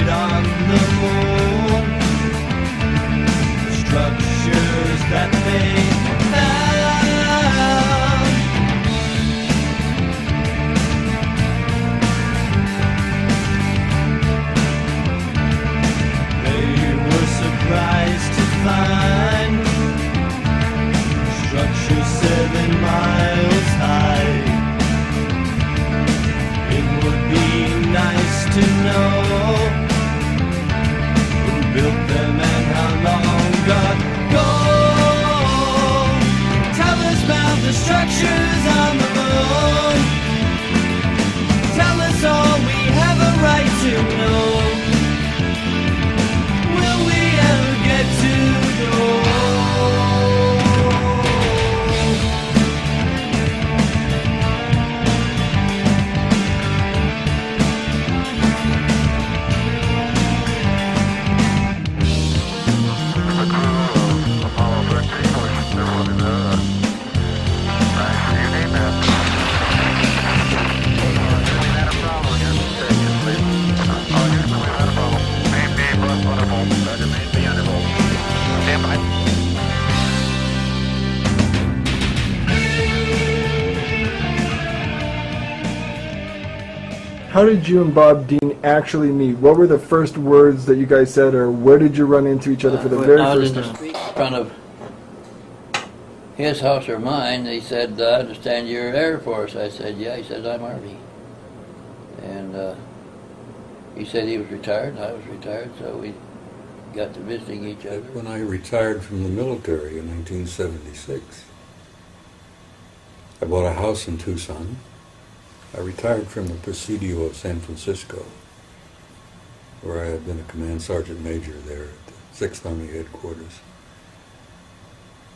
buried on the moon. The structures that they found, they were surprised to find structure 7 miles high. It would be nice to know who built them and how long ago. Tell us about the structures on the moon. Tell us all we have a right to know. Will we ever get to know? How did you and Bob Dean actually meet? What were the first words that you guys said, or where did you run into each other for the very first time? I was in the street in front of his house or mine. He said, I understand you're Air Force. I said, yeah. He said, I'm Army. And he said he was retired, and I was retired, so we got to visiting each other. When I retired from the military in 1976, I bought a house in Tucson. I retired from the Presidio of San Francisco, where I had been a command sergeant major there at the 6th Army headquarters.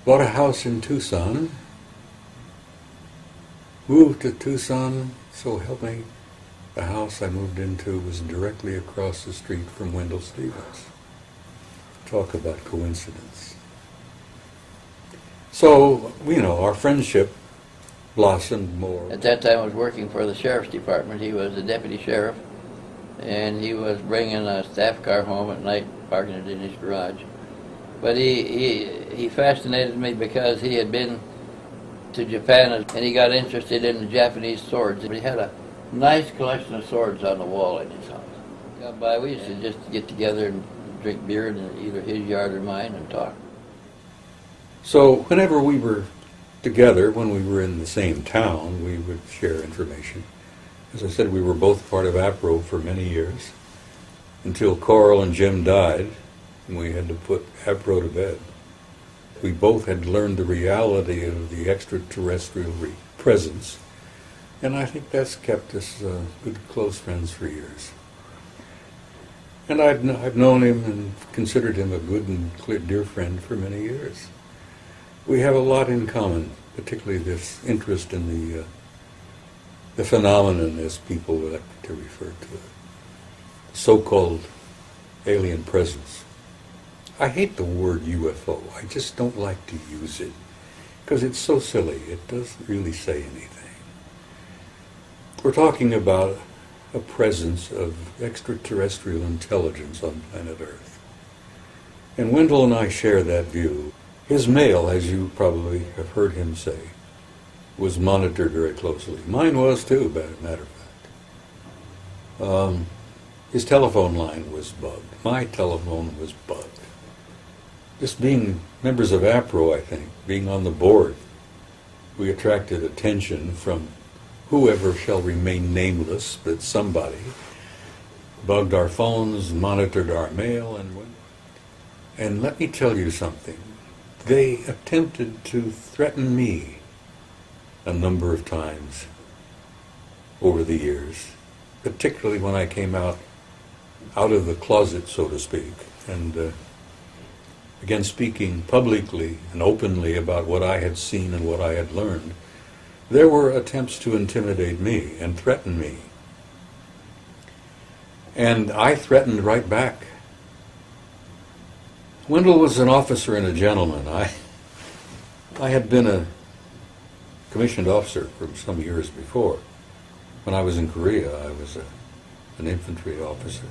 Bought a house in Tucson, moved to Tucson, so help me. The house I moved into was directly across the street from Wendell Stevens. Talk about coincidence. So, our friendship blossomed more. At that time I was working for the Sheriff's Department. He was the deputy sheriff, and he was bringing a staff car home at night, parking it in his garage. But he fascinated me because he had been to Japan and he got interested in the Japanese swords. He had a nice collection of swords on the wall in his house. Got by, we used to just get together and drink beer in either his yard or mine and talk. So whenever we were together, when we were in the same town, we would share information. As I said, we were both part of APRO for many years, until Coral and Jim died, and we had to put APRO to bed. We both had learned the reality of the extraterrestrial presence, and I think that's kept us good, close friends for years. And I've known him and considered him a good and dear friend for many years. We have a lot in common, particularly this interest in the phenomenon, as people like to refer to it, so-called alien presence. I hate the word UFO. I just don't like to use it because it's so silly. It doesn't really say anything. We're talking about a presence of extraterrestrial intelligence on planet Earth. And Wendell and I share that view. His mail, as you probably have heard him say, was monitored very closely. Mine was too, as a matter of fact. His telephone line was bugged. My telephone was bugged. Just being members of APRO, I think, being on the board, we attracted attention from whoever shall remain nameless, but somebody bugged our phones, monitored our mail, and let me tell you something. They attempted to threaten me a number of times over the years, particularly when I came out of the closet, so to speak, and began speaking publicly and openly about what I had seen and what I had learned. There were attempts to intimidate me and threaten me. And I threatened right back. Wendell was an officer and a gentleman. I had been a commissioned officer for some years before. When I was in Korea, I was an infantry officer.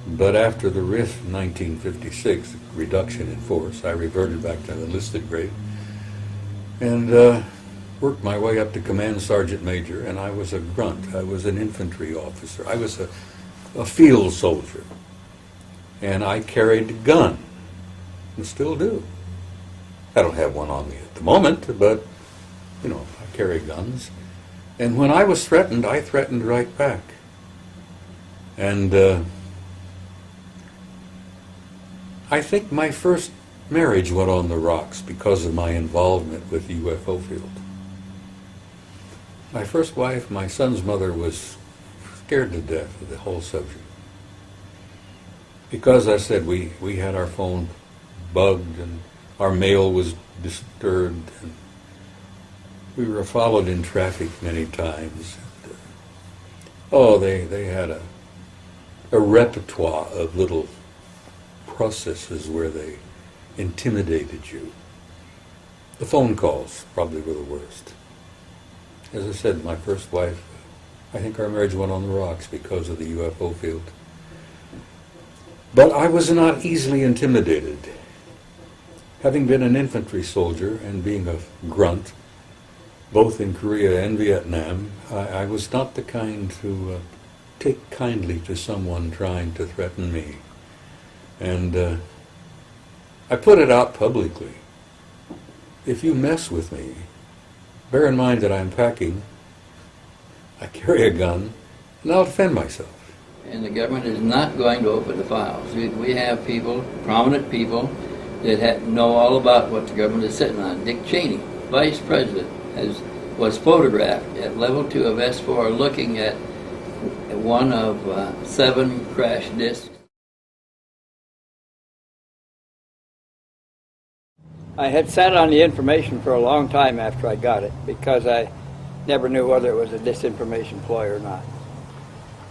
But after the RIF in 1956, reduction in force, I reverted back to the enlisted grade and worked my way up to command sergeant major, and I was a grunt. I was an infantry officer. I was a field soldier. And I carried a gun, and still do. I don't have one on me at the moment, but, you know, I carry guns. And when I was threatened, I threatened right back. And I think my first marriage went on the rocks because of my involvement with the UFO field. My first wife, my son's mother, was scared to death of the whole subject. Because I said we had our phone bugged and our mail was disturbed, and we were followed in traffic many times. And, they had a repertoire of little processes where they intimidated you. The phone calls probably were the worst. As I said, my first wife, I think our marriage went on the rocks because of the UFO field. But I was not easily intimidated. Having been an infantry soldier and being a grunt, both in Korea and Vietnam, I was not the kind to take kindly to someone trying to threaten me. And I put it out publicly. If you mess with me, bear in mind that I'm packing, I carry a gun, and I'll defend myself. And the government is not going to open the files. We have people, prominent people, that know all about what the government is sitting on. Dick Cheney, vice president, was photographed at level 2 of S4 looking at one of 7 crash disks. I had sat on the information for a long time after I got it because I never knew whether it was a disinformation ploy or not.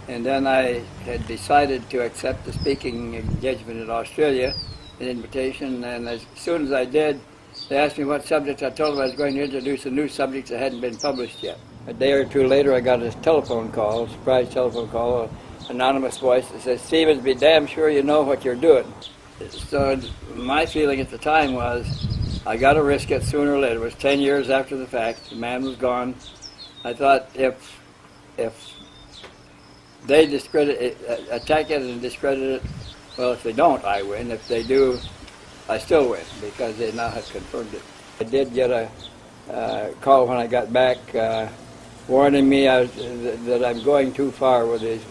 And then I had decided to accept the speaking engagement in Australia, an invitation, and as soon as I did, they asked me what subjects. I told them I was going to introduce a new subject that hadn't been published yet. A day or two later, I got a telephone call, a surprise telephone call, an anonymous voice that says, "Stevens, be damn sure you know what you're doing." So my feeling at the time was, I got to risk it sooner or later. It was 10 years after the fact. The man was gone. I thought if they attack it and discredit it, well, if they don't, I win. If they do, I still win because they now have confirmed it. I did get a call when I got back warning me that I'm going too far with these.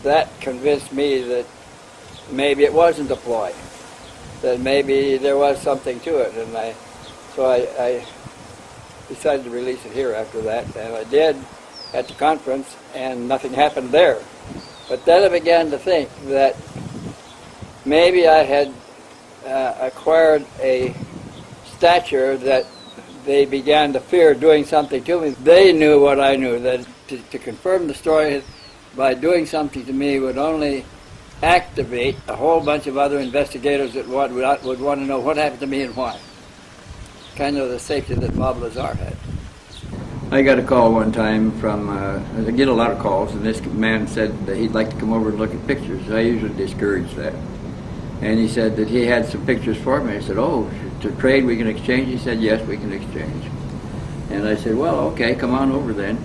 That convinced me that maybe it wasn't a ploy, that maybe there was something to it, and I decided to release it here after that, and I did at the conference, and nothing happened there. But then I began to think that maybe I had acquired a stature that they began to fear doing something to me. They knew what I knew, that to confirm the story by doing something to me would only activate a whole bunch of other investigators that would want to know what happened to me and why. Kind of the safety that Bob Lazar had. I got a call one time from, I get a lot of calls, and this man said that he'd like to come over and look at pictures. I usually discourage that. And he said that he had some pictures for me. I said, "Oh, to trade we can exchange?" He said, "Yes, we can exchange." And I said, "Well, okay, come on over then."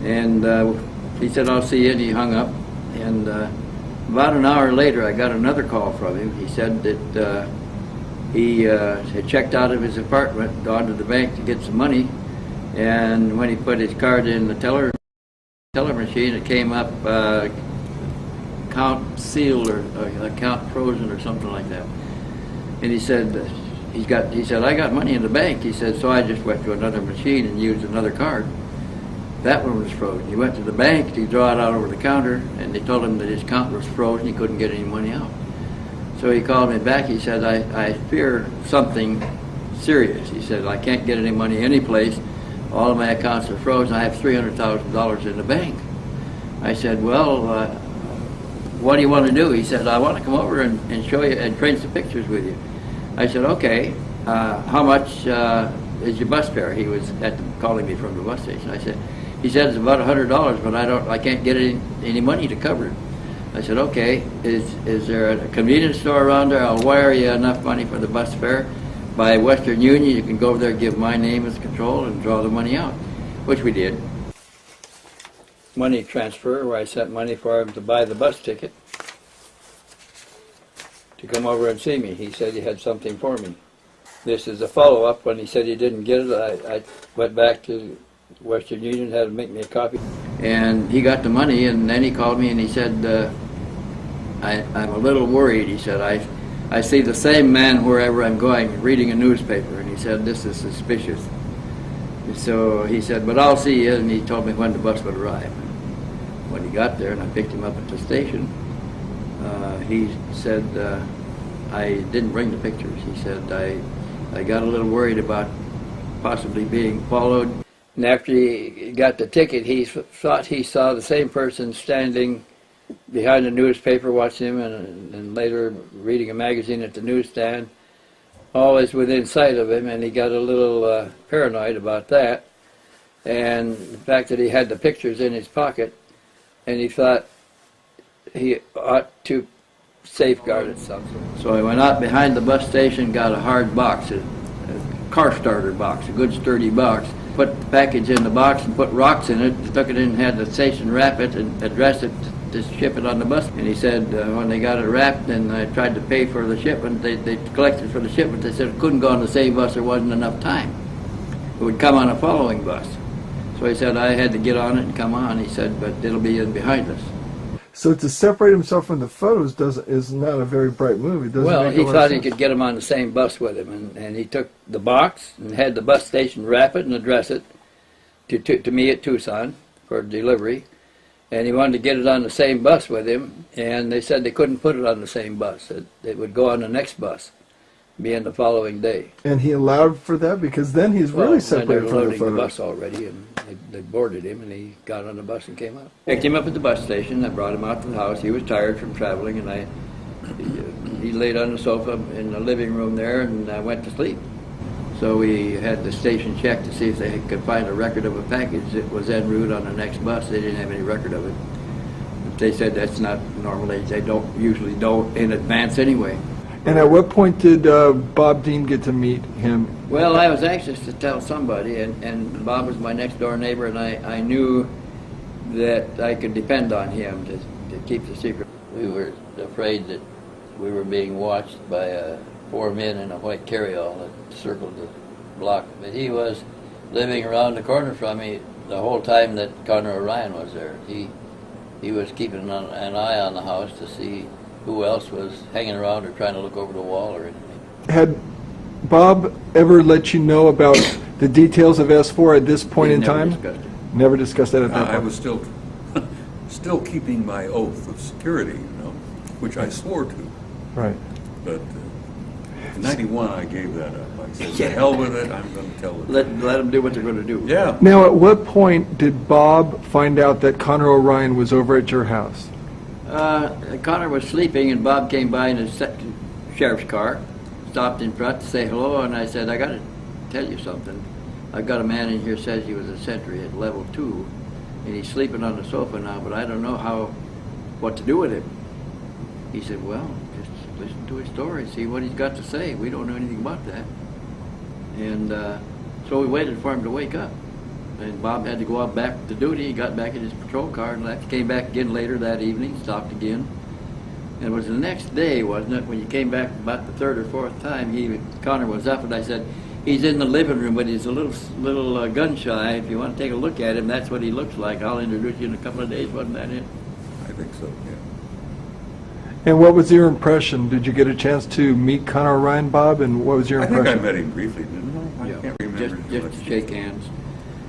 And he said, "I'll see you," and he hung up. And about an hour later, I got another call from him. He said that he had checked out of his apartment, gone to the bank to get some money, and when he put his card in the teller machine, it came up account sealed or account frozen or something like that. And he said, "I got money in the bank." He said, "So I just went to another machine and used another card. That one was frozen." He went to the bank to draw it out over the counter, and they told him that his account was frozen. He couldn't get any money out. So he called me back. He said, I fear something serious. He said, "I can't get any money anyplace. All of my accounts are frozen. I have $300,000 in the bank." I said, "Well, what do you want to do?" He said, "I want to come over and show you and trade some pictures with you." I said, "Okay, how much is your bus fare?" He was calling me from the bus station. He said, "It's about $100, but I can't get any money to cover it." I said, okay, is there a convenience store around there? I'll wire you enough money for the bus fare. By Western Union, you can go over there, give my name as control, and draw the money out, which we did. Money transfer, where I sent money for him to buy the bus ticket to come over and see me. He said he had something for me. This is a follow-up. When he said he didn't get it, I went back to Western Union, had to make me a copy. And he got the money, and then he called me and he said, I'm a little worried. He said, I see the same man wherever I'm going, reading a newspaper. And he said, this is suspicious. And so he said, but I'll see you, and he told me when the bus would arrive. When he got there and I picked him up at the station, he said, I didn't bring the pictures. He said, I got a little worried about possibly being followed. And after he got the ticket, he thought he saw the same person standing behind the newspaper watching him, and later reading a magazine at the newsstand, always within sight of him, and he got a little paranoid about that, and the fact that he had the pictures in his pocket, and he thought he ought to safeguard it something. So I went out behind the bus station, got a hard box, a car starter box, a good sturdy box, put the package in the box and put rocks in it, took it in and had the station wrap it and address it to ship it on the bus. And he said when they got it wrapped and I tried to pay for the shipment, they collected for the shipment, they said it couldn't go on the same bus, there wasn't enough time. It would come on a following bus. So he said I had to get on it and come on. He said, but it'll be in behind us. So to separate himself from the photos is not a very bright move. It doesn't Well, make a he lot of thought he sense. could get him on the same bus with him, and he took the box and had the bus station wrap it and address it to me at Tucson for delivery. And he wanted to get it on the same bus with him, and they said they couldn't put it on the same bus. It would go on the next bus, be in the following day. And he allowed for that because then he's really Well, separated they were from the loading the photos. bus already, and they boarded him, and he got on the bus and came out. Picked him up at the bus station. I brought him out to the house. He was tired from traveling, and he laid on the sofa in the living room there, and I went to sleep. So we had the station check to see if they could find a record of a package that was en route on the next bus. They didn't have any record of it. They said that's not normally, they usually don't in advance anyway. And at what point did Bob Dean get to meet him? Well, I was anxious to tell somebody, and Bob was my next door neighbor, and I knew that I could depend on him to keep the secret. We were afraid that we were being watched by 4 men in a white carryall that circled the block. But he was living around the corner from me the whole time that Connor O'Ryan was there. He was keeping an eye on the house to see who else was hanging around or trying to look over the wall or anything. Had Bob ever let you know about the details of S4 at this point in time? Discussed it. Never discussed that at that I point. was still keeping my oath of security, which I swore to. Right. But in '91, I gave that up. I said, "To hell with it. I'm going to tell it." Let them do what they're going to do. Yeah. Now, at what point did Bob find out that Connor O'Ryan was over at your house? Connor was sleeping, and Bob came by in his sheriff's car, stopped in front to say hello, and I said, I got to tell you something. I've got a man in here says he was a sentry at level 2, and he's sleeping on the sofa now, but I don't know what to do with him. He said, well, just listen to his story, see what he's got to say. We don't know anything about that. And so we waited for him to wake up. And Bob had to go out back to duty. He got back in his patrol car and left. Came back again later that evening, stopped again. And it was the next day, wasn't it, when you came back about the third or fourth time, Connor was up, and I said, he's in the living room, but he's a little gun shy. If you want to take a look at him, that's what he looks like. I'll introduce you in a couple of days. Wasn't that it? I think so, yeah. And what was your impression? Did you get a chance to meet Connor O'Ryan, Bob, and what was your I think impression? I met him briefly, didn't I? I can't remember. Just to shake hands.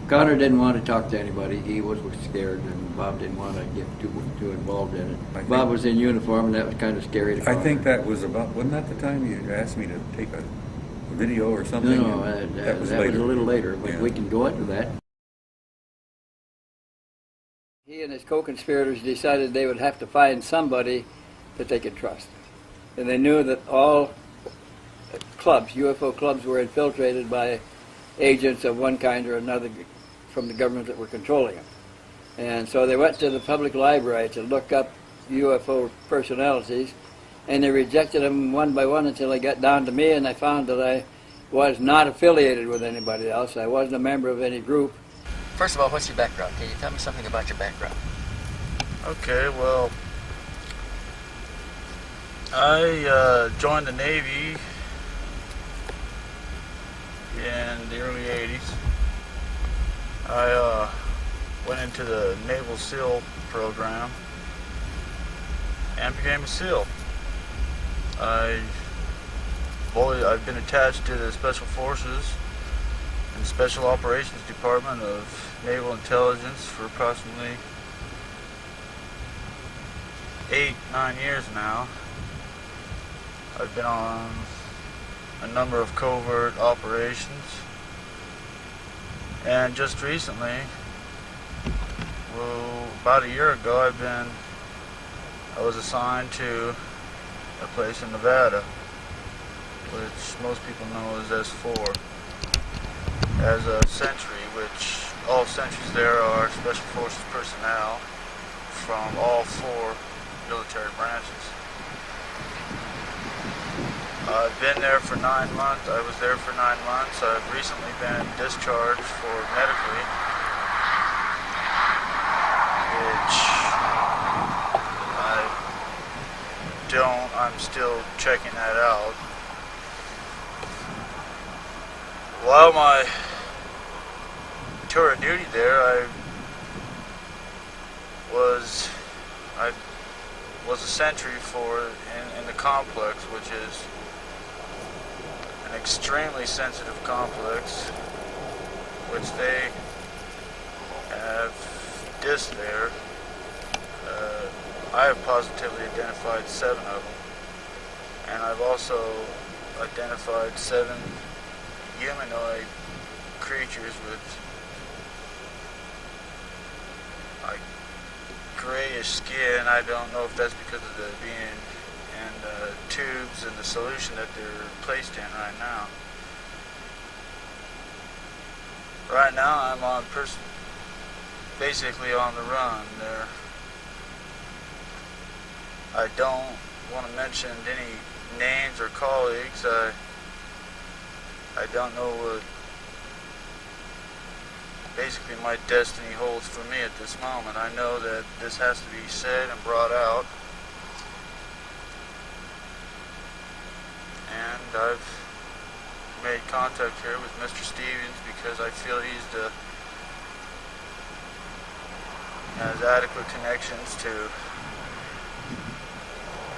Connor didn't want to talk to anybody. He was scared, and Bob didn't want to get too involved in it. Bob was in uniform, and that was kind of scary to I Connor. think that was wasn't that the time you asked me to take a video or something? No, that was a little later, but Yeah. we can go into that. He and his co-conspirators decided they would have to find somebody that they could trust. And they knew that all clubs, UFO clubs, were infiltrated by agents of one kind or another from the government that were controlling them. And so they went to the public library to look up UFO personalities, and they rejected them one by one until they got down to me, and I found that I was not affiliated with anybody else. I wasn't a member of any group. First of all, what's your background? Can you tell me something about your background? Okay, well, I joined the Navy in the early 80s. I went into the Naval SEAL program and became a SEAL. I've been attached to the Special Forces and Special Operations Department of Naval Intelligence for approximately 8-9 years now. I've been on a number of covert operations, and just recently, well, about a year ago, I was assigned to a place in Nevada, which most people know as S4, as a sentry, which all sentries there are Special Forces personnel from all 4 military branches. I've been there for 9 months. I was there for 9 months. I've recently been discharged for medically, which I'm still checking that out. While my tour of duty there, I was a sentry in the complex, which is an extremely sensitive complex, which they have discs there. I have positively identified 7 of them, and I've also identified 7 humanoid creatures with like grayish skin. I don't know if that's because of the being in the tubes and the solution that they're placed in right now. Right now I'm basically on the run there. I don't want to mention any names or colleagues. I don't know what basically my destiny holds for me at this moment. I know that this has to be said and brought out, and I've made contact here with Mr. Stevens because I feel has adequate connections to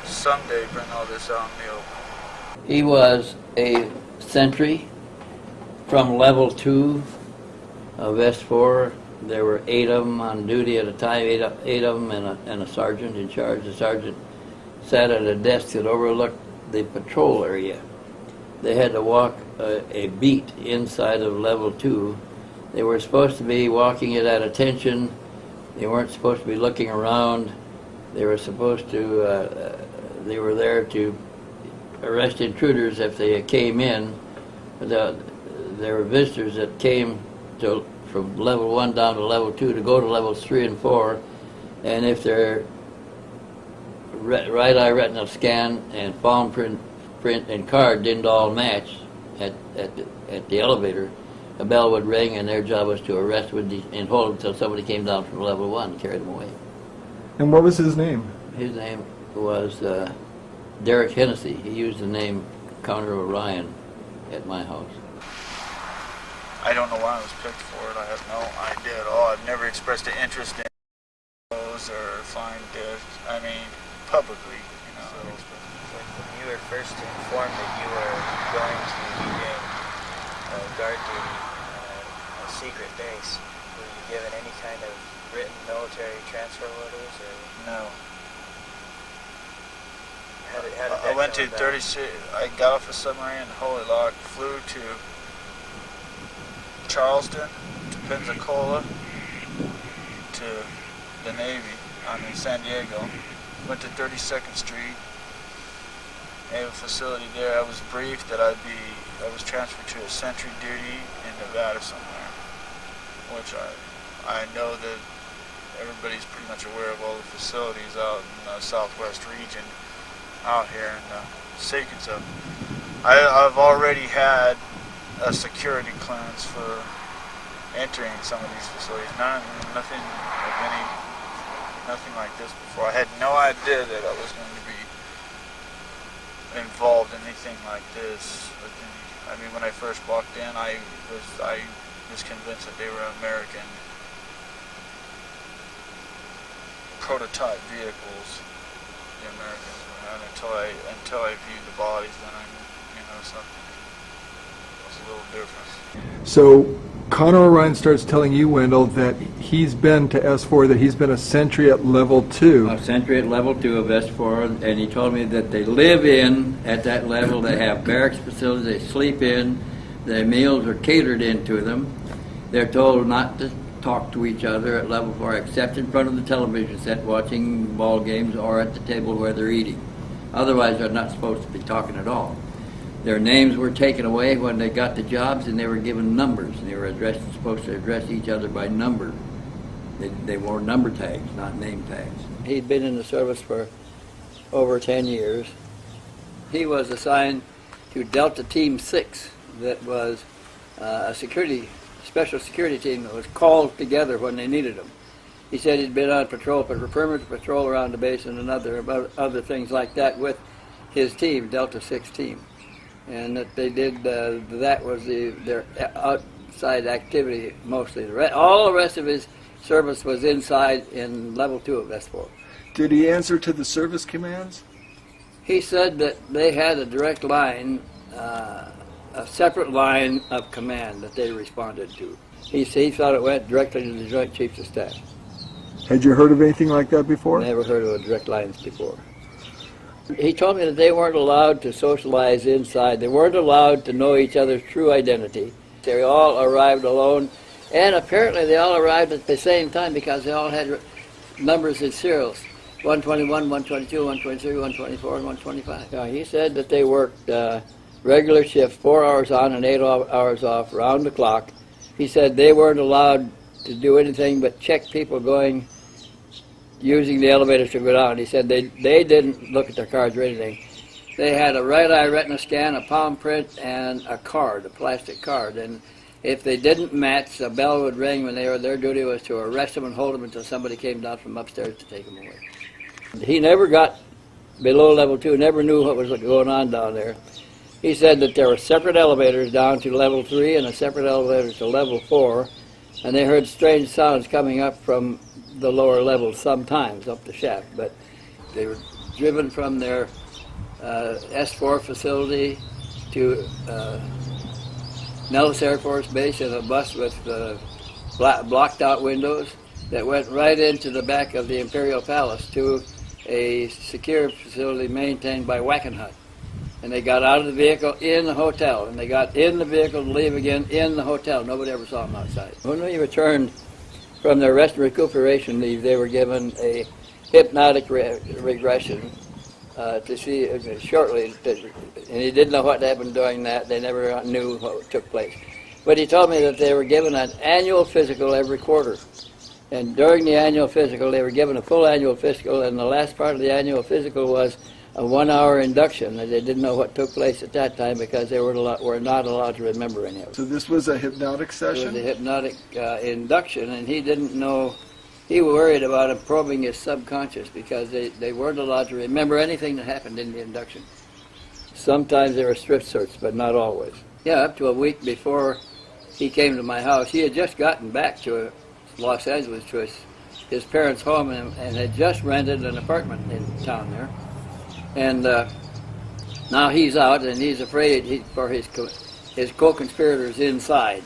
someday bring all this out in the open. He was a sentry from level 2 of S4. There were 8 of them on duty at a time, 8 of them and a sergeant in charge. The sergeant sat at a desk that overlooked the patrol area. They had to walk a beat inside of level 2. They were supposed to be walking it at attention. They weren't supposed to be looking around. They were supposed to, they were there to arrest intruders if they came in. There were visitors that came from level 1 down to level 2 to go to levels 3 and 4, and if their right eye retinal scan and palm print and card didn't all match at the elevator, a bell would ring, and their job was to arrest and hold them until somebody came down from level 1 and carried them away. And what was his name? His name was Derek Hennessy. He used the name Connor Orion at my house. I don't know why I was picked for it. I have no idea at all. I've never expressed an interest in those or find publicly, you know. When you were first informed that you were going to be doing guard duty a secret base, were you given any kind of written military transfer orders? Or No. How did I went to 36. I got off a submarine in Holy Lock, flew to Charleston, to Pensacola, to the Navy. San Diego. Went to 32nd Street, Naval facility there. I was briefed that I was transferred to a sentry duty in Nevada somewhere, which I know that everybody's pretty much aware of all the facilities out in the southwest region out here in Sidekick. So I've already had a security clearance for entering some of these facilities. Nothing like this before. I had no idea that I was going to be involved in anything like this. I mean, when I first walked in, I was convinced that they were American prototype vehicles. The Americans were, and until I viewed the bodies, then I knew something was a little different. So Connor Orion starts telling you, Wendell, that he's been to S4, that he's been a sentry at level 2. A sentry at level 2 of S4, and he told me that they live at that level, they have barracks facilities, they sleep in, their meals are catered into them. They're told not to talk to each other at level 4 except in front of the television set watching ball games or at the table where they're eating. Otherwise, they're not supposed to be talking at all. Their names were taken away when they got the jobs, and they were given numbers. They were supposed to address each other by number. They wore number tags, not name tags. He'd been in the service for over 10 years. He was assigned to Delta Team 6, that was a special security team that was called together when they needed them. He said he'd been on patrol, perimeter patrol around the base and other things like that with his team, Delta 6 team. And that they did, that was their outside activity mostly. All the rest of his service was inside in level 2 of S4. Did he answer to the service commands? He said that they had a direct line, a separate line of command that they responded to. He thought it went directly to the Joint Chiefs of Staff. Had you heard of anything like that before? Never heard of direct lines before. He told me that they weren't allowed to socialize inside. They weren't allowed to know each other's true identity. They all arrived alone, and apparently they all arrived at the same time because they all had numbers in serials. 121, 122, 123, 124, and 125. He said that they worked regular shift, 4 hours on and 8 hours off, round the clock. He said they weren't allowed to do anything but check people using the elevators to go down. He said they didn't look at their cards or anything. They had a right eye retina scan, a palm print, and a card, a plastic card. And if they didn't match, a bell would ring when their duty was to arrest them and hold them until somebody came down from upstairs to take them away. He never got below level 2, never knew what was going on down there. He said that there were separate elevators down to level 3 and a separate elevator to level 4, and they heard strange sounds coming up from the lower levels sometimes up the shaft, but they were driven from their S4 facility to Nellis Air Force Base in a bus with blocked out windows that went right into the back of the Imperial Palace to a secure facility maintained by Wackenhut. And they got out of the vehicle in the hotel, and they got in the vehicle to leave again in the hotel. Nobody ever saw them outside. When we returned from their rest and recuperation leave, they were given a hypnotic regression to see shortly, and he didn't know what happened during that. They never knew what took place. But he told me that they were given an annual physical every quarter. And during the annual physical, they were given a full annual physical, and the last part of the annual physical was a 1-hour induction. And they didn't know what took place at that time because they were not allowed to remember any of it. So this was a hypnotic session? It was a hypnotic induction, and he didn't know. He worried about him probing his subconscious because they weren't allowed to remember anything that happened in the induction. Sometimes there were strip searches, but not always. Yeah, up to a week before he came to my house, he had just gotten back to Los Angeles to his parents' home and had just rented an apartment in town there. And now he's out, and he's afraid for his co-conspirators inside.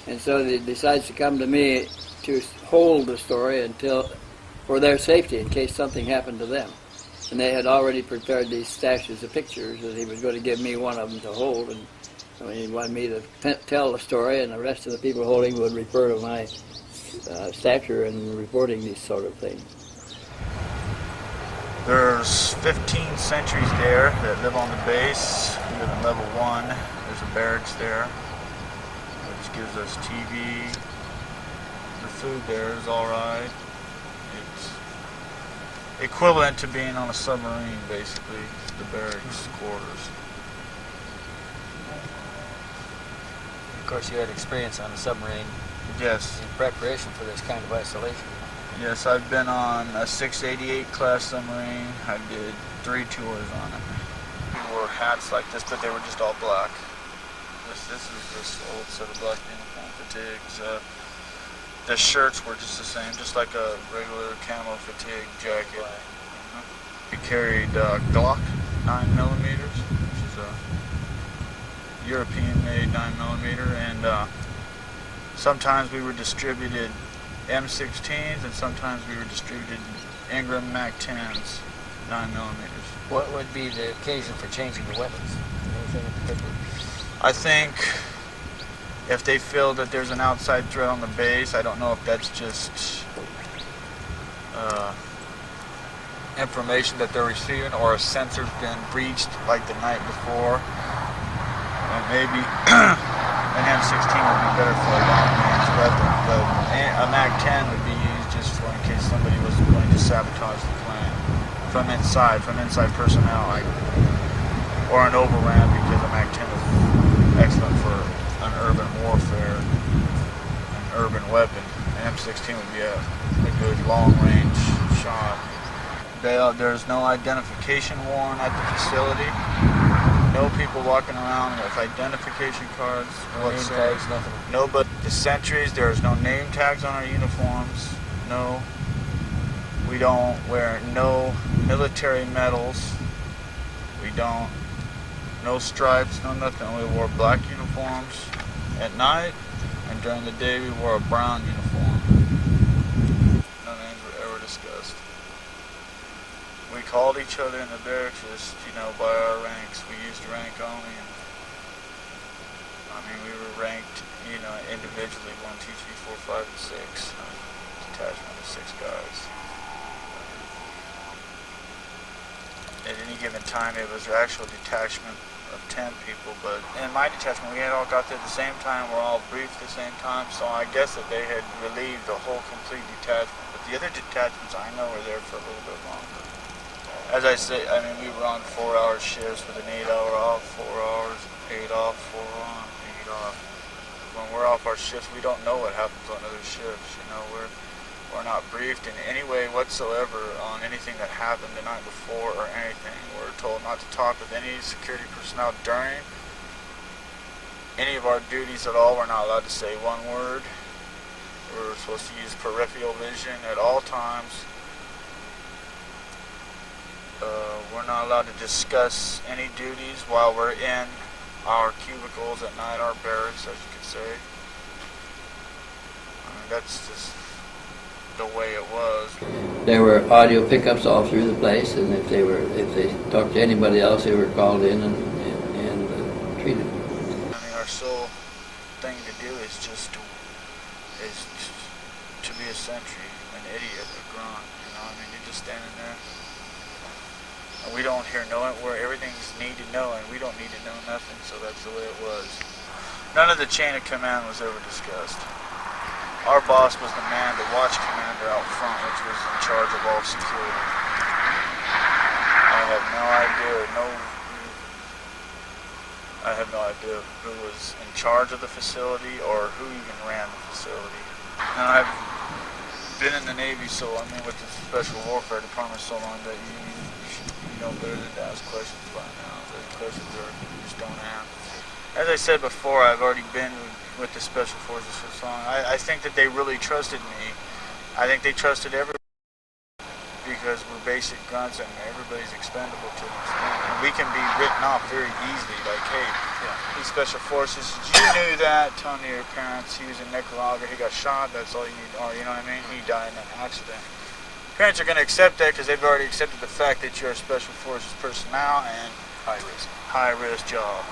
And so he decides to come to me to hold the story for their safety in case something happened to them. And they had already prepared these stashes of pictures, and he was going to give me one of them to hold. And he wanted me to tell the story, and the rest of the people holding would refer to my stature in reporting these sort of things. There's 15 sentries there that live on the base. We live in level 1. There's a barracks there, which gives us TV. The food there is all right. equivalent to being on a submarine, basically, the barracks quarters. Of course, you had experience on a submarine Yes. in preparation for this kind of isolation. Yes, I've been on a 688 class submarine. I did 3 tours on it. We wore hats like this, but they were just all black. This is this old set of black uniform fatigues. The shirts were just the same, just like a regular camo fatigue jacket. We carried Glock 9mm, which is a European-made 9mm, and sometimes we were distributed M16s, and sometimes we were distributed Ingram MAC-10s, 9mm. What would be the occasion for changing the weapons? Anything in particular? I think if they feel that there's an outside threat on the base, I don't know if that's just information that they're receiving, or a sensor's been breached like the night before, and maybe an M16 would be better for a long-range weapon, but a MAC-10 would be used just for in case somebody was going to sabotage the plant from inside personnel, or an overrun, because a MAC-10 is excellent for an urban warfare, an urban weapon. An M16 would be a good long-range shot. There's no identification worn at the facility. No people walking around with identification cards. No name tags, nothing. No, but the sentries, there's no name tags on our uniforms. No. We don't wear no military medals. We don't. No stripes, no nothing. We wore black uniforms at night, and during the day we wore a brown uniform. No names were ever discussed. We called each other in the barracks just, by our ranks. We used rank only. And, we were ranked, individually 1, 2, 3, 4, 5, and 6. Detachment of 6 guys. At any given time, it was an actual detachment of 10 people, but in my detachment, we had all got there at the same time. We're all briefed at the same time, so I guess that they had relieved the whole complete detachment. But the other detachments, I know, were there for a little bit longer. As I say, we were on 4-hour shifts with an 8-hour off, 4 hours, 8 off, 4 on, 8 off. When we're off our shifts, we don't know what happens on other shifts. We're not briefed in any way whatsoever on anything that happened the night before or anything. We're told not to talk with any security personnel during any of our duties at all. We're not allowed to say one word. We're supposed to use peripheral vision at all times. We're not allowed to discuss any duties while we're in our cubicles at night, our barracks, as you could say. That's just the way it was. There were audio pickups all through the place, and if they talked to anybody else, they were called in and treated. Our sole thing to do is to be a sentry, an idiot, a grunt. You're just standing there. And we don't hear no where everything's need to know, and we don't need to know nothing, so that's the way it was. None of the chain of command was ever discussed. Our boss was the watch commander out front, which was in charge of all security. I have no idea who was in charge of the facility or who even ran the facility. Now, I've been in the Navy, so with the Special Warfare Department so long that you know better than to ask questions by now. The questions you just don't ask. As I said before, I've already been with the Special Forces for so long. I think that they really trusted me. I think they trusted everybody because we're basic grunts and everybody's expendable to them. And we can be written off very easily, like, hey, these Special Forces, you knew that, tell your parents he was in Nicaragua, he got shot, that's all you need, or he died in an accident. Parents are going to accept that because they've already accepted the fact that you're a Special Forces personnel and high risk job.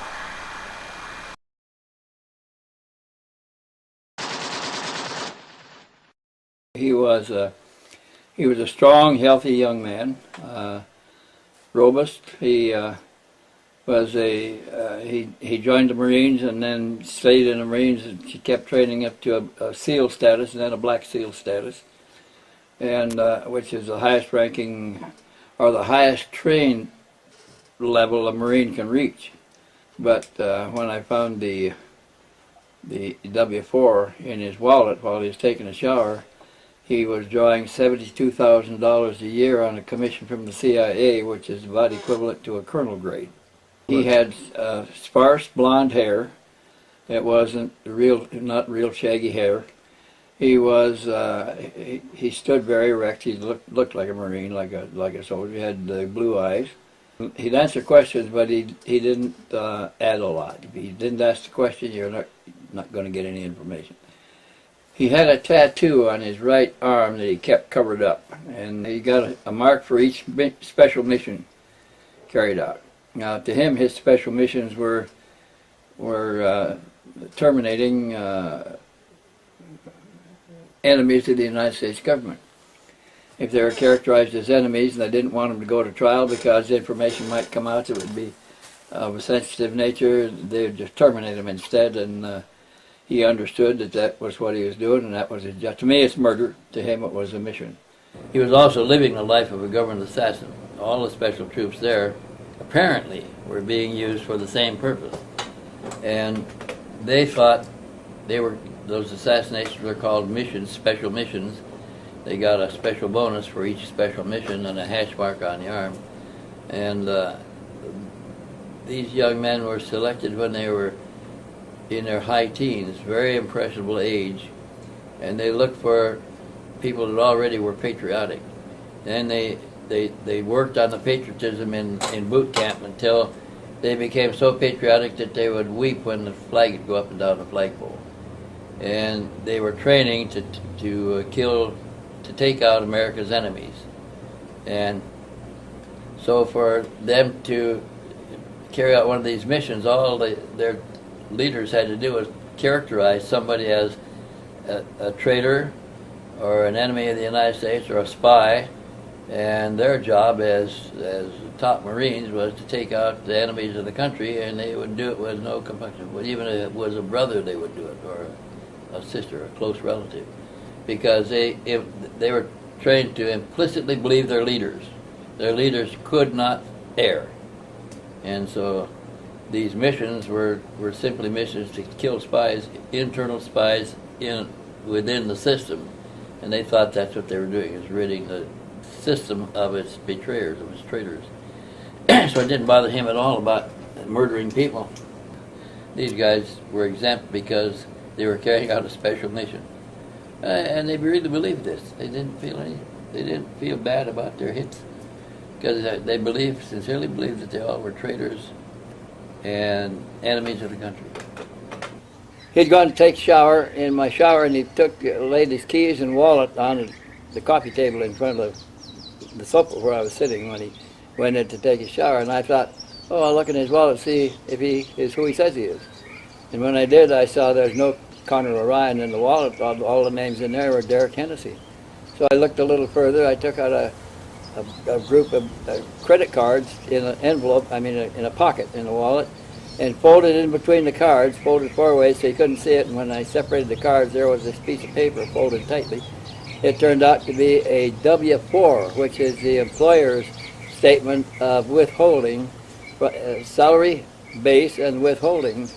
He was a strong, healthy young man, robust. He joined the Marines and then stayed in the Marines, and he kept training up to a SEAL status and then a Black SEAL status. and which is the highest ranking or the highest trained level a Marine can reach. But when I found the W-4 in his wallet while he was taking a shower, he was drawing $72,000 a year on a commission from the CIA, which is about equivalent to a colonel grade. He had sparse blonde hair. It wasn't not real shaggy hair. He was he stood very erect. He looked like a Marine, like a soldier. He had blue eyes. He'd answer questions, but he didn't add a lot. If he didn't ask the question, you're not going to get any information. He had a tattoo on his right arm that he kept covered up, and he got a mark for each special mission carried out. Now, to him, his special missions were terminating enemies of the United States government. If they were characterized as enemies and they didn't want them to go to trial because information might come out that would be of a sensitive nature, they would just terminate them instead, and he understood that that was what he was doing, and that was his job. To me, it's murder. To him, it was a mission. He was also living the life of a government assassin. All the special troops there apparently were being used for the same purpose. And they thought those assassinations were called missions, special missions. They got a special bonus for each special mission and a hash mark on the arm. And these young men were selected when they were in their high teens, very impressionable age, and they looked for people that already were patriotic. And they worked on the patriotism in boot camp until they became so patriotic that they would weep when the flag would go up and down the flagpole. And they were training to take out America's enemies. And so for them to carry out one of these missions, all their leaders had to do was characterize somebody as a traitor or an enemy of the United States or a spy, and their job as top Marines was to take out the enemies of the country, and they would do it with no compunction. But even if it was a brother, they would do it, or a sister, a close relative, because they were trained to implicitly believe their leaders. Their leaders could not err, and so these missions were simply missions to kill spies, internal spies within the system, and they thought that's what they were doing, is ridding the system of its betrayers, of its traitors. So it didn't bother him at all about murdering people. These guys were exempt because they were carrying out a special mission, and they really believed this. They didn't feel bad about their hits, because they sincerely believed that they all were traitors and enemies of the country. He'd gone to take a shower in my shower, and he laid his keys and wallet on the coffee table in front of the sofa where I was sitting when he went in to take a shower. And I thought, oh, I'll look in his wallet and see if he is who he says he is. And when I did, I saw there's no Connor Orion in the wallet. All the names in there were Derek Hennessy. So I looked a little further. I took out a group of credit cards in an envelope, in a pocket in the wallet, and folded in between the cards, folded four ways so you couldn't see it. And when I separated the cards, there was this piece of paper folded tightly. It turned out to be a W-4, which is the employer's statement of withholding, salary base and withholding,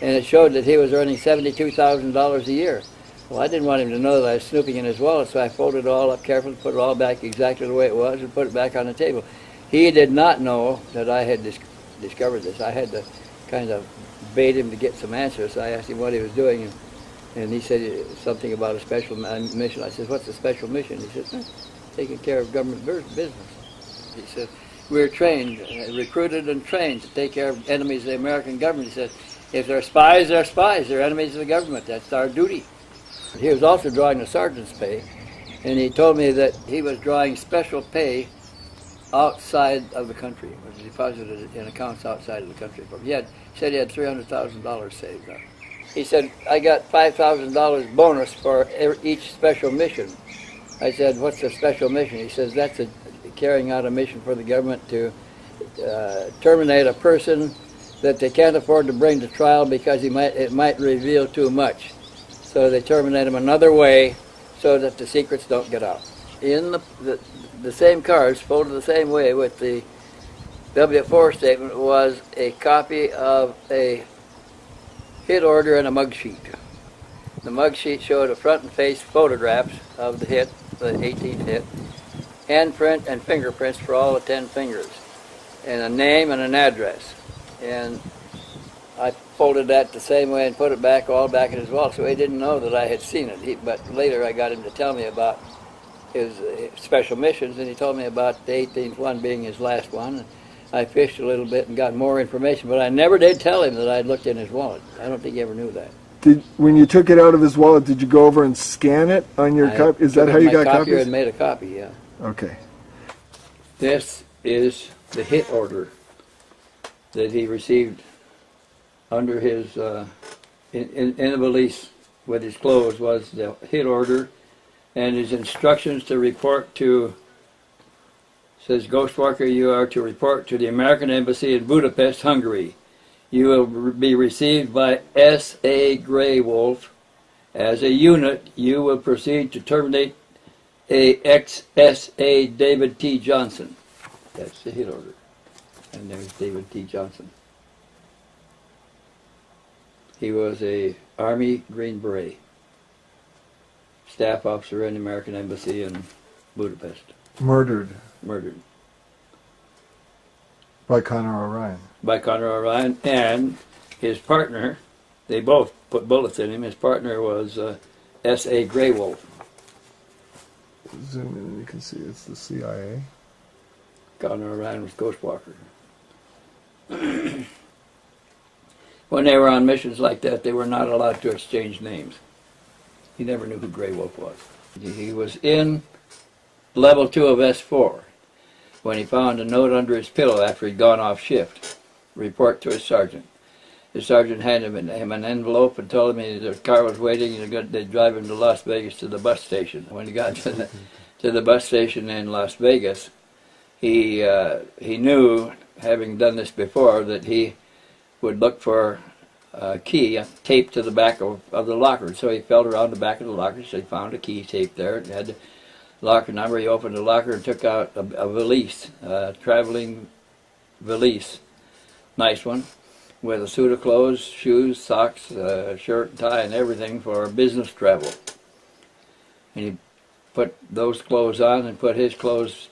and it showed that he was earning $72,000 a year. Well, I didn't want him to know that I was snooping in his wallet, so I folded it all up carefully, put it all back exactly the way it was, and put it back on the table. He did not know that I had discovered this. I had to kind of bait him to get some answers. So I asked him what he was doing, and he said something about a special mission. I said, what's a special mission? He said, taking care of government business. He said, we were trained, recruited and trained to take care of enemies of the American government. He said, if they're spies, they're spies. They're enemies of the government. That's our duty. He was also drawing the sergeant's pay, and he told me that he was drawing special pay outside of the country, was deposited in accounts outside of the country. He said he had $300,000 saved up. He said, I got $5,000 bonus for each special mission. I said, what's a special mission? He says, that's carrying out a mission for the government to terminate a person that they can't afford to bring to trial because it might reveal too much. So they terminate him another way so that the secrets don't get out. in the same cards, folded the same way with the W4 statement, was a copy of a hit order and a mug sheet. The mug sheet showed a front and face photographs of the hit, the 18th hit, handprint and fingerprints for all the 10 fingers, and a name and an address. And I folded that the same way and put it back, all back in his wallet, so he didn't know that I had seen it. But later I got him to tell me about his special missions, and he told me about the 18th one being his last one. And I fished a little bit and got more information, but I never did tell him that I'd looked in his wallet. I don't think he ever knew that. When you took it out of his wallet, did you go over and scan it on your copy? Is that how you got copies? I made a copy, yeah. Okay. This is the hit order that he received under his, in a valise with his clothes, was the hit order and his instructions to report to, says, Ghostwalker, you are to report to the American Embassy in Budapest, Hungary. You will be received by S.A. Grey Wolf. As a unit, you will proceed to terminate ex-S.A. David T. Johnson. That's the hit order. And there's David T. Johnson. He was a Army Green Beret, staff officer in the American Embassy in Budapest. Murdered. Murdered. By Connor O'Ryan. By Connor O'Ryan, and his partner, they both put bullets in him. His partner was S.A. Grey Wolf. Zoom in and you can see it's the CIA. Connor O'Ryan was Ghostwalker. When they were on missions like that, they were not allowed to exchange names. He never knew who Grey Wolf was. He was in level 2 of S4 when he found a note under his pillow after he'd gone off shift. Report to his sergeant. His sergeant handed him an envelope and told him the car was waiting and they'd drive him to Las Vegas to the bus station. When he got to the bus station in Las Vegas, he knew, having done this before, that he would look for a key taped to the back of the locker. So he felt around the back of the locker, so he found a key taped there. It had the locker number. He opened the locker and took out a valise, a traveling valise, nice one, with a suit of clothes, shoes, socks, shirt, tie, and everything for business travel. And he put those clothes on and put his clothes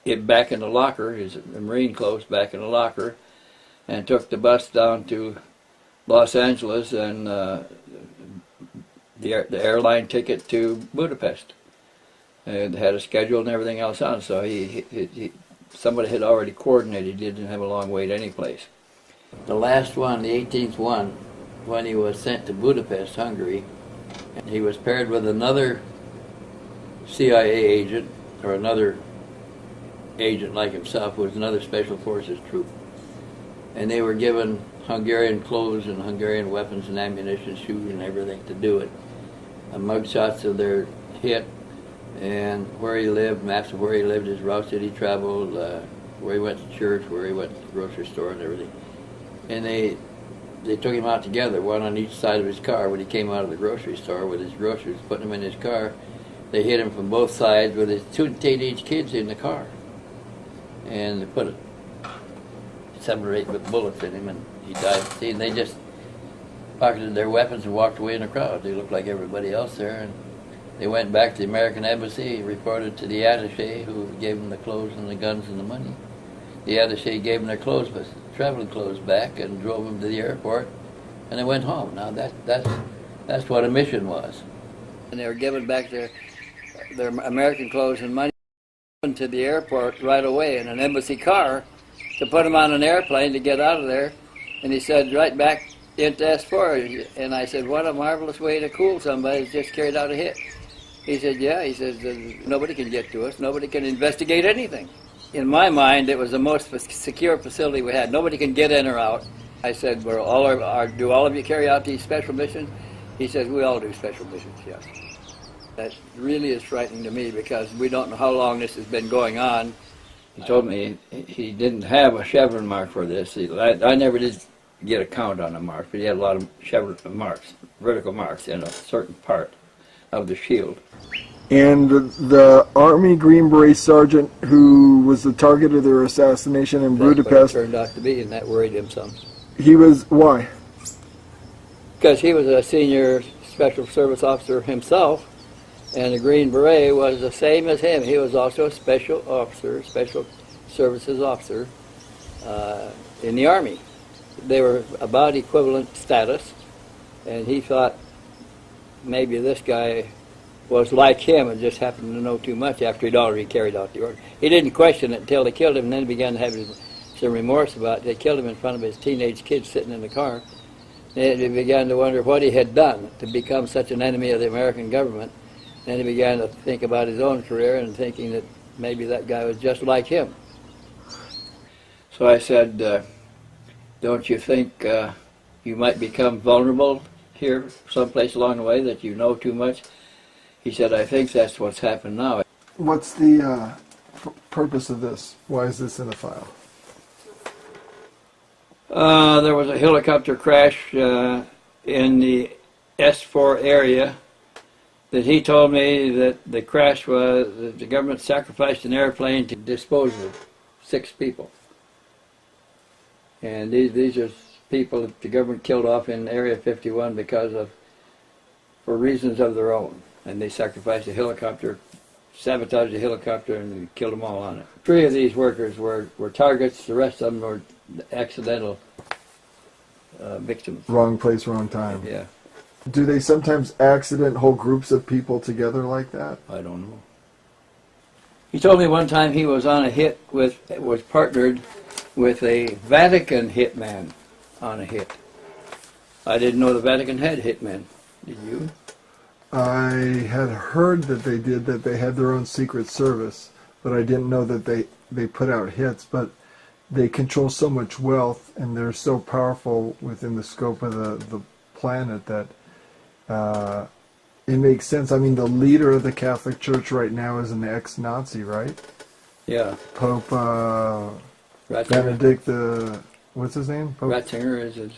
back in the locker, his Marine clothes back in the locker, and took the bus down to Los Angeles and the airline ticket to Budapest. And had a schedule and everything else on, so somebody had already coordinated. He didn't have a long wait anyplace. The last one, the 18th one, when he was sent to Budapest, Hungary, he was paired with another CIA agent, or another agent like himself, who was another Special Forces troop. And they were given Hungarian clothes and Hungarian weapons and ammunition, shoes and everything to do it. Mugshots of their hit, and where he lived, maps of where he lived, his routes that he traveled, where he went to church, where he went to the grocery store and everything. And they took him out together, one on each side of his car. When he came out of the grocery store with his groceries, putting them in his car, they hit him from both sides with his 2 teenage kids in the car. And they put 7 or 8 bullets in him, and he died. See, and they just pocketed their weapons and walked away in the crowd. They looked like everybody else there, and they went back to the American Embassy, reported to the attaché, who gave them the clothes and the guns and the money. The attaché gave them their clothes, but traveling clothes back, and drove them to the airport, and they went home. Now that's what a mission was. And they were given back their American clothes and money to the airport right away in an embassy car to put them on an airplane to get out of there. And he said, right back into S4. And I said, what a marvelous way to cool somebody who's just carried out a hit. He said, yeah. He says, nobody can get to us. Nobody can investigate anything. In my mind, it was the most secure facility we had. Nobody can get in or out. I said, do all of you carry out these special missions? He says, we all do special missions, yes. That really is frightening to me, because we don't know how long this has been going on. He told me he didn't have a chevron mark for this. I never did get a count on a mark, but he had a lot of chevron marks, vertical marks in a certain part of the shield. And the Army Green Beret sergeant who was the target of their assassination in That's what it Budapest, turned out to be, and that worried him some. he was, why? Because he was a senior special service officer himself, and the Green Beret was the same as him. He was also a special officer, special services officer in the Army. They were about equivalent status, and he thought maybe this guy was like him and just happened to know too much after he'd already carried out the order. He didn't question it until they killed him, and then he began to have some remorse about it. They killed him in front of his teenage kids sitting in the car. And he began to wonder what he had done to become such an enemy of the American government. And he began to think about his own career and thinking that maybe that guy was just like him. So I said, don't you think you might become vulnerable here someplace along the way, that you know too much? He said, I think that's what's happened now. What's the purpose of this? Why is this in the file? There was a helicopter crash in the S4 area that he told me that the crash was that the government sacrificed an airplane to dispose of 6 people. And these are people that the government killed off in Area 51 for reasons of their own. And they sacrificed a helicopter, sabotaged the helicopter, and killed them all on it. 3 of these workers were targets. The rest of them were accidental victims. Wrong place, wrong time. Yeah. Do they sometimes accident whole groups of people together like that? I don't know. He told me one time he was on a hit was partnered with a Vatican hitman on a hit. I didn't know the Vatican had hitmen. Did you? I had heard that they did, that they had their own secret service, but I didn't know that they put out hits. But they control so much wealth, and they're so powerful within the scope of the planet that it makes sense. I mean, the leader of the Catholic Church right now is an ex-Nazi, right? Yeah. Pope Benedict what's his name? Pope? Ratzinger is his.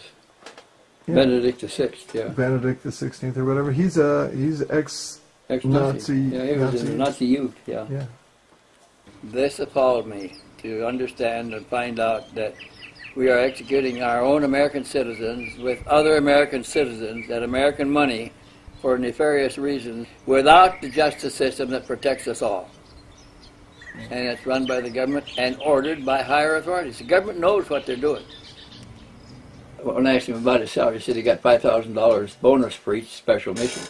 Yeah. Benedict XVI, yeah. Benedict the 16th or whatever. He's ex-Nazi. Yeah, he was in Nazi youth, yeah. Yeah. This appalled me to understand and find out that we are executing our own American citizens with other American citizens at American money for nefarious reasons without the justice system that protects us all. And it's run by the government and ordered by higher authorities. The government knows what they're doing. When I asked him about his salary, he said he got $5,000 bonus for each special mission.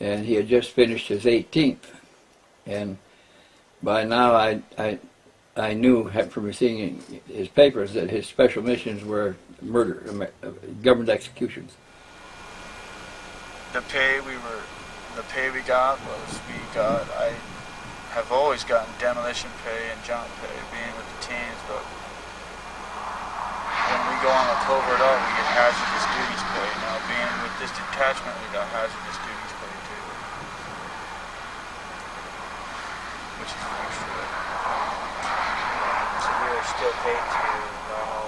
And he had just finished his 18th. And by now I knew from seeing his papers that his special missions were murder, government executions. The pay we got I have always gotten demolition pay and jump pay being with the teams, but when we go on a covert out, we get hazardous duties pay. Now being with this detachment, we got hazardous duties pay too, which is extra. So we were still paid to normal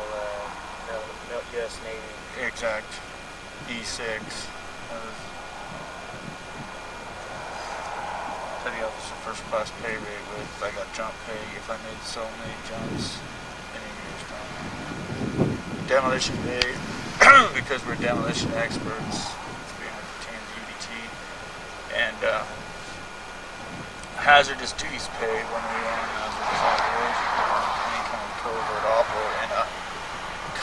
U.S. Navy. Exact. E6. Petty officer first class pay rate with, I got jump pay if I made so many jumps in a year's time. Demolition pay, because we're demolition experts, being with the team, the UDT, and hazardous duties pay when we run hazardous operations, any kind of covert opera in a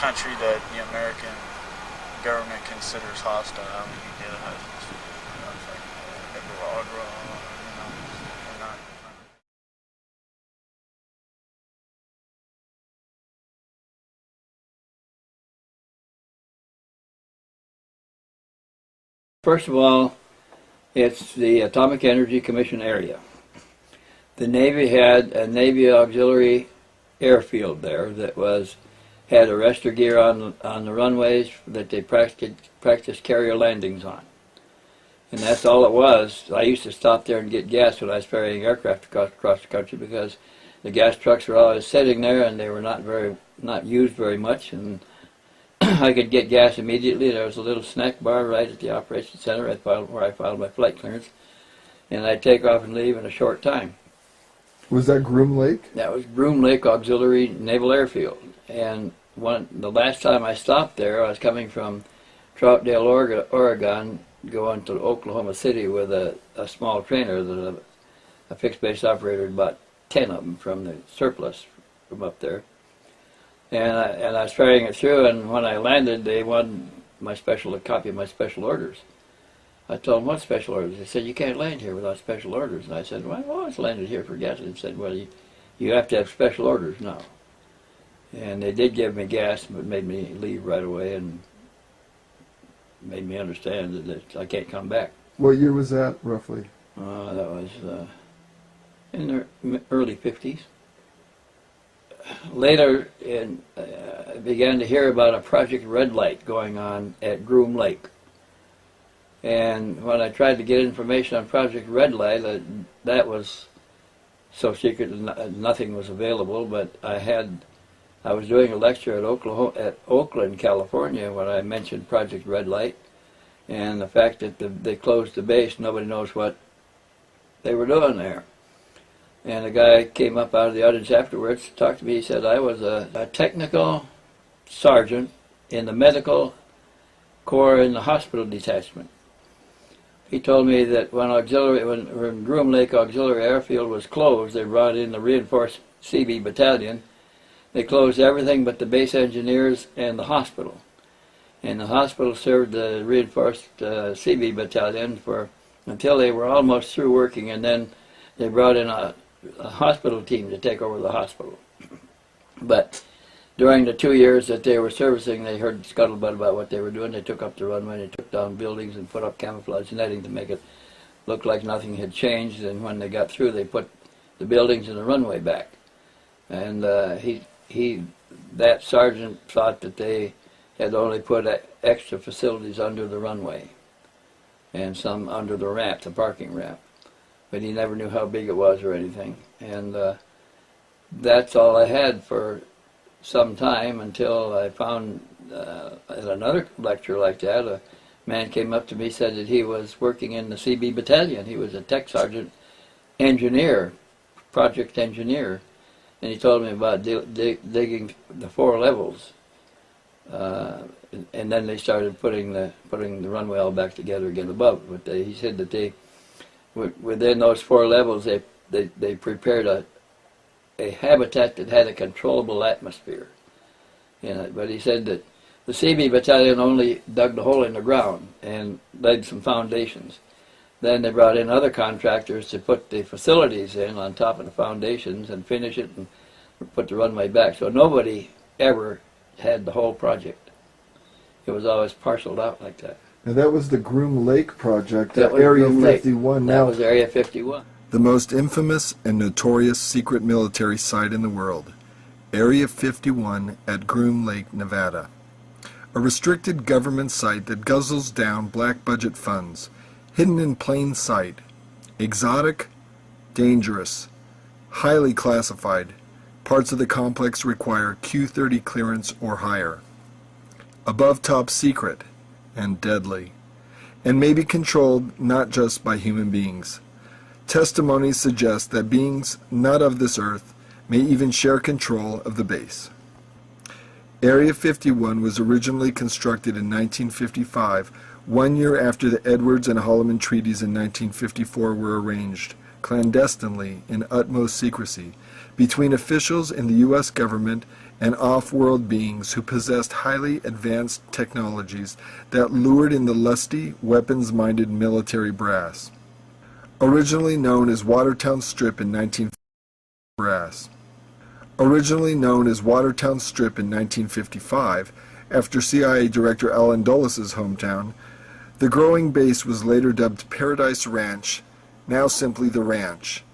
country that the American government considers hostile. You get a hazardous, it's like Nicaragua, we're not. First of all, it's the Atomic Energy Commission area. The Navy had a Navy auxiliary airfield there that had arrestor gear on the runways that they practiced carrier landings on. And that's all it was. I used to stop there and get gas when I was ferrying aircraft across the country because the gas trucks were always sitting there and they were not used very much, and I could get gas immediately. There was a little snack bar right at the operations center where I filed my flight clearance. and I'd take off and leave in a short time. Was that Groom Lake? That was Groom Lake Auxiliary Naval Airfield. And the last time I stopped there, I was coming from Troutdale, Oregon, going to Oklahoma City with a small trainer, that a fixed base operator, about 10 of them from the surplus from up there. And I was ferrying it through, and when I landed, they wanted a copy of my special orders. I told them, what special orders? They said, you can't land here without special orders. And I said, well, I've always landed here for gas. And they said, well, you have to have special orders now. And they did give me gas, but made me leave right away and made me understand that I can't come back. What year was that, roughly? That was in the early 50s. Later, I began to hear about a Project Red Light going on at Groom Lake. And when I tried to get information on Project Red Light, that was so secret that nothing was available. But I was doing a lecture at Oakland, California, when I mentioned Project Red Light, and the fact that they closed the base, nobody knows what they were doing there. And a guy came up out of the audience afterwards to talk to me. He said, I was a technical sergeant in the medical corps in the hospital detachment. He told me that when Groom Lake Auxiliary Airfield was closed, they brought in the reinforced CB battalion. They closed everything but the base engineers and the hospital. And the hospital served the reinforced CB battalion until they were almost through working, and then they brought in a hospital team to take over the hospital. But during the 2 years that they were servicing, they heard scuttlebutt about what they were doing. They took up the runway, they took down buildings and put up camouflage netting to make it look like nothing had changed. And when they got through, they put the buildings and the runway back. And that sergeant thought that they had only put extra facilities under the runway and some under the ramp, the parking ramp. But he never knew how big it was or anything. And that's all I had for some time, until I found at another lecture like that, a man came up to me, said that he was working in the CB battalion. He was a tech sergeant engineer, project engineer, and he told me about digging the 4 levels. And then they started putting the runway all back together again above. But he said that within those 4 levels, they prepared a habitat that had a controllable atmosphere in it. But he said that the CB battalion only dug the hole in the ground and laid some foundations. Then they brought in other contractors to put the facilities in on top of the foundations and finish it and put the runway back. So nobody ever had the whole project. It was always parceled out like that. And that was the Groom Lake project, That was Area Groom Lake. 51 That now. was Area 51. The most infamous and notorious secret military site in the world, Area 51 at Groom Lake, Nevada. A restricted government site that guzzles down black budget funds, hidden in plain sight, exotic, dangerous, highly classified. Parts of the complex require Q-30 clearance or higher. Above top secret and deadly, and may be controlled not just by human beings. Testimonies suggest that beings not of this earth may even share control of the base. Area 51 was originally constructed in 1955, 1 year after the Edwards and Holloman treaties in 1954 were arranged, clandestinely in utmost secrecy, between officials in the U.S. government and off-world beings who possessed highly advanced technologies that lured in the lusty, weapons-minded military brass. Originally known as Watertown Strip in 1955, after CIA Director Allen Dulles' hometown, the growing base was later dubbed Paradise Ranch, now simply the Ranch.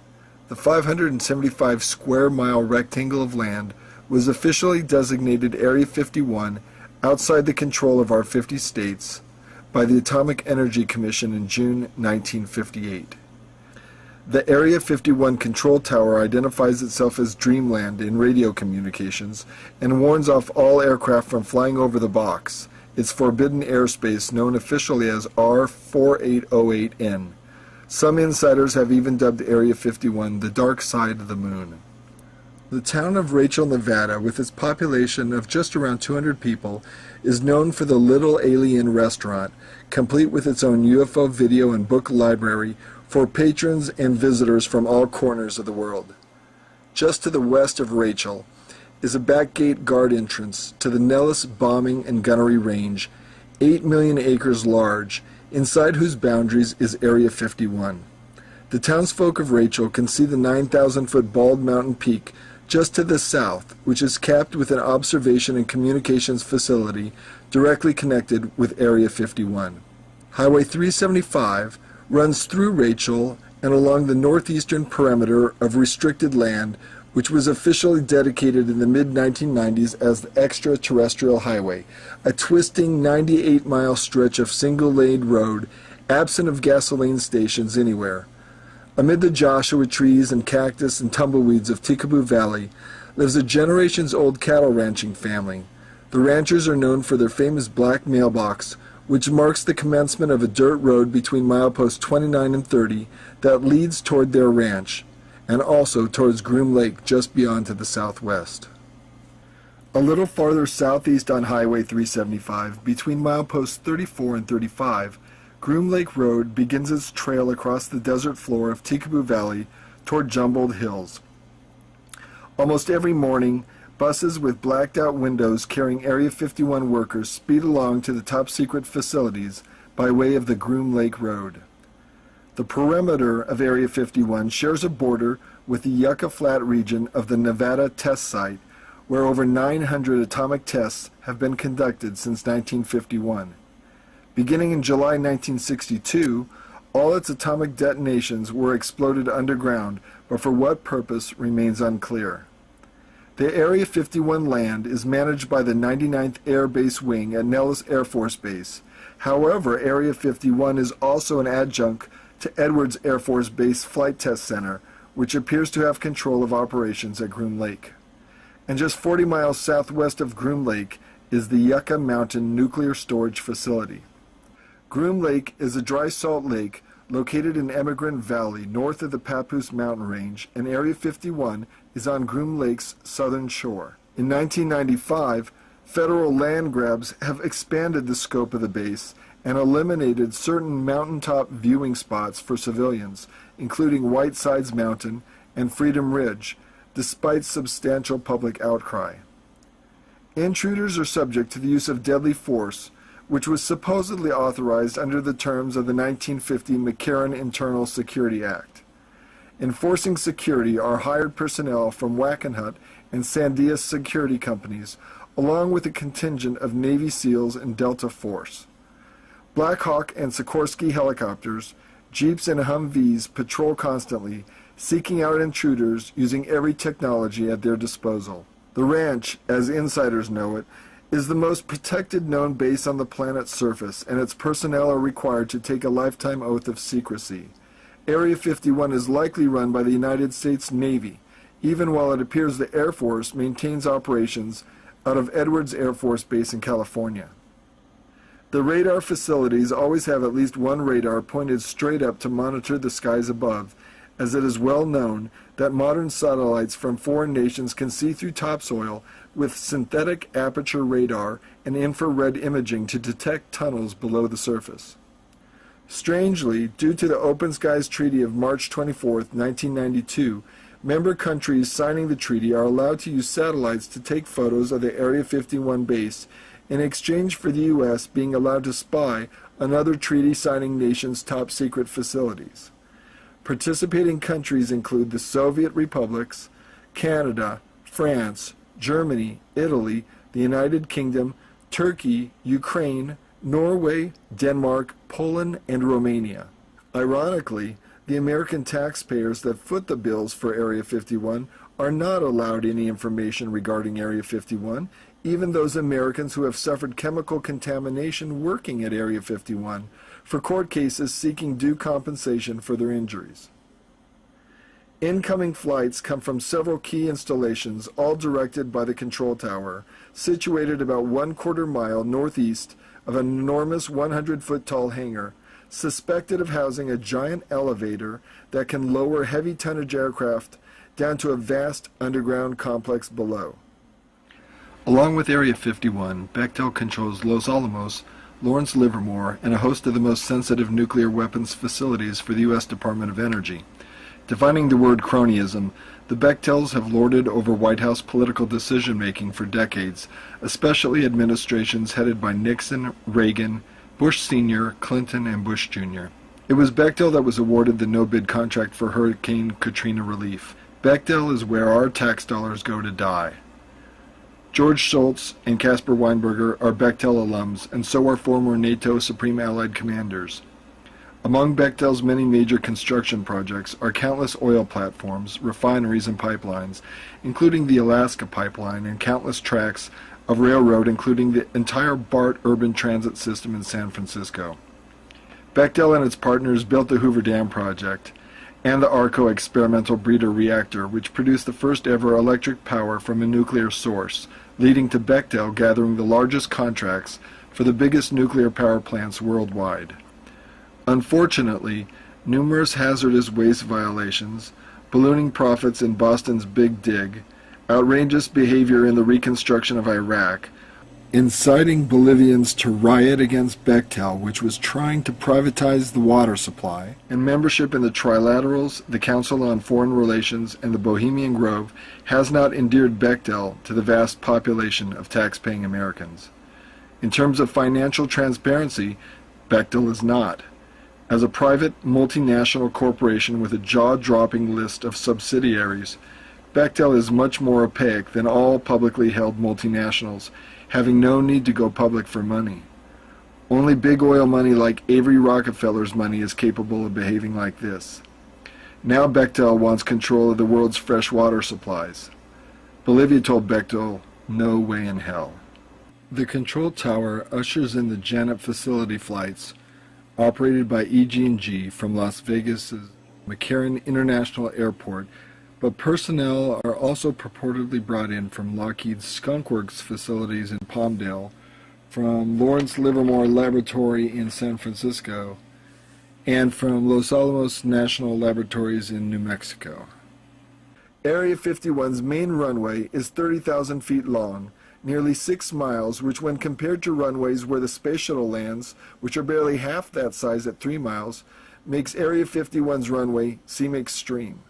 The 575 square mile rectangle of land was officially designated Area 51 outside the control of our 50 states by the Atomic Energy Commission in June 1958. The Area 51 control tower identifies itself as Dreamland in radio communications and warns off all aircraft from flying over the box, its forbidden airspace known officially as R4808N. Some insiders have even dubbed Area 51 the dark side of the moon. The town of Rachel, Nevada, with its population of just around 200 people, is known for the Little Alien restaurant, complete with its own UFO video and book library for patrons and visitors from all corners of the world. Just to the west of Rachel is a back gate guard entrance to the Nellis Bombing and Gunnery Range, 8 million acres large, inside whose boundaries is Area 51. The townsfolk of Rachel can see the 9,000-foot bald mountain peak just to the south, which is capped with an observation and communications facility directly connected with Area 51. Highway 375 runs through Rachel and along the northeastern perimeter of restricted land, which was officially dedicated in the mid-1990s as the Extraterrestrial Highway, a twisting 98-mile stretch of single-lane road, absent of gasoline stations anywhere. Amid the Joshua trees and cactus and tumbleweeds of Tikaboo Valley lives a generations-old cattle ranching family. The ranchers are known for their famous black mailbox, which marks the commencement of a dirt road between mileposts 29 and 30 that leads toward their ranch, and also towards Groom Lake just beyond to the southwest. A little farther southeast on Highway 375, between mileposts 34 and 35, Groom Lake Road begins its trail across the desert floor of Tikaboo Valley toward Jumbled Hills. Almost every morning, buses with blacked-out windows carrying Area 51 workers speed along to the top-secret facilities by way of the Groom Lake Road. The perimeter of Area 51 shares a border with the Yucca Flat region of the Nevada Test Site, where over 900 atomic tests have been conducted since 1951. Beginning in July 1962, all its atomic detonations were exploded underground, but for what purpose remains unclear. The Area 51 land is managed by the 99th Air Base Wing at Nellis Air Force Base. However, Area 51 is also an adjunct to Edwards Air Force Base Flight Test Center, which appears to have control of operations at Groom Lake. And just 40 miles southwest of Groom Lake is the Yucca Mountain Nuclear Storage Facility. Groom Lake is a dry salt lake located in Emigrant Valley, north of the Papoose Mountain Range, and Area 51 is on Groom Lake's southern shore. In 1995, federal land grabs have expanded the scope of the base and eliminated certain mountaintop viewing spots for civilians, including Whitesides Mountain and Freedom Ridge, despite substantial public outcry. Intruders are subject to the use of deadly force, which was supposedly authorized under the terms of the 1950 McCarran Internal Security Act. Enforcing security are hired personnel from Wackenhut and Sandia security companies, along with a contingent of Navy SEALs and Delta Force. Black Hawk and Sikorsky helicopters, Jeeps and Humvees patrol constantly, seeking out intruders using every technology at their disposal. The ranch, as insiders know it, is the most protected known base on the planet's surface, and its personnel are required to take a lifetime oath of secrecy. Area 51 is likely run by the United States Navy, even while it appears the Air Force maintains operations out of Edwards Air Force Base in California. The radar facilities always have at least one radar pointed straight up to monitor the skies above, as it is well known that modern satellites from foreign nations can see through topsoil with synthetic aperture radar and infrared imaging to detect tunnels below the surface. Strangely, due to the Open Skies Treaty of March 24, 1992, member countries signing the treaty are allowed to use satellites to take photos of the Area 51 base in exchange for the U.S. being allowed to spy on other treaty-signing nations' top-secret facilities. Participating countries include the Soviet republics, Canada, France, Germany, Italy, the United Kingdom, Turkey, Ukraine, Norway, Denmark, Poland, and Romania. Ironically, the American taxpayers that foot the bills for Area 51 are not allowed any information regarding Area 51, even those Americans who have suffered chemical contamination working at Area 51, for court cases seeking due compensation for their injuries. Incoming flights come from several key installations, all directed by the control tower, situated about 1/4 mile northeast of an enormous 100-foot tall hangar, suspected of housing a giant elevator that can lower heavy tonnage aircraft down to a vast underground complex below. Along with Area 51, Bechtel controls Los Alamos, Lawrence Livermore, and a host of the most sensitive nuclear weapons facilities for the U.S. Department of Energy. Defining the word cronyism, the Bechtels have lorded over White House political decision-making for decades, especially administrations headed by Nixon, Reagan, Bush Sr., Clinton, and Bush Jr. It was Bechtel that was awarded the no-bid contract for Hurricane Katrina relief. Bechtel is where our tax dollars go to die. George Shultz and Caspar Weinberger are Bechtel alums, and so are former NATO Supreme Allied commanders. Among Bechtel's many major construction projects are countless oil platforms, refineries, and pipelines, including the Alaska Pipeline and countless tracks of railroad, including the entire BART urban transit system in San Francisco. Bechtel and its partners built the Hoover Dam project and the ARCO experimental breeder reactor, which produced the first ever electric power from a nuclear source, leading to Bechtel gathering the largest contracts for the biggest nuclear power plants worldwide. Unfortunately, numerous hazardous waste violations, ballooning profits in Boston's Big Dig, outrageous behavior in the reconstruction of Iraq, inciting Bolivians to riot against Bechtel, which was trying to privatize the water supply, and membership in the Trilaterals, the Council on Foreign Relations, and the Bohemian Grove has not endeared Bechtel to the vast population of tax-paying Americans. In terms of financial transparency, Bechtel is not. As a private, multinational corporation with a jaw-dropping list of subsidiaries, Bechtel is much more opaque than all publicly held multinationals, having no need to go public for money. Only big oil money like Avery Rockefeller's money is capable of behaving like this. Now Bechtel wants control of the world's fresh water supplies. Bolivia told Bechtel, no way in hell. The control tower ushers in the Janet facility flights operated by EG&G from Las Vegas' McCarran International Airport, but personnel are also purportedly brought in from Lockheed's Skunk Works facilities in Palmdale, from Lawrence Livermore Laboratory in San Francisco, and from Los Alamos National Laboratories in New Mexico. Area 51's main runway is 30,000 feet long, nearly 6 miles, which when compared to runways where the Space Shuttle lands, which are barely half that size at 3 miles, makes Area 51's runway seem extreme.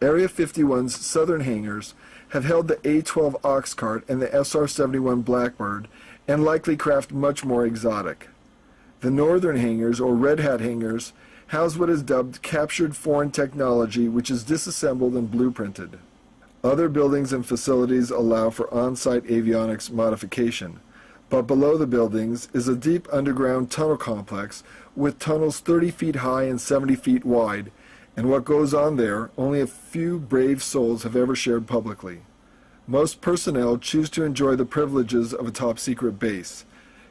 Area 51's southern hangars have held the A-12 Oxcart and the SR-71 Blackbird, and likely craft much more exotic. The northern hangars, or Red Hat hangars, house what is dubbed captured foreign technology, which is disassembled and blueprinted. Other buildings and facilities allow for on-site avionics modification, but below the buildings is a deep underground tunnel complex with tunnels 30 feet high and 70 feet wide, and what goes on there only a few brave souls have ever shared publicly. Most personnel choose to enjoy the privileges of a top-secret base.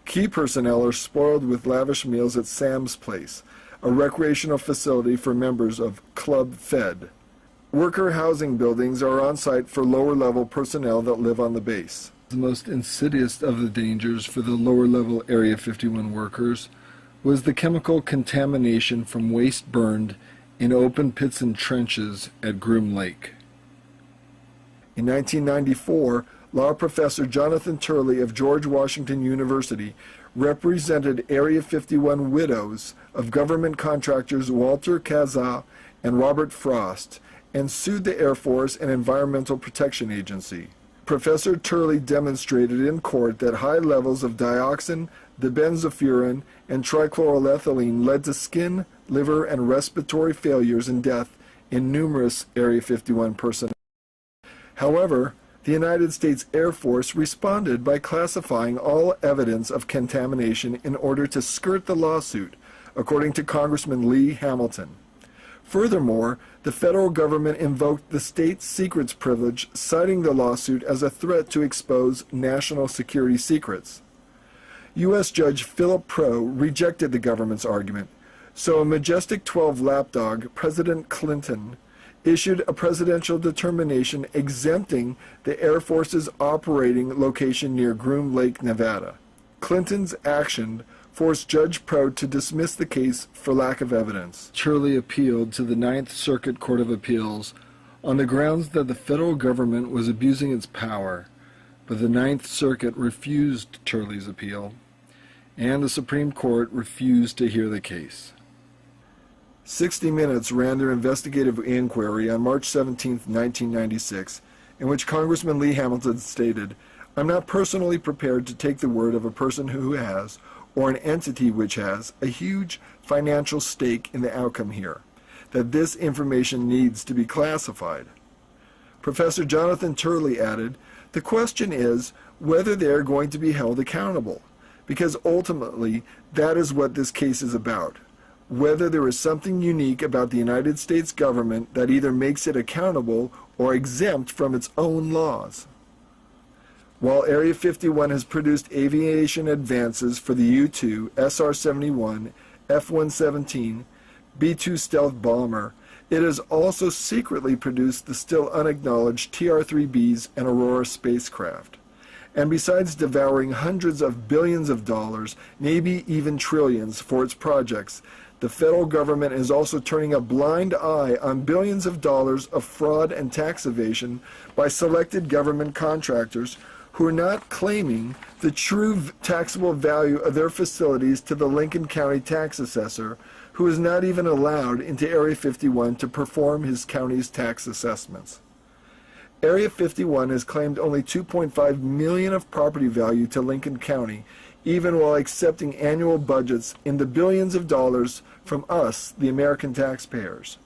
Key personnel are spoiled with lavish meals at Sam's Place, a recreational facility for members of Club Fed. Worker housing buildings are on site for lower-level personnel that live on the base. The most insidious of the dangers for the lower-level Area 51 workers was the chemical contamination from waste burned in open pits and trenches at Groom Lake. In 1994, law professor Jonathan Turley of George Washington University represented Area 51 widows of government contractors Walter Kazaa and Robert Frost and sued the Air Force and Environmental Protection Agency. Professor Turley demonstrated in court that high levels of dioxin, dibenzofuran, and trichloroethylene led to skin, liver, and respiratory failures and death in numerous Area 51 personnel. However, the United States Air Force responded by classifying all evidence of contamination in order to skirt the lawsuit, according to Congressman Lee Hamilton. Furthermore, the federal government invoked the state secrets privilege, citing the lawsuit as a threat to expose national security secrets. U.S. Judge Philip Proh rejected the government's argument, so a majestic 12 lapdog, President Clinton, issued a presidential determination exempting the Air Force's operating location near Groom Lake, Nevada. Clinton's action forced Judge Prout to dismiss the case for lack of evidence. Turley appealed to the Ninth Circuit Court of Appeals on the grounds that the federal government was abusing its power, but the Ninth Circuit refused Turley's appeal, and the Supreme Court refused to hear the case. 60 Minutes ran their investigative inquiry on March 17, 1996, in which Congressman Lee Hamilton stated, "I'm not personally prepared to take the word of a person who has, or an entity which has, a huge financial stake in the outcome here, that this information needs to be classified." Professor Jonathan Turley added, "The question is whether they are going to be held accountable, because ultimately that is what this case is about. Whether there is something unique about the United States government that either makes it accountable or exempt from its own laws." While Area 51 has produced aviation advances for the U-2, SR-71, F-117, B-2 stealth bomber, it has also secretly produced the still unacknowledged TR-3Bs and Aurora spacecraft. And besides devouring hundreds of billions of dollars, maybe even trillions, for its projects, the federal government is also turning a blind eye on billions of dollars of fraud and tax evasion by selected government contractors who are not claiming the true taxable value of their facilities to the Lincoln County tax assessor, who is not even allowed into Area 51 to perform his county's tax assessments. Area 51 has claimed only $2.5 million of property value to Lincoln County, even while accepting annual budgets in the billions of dollars from us, the American taxpayers.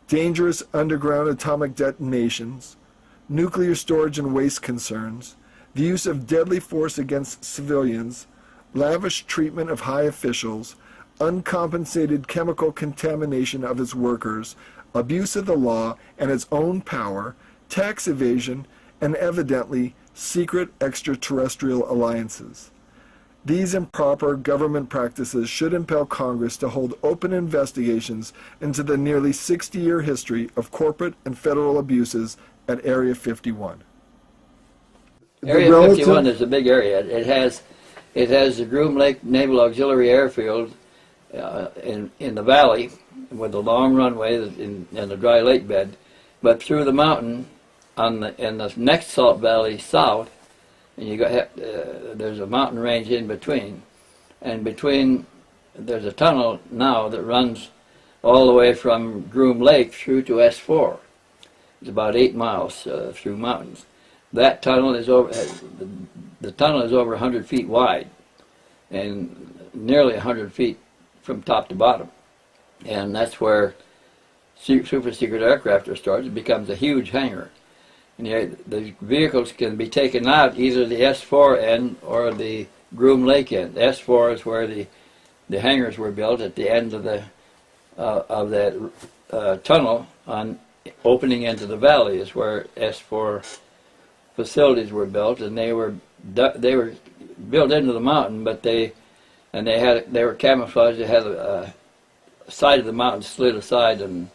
Dangerous underground atomic detonations, nuclear storage and waste concerns, the use of deadly force against civilians, lavish treatment of high officials, uncompensated chemical contamination of its workers, abuse of the law and its own power, tax evasion, and evidently secret extraterrestrial alliances. These improper government practices should impel Congress to hold open investigations into the nearly 60-year history of corporate and federal abuses at Area 51. Area 51 is a big area. It has the Groom Lake Naval Auxiliary Airfield in the valley with a long runway in the dry lake bed, but through the mountain in the next salt valley south, and you got there's a mountain range in between, and between there's a tunnel now that runs all the way from Groom Lake through to S4. It's about 8 miles through mountains. That tunnel is over. The tunnel is over 100 feet wide, and nearly 100 feet from top to bottom, and that's where super secret aircraft are stored. It becomes a huge hangar. And the vehicles can be taken out either the S4 end or the Groom Lake end. S4 is where the hangars were built at the end of that tunnel on opening into the valley is where S4 facilities were built, and they were built into the mountain, but they were camouflaged. They had a side of the mountain slid aside and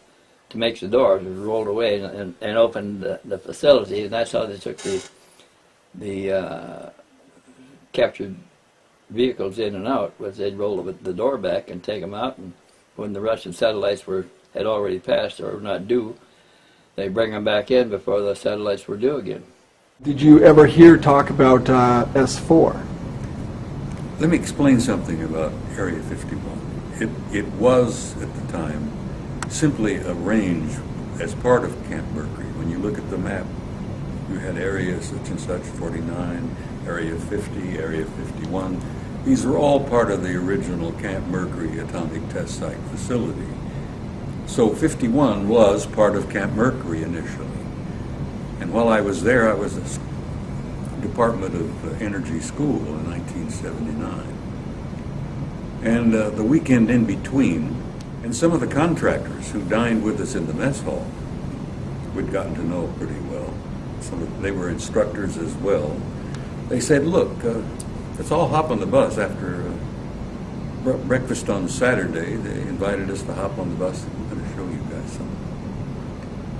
to make the doors, and rolled away and opened the facility, and that's how they took the captured vehicles in and out. Was they'd roll the door back and take them out, and when the Russian satellites had already passed or were not due, they bring them back in before the satellites were due again. Did you ever hear talk about S4? Let me explain something about Area 51. It was, at the time, simply a range as part of Camp Mercury. When you look at the map, you had areas such and such, 49, Area 50, Area 51. These are all part of the original Camp Mercury atomic test site facility. So 51 was part of Camp Mercury initially. And while I was there, I was at Department of Energy School in 1979. And the weekend in between, and some of the contractors who dined with us in the mess hall, we'd gotten to know pretty well. They were instructors as well. They said, look, let's all hop on the bus after breakfast on Saturday. They invited us to hop on the bus, and we're going to show you guys something.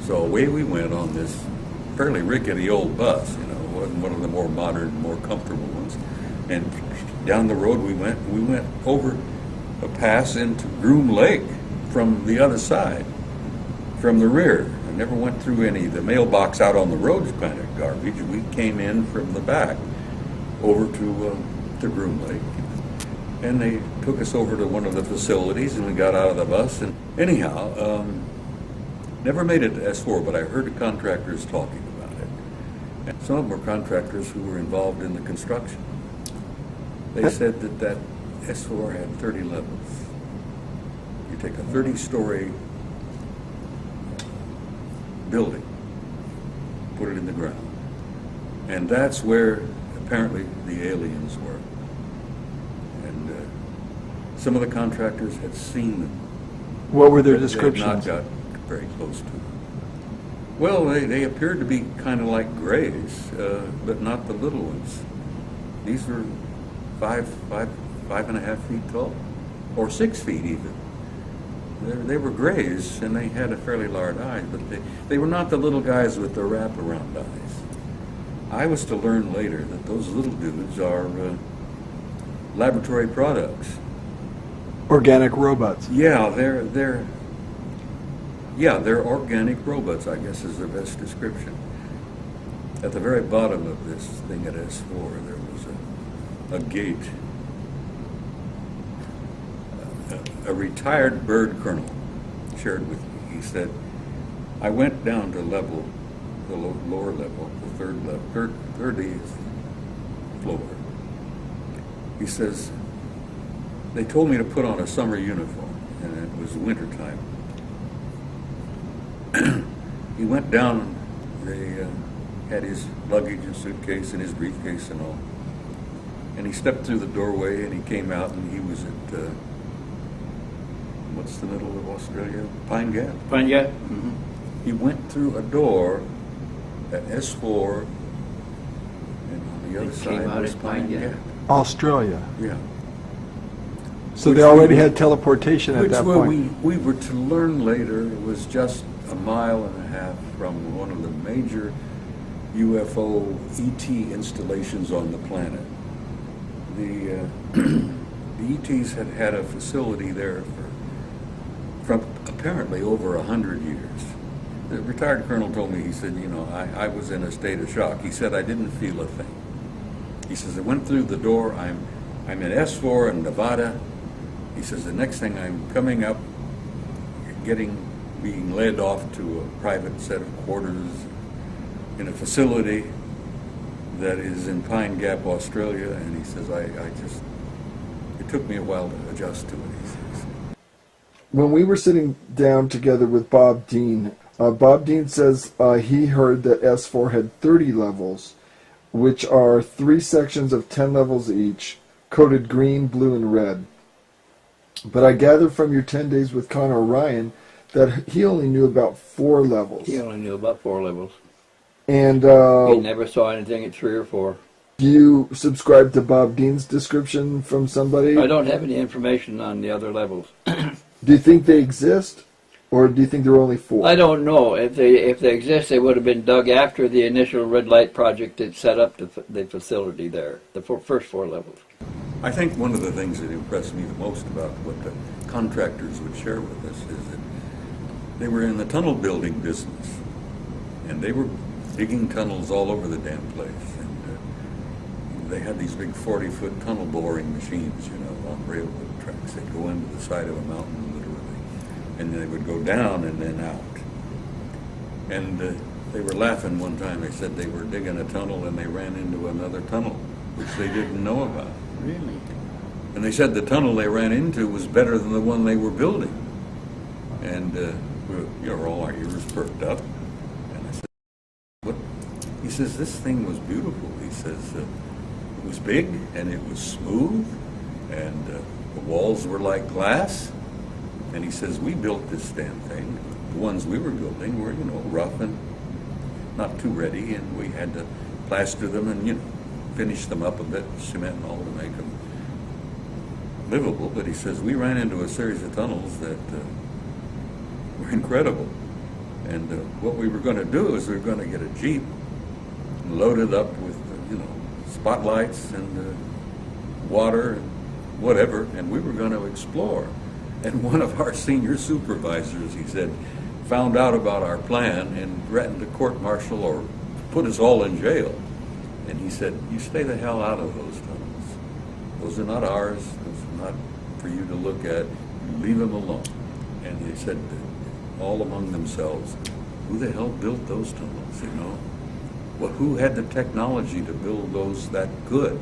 So away we went on this fairly rickety old bus, wasn't one of the more modern, more comfortable ones. And down the road we went. We went over a pass into Groom Lake from the other side, from the rear. I never went through any. The mailbox out on the road's kind of garbage. We came in from the back over to Groom Lake. And they took us over to one of the facilities, and we got out of the bus. And anyhow, never made it to S4, but I heard the contractors talking about it. And some of them were contractors who were involved in the construction. They said that S4 had 30 levels. You take a 30-story building, put it in the ground, and that's where apparently the aliens were. And some of the contractors had seen them. What were their but they had descriptions? not got very close to them. Well, they appeared to be kind of like grays, but not the little ones. These were 5.5 feet tall, or 6 feet even. They were grays, and they had a fairly large eye, but they were not the little guys with the wraparound eyes. I was to learn later that those little dudes are laboratory products. Organic robots. Yeah, they're organic robots, I guess is their best description. At the very bottom of this thing at S4, there was a gate. A retired bird colonel shared with me. He said, I went down to level, the lower level, the third level, 30th floor. He says, they told me to put on a summer uniform, and it was wintertime. He went down, they had his luggage and suitcase and his briefcase and all. And he stepped through the doorway, and he came out, and he was at, what's the middle of Australia? Pine Gap. Pine Gap? Mm-hmm. He went through a door at S4, and on the other side was Pine Gap. Australia. Yeah. So Which they already we- had teleportation at Which that where point. we were to learn later was just a mile and a half from one of the major UFO ET installations on the planet. The ETs had had a facility there from apparently over 100 years. The retired colonel told me, he said, you know, I was in a state of shock. He said, I didn't feel a thing. He says, I went through the door, I'm in S4 in Nevada. He says, the next thing I'm coming up, being led off to a private set of quarters in a facility that is in Pine Gap, Australia. And he says, it took me a while to adjust to it, he says. When we were sitting down together with Bob Dean, Bob Dean says he heard that S4 had 30 levels, which are 3 sections of 10 levels each, coded green, blue, and red. But I gathered from your 10 days with Connor Ryan that he only knew about 4 levels. He only knew about 4 levels. And He never saw anything at 3 or 4. do you subscribe to Bob Dean's description from somebody? I don't have any information on the other levels. Do you think they exist? Or do you think there are only 4? I don't know. If they exist, they would have been dug after the initial red light project that set up the facility there, the first 4 levels. I think one of the things that impressed me the most about what the contractors would share with us is that they were in the tunnel building business, and they were digging tunnels all over the damn place. And they had these big 40-foot tunnel boring machines, you know, on railroad tracks. They'd go into the side of a mountain, literally, and they would go down and then out. And they were laughing one time. They said they were digging a tunnel and they ran into another tunnel, which they didn't know about. Really? And they said the tunnel they ran into was better than the one they were building. And all our ears perked up. And I said, "What?" He says, "This thing was beautiful." He says, "It was big and it was smooth, and the walls were like glass." And he says, "We built this damn thing. The ones we were building were, rough and not too ready, and we had to plaster them and, finish them up a bit, cement and all to make them livable." But he says, we ran into a series of tunnels that were incredible. And what we were going to do is we were going to get a Jeep and load it up with, spotlights and water, and whatever, and we were going to explore. And one of our senior supervisors, he said, found out about our plan and threatened to court-martial or put us all in jail. And he said, you stay the hell out of those tunnels. Those are not ours. Those are not for you to look at. You leave them alone. And they said, all among themselves, who the hell built those tunnels, you know? Well, who had the technology to build those that good?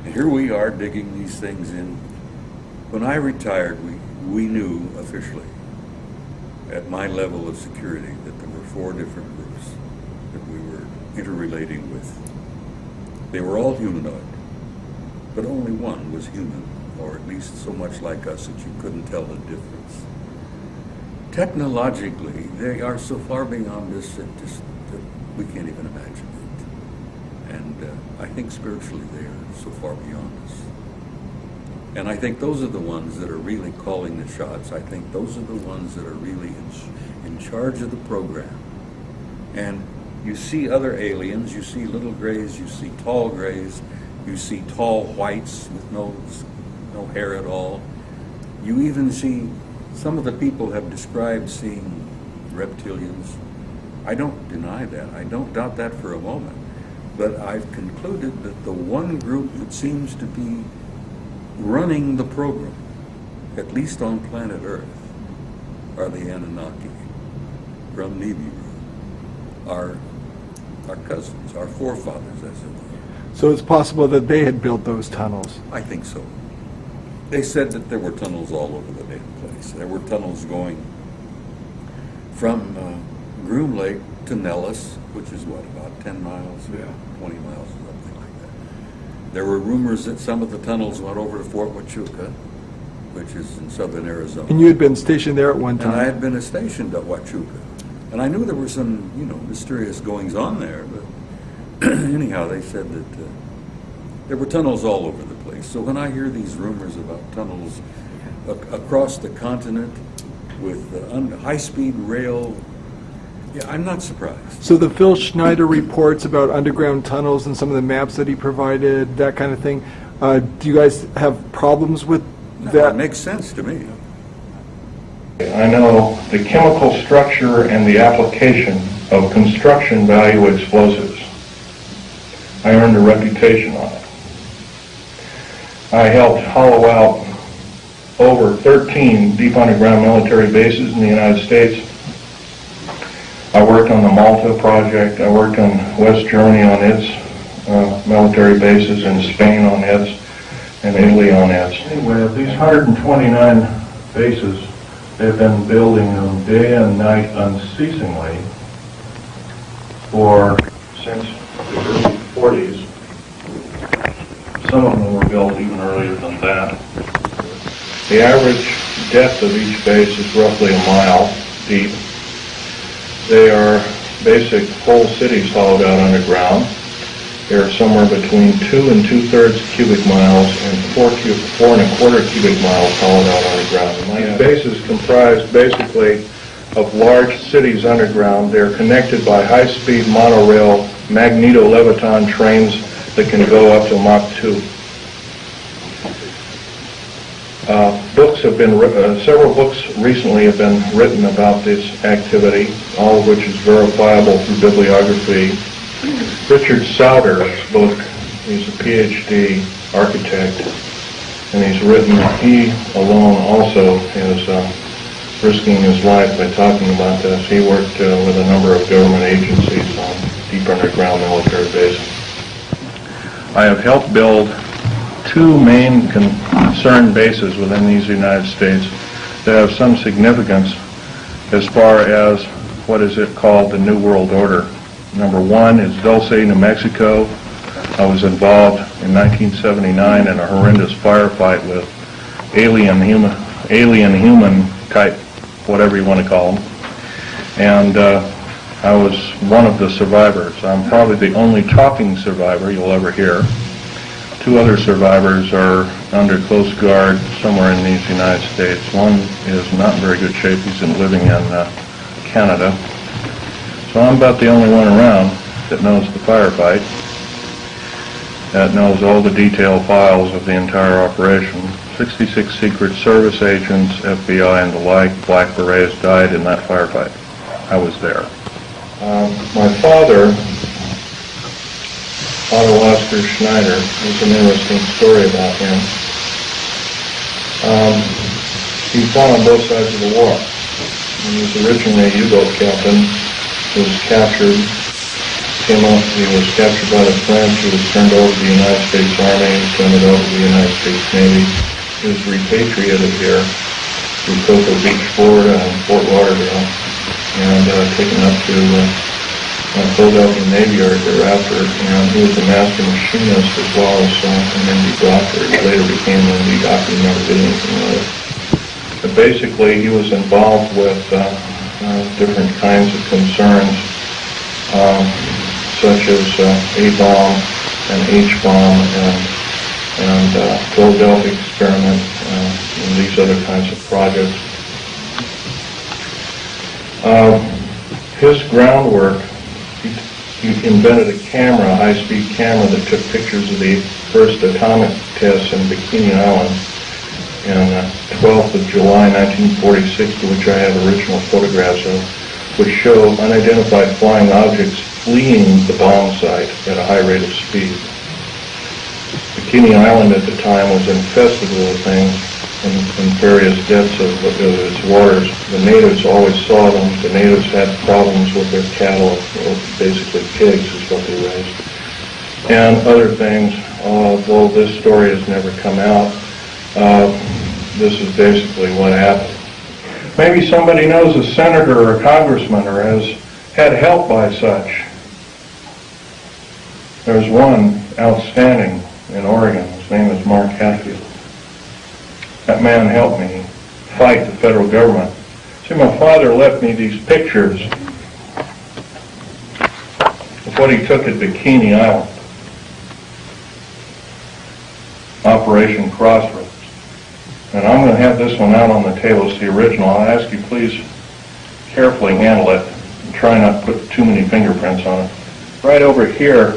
And here we are digging these things in. When I retired, we knew officially, at my level of security, that there were 4 different groups that we were interrelating with. They were all humanoid, but only one was human, or at least so much like us that you couldn't tell the difference. Technologically, they are so far beyond us that we can't even imagine it. And I think spiritually they are so far beyond us. And I think those are the ones that are really calling the shots. I think those are the ones that are really in charge of the program. And you see other aliens, you see little grays, you see tall grays, you see tall whites with no hair at all. You even see, some of the people have described seeing reptilians. I don't deny that. I don't doubt that for a moment. But I've concluded that the one group that seems to be running the program, at least on planet Earth, are the Anunnaki from Nibiru, our cousins, our forefathers, as it were. So it's possible that they had built those tunnels. I think so. They said that there were tunnels all over the damn place. There were tunnels going from Groom Lake to Nellis, which is what, about 10 miles? Yeah. 20 miles or something like that. There were rumors that some of the tunnels went over to Fort Huachuca, which is in southern Arizona. And you had been stationed there at one time. And I had been stationed at Huachuca. And I knew there were some, mysterious goings-on there, but anyhow, they said that there were tunnels all over the place. So when I hear these rumors about tunnels across the continent with high-speed rail, yeah, I'm not surprised. So the Phil Schneider reports about underground tunnels and some of the maps that he provided, that kind of thing, do you guys have problems with No, that? it makes sense to me. I know the chemical structure and the application of construction value explosives. I earned a reputation on it. I helped hollow out over 13 deep underground military bases in the United States. I worked on the Malta project. I worked on West Germany on its military bases, in Spain on its, and Italy on its. Anyway, of these 129 bases, they've been building them day and night unceasingly since the early 40s. Some of them were built even earlier than that. The average depth of each base is roughly a mile deep. They are basic whole cities hollowed out underground. They're somewhere between 2 2/3 cubic miles and 4 1/4 cubic miles hollowed out underground. These bases comprised basically of large cities underground. They're connected by high-speed monorail magneto-leviton trains that can go up to Mach 2. Several books recently have been written about this activity, all of which is verifiable through bibliography. Richard Sauder's book, he's a PhD architect, and he alone also is risking his life by talking about this. He worked with a number of government agencies on deep underground military bases. I have helped build 2 main concerned bases within these United States that have some significance as far as what is it called the New World Order. Number 1 is Dulce, New Mexico. I was involved in 1979 in a horrendous firefight with alien human type, whatever you want to call them. And I was one of the survivors. I'm probably the only talking survivor you'll ever hear. 2 other survivors are under close guard somewhere in these United States. One is not in very good shape. He's living in Canada. So I'm about the only one around that knows the firefight. that knows all the detailed files of the entire operation. 66 Secret Service agents, FBI, and the like, Black Berets, died in that firefight. I was there. My father, Otto Oscar Schneider, there's an interesting story about him. He fought on both sides of the war. He was originally a U-boat captain. He was captured. He was captured by the French. He was turned over to the United States Army, turned over to the United States Navy. He was repatriated here to Cocoa Beach, Florida, and Fort Lauderdale, and taken up to Philadelphia Navy Yard thereafter. And he was a master machinist as well as an MD doctor. He later became an MD doctor and never did anything with it. But basically, he was involved with different kinds of concerns, such as A-bomb and H-bomb and Philadelphia experiment and these other kinds of projects. His groundwork, he invented a camera, a high-speed camera that took pictures of the first atomic tests in Bikini Island on 12th of July 1946, to which I have original photographs of, which show unidentified flying objects fleeing the bomb site at a high rate of speed. Bikini Island at the time was infested with things in various depths of its waters. The natives always saw them. The natives had problems with their cattle, basically pigs is what they raised, and other things, although this story has never come out. This is basically what happened. Maybe somebody knows a senator or a congressman or has had help by such. There's one outstanding in Oregon. His name is Mark Hatfield. That man helped me fight the federal government. See, my father left me these pictures of what he took at Bikini Island. Operation Crossroads. And I'm going to have this one out on the table. It's the original. I'll ask you please carefully handle it and try not to put too many fingerprints on it. Right over here,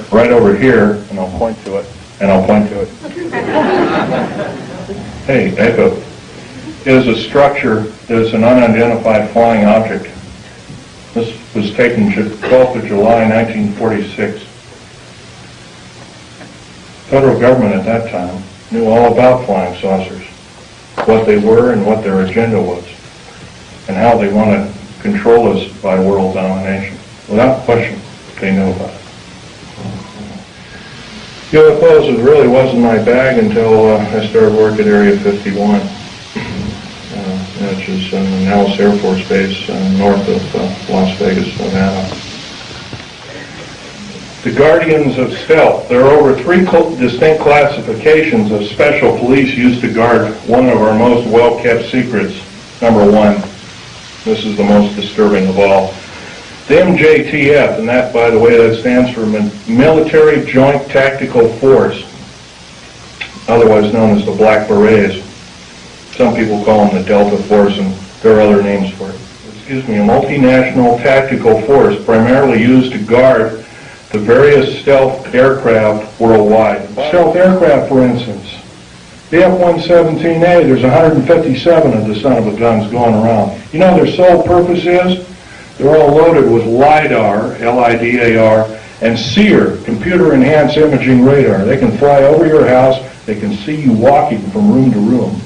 and I'll point to it, Hey, Echo, is a structure that is an unidentified flying object. This was taken 12th of July, 1946. Federal government at that time knew all about flying saucers, what they were and what their agenda was, and how they want to control us by world domination. Without question, they knew about it. UFOs really wasn't my bag until I started work at Area 51, which is in the Nellis Air Force Base north of Las Vegas, Nevada. The Guardians of Stealth. There are over 3 distinct classifications of special police used to guard one of our most well-kept secrets. Number 1, this is the most disturbing of all. The MJTF, and that, by the way, that stands for Military Joint Tactical Force, otherwise known as the Black Berets. Some people call them the Delta Force, and there are other names for it. A multinational tactical force primarily used to guard the various stealth aircraft worldwide. Stealth aircraft, for instance, the F-117A, there's 157 of the son of a guns going around. You know their sole purpose is? They're all loaded with LIDAR, L-I-D-A-R, and SEER, computer-enhanced imaging radar. They can fly over your house. They can see you walking from room to room.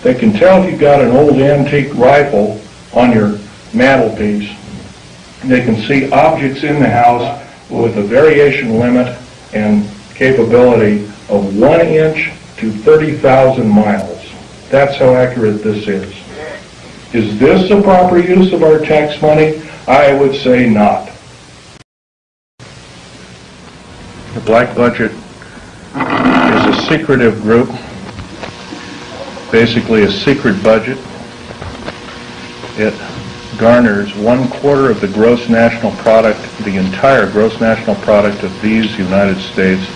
They can tell if you've got an old antique rifle on your mantelpiece. They can see objects in the house with a variation limit and capability of 1 inch to 30,000 miles. That's how accurate this is. Is this the proper use of our tax money? I would say not. The Black Budget is a secretive group, basically a secret budget. It garners 1/4 of the gross national product, the entire gross national product of these United States.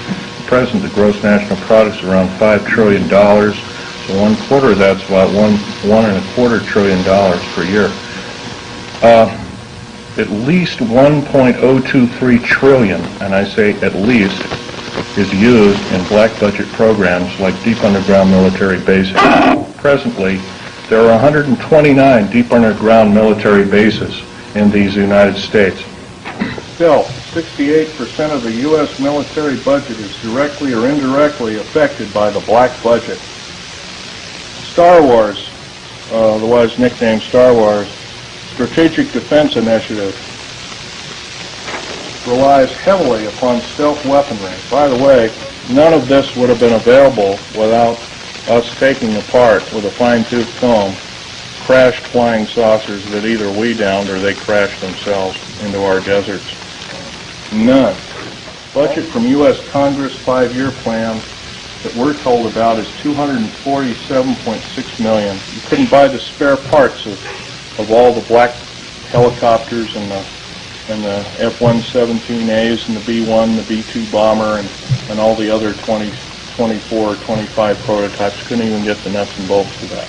At present, the gross national product is around $5 trillion. So 1/4 of that's about $1.25 trillion per year. At least 1.023 trillion, and I say at least, is used in black budget programs like deep underground military bases. Presently, there are 129 deep underground military bases in these United States. Still, 68% of the U.S. military budget is directly or indirectly affected by the black budget. Star Wars, otherwise nicknamed Star Wars, Strategic Defense Initiative, relies heavily upon stealth weaponry. By the way, none of this would have been available without us taking apart with a fine-tooth comb crashed flying saucers that either we downed or they crashed themselves into our deserts. None. Budget from U.S. Congress 5-year plan that we're told about is $247.6 million. You couldn't buy the spare parts of all the black helicopters and the F-117As and the B-1, the B-2 bomber, and all the other 24, 25 prototypes. Couldn't even get the nuts and bolts for that.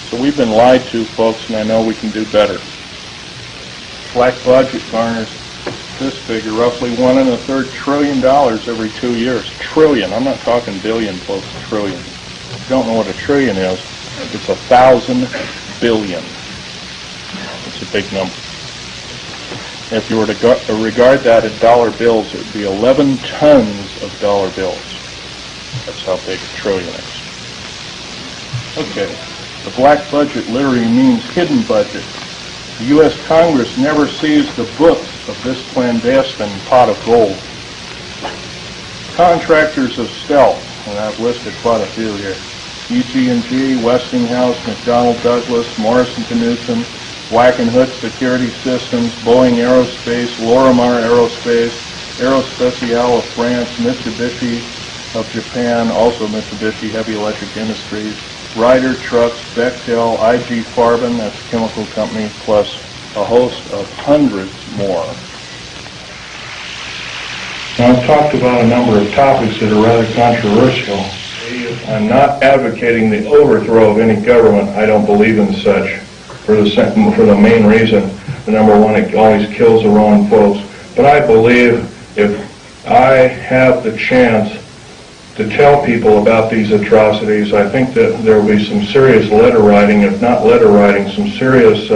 So we've been lied to, folks, and I know we can do better. Black budget garners this figure, roughly $1.25 trillion every 2 years. Trillion. I'm not talking billion, folks. Trillion. If you don't know what a trillion is, it's 1,000 billion. It's a big number. If you were to regard that in dollar bills, it would be 11 tons of dollar bills. That's how big a trillion is. Okay, the black budget literally means hidden budget. The U.S. Congress never sees the books of this clandestine pot of gold. Contractors of stealth, and I've listed quite a few here. EG&G, Westinghouse, McDonnell Douglas, Morrison Knudsen, Wackenhut Security Systems, Boeing Aerospace, Lorimar Aerospace, Aerospatiale of France, Mitsubishi of Japan, also Mitsubishi Heavy Electric Industries, Ryder Trucks, Bechtel, IG Farben, that's a chemical company, plus a host of hundreds more. Now, I've talked about a number of topics that are rather controversial. I'm not advocating the overthrow of any government. I don't believe in such. For the main reason, the number one, it always kills the wrong folks. But I believe if I have the chance to tell people about these atrocities, I think that there will be some serious letter writing, if not letter writing, some serious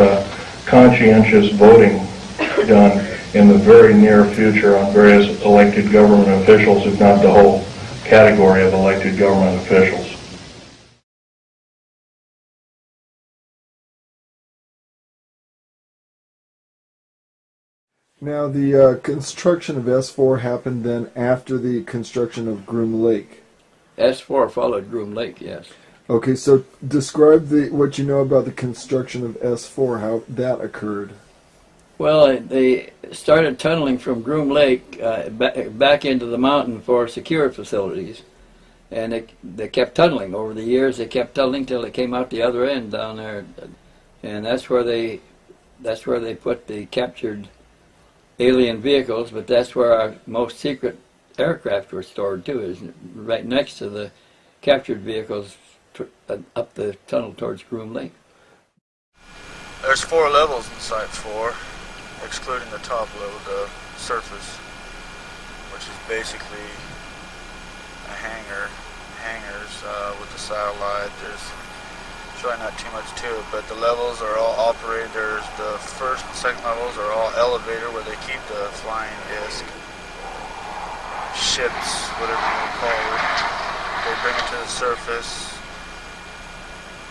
conscientious voting done in the very near future on various elected government officials, if not the whole category of elected government officials. Now, the construction of S4 happened then after the construction of Groom Lake. S4 followed Groom Lake, yes. Okay, so describe what you know about the construction of S4, how that occurred. Well, they started tunneling from Groom Lake back into the mountain for secure facilities. And they kept tunneling over the years. They kept tunneling till they came out the other end down there. And that's where they put the captured alien vehicles, but that's where our most secret aircraft were stored too, is right next to the captured vehicles up the tunnel towards Groom Lake. There's 4 levels in Site 4, excluding the top level, the surface, which is basically a hangars with the satellite. There's really not too much to it, but the levels are all operated. There's the first and second levels are all elevator where they keep the flying disc, ships, whatever you want to call it. They bring it to the surface.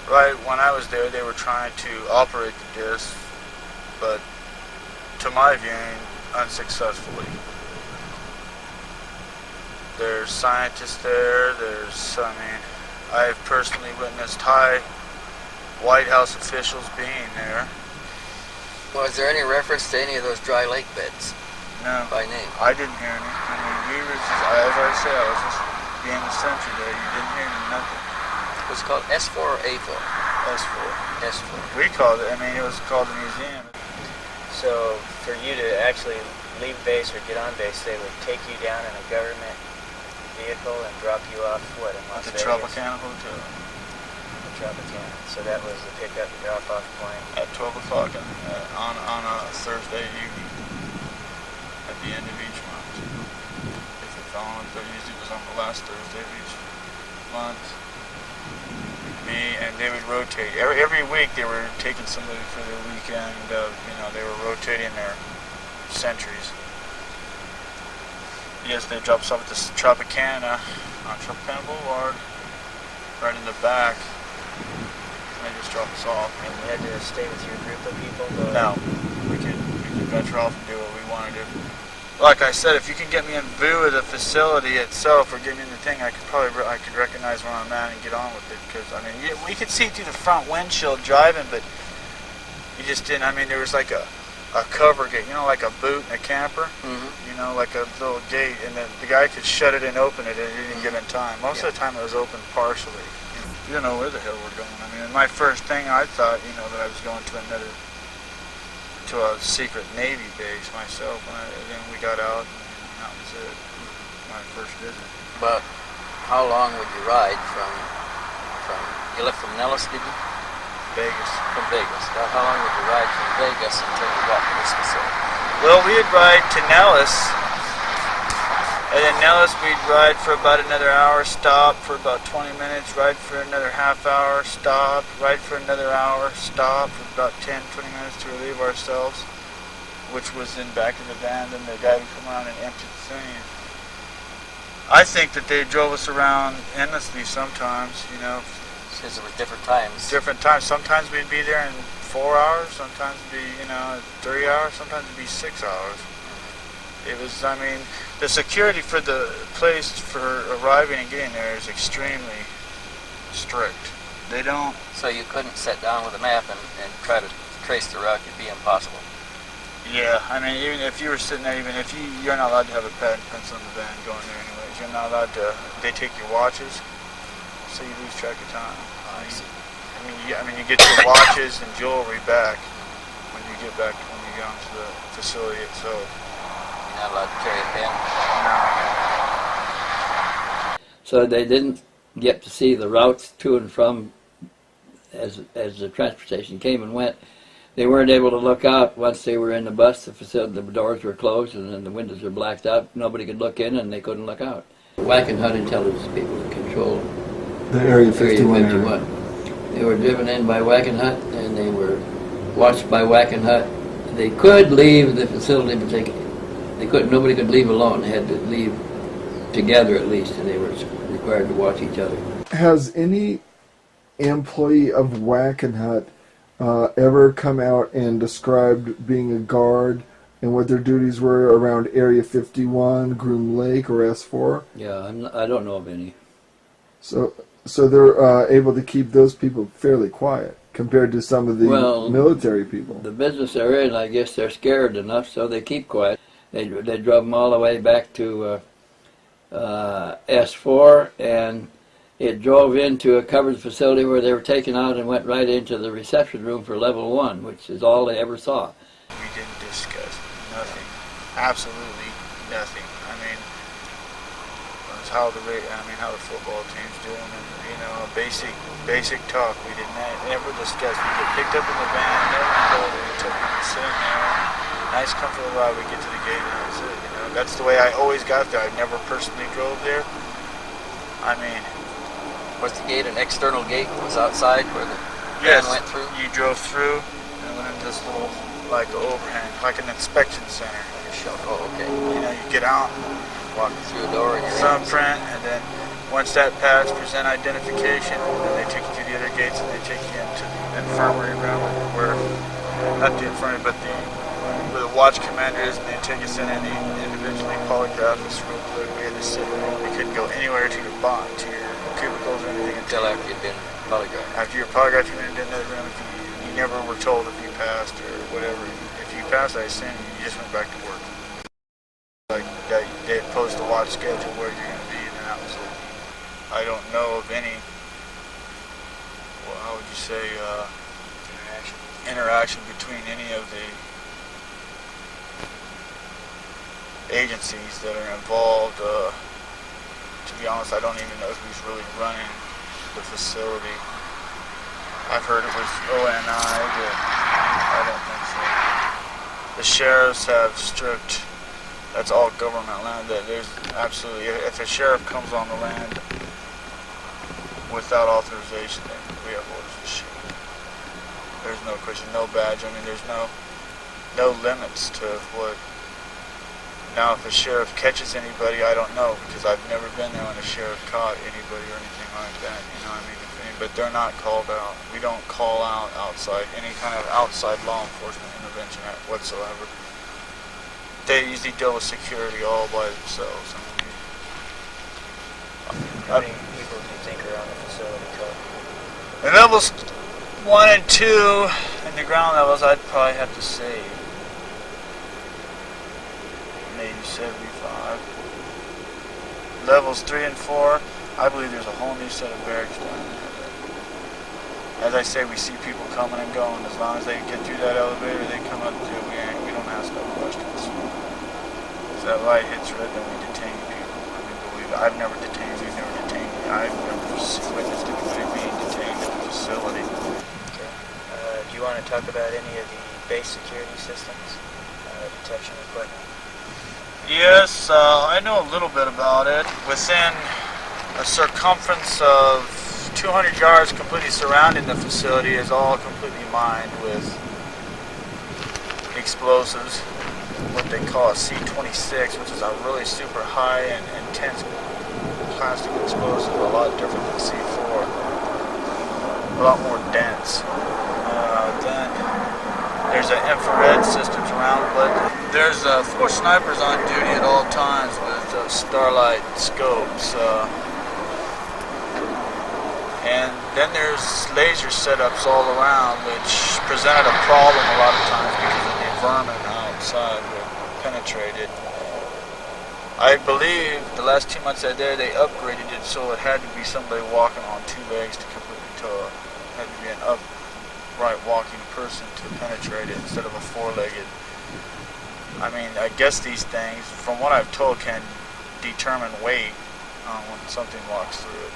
Right when I was there, they were trying to operate the disc, but to my viewing, unsuccessfully. There's scientists there. I've personally witnessed high White House officials being there. Was there any reference to any of those dry lake beds? No. By name? I didn't hear any. I mean, we were just, as I said, I was just being the sentry there. You didn't hear nothing. Was it called S4 or A4? S4. S4. We called it, it was called a museum. So for you to actually leave base or get on base, they would take you down in a government vehicle and drop you off, what, in Las Vegas? At the Tropicana Hotel. The Tropicana. So that was the pick-up and drop-off point. At 12 o'clock on a Thursday evening. At the end of each month. If it on. But usually it was on the last Thursday of each month. Me, and they would rotate. Every week they were taking somebody for their weekend. They were rotating their sentries. Yes, they dropped us off at the Tropicana, on Tropicana Boulevard, right in the back. And they just dropped us off. And you had to stay with your group of people? No, we could venture off and do what we wanted to. Like I said, if you can get me in view of the facility itself, or get me in the thing, I could recognize where I'm at and get on with it. Because we could see through the front windshield driving, but you just didn't. There was like a cover gate, like a boot in a camper. Mm-hmm. Like a little gate, and then the guy could shut it and open it at any given time. Most of the time, it was open partially. You don't know where the hell we're going. My first thing, I thought, that I was going to a secret Navy base myself, and then we got out, and that was it. My first visit. But how long would you ride from you left from Nellis, did you? Vegas. From Vegas. How long would you ride from Vegas until you got to this facility? Well, we'd ride to Nellis, and then Nellis we'd ride for about another hour, stop for about 20 minutes, ride for another half hour, stop, ride for another hour, stop for about 10, 20 minutes to relieve ourselves, which was in back of the van. Then the guy would come around and empty the thing. I think that they drove us around endlessly sometimes, Because it was different times. Different times. Sometimes we'd be there in 4 hours, sometimes it'd be, 3 hours, sometimes it'd be 6 hours. It was, the security for the place for arriving and getting there is extremely strict. They don't... So you couldn't sit down with a map and try to trace the route, it'd be impossible. Yeah, even if you were sitting there, you're not allowed to have a pad and pencil in the van going there anyways. You're not allowed to, they take your watches, so you lose track of time. I see. You get your watches and jewelry back when you get onto the facility itself. You're not allowed to carry a pen? No. So they didn't get to see the routes to and from as the transportation came and went. They weren't able to look out once they were in the bus. The facility, the doors were closed and then the windows were blacked out. Nobody could look in and they couldn't look out. Wackenhut intelligence people controlled The Area 51 area. They were driven in by Wackenhut, and they were watched by Wackenhut. They could leave the facility, but they couldn't. Nobody could leave alone. They had to leave together at least, and they were required to watch each other. Has any employee of Wackenhut ever come out and described being a guard and what their duties were around Area 51, Groom Lake, or S4? Yeah, I don't know of any. So they're able to keep those people fairly quiet compared to some of the military people. The business they're in, I guess they're scared enough, so they keep quiet. They drove them all the way back to S4, and it drove into a covered facility where they were taken out and went right into the reception room for level 1, which is all they ever saw. We didn't discuss nothing, absolutely nothing. How the football team's doing, and basic talk. We didn't never discuss. We get picked up in the van, never go there. We took them to sit in there, nice comfortable ride. We get to the gate, and that's it. That's the way I always got there. I never personally drove there. Was the gate an external gate? Was outside where the van went through? You drove through and went into this little overhang, like an inspection center. Like a shelter. Oh, okay. You get out. Walk through a door and you're thumbprint, and then once that passed, present identification, and then they take you to the other gates and they take you into the infirmary room where, not the infirmary, but where the watch commander is, and they take us in and they individually polygraph us real quick. We had to sit there. We couldn't go anywhere to your cubicles or anything until after you'd been polygraphed. After you're polygraphed, you went into another room. You never were told if you passed or whatever. If you passed, I assume you just went back to work. They had posted a watch schedule where you're going to be, and that was it. I don't know of any, how would you say, interaction between any of the agencies that are involved. To be honest, I don't even know who's really running the facility. I've heard it was ONI, but I don't think so. The sheriffs have strict That's all government land. That there's absolutely, if a sheriff comes on the land without authorization, then we have orders to shoot. There's no question, no badge. I mean, there's no limits to what. Now, if a sheriff catches anybody, I don't know, because I've never been there when a sheriff caught anybody or anything like that. You know what I mean? But they're not called out. We don't call out outside any kind of outside law enforcement intervention whatsoever. They usually deal with security all by themselves. How many people do you think are on the facility code? The levels 1 and 2 and the ground levels, I'd probably have to say maybe 75. Levels 3 and 4, I believe there's a whole new set of barracks down there. As I say, we see people coming and going. As long as they get through that elevator, they come up to it. We don't ask no questions. If that light hits red, then we detain people. I mean, believe it. I've never detained. We've never detained me. I've never witnessed anybody being detained at the facility. Okay. Do you want to talk about any of the base security systems, detection equipment? Yes, I know a little bit about it. Within a circumference of 200 yards completely surrounding the facility is all completely mined with explosives, what they call a C-26, which is a really super high and intense plastic explosive, a lot different than C4, a lot more dense. Then there's an infrared systems around, but there's 4 snipers on duty at all times with starlight scopes. And then there's laser setups all around, which presented a problem a lot of times because of the vermin outside would penetrate it. I believe the last 2 months I was there, they upgraded it so it had to be somebody walking on 2 legs to completely tow it. It had to be an upright walking person to penetrate it instead of a 4-legged. I mean, I guess these things, from what I've told, can determine weight when something walks through it,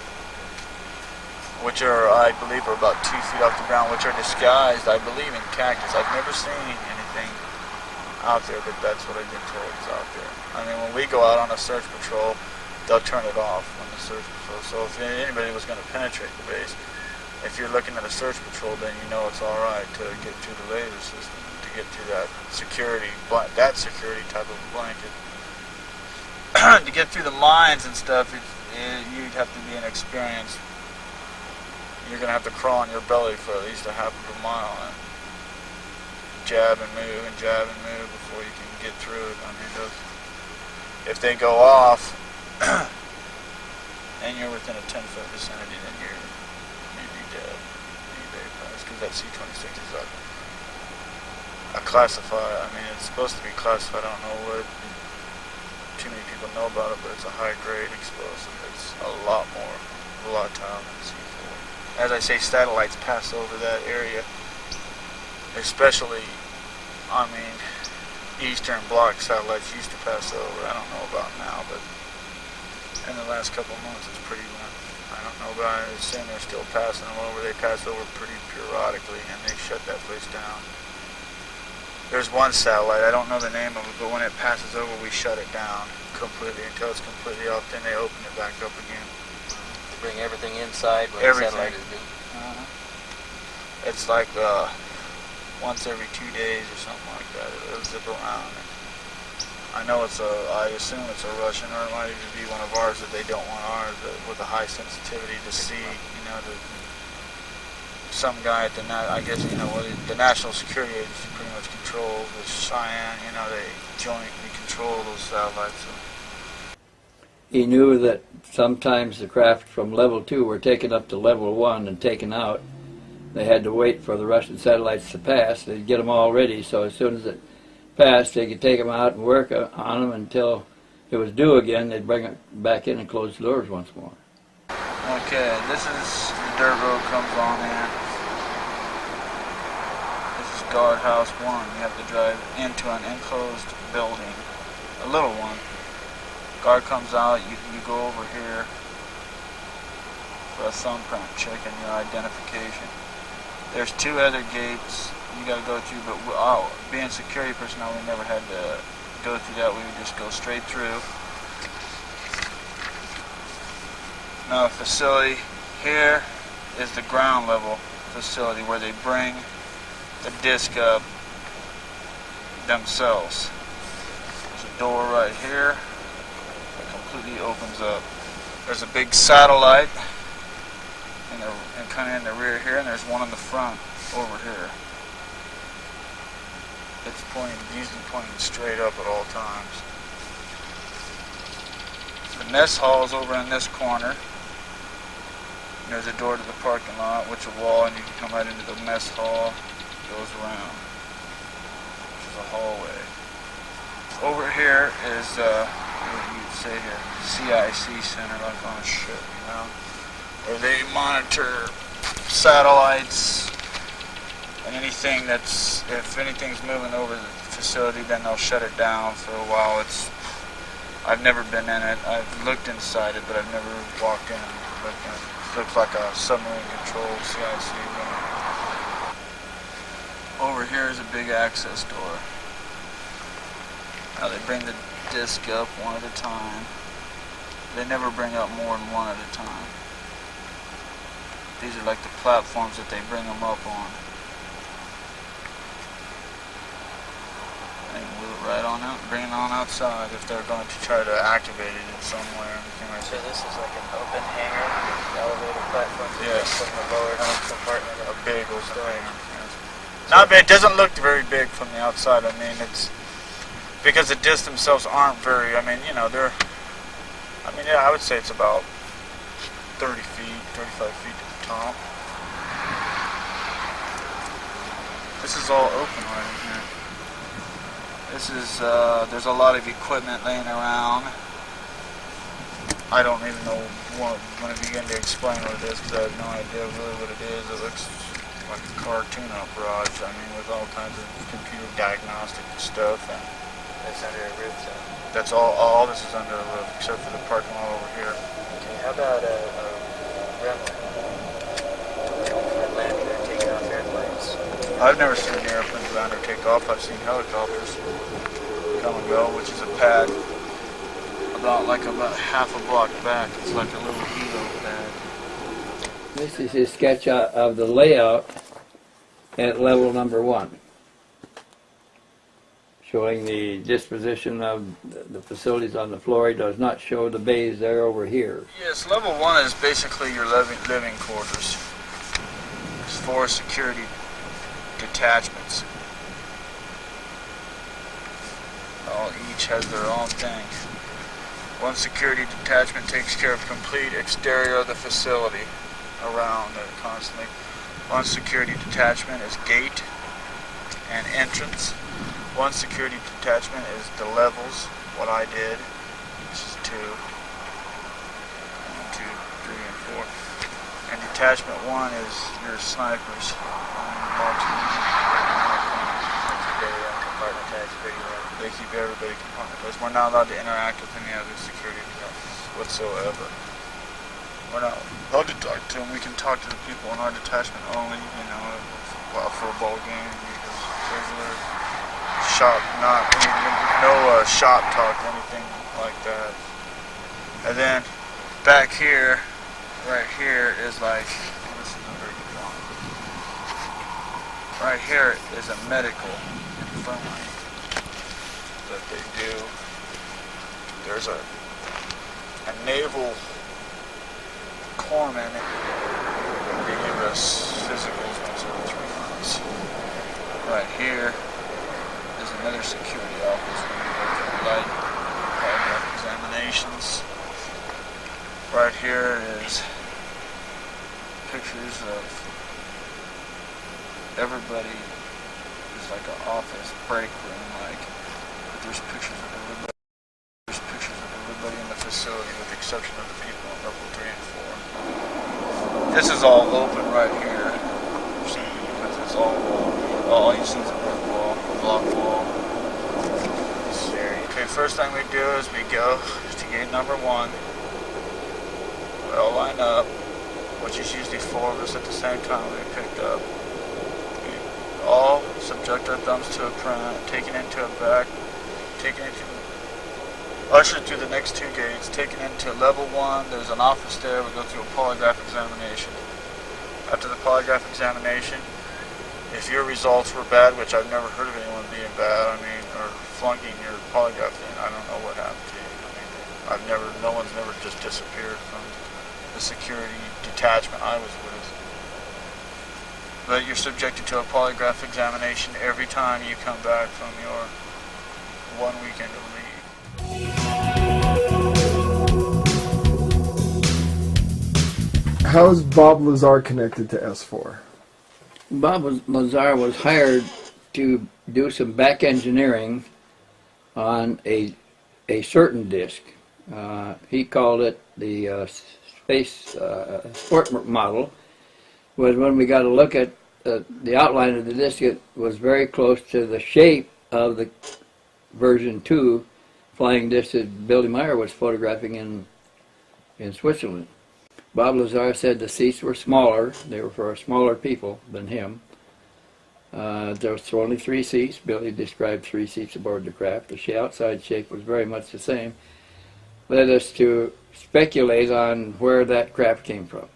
which are, I believe, are about 2 feet off the ground, which are disguised, I believe, in cactus. I've never seen anything out there, but that's what I've been told is out there. I mean, when we go out on a search patrol, they'll turn it off when the search patrol. So if anybody was going to penetrate the base, if you're looking at a search patrol, then you know it's all right to get through the laser system, to get through that security type of blanket. To get through the mines and stuff, you'd have to be an experienced. You're going to have to crawl on your belly for at least a half of a mile and jab and move before you can get through it. I mean, if they go off and you're within a 10-foot vicinity, then you'd be dead. You'd be very fast, because that C-26 is a classified. I mean, it's supposed to be classified. I don't know what too many people know about it, but it's a high-grade explosive. It's a lot more volatile than C4. As I say, satellites pass over that area, especially, I mean, Eastern Bloc satellites used to pass over. I don't know about now, but in the last couple of months it's pretty rough. I don't know, but I assume they're still passing them over. They pass over pretty periodically, and they shut that place down. There's one satellite, I don't know the name of it, but when it passes over, we shut it down completely until it's completely off, then they open it back up again. Bring everything inside when Everything. the satellite is due. It's like once every 2 days or something like that. It'll zip around. I know I assume it's a Russian, or it might even be one of ours that they don't want ours, with a high sensitivity to see, you know, some guy at the National Security Agency pretty much controls with Cheyenne, you know, they jointly control those satellites. So. He knew that sometimes the craft from level 2 were taken up to level 1 and taken out. They had to wait for the Russian satellites to pass. They'd get them all ready, so as soon as it passed, they could take them out and work on them until it was due again. They'd bring it back in and close the doors once more. Okay, this is the dirt road comes on in. This is guardhouse 1. You have to drive into an enclosed building, a little one. Guard comes out, you go over here for a thumbprint check and your identification. There's 2 other gates you got to go through, but being security personnel, we never had to go through that. We would just go straight through. Now the facility here is the ground level facility where they bring the disc up themselves. There's a door right here that completely opens up. There's a big satellite and kind of in the rear here, and there's one in the front over here. It's usually pointing straight up at all times. The mess hall is over in this corner. There's a door to the parking lot, which is a wall, and you can come right into the mess hall. It goes around. Which is a hallway. Over here is, what do you say here? CIC Center, like on a ship, you know? Where they monitor satellites and anything that's, if anything's moving over the facility, then they'll shut it down for a while. I've never been in it. I've looked inside it, but I've never walked in and looked in it. Looks like a submarine controlled CIC room. Over here is a big access door. Now they bring the disc up one at a time. They never bring up more than one at a time. These are like the platforms that they bring them up on. They can move it right on out, bring it on outside if they're going to try to activate it in somewhere. So this is like an open hangar, elevator platform. Yes. From the lower compartment. A big open hangar. Yes. Not big. It doesn't look very big from the outside. I mean, it's because the discs themselves aren't very. I mean, you know, they're. I mean, yeah, I would say it's about 30 feet, 35 feet tall. This is all open right in here. This is. There's a lot of equipment laying around. I don't even know when I begin to explain what it is because I have no idea really what it is. It looks like a cartoon up garage. I mean, with all kinds of computer diagnostic stuff, and It's under a roof, so. that's all this is under a roof except for the parking lot over here. Okay, how about a runway? For landing or taking off airplanes? I've never seen airplanes land or take off. I've seen helicopters come and go, which is a pad about half a block back. It's like a little helo pad. This is his sketch of the layout at level number 1, showing the disposition of the facilities on the floor. He does not show the bays there over here. Yes, level 1 is basically your living quarters. There's 4 security detachments. Each has their own thing. One security detachment takes care of complete exterior of the facility around it constantly. One security detachment is gate and entrance. One security detachment is the levels, what I did, which is 2, 1, 2, 3, and 4. And detachment 1 is your snipers. They keep everybody compartmentalized. We're not allowed to interact with any other security whatsoever. We're not allowed to talk to them. We can talk to the people in our detachment only, you know, for a football game, regular shop, no shop talk or anything like that. And then back here, right here is like, this is a very good drawing. Right here is a medical infirmary that they do. There's a naval corpsman. They give us physicals once every 3 months. Right here is another security office where you go for light examinations. Right here is pictures of everybody. It's like an office break room, like. But there's pictures of everybody. There's pictures of everybody in the facility, with the exception of the people in level 3 and 4. This is all open right here, because it's all you see is a brick wall, a block wall. Okay, first thing we do is we go to gate number 1. We all line up, which is usually 4 of us at the same time we picked up. We all subject our thumbs to a print, take it into a back ushered through the next two gates, taken into level 1. There's an office there. We go through a polygraph examination. After the polygraph examination, if your results were bad, which I've never heard of anyone being bad, or flunking your polygraph thing, I don't know what happened to you. No one's never just disappeared from the security detachment I was with. But you're subjected to a polygraph examination every time you come back from your 1 weekend of leave. How is Bob Lazar connected to S4? Bob Lazar was hired to do some back engineering on a certain disk. He called it the space sport model. Was when we got a look at the outline of the disk, it was very close to the shape of the version 2 flying disc that Billy Meyer was photographing in Switzerland. Bob Lazar said the seats were smaller. They were for smaller people than him. There was only 3 seats. Billy described 3 seats aboard the craft. The outside shape was very much the same. Led us to speculate on where that craft came from.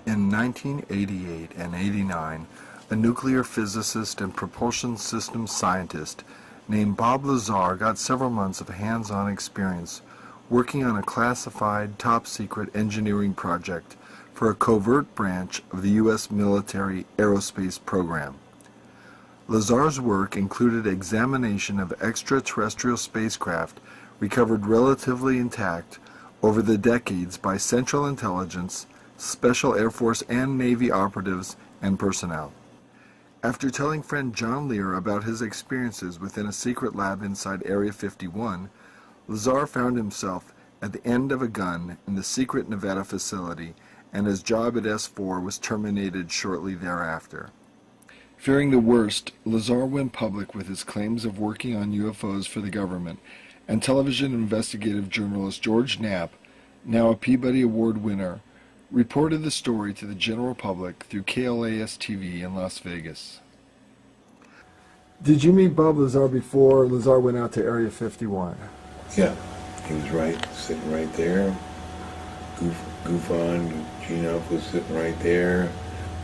In 1988 and 89, a nuclear physicist and propulsion systems scientist named Bob Lazar got several months of hands-on experience working on a classified, top-secret engineering project for a covert branch of the U.S. military aerospace program. Lazar's work included examination of extraterrestrial spacecraft recovered relatively intact over the decades by Central Intelligence, Special Air Force and Navy operatives and personnel. After telling friend John Lear about his experiences within a secret lab inside Area 51, Lazar found himself at the end of a gun in the secret Nevada facility, and his job at S4 was terminated shortly thereafter. Fearing the worst, Lazar went public with his claims of working on UFOs for the government, and television investigative journalist George Knapp, now a Peabody Award winner, reported the story to the general public through KLAS-TV in Las Vegas. Did you meet Bob Lazar before Lazar went out to Area 51? Yeah, he was sitting right there. Goof on, Gene Elf was sitting right there.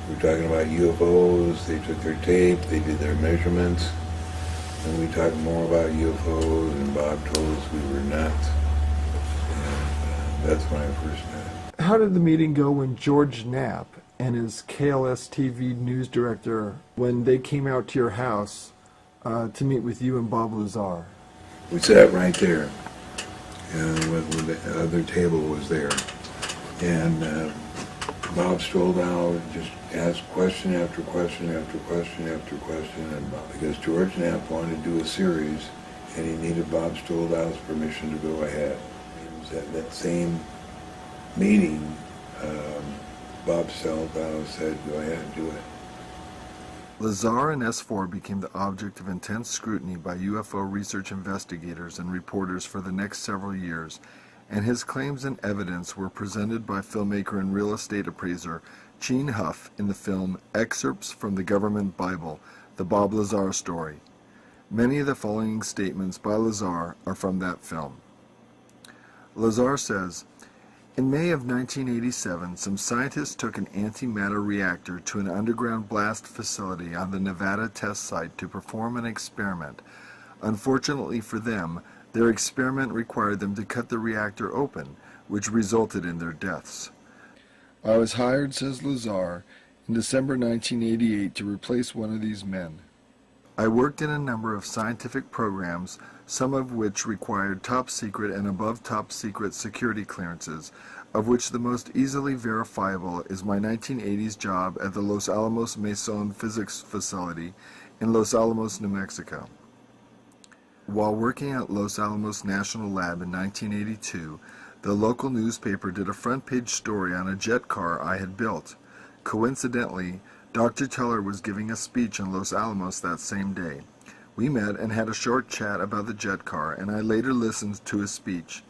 We were talking about UFOs. They took their tape, they did their measurements, and we talked more about UFOs, and Bob told us we were nuts. And that's when I first met him. How did the meeting go when George Knapp and his KLS-TV news director, when they came out to your house to meet with you and Bob Lazar? We sat right there, when the other table was there, and Bob strolled out and just asked question after question after question after question, and because George Knapp wanted to do a series, and he needed Bob Stoldow's permission to go ahead. It was at that same meeting, Bob Stoldau said, "Go ahead and do it." Lazar and S4 became the object of intense scrutiny by UFO research investigators and reporters for the next several years, and his claims and evidence were presented by filmmaker and real estate appraiser Gene Huff in the film Excerpts from the Government Bible, The Bob Lazar Story. Many of the following statements by Lazar are from that film. Lazar says, "In May of 1987, some scientists took an antimatter reactor to an underground blast facility on the Nevada test site to perform an experiment. Unfortunately for them, their experiment required them to cut the reactor open, which resulted in their deaths. I was hired," says Lazar, "in December 1988 to replace one of these men. I worked in a number of scientific programs, some of which required top-secret and above top-secret security clearances, of which the most easily verifiable is my 1980s job at the Los Alamos Mason Physics Facility in Los Alamos, New Mexico. While working at Los Alamos National Lab in 1982, the local newspaper did a front-page story on a jet car I had built. Coincidentally, Dr. Teller was giving a speech in Los Alamos that same day. We met and had a short chat about the jet car, and I later listened to his speech.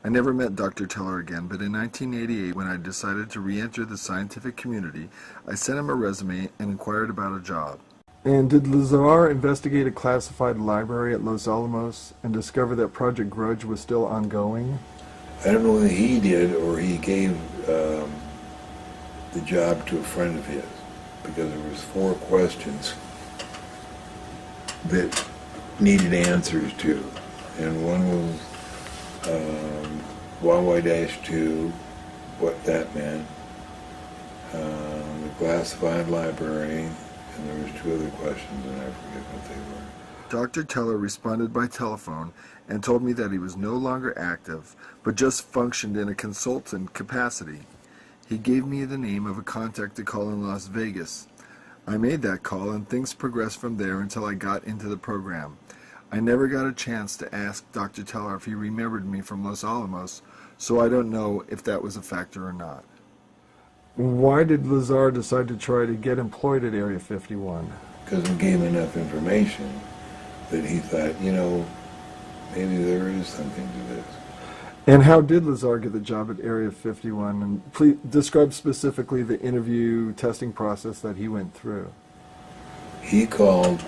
I never met Dr. Teller again, but in 1988, when I decided to re-enter the scientific community, I sent him a resume and inquired about a job. And did Lazar investigate a classified library at Los Alamos and discover that Project Grudge was still ongoing? I don't know whether he did or he gave the job to a friend of his, because there was 4 questions that needed answers to, and one was YY-2, what that meant, the classified library, and there was 2 other questions, and I forget what they were. Dr. Teller responded by telephone and told me that he was no longer active, but just functioned in a consultant capacity. He gave me the name of a contact to call in Las Vegas. I made that call, and things progressed from there until I got into the program. I never got a chance to ask Dr. Teller if he remembered me from Los Alamos, so I don't know if that was a factor or not. Why did Lazar decide to try to get employed at Area 51? Because we gave him enough information that he thought, you know, maybe there is something to this. And how did Lazar get the job at Area 51? And please describe specifically the interview testing process that he went through. He called,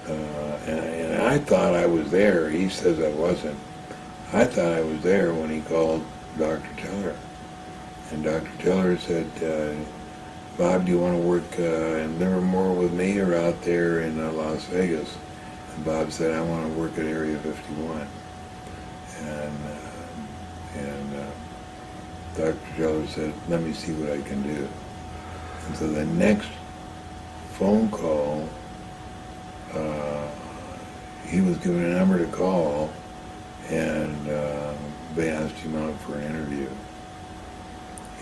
and I thought I was there. He says I wasn't. I thought I was there when he called Dr. Teller. And Dr. Teller said, Bob, do you want to work in Livermore with me or out there in Las Vegas? And Bob said, I want to work at Area 51. And Dr. Teller said, let me see what I can do. And so the next phone call, he was given a number to call, and they asked him out for an interview.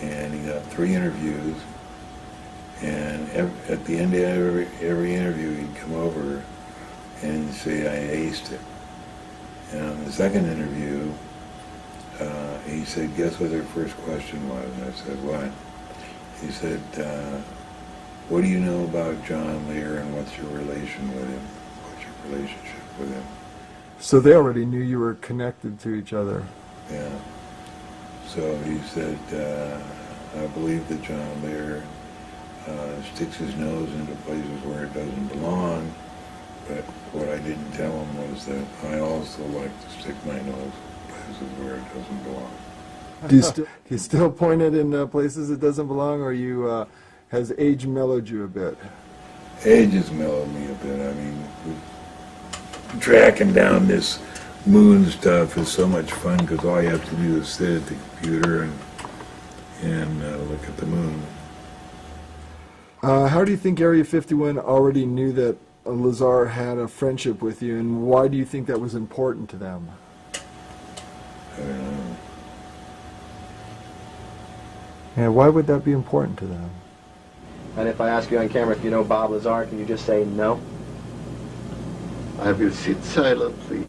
And he got 3 interviews, and at the end of every interview he'd come over and say, I aced it. And on the second interview, he said, guess what their first question was? And I said, what? He said, what do you know about John Lear and what's your relation with him? What's your relationship with him? So they already knew you were connected to each other. Yeah. So he said, I believe that John Lear sticks his nose into places where it doesn't belong, but what I didn't tell him was that I also like to stick my nose in places where it doesn't belong. Do you still point it in places it doesn't belong, or has age mellowed you a bit? Age has mellowed me a bit. I mean, tracking down this moon stuff is so much fun because all you have to do is sit at the computer and look at the moon. How do you think Area 51 already knew that Lazar had a friendship with you, and why do you think that was important to them? I don't know. Yeah, why would that be important to them? And if I ask you on camera if you know Bob Lazar, can you just say no? I will sit silently.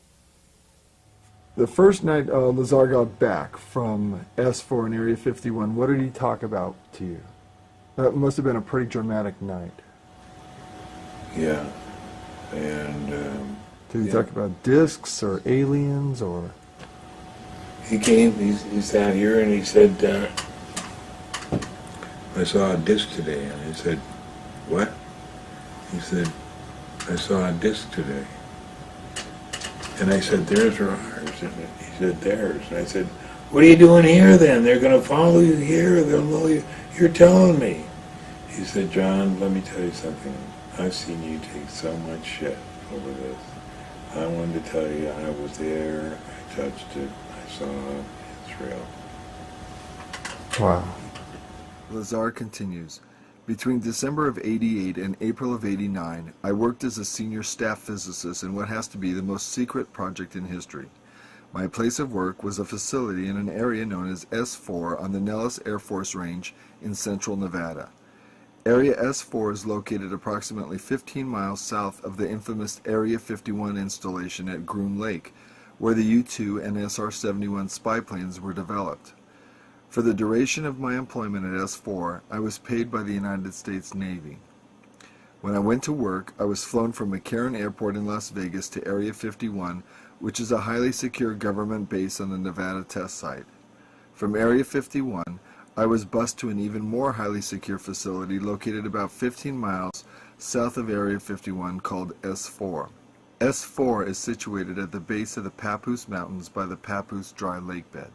The first night Lazar got back from S4 in Area 51, what did he talk about to you? That must have been a pretty dramatic night. Yeah. And did he talk about discs or aliens or? He came, he sat here and he said, I saw a disc today. And I said, what? He said, I saw a disc today. And I said, theirs or ours? And he said, theirs. And I said, what are you doing here then? They're going to follow you here. They'll know you. You're telling me. He said, John, let me tell you something. I've seen you take so much shit over this. I wanted to tell you I was there. I touched it. I saw it. It's real. Wow. Lazar continues. Between December of '88 and April of '89, I worked as a senior staff physicist in what has to be the most secret project in history. My place of work was a facility in an area known as S4 on the Nellis Air Force Range in central Nevada. Area S4 is located approximately 15 miles south of the infamous Area 51 installation at Groom Lake, where the U-2 and SR-71 spy planes were developed. For the duration of my employment at S4, I was paid by the United States Navy. When I went to work, I was flown from McCarran Airport in Las Vegas to Area 51, which is a highly secure government base on the Nevada test site. From Area 51, I was bused to an even more highly secure facility located about 15 miles south of Area 51 called S4. S4 is situated at the base of the Papoose Mountains by the Papoose Dry Lake Bed.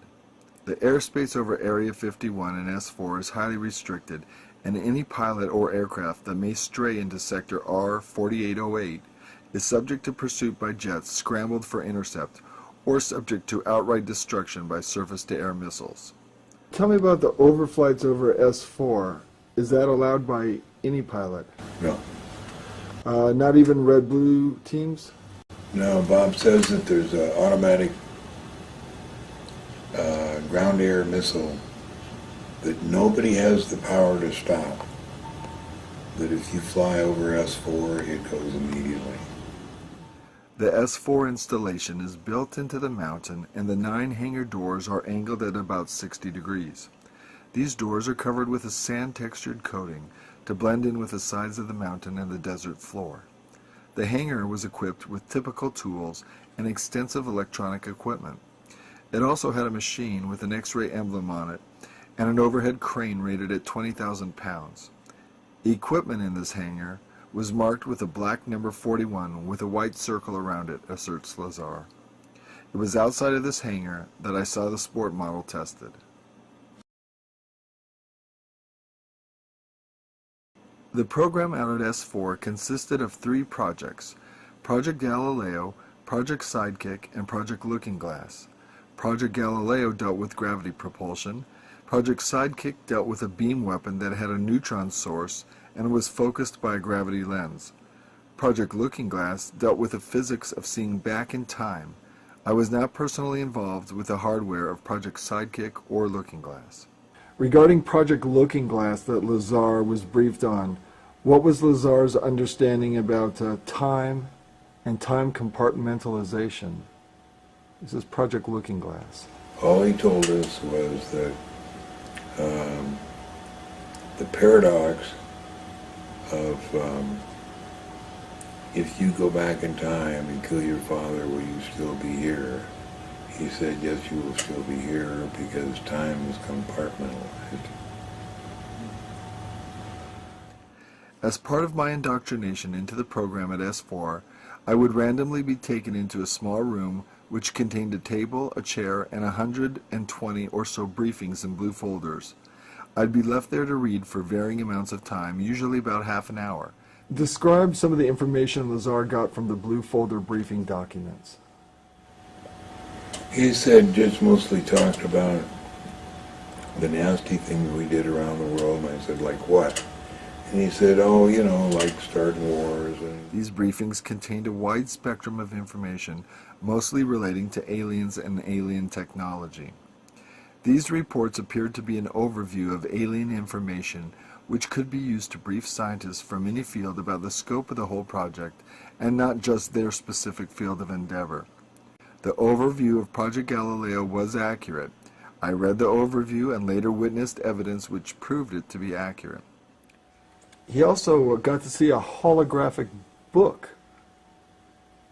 The airspace over Area 51 and S4 is highly restricted, and any pilot or aircraft that may stray into Sector R4808 is subject to pursuit by jets scrambled for intercept or subject to outright destruction by surface-to-air missiles. Tell me about the overflights over S4. Is that allowed by any pilot? No. Not even red-blue teams? No, Bob says that there's an automatic ground-air missile that nobody has the power to stop. That if you fly over S4, it goes immediately. The S4 installation is built into the mountain, and the 9 hangar doors are angled at about 60 degrees. These doors are covered with a sand-textured coating to blend in with the sides of the mountain and the desert floor. The hangar was equipped with typical tools and extensive electronic equipment. It also had a machine with an X-ray emblem on it and an overhead crane rated at 20,000 pounds. Equipment in this hangar was marked with a black number 41 with a white circle around it, asserts Lazar. It was outside of this hangar that I saw the sport model tested. The program out at S4 consisted of 3 projects: Project Galileo, Project Sidekick, and Project Looking Glass. Project Galileo dealt with gravity propulsion. Project Sidekick dealt with a beam weapon that had a neutron source and was focused by a gravity lens. Project Looking Glass dealt with the physics of seeing back in time. I was not personally involved with the hardware of Project Sidekick or Looking Glass. Regarding Project Looking Glass that Lazar was briefed on, what was Lazar's understanding about time and time compartmentalization? This is Project Looking Glass. All he told us was that the paradox of if you go back in time and kill your father, will you still be here? He said, yes, you will still be here because time is compartmentalized. As part of my indoctrination into the program at S4, I would randomly be taken into a small room which contained a table, a chair, and 120 or so briefings in blue folders. I'd be left there to read for varying amounts of time, usually about half an hour. Describe some of the information Lazar got from the blue folder briefing documents. He said just mostly talked about the nasty things we did around the world, and I said, like what? And he said, oh, you know, like starting wars. And these briefings contained a wide spectrum of information, mostly relating to aliens and alien technology. These reports appeared to be an overview of alien information which could be used to brief scientists from any field about the scope of the whole project and not just their specific field of endeavor. The overview of Project Galileo was accurate. I read the overview and later witnessed evidence which proved it to be accurate. He also got to see a holographic book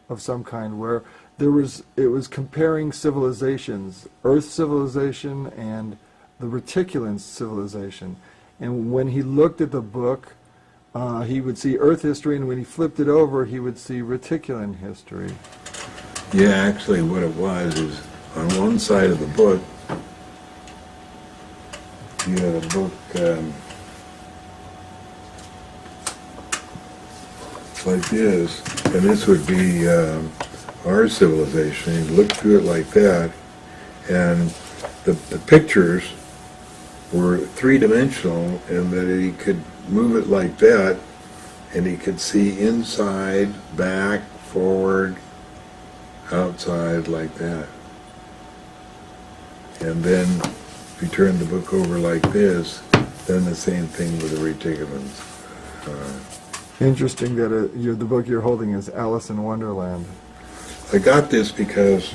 of some kind where it was comparing civilizations, Earth civilization and the Reticulan civilization. And when he looked at the book, he would see Earth history, and when he flipped it over, he would see Reticulan history. yeah, actually what it was is on one side of the book, you had a book like this, and this would be our civilization. You look through it like that, and the pictures were three-dimensional, and that he could move it like that, and he could see inside, back, forward, outside, like that. And then if you turn the book over like this, then the same thing with the reticulans. Interesting that the book you're holding is Alice in Wonderland. I got this because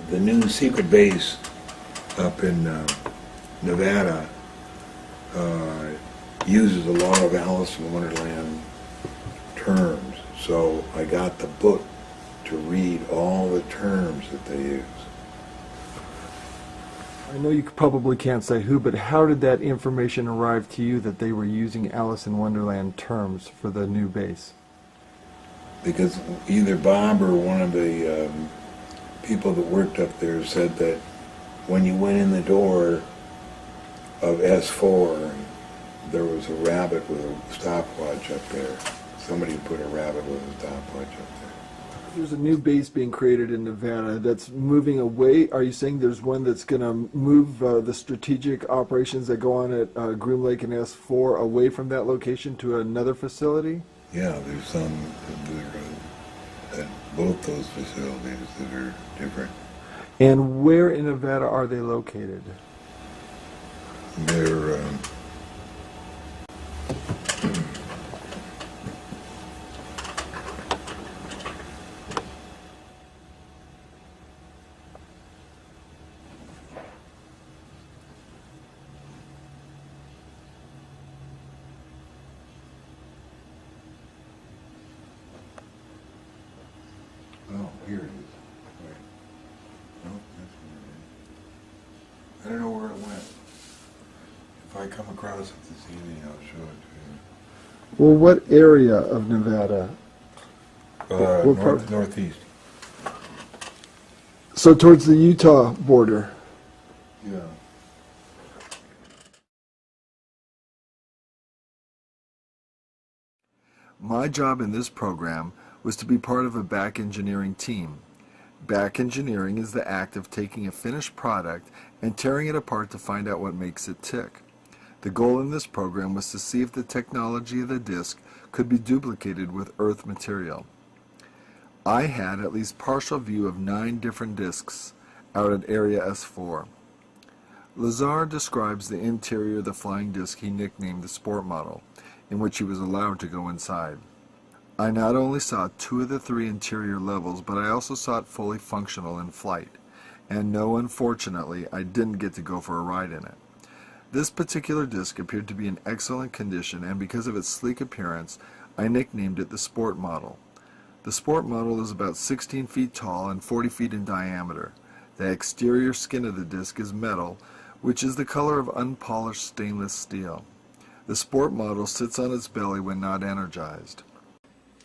the new secret base up in Nevada uses a lot of Alice in Wonderland terms. So I got the book to read all the terms that they use. I know you probably can't say who, but how did that information arrive to you that they were using Alice in Wonderland terms for the new base? Because either Bob or one of the people that worked up there said that when you went in the door of S4, there was a rabbit with a stopwatch up there. Somebody put a rabbit with a stopwatch up there. There's a new base being created in Nevada that's moving away. Are you saying there's one that's going to move the strategic operations that go on at Groom Lake and S4 away from that location to another facility? Yeah, there's some at both those facilities that are different. And where in Nevada are they located? They're oh, here it is. Wait. No, that's where it is. I don't know where it went. If I come across it this evening, I'll show it to Well, what area of Nevada? you. Northeast. So towards the Utah border. Yeah. My job in this program was to be part of a back engineering team. Back engineering is the act of taking a finished product and tearing it apart to find out what makes it tick. The goal in this program was to see if the technology of the disk could be duplicated with Earth material. I had at least partial view of 9 different disks out at Area S4. Lazar describes the interior of the flying disc he nicknamed the Sport Model, in which he was allowed to go inside. I not only saw 2 of the 3 interior levels, but I also saw it fully functional in flight. And no, unfortunately, I didn't get to go for a ride in it. This particular disc appeared to be in excellent condition, and because of its sleek appearance, I nicknamed it the Sport Model. The Sport Model is about 16 feet tall and 40 feet in diameter. The exterior skin of the disc is metal, which is the color of unpolished stainless steel. The Sport Model sits on its belly when not energized.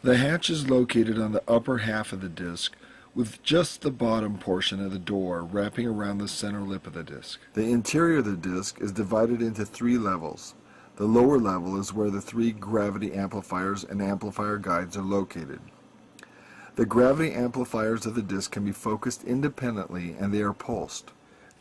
The hatch is located on the upper half of the disc, with just the bottom portion of the door wrapping around the center lip of the disc. The interior of the disc is divided into 3 levels. The lower level is where the 3 gravity amplifiers and amplifier guides are located. The gravity amplifiers of the disc can be focused independently, and they are pulsed.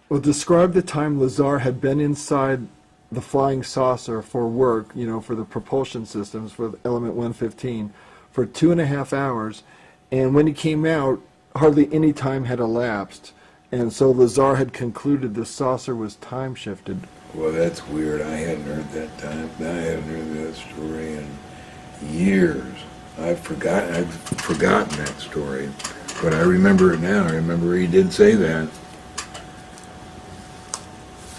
Well, describe the time Lazar had been inside the flying saucer for work, for the propulsion systems for the Element 115, for 2.5 hours, and when he came out, hardly any time had elapsed, and so Lazar had concluded the saucer was time shifted. Well, that's weird. I hadn't heard that time. I hadn't heard that story in years. I've forgotten that story, but I remember it now. I remember he did say that.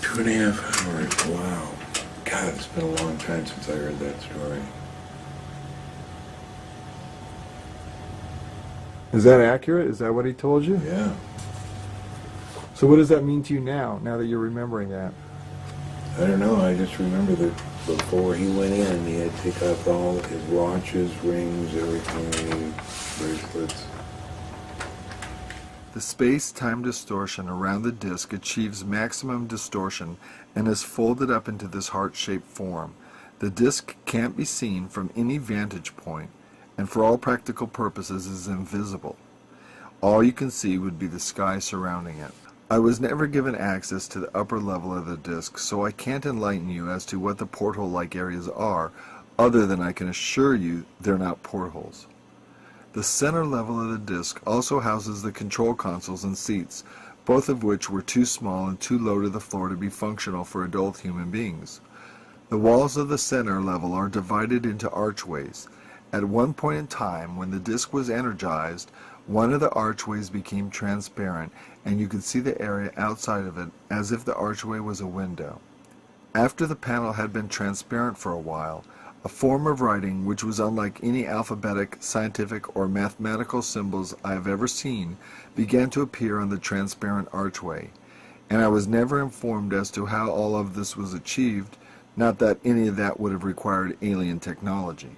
2.5 hours. Wow. God, it's been a long time since I heard that story. Is that accurate? Is that what he told you? Yeah. So what does that mean to you now that you're remembering that? I don't know. I just remember that before he went in, he had to take off all his watches, rings, everything, bracelets. The space-time distortion around the disk achieves maximum distortion and is folded up into this heart-shaped form. The disk can't be seen from any vantage point, and for all practical purposes is invisible. All you can see would be the sky surrounding it. I was never given access to the upper level of the disk, so I can't enlighten you as to what the porthole-like areas are, other than I can assure you they're not portholes. The center level of the disk also houses the control consoles and seats, both of which were too small and too low to the floor to be functional for adult human beings. The walls of the center level are divided into archways. At one point in time, when the disk was energized, one of the archways became transparent, and you could see the area outside of it as if the archway was a window. After the panel had been transparent for a while, a form of writing which was unlike any alphabetic, scientific, or mathematical symbols I have ever seen began to appear on the transparent archway. and I was never informed as to how all of this was achieved, not that any of that would have required alien technology.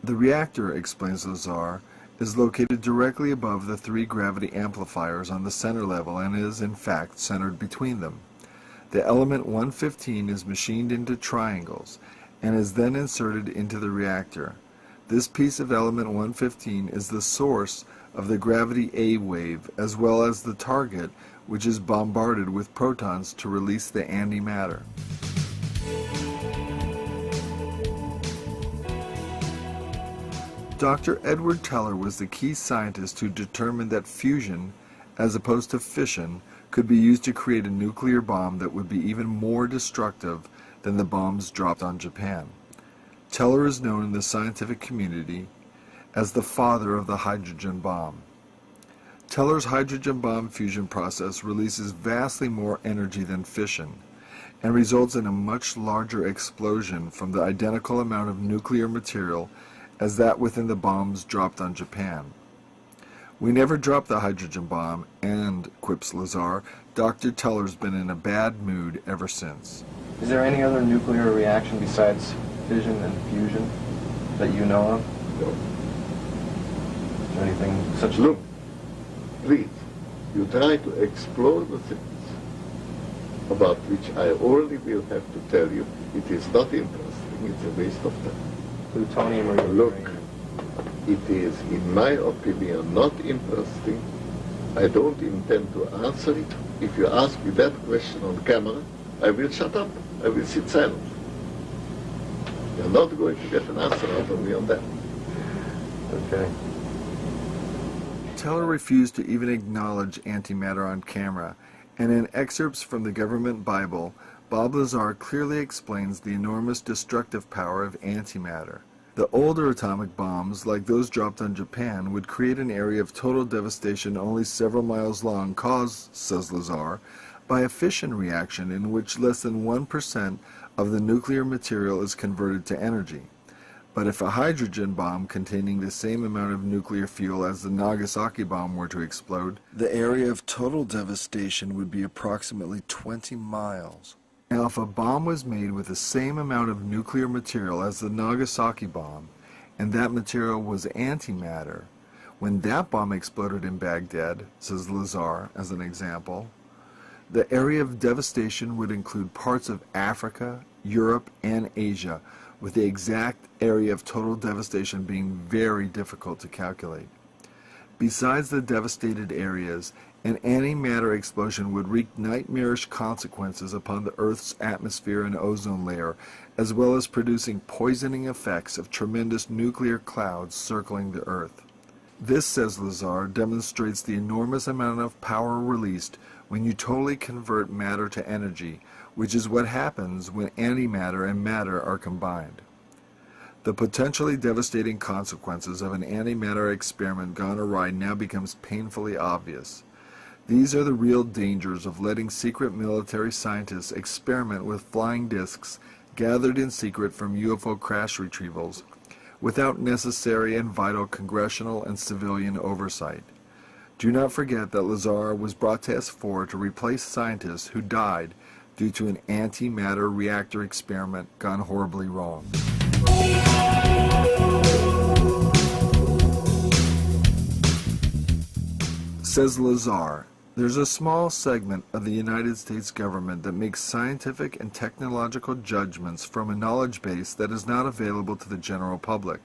The reactor, explains Lazar, is located directly above the 3 gravity amplifiers on the center level and is, in fact, centered between them. The element 115 is machined into triangles and is then inserted into the reactor. This piece of element 115 is the source of the gravity A wave, as well as the target, which is bombarded with protons to release the antimatter. Dr. Edward Teller was the key scientist who determined that fusion, as opposed to fission, could be used to create a nuclear bomb that would be even more destructive than the bombs dropped on Japan. Teller is known in the scientific community as the father of the hydrogen bomb. Teller's hydrogen bomb fusion process releases vastly more energy than fission and results in a much larger explosion from the identical amount of nuclear material as that within the bombs dropped on Japan. We never dropped the hydrogen bomb, and, quips Lazar, Dr. Teller's been in a bad mood ever since. Is there any other nuclear reaction besides fission and fusion that you know of? No. Is there anything such? Look, please, you try to explore the things about which I only will have to tell you it is not interesting, it's a waste of time. Plutonium or Look, uranium? it is, in my opinion, not interesting. I don't intend to answer it. If you ask me that question on camera, I will shut up. I will sit silent. You're not going to get an answer out of me on that. Okay. Teller refused to even acknowledge antimatter on camera, and in excerpts from the government Bible, Bob Lazar clearly explains the enormous destructive power of antimatter. The older atomic bombs, like those dropped on Japan, would create an area of total devastation only several miles long caused, says Lazar, by a fission reaction in which less than 1% of the nuclear material is converted to energy. But if a hydrogen bomb containing the same amount of nuclear fuel as the Nagasaki bomb were to explode, the area of total devastation would be approximately 20 miles. Now, if a bomb was made with the same amount of nuclear material as the Nagasaki bomb, and that material was antimatter, when that bomb exploded in Baghdad, says Lazar as an example, the area of devastation would include parts of Africa, Europe, and Asia, with the exact area of total devastation being very difficult to calculate. Besides the devastated areas, an antimatter explosion would wreak nightmarish consequences upon the Earth's atmosphere and ozone layer, as well as producing poisoning effects of tremendous nuclear clouds circling the Earth. This, says Lazar, demonstrates the enormous amount of power released when you totally convert matter to energy, which is what happens when antimatter and matter are combined. The potentially devastating consequences of an antimatter experiment gone awry now becomes painfully obvious. These are the real dangers of letting secret military scientists experiment with flying discs gathered in secret from UFO crash retrievals, without necessary and vital congressional and civilian oversight. Do not forget that Lazar was brought to S4 to replace scientists who died due to an antimatter reactor experiment gone horribly wrong. Says Lazar, there's a small segment of the United States government that makes scientific and technological judgments from a knowledge base that is not available to the general public.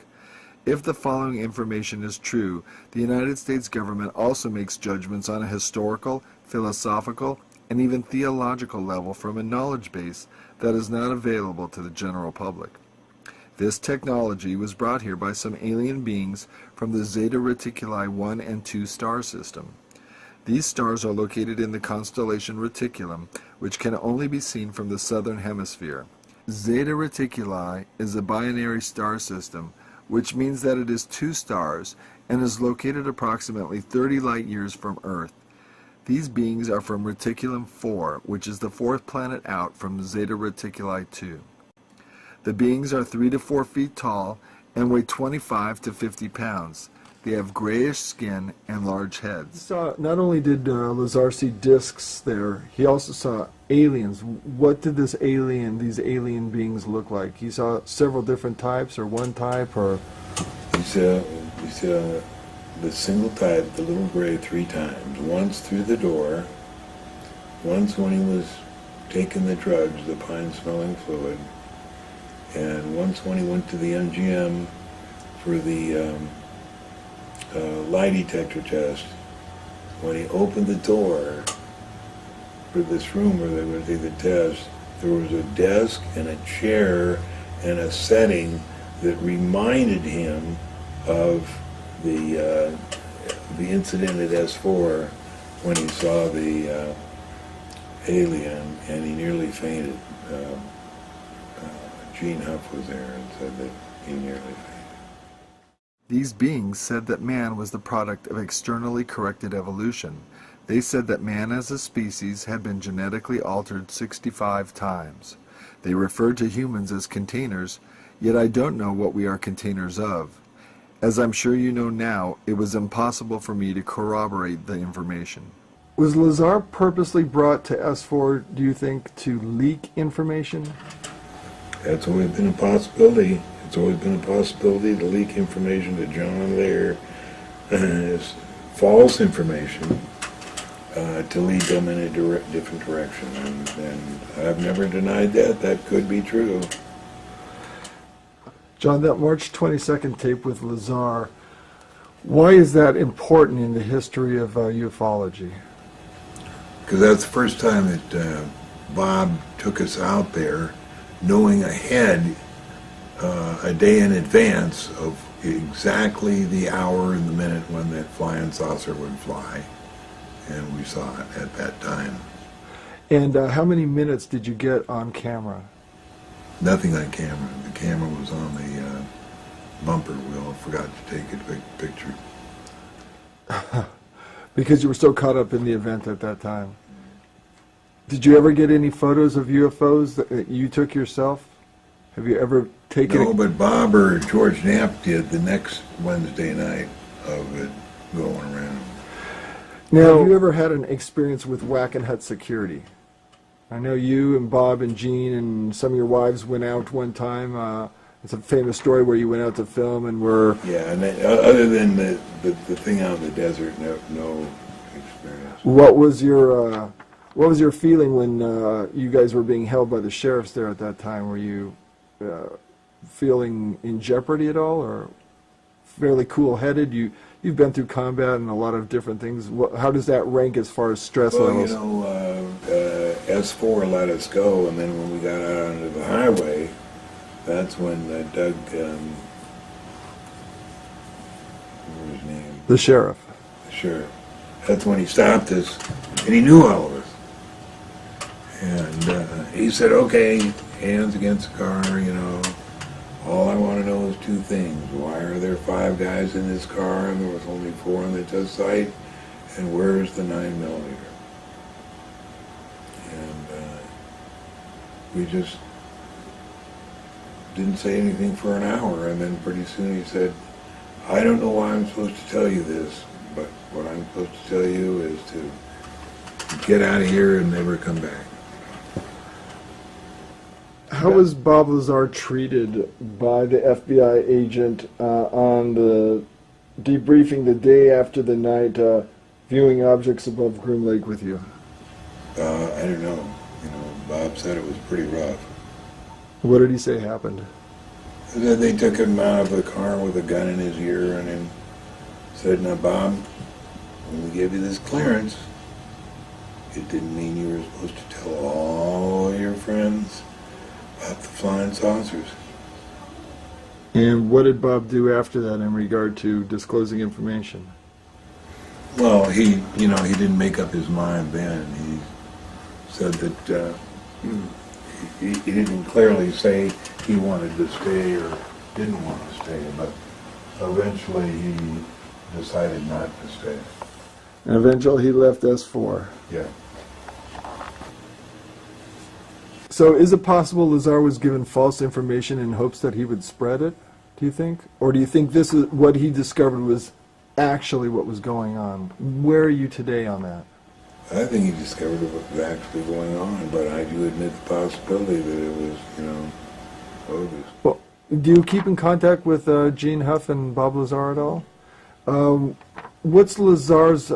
If the following information is true, the United States government also makes judgments on a historical, philosophical, and even theological level from a knowledge base that is not available to the general public. This technology was brought here by some alien beings from the Zeta Reticuli 1 and 2 star system. These stars are located in the constellation Reticulum, which can only be seen from the southern hemisphere. Zeta Reticuli is a binary star system, which means that it is 2 stars and is located approximately 30 light years from Earth. These beings are from Reticulum 4, which is the 4th planet out from Zeta Reticuli 2. The beings are 3 to 4 feet tall and weigh 25 to 50 pounds. They have grayish skin and large heads. Not only did Lazar see discs there, he also saw aliens. What did these alien beings look like? He saw several different types, or one type, or... He saw the single type, the little gray, 3 times. Once through the door, once when he was taking the drugs, the pine-smelling fluid, and once when he went to the MGM for the lie detector test. When he opened the door for this room where they would do the test, there was a desk and a chair and a setting that reminded him of the incident at S4 when he saw the alien and he nearly fainted. Gene Huff was there and said that he nearly fainted. These beings said that man was the product of externally corrected evolution. They said that man as a species had been genetically altered 65 times. They referred to humans as containers, yet I don't know what we are containers of. As I'm sure you know now, it was impossible for me to corroborate the information. Was Lazar purposely brought to S4, do you think, to leak information? That's always been a possibility. It's always been a possibility to leak information to John there, false information, to lead them in a different direction. And I've never denied that. That could be true. John, that March 22nd tape with Lazar, why is that important in the history of ufology? Because that's the first time that Bob took us out there knowing ahead, a day in advance of exactly the hour and the minute when that flying saucer would fly. And we saw it at that time. And how many minutes did you get on camera? Nothing on camera. The camera was on the bumper wheel. I forgot to take a picture. Because you were so caught up in the event at that time. Did you ever get any photos of UFOs that you took yourself? Have you ever taken... No, but Bob or George Knapp did the next Wednesday night of it going around. Now, have you ever had an experience with Wackenhut security? I know you and Bob and Jean and some of your wives went out one time. It's a famous story where you went out to film and were... Yeah, and other than the thing out in the desert, no experience. What was your feeling when you guys were being held by the sheriffs there at that time? Were you feeling in jeopardy at all, or fairly cool-headed? You've been through combat and a lot of different things. How does that rank as far as stress levels? You know, S4 let us go, and then when we got out onto the highway, that's when Doug, what was his name? The sheriff. The sheriff. That's when he stopped us, and he knew all of us. And he said, okay, hands against the car, you know. All I want to know is 2 things. Why are there 5 guys in this car and there was only 4 on the test site? And where's the 9mm? And we just didn't say anything for an hour. And then pretty soon he said, I don't know why I'm supposed to tell you this, but what I'm supposed to tell you is to get out of here and never come back. How was Bob Lazar treated by the FBI agent on the debriefing the day after the night, viewing objects above Groom Lake with you? I don't know. You know, Bob said it was pretty rough. What did he say happened? They took him out of the car with a gun in his ear and then said, now Bob, when we gave you this clearance, it didn't mean you were supposed to tell all your friends about the flying saucers. And what did Bob do after that in regard to disclosing information? Well, he didn't make up his mind then. He said that he didn't clearly say he wanted to stay or didn't want to stay, but eventually he decided not to stay. And eventually he left S4. Yeah. So is it possible Lazar was given false information in hopes that he would spread it, do you think? Or do you think this is what he discovered was actually what was going on. Where are you today on that? I think he discovered what was actually going on, but I do admit the possibility that it was, bogus. Well, do you keep in contact with Gene Huff and Bob Lazar at all? What's Lazar's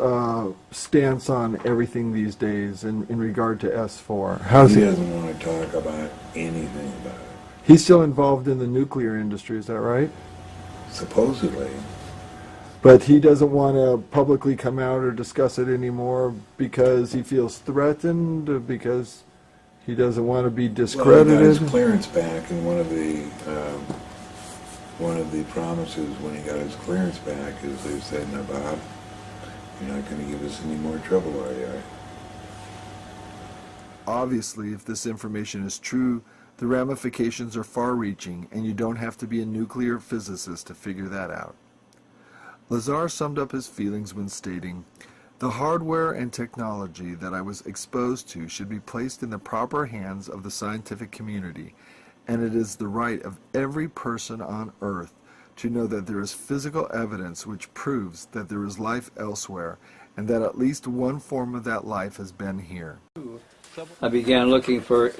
stance on everything these days in regard to S4? He doesn't want to talk about anything about it. He's still involved in the nuclear industry, is that right? Supposedly. But he doesn't want to publicly come out or discuss it anymore because he feels threatened, because he doesn't want to be discredited. Well, he got his clearance back, and one of the promises when he got his clearance back is they said, "Now, Bob, you're not going to give us any more trouble, are you?" Obviously, if this information is true, the ramifications are far-reaching, and you don't have to be a nuclear physicist to figure that out. Lazar summed up his feelings when stating, "The hardware and technology that I was exposed to should be placed in the proper hands of the scientific community, and it is the right of every person on Earth to know that there is physical evidence which proves that there is life elsewhere, and that at least one form of that life has been here." I began looking for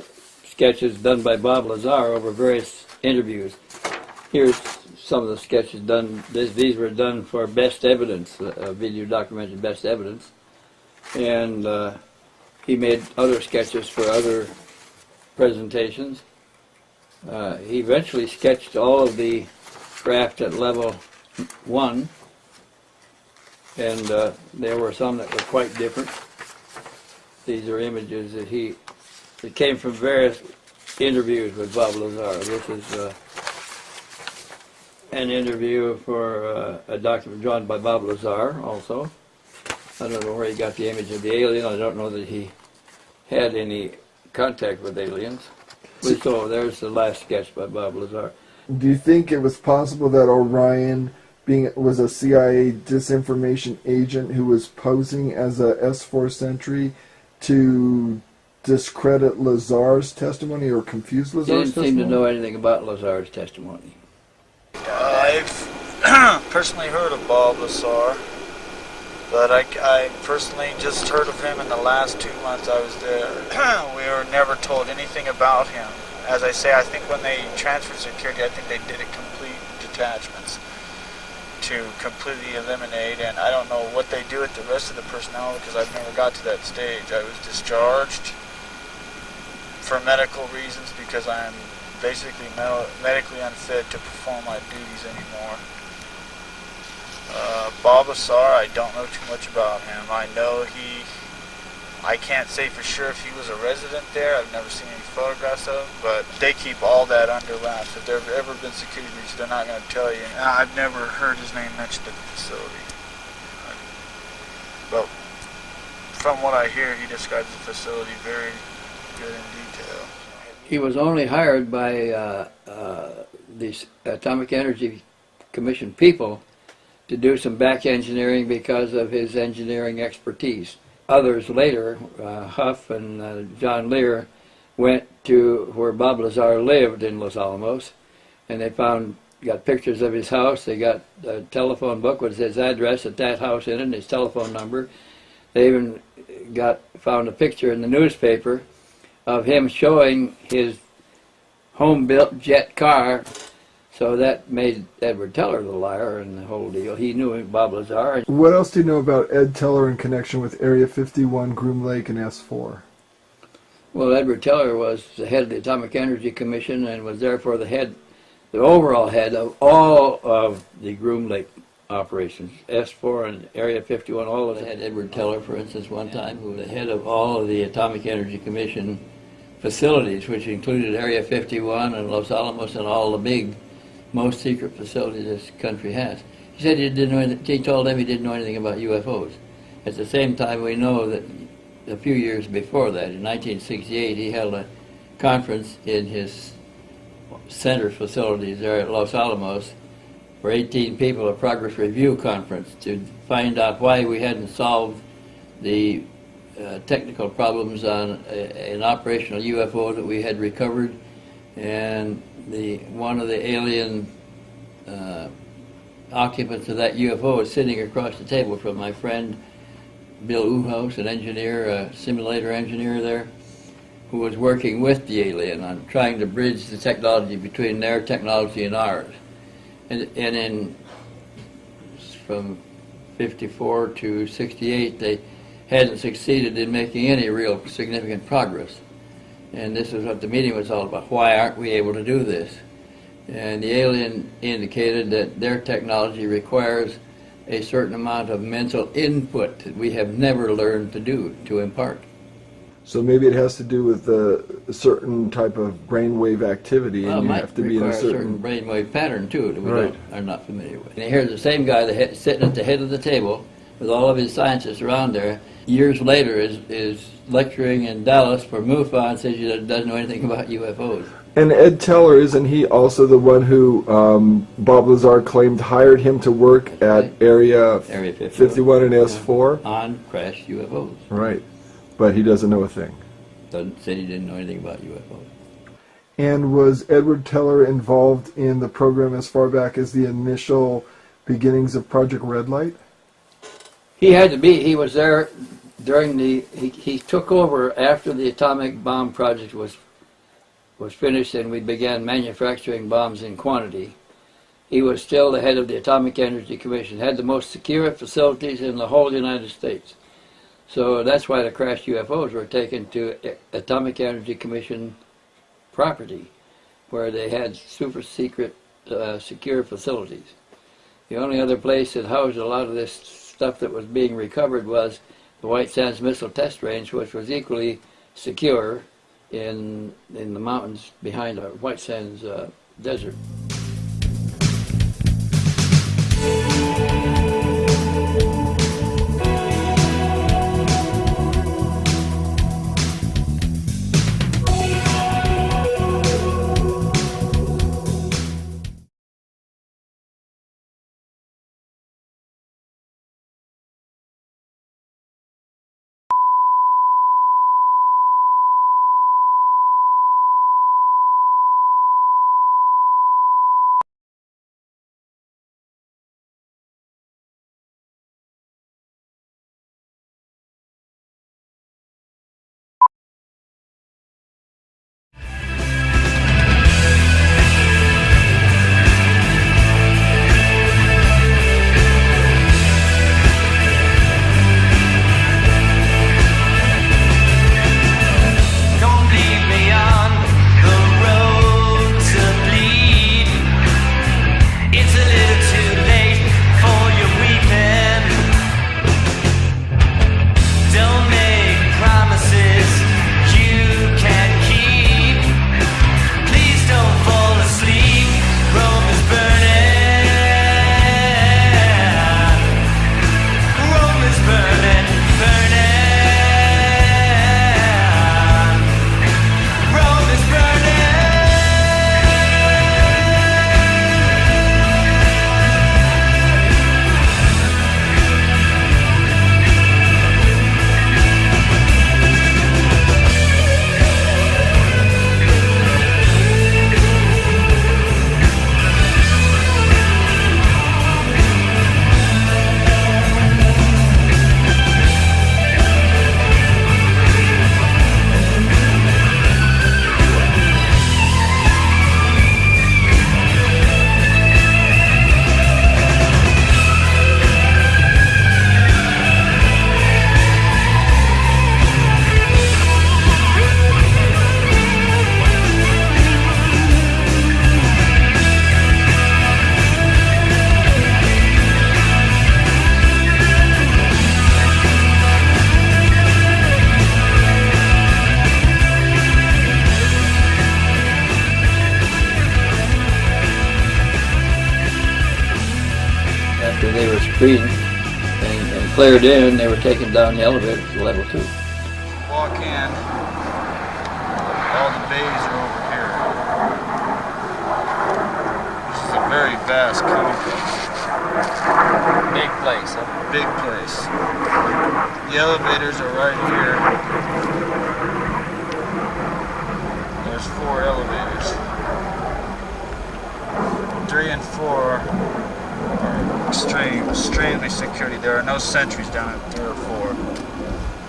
sketches done by Bob Lazar over various interviews. Here's some of the sketches done. These were done for Best Evidence, video documented Best Evidence. And he made other sketches for other presentations. He eventually sketched all of the craft at level 1. And there were some that were quite different. These are images that came from various interviews with Bob Lazar. This is an interview for a document drawn by Bob Lazar also. I don't know where he got the image of the alien. I don't know that he had any contact with aliens. So there's the last sketch by Bob Lazar. Do you think it was possible that Orion was a CIA disinformation agent who was posing as a S4 sentry to discredit Lazar's testimony or confuse Lazar's testimony? He didn't seem to know anything about Lazar's testimony. I've personally heard of Bob Lazar, but I personally just heard of him in the last 2 months I was there. We were never told anything about him. As I say, I think when they transferred security, I think they did it complete detachments to completely eliminate, and I don't know what they do with the rest of the personnel because I've never got to that stage. I was discharged for medical reasons because I'm basically medically unfit to perform my duties anymore. Bob Lazar, I don't know too much about him. I know I can't say for sure if he was a resident there. I've never seen any photographs of him, but they keep all that under wraps. If there have ever been security breaches, they're not going to tell you. I've never heard his name mentioned at the facility. But from what I hear, he describes the facility very good in detail. He was only hired by the Atomic Energy Commission people to do some back engineering because of his engineering expertise. Others later, Huff and John Lear, went to where Bob Lazar lived in Los Alamos, and they got pictures of his house. They got a telephone book with his address at that house in it and his telephone number. They even found a picture in the newspaper of him showing his home-built jet car. So that made Edward Teller the liar in the whole deal. He knew Bob Lazar. What else do you know about Ed Teller in connection with Area 51, Groom Lake, and S4? Well, Edward Teller was the head of the Atomic Energy Commission and was therefore the overall head of all of the Groom Lake operations. S4 and Area 51, all of them. They had Edward Teller, for instance, one time, who was the head of all of the Atomic Energy Commission facilities, which included Area 51 and Los Alamos and all the big, most secret facilities this country has. He said he told them he didn't know anything about UFOs. At the same time, we know that a few years before that, in 1968, he held a conference in his center facilities there at Los Alamos for 18 people, a progress review conference, to find out why we hadn't solved the technical problems on an operational UFO that we had recovered, and one of the alien occupants of that UFO was sitting across the table from my friend Bill Uhouse, an engineer, a simulator engineer there, who was working with the alien on trying to bridge the technology between their technology and ours. And from 54 to 68, they hadn't succeeded in making any real significant progress. And this is what the meeting was all about. Why aren't we able to do this? And the alien indicated that their technology requires a certain amount of mental input that we have never learned to do, to impart. So maybe it has to do with a certain type of brainwave activity, Well, and it you might have to be in require a certain brainwave pattern too that we Right. are not familiar with. And here's the same guy that sitting at the head of the table with all of his scientists around there. Years later, is lecturing in Dallas for MUFA and says he doesn't know anything about UFOs. And Ed Teller, isn't he also the one who Bob Lazar claimed hired him to work at Area 51 and S4? On crashed UFOs. Right. But he doesn't know a thing. Said he didn't know anything about UFOs. And was Edward Teller involved in the program as far back as the initial beginnings of Project Red Light? He had to be. He was there during he took over after the atomic bomb project was finished and we began manufacturing bombs in quantity. He was still the head of the Atomic Energy Commission, had the most secure facilities in the whole United States. So that's why the crashed UFOs were taken to Atomic Energy Commission property, where they had super secret, secure facilities. The only other place that housed a lot of this stuff that was being recovered was the White Sands Missile Test Range, which was equally secure in the mountains behind the White Sands desert. They were screened and cleared in, they were taken down the elevator to level 2. Walk in, all the bays are over here. This is a very vast complex. Big place, huh? Big place. The elevators are right here. There's 4 elevators. 3 and 4 are was sentries down at 3 or 4.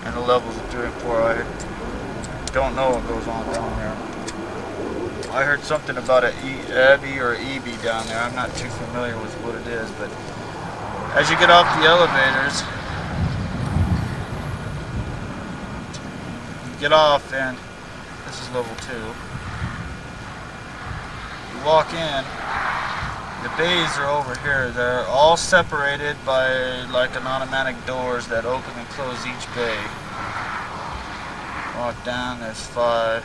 And the levels of 3 and 4, I don't know what goes on down there. I heard something about an Abbey or EB down there. I'm not too familiar with what it is, but as you get off the elevators, you get off, and this is level 2. You walk in, the bays are over here. They're all separated by like an automatic doors that open and close each bay. Walk down, there's 5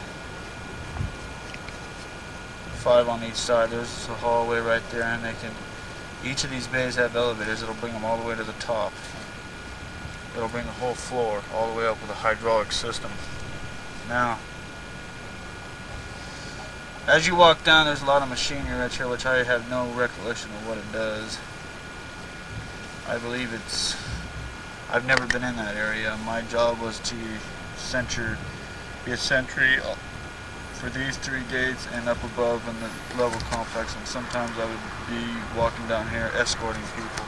on each side. There's a hallway right there, and each of these bays have elevators. It'll bring them all the way to the top. It'll bring the whole floor all the way up with a hydraulic system. Now, as you walk down, there's a lot of machinery right here, which I have no recollection of what it does. I believe I've never been in that area. My job was to be a sentry for these 3 gates and up above in the level complex, and sometimes I would be walking down here escorting people.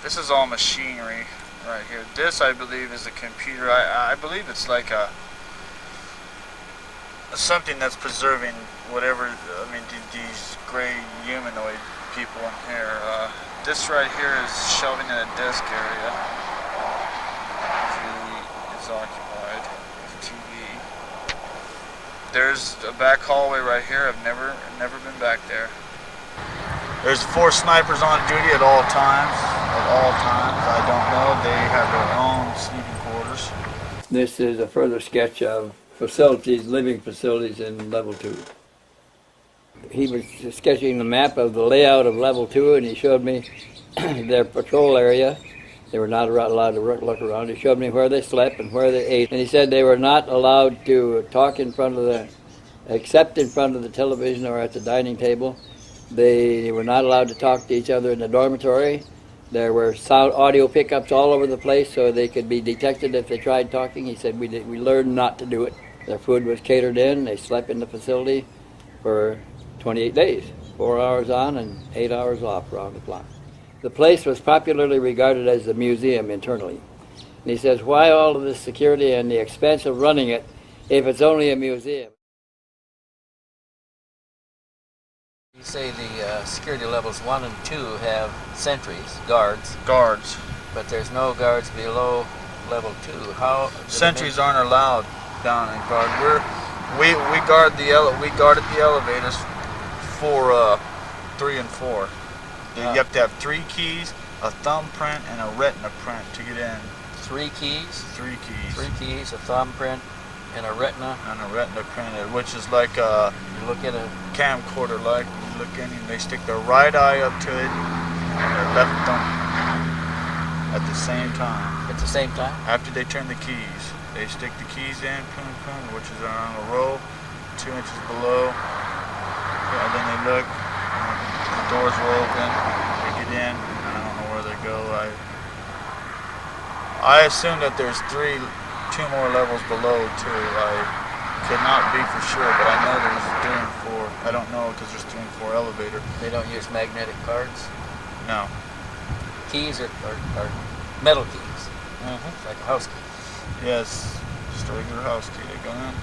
This is all machinery right here. This, I believe, is a computer. I believe it's like something that's preserving whatever, these gray humanoid people in here. This right here is shelving in a desk area. It's occupied with TV. There's a back hallway right here. I've never been back there. There's 4 snipers on duty at all times. I don't know. They have their own sleeping quarters. This is a further sketch of facilities, living facilities in level 2. He was sketching the map of the layout of level 2, and he showed me their patrol area. They were not allowed to look around. He showed me where they slept and where they ate. And he said they were not allowed to talk except in front of the television or at the dining table. They were not allowed to talk to each other in the dormitory. There were audio pickups all over the place so they could be detected if they tried talking. He said we learned not to do it. Their food was catered in. They slept in the facility for 28 days, 4 hours on and 8 hours off around the clock. The place was popularly regarded as a museum internally. And he says, why all of this security and the expense of running it if it's only a museum? You say the security levels 1 and 2 have sentries, guards. Guards. But there's no guards below level 2. How? Sentries aren't allowed down in guard. We guarded the elevators for 3 and 4. You have to have 3 keys, a thumbprint, and a retina print to get in. 3 keys? 3 keys. 3 keys, a thumbprint, and a retina. And a retina print, which is like a look at a camcorder. Like you look in, and they stick their right eye up to it and their left thumb at the same time. At the same time? After they turn the keys, they stick the keys in, which is on a row, 2 inches below. And then they look. The doors are open, they get in, and I don't know where they go. I assume that there's 2 more levels below too. I could not be for sure, but I know there's 3 and 4. I don't know because there's 3 and 4 elevator. They don't use magnetic cards? No. Keys are metal keys. Mm-hmm. It's like a house key. Yes, just a regular house key. They go in.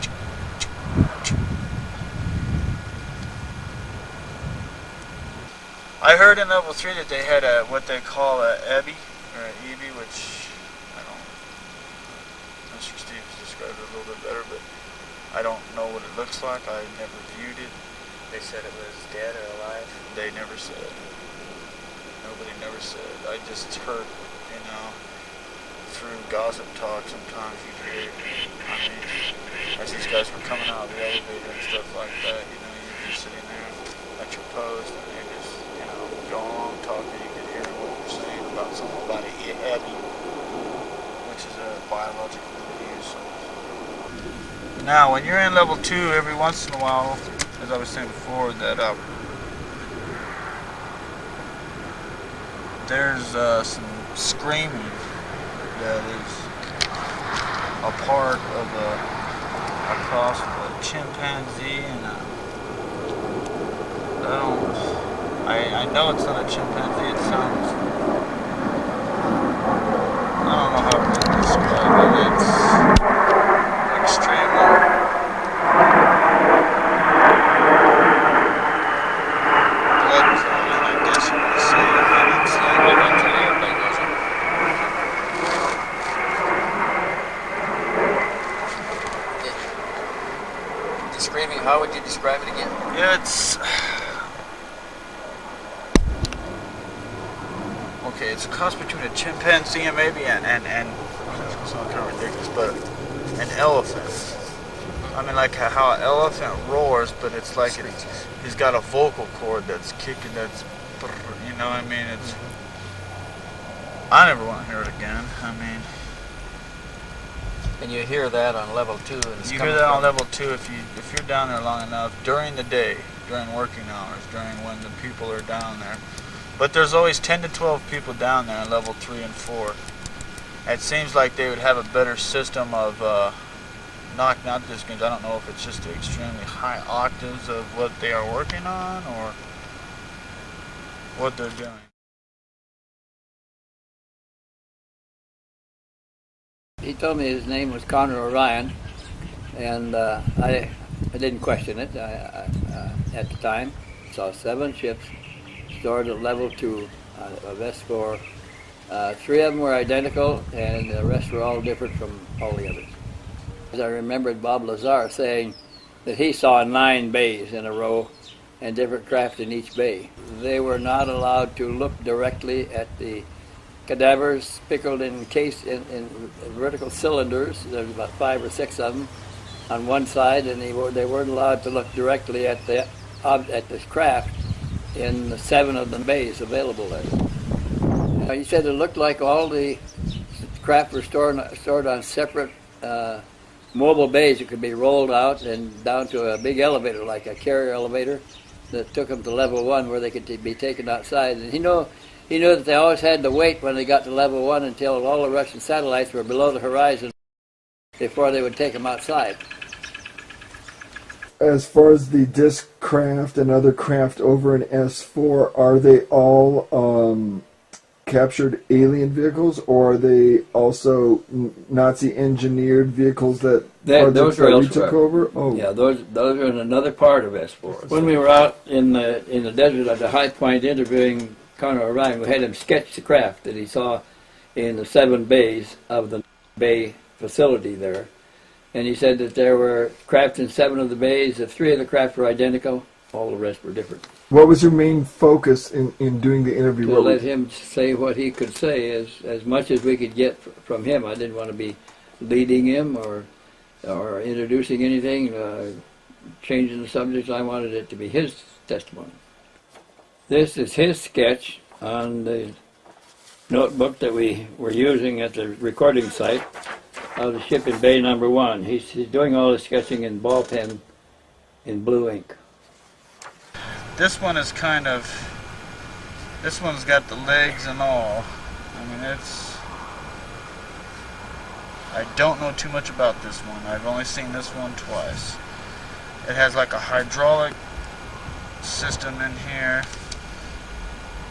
I heard in level 3 that they had what they call a EBI, or an EB, which I don't. Mr. Stevens described it a little bit better, but I don't know what it looks like. I never viewed it. They said it was dead or alive? They never said. Nobody never said. I just heard, through gossip talk sometimes you hear, as these guys were coming out of the elevator and stuff like that, you'd be sitting there at your post and they just, go along talking. You could hear what they're saying about something about an EBI, which is a biological disease. Now, when you're in level 2, every once in a while, as I was saying before, that there's some screaming that is a part of a cross of a chimpanzee and I know it's not a chimpanzee. It sounds know how to describe it. It's extremely. Blood-curdling, I guess you would say. I mean, it's like eventually everybody goes up. The screaming, how would you describe it again? Yeah, it's... Okay, it's a cross between a chimpanzee and maybe and it's kind of ridiculous, but an elephant. I mean, like how an elephant roars, but it's like he's got a vocal cord that's kicking, that's, you know what I mean? It's. I never want to hear it again. I mean. And you hear that on level 2. And it's You hear that on level 2 if you're down there long enough during the day, during working hours, during when the people are down there. But there's always 10 to 12 people down there on level 3 and 4. It seems like they would have a better system of knocking out these games. I don't know if it's just the extremely high octaves of what they are working on or what they're doing. He told me his name was Connor Orion, and I didn't question it at the time. Saw 7 ships stored at level 2 of S4. 3 of them were identical, and the rest were all different from all the others. I remembered Bob Lazar saying that he saw 9 bays in a row and different craft in each bay. They were not allowed to look directly at the cadavers pickled in vertical cylinders. There's about 5 or 6 of them on one side, and they weren't allowed to look directly at the craft in the 7 of the bays available there. He said it looked like all the craft were stored on separate mobile bays that could be rolled out and down to a big elevator, like a carrier elevator, that took them to level 1 where they could be taken outside. And he knew that they always had to wait when they got to level 1 until all the Russian satellites were below the horizon before they would take them outside. As far as the disc craft and other craft over in S4, are they all captured alien vehicles, or are they also Nazi-engineered vehicles that those were we took over? Oh, yeah, those are in another part of S4. When we were out in the desert at the High Point interviewing Connor Orion, we had him sketch the craft that he saw in the 7 bays of the bay facility there. And he said that there were craft in 7 of the bays. If 3 of the craft were identical, all the rest were different. What was your main focus in doing the interview? To let him say what he could say as much as we could get from him. I didn't want to be leading him or introducing anything, changing the subject. I wanted it to be his testimony. This is his sketch on the notebook that we were using at the recording site of the ship in Bay Number 1. He's doing all the sketching in ball pen in blue ink. This one is this one's got the legs and all. I mean, I don't know too much about this one. I've only seen this one twice. It has like a hydraulic system in here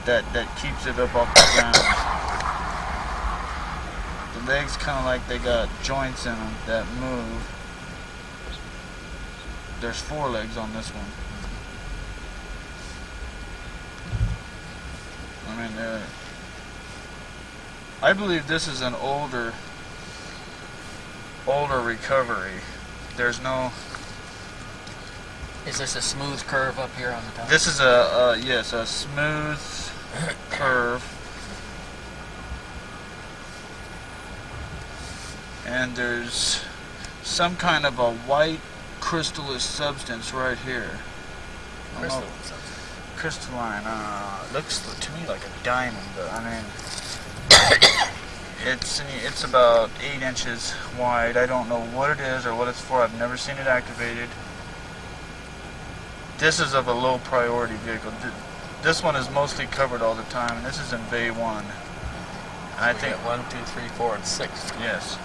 that keeps it up off the ground. The legs kind of like they got joints in them that move. There's 4 legs on this one. I mean, I believe this is an older recovery. There's no. Is this a smooth curve up here on the top? This is a smooth curve, and there's some kind of a white crystalline substance right here. Crystalline substance. Crystalline. Looks to me like a diamond, but I mean, it's about 8 inches wide. I don't know what it is or what it's for. I've never seen it activated. This is of a low priority vehicle. This one is mostly covered all the time, and this is in Bay 1. I think 1, 2, 3, 4, and 6. Yes.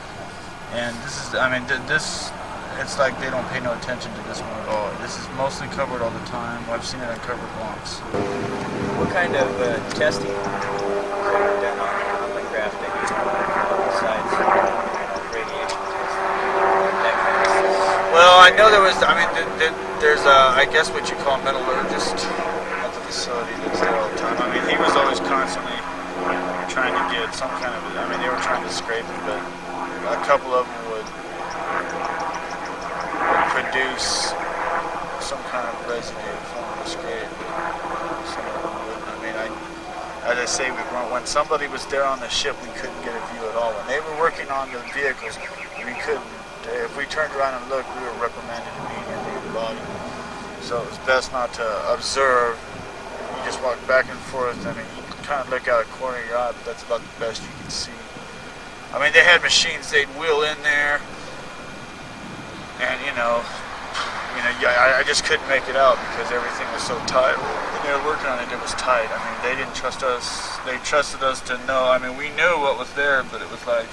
And this is, I mean, this. It's like they don't pay no attention to this one at all. This is mostly covered all the time. I've seen it uncovered once. What kind of testing have you done on the craft that you have on the side? Well, I know there was, I mean, there's I guess what you call a metallurgist at the facility that's there all the time. I mean, he was always constantly trying to get some kind of, I mean, they were trying to scrape it, but a couple of them would produce some kind of residue from the scrape. Some of them wouldn't. I mean, as I say, when somebody was there on the ship, we couldn't get a view at all. When they were working on the vehicles, we couldn't. If we turned around and looked, we were reprimanded immediately in the body. So it was best not to observe. You just walk back and forth. I mean, you can kind of look out a corner of your eye, but that's about the best you can see. I mean, they had machines they'd wheel in there, and I just couldn't make it out because everything was so tight. When they were working on it, it was tight. I mean, they didn't trust us. They trusted us to know. I mean, we knew what was there, but it was like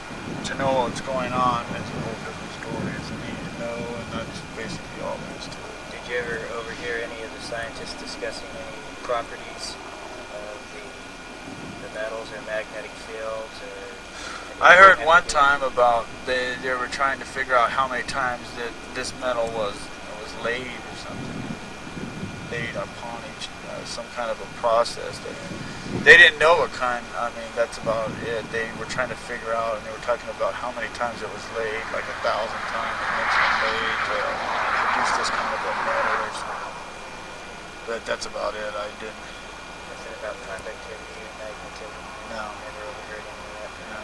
to know what's going on. It's a whole different story. It's a need to know, and that's basically all there is to it. Did you ever overhear any of the scientists discussing any properties of the metals or magnetic fields? I heard one time about they were trying to figure out how many times that this metal was laid or something, laid upon each some kind of a process that they didn't know what kind. I mean, that's about it. They were trying to figure out, and they were talking about how many times it was laid, like 1,000 times it makes it laid to produce this kind of a metal or something. But that's about it. I didn't. Nothing about conductivity or magnetism? No. Never overheard any of that? No.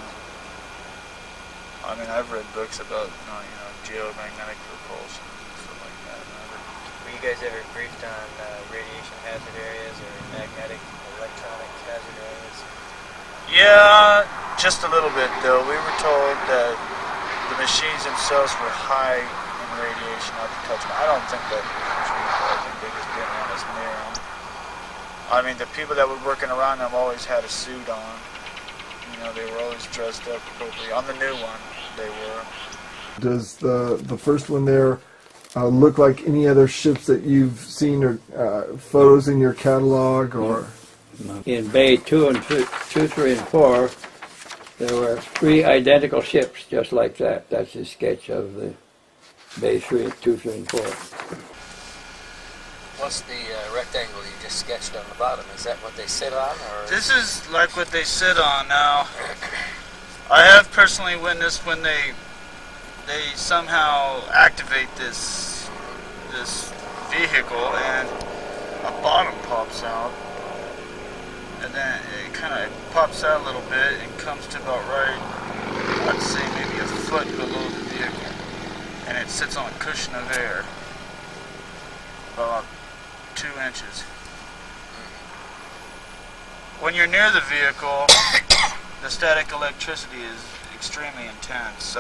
I mean, I've read books about geomagnetic repulsion and stuff like that. Were you guys ever briefed on radiation hazard areas or magnetic, electronic hazard areas? Yeah, just a little bit though. We were told that the machines themselves were high in radiation not to touch them. I don't think that's true. I think they just didn't want us near them. I mean, the people that were working around them always had a suit on. They were always dressed up appropriately. On the new one, they were. Does the first one there look like any other ships that you've seen or photos in your catalog? Or in Bay 2, 3, and 4, there were 3 identical ships just like that. That's a sketch of the Bay 2, 3, and 4. What's the rectangle you just sketched on the bottom? Is that what they sit on? Or This is like what they sit on now. I have personally witnessed when they somehow activate this vehicle and a bottom pops out, and then it kind of pops out a little bit and comes to about right, I'd say maybe a foot below the vehicle, and it sits on a cushion of air about 2 inches. When you're near the vehicle, the static electricity is extremely intense.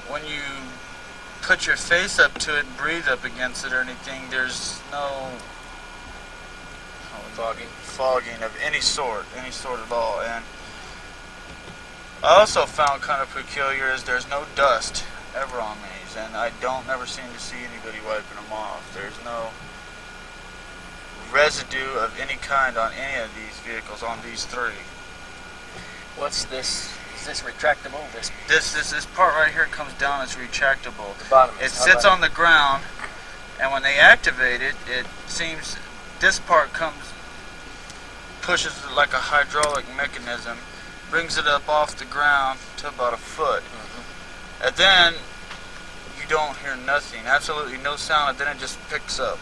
When you put your face up to it and breathe up against it or anything, there's no fogging of any sort at all. And I also found kind of peculiar is there's no dust ever on these, and I don't never seem to see anybody wiping them off. There's no residue of any kind on any of these vehicles, on these 3. what's this? Is this retractable? This part right here comes down, it's retractable. The bottom. It sits on the ground, and when they activate it, it seems this part pushes it like a hydraulic mechanism, brings it up off the ground to about a foot. And then you don't hear nothing, absolutely no sound, and then it just picks up,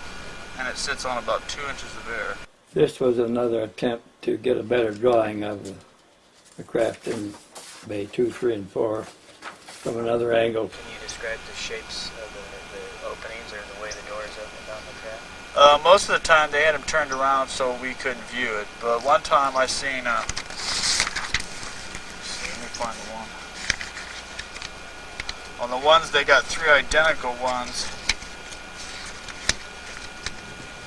and it sits on about 2 inches of air. This was another attempt to get a better drawing of the craft in Bay 2, 3, and 4 from another angle. Can you describe the shapes of the openings or the way the doors opened on the craft? Most of the time they had them turned around so we couldn't view it, but one time I seen let me find the one. On the ones, they got 3 identical ones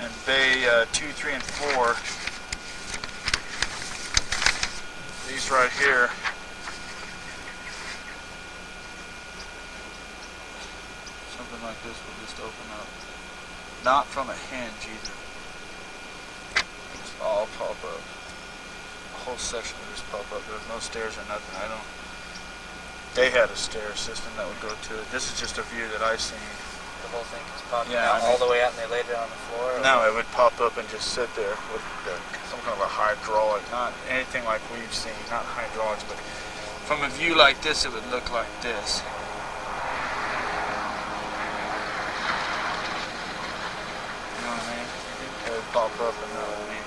in Bay 2, 3, and 4. These right here. Something like this will just open up. Not from a hinge either. Just all pop up. A whole section will just pop up. There's no stairs or nothing. they had a stair system that would go to it. This is just a view that I've seen. The whole thing is popping Yeah, out I mean- all the way out and they laid it on the floor? Or No, it would pop up and just sit there with some kind of a hydraulic, not anything like we've seen, not hydraulics, but from a view like this, it would look like this. You know what I mean? It would pop up, and know what I mean?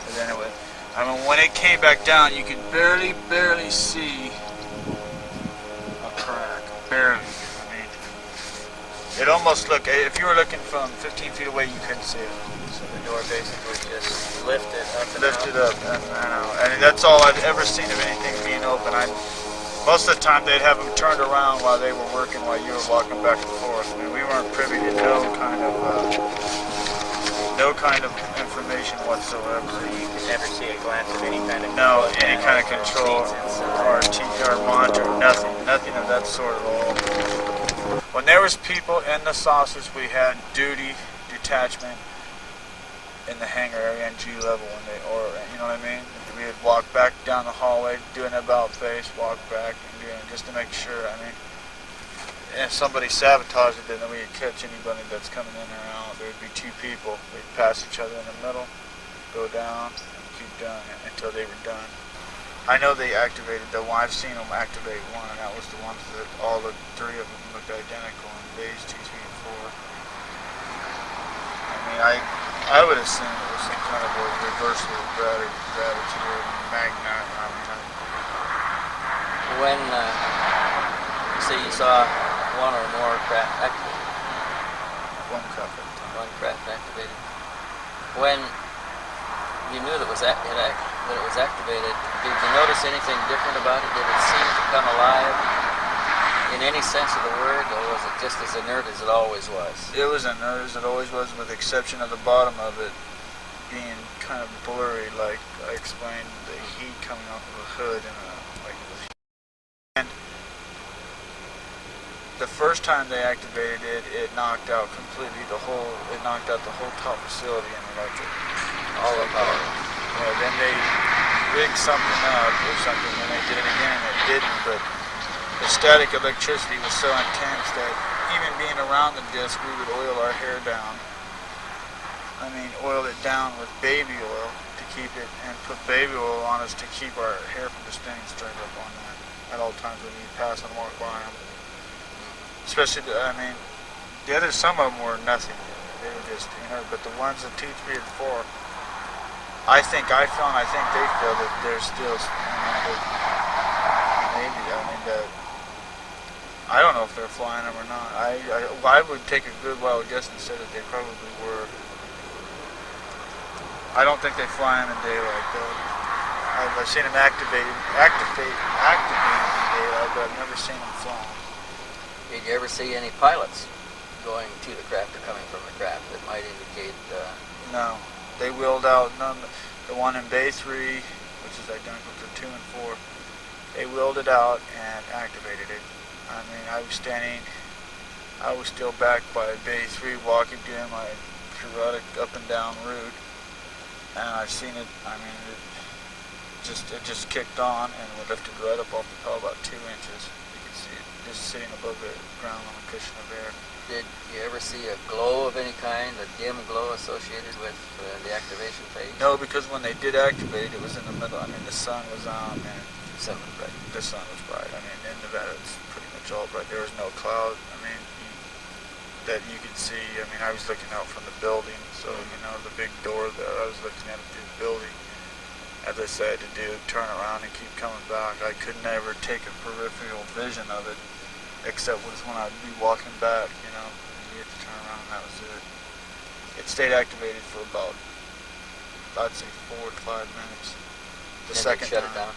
And then it would, I mean, when it came back down, you could barely see a crack. Barely. I mean, it almost looked, if you were looking from 15 feet away, you couldn't see it. So the door basically just lifted up and Lifted out. up, and that's all I've ever seen of anything being open. Most of the time they'd have them turned around while they were working, while you were walking back and forth. I mean, we weren't privy to no kind of information whatsoever. So you could never see a glance of any kind of Any kind of control or monitor, nothing of that sort at all. When there was people in the saucers, we had duty detachment in the hangar area and G level, you know what I mean? We would walk back down the hallway, do an about face, walk back, and just to make sure. I mean, if somebody sabotaged it, then we would catch anybody that's coming in or out. There would be two people. They'd pass each other in the middle, go down, and keep doing it until they were done. I know they activated the one. I've seen them activate one, and that was the ones that all the three of them looked identical in bays 2, 3, and 4. I mean, I would assume it was some kind of a reversal of gravity or magnet. I mean, When you say you saw one or more craft activated, one craft at a time. one craft activated, when you knew that it was activated, did you notice anything different about it? Did it seem to come alive in any sense of the word, or was it just as inert as it always was? It was inert as it always was, with the exception of the bottom of it being kind of blurry, like I explained, the heat coming off of a hood and like it was. And the first time they activated it, it knocked out completely the whole top facility in electric. All of power. Yeah, then they rigged something up or something, and they did it again, and it didn't, but the static electricity was so intense that even being around the disc, we would oil our hair down. I mean, oil it down with baby oil to keep it, and put baby oil on us to keep our hair from just staying straight up on that at all times when you pass and walk by them. Especially, I mean, some of them were nothing. They were just, but the ones that 2, 3, and 4, I think they feel that they're still, maybe, I don't know if they're flying them or not. I would take a good wild guess and say that they probably were. I don't think they fly them in daylight, though. I've seen them activated in daylight, but I've never seen them fly. Did you ever see any pilots going to the craft or coming from the craft that might indicate? No. They wheeled out the one in Bay 3, which is identical to 2 and 4. They wheeled it out and activated it. I mean, I was still back by Bay 3 walking down my periodic up and down route, and I seen it. I mean, it just kicked on and we lifted right up off the pedal about 2 inches. You could see it just sitting above the ground on a cushion of air. Did you ever see a glow of any kind, a dim glow associated with the activation phase? No, because when they did activate, it was in the middle. I mean, the sun was out, and The sun was bright. The sun was bright. I mean, in Nevada, it's pretty much all bright. There was no cloud. I mean, that you could see. I mean, I was looking out from the building, so the big door that I was looking at through the building. As I said, to turn around and keep coming back. I could never take a peripheral vision of it, except when I'd be walking back. You had to turn around, and that was it. It stayed activated for about, I'd say, 4 to 5 minutes. The second shut time, it down.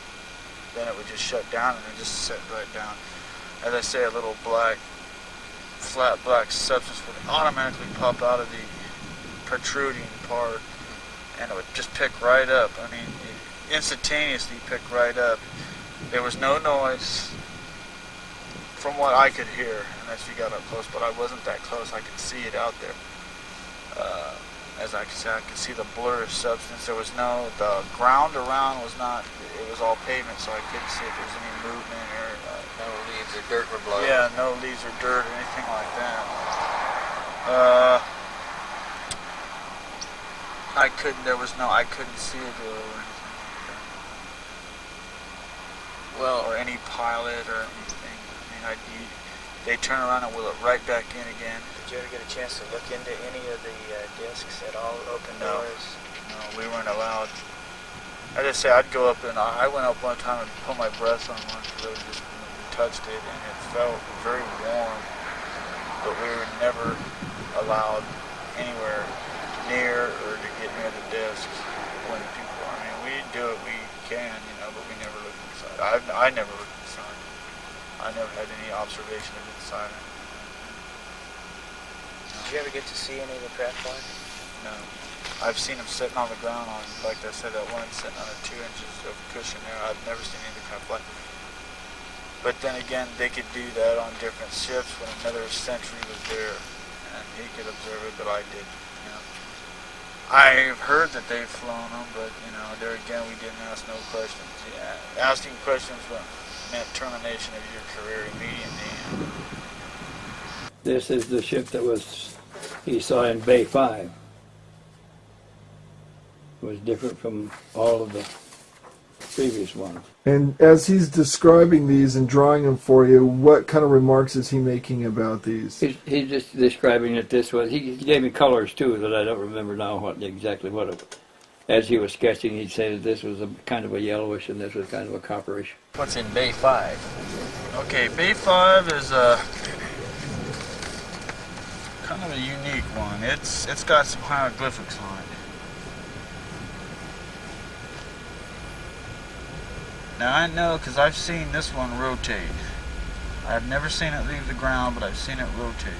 then it would just shut down and it just set right down. As I say, a little flat black substance would automatically pop out of the protruding part, and it would just pick right up. I mean, instantaneously pick right up. There was no noise from what I could hear, unless you got up close, but I wasn't that close. I could see it out there. As I said, I could see the blur of substance. The ground around was not, it was all pavement, so I couldn't see if there was any movement or... No leaves or dirt were blowing. Yeah, no leaves or dirt or anything like that. I couldn't see a glow or anything like that. Well, Or any pilot or anything. I mean, they turn around and wheel it right back in again. Did you ever get a chance to look into any of the discs at all? Open No. doors? No, we weren't allowed. I just say I'd go up and I went up one time and put my breath on one because I was just touched it and it felt very warm. But we were never allowed anywhere near or to get near the discs when people. I mean, we do what we can, but we never look inside. I never looked inside. I never had any observation of inside. Did you ever get to see any of the craft fly? No. I've seen them sitting on the ground on, like I said, that one sitting on 2 inches of cushion there. I've never seen any of the craft fly. But then again, they could do that on different ships when another Sentry was there, and he could observe it, but I didn't. I've heard that they've flown them, but there again, we didn't ask no questions. Yeah, asking questions meant termination of your career immediately. This is the ship that he saw in Bay 5. It was different from all of the previous ones. And as he's describing these and drawing them for you, what kind of remarks is he making about these? He's just describing that this was, he gave me colors too that I don't remember now exactly what it was. As he was sketching, he'd say that this was a kind of a yellowish and this was kind of a copperish. what's in Bay 5? Okay, Bay 5 is kind of a unique one. It's got some hieroglyphics on it. Now I know because I've seen this one rotate. I've never seen it leave the ground, but I've seen it rotate.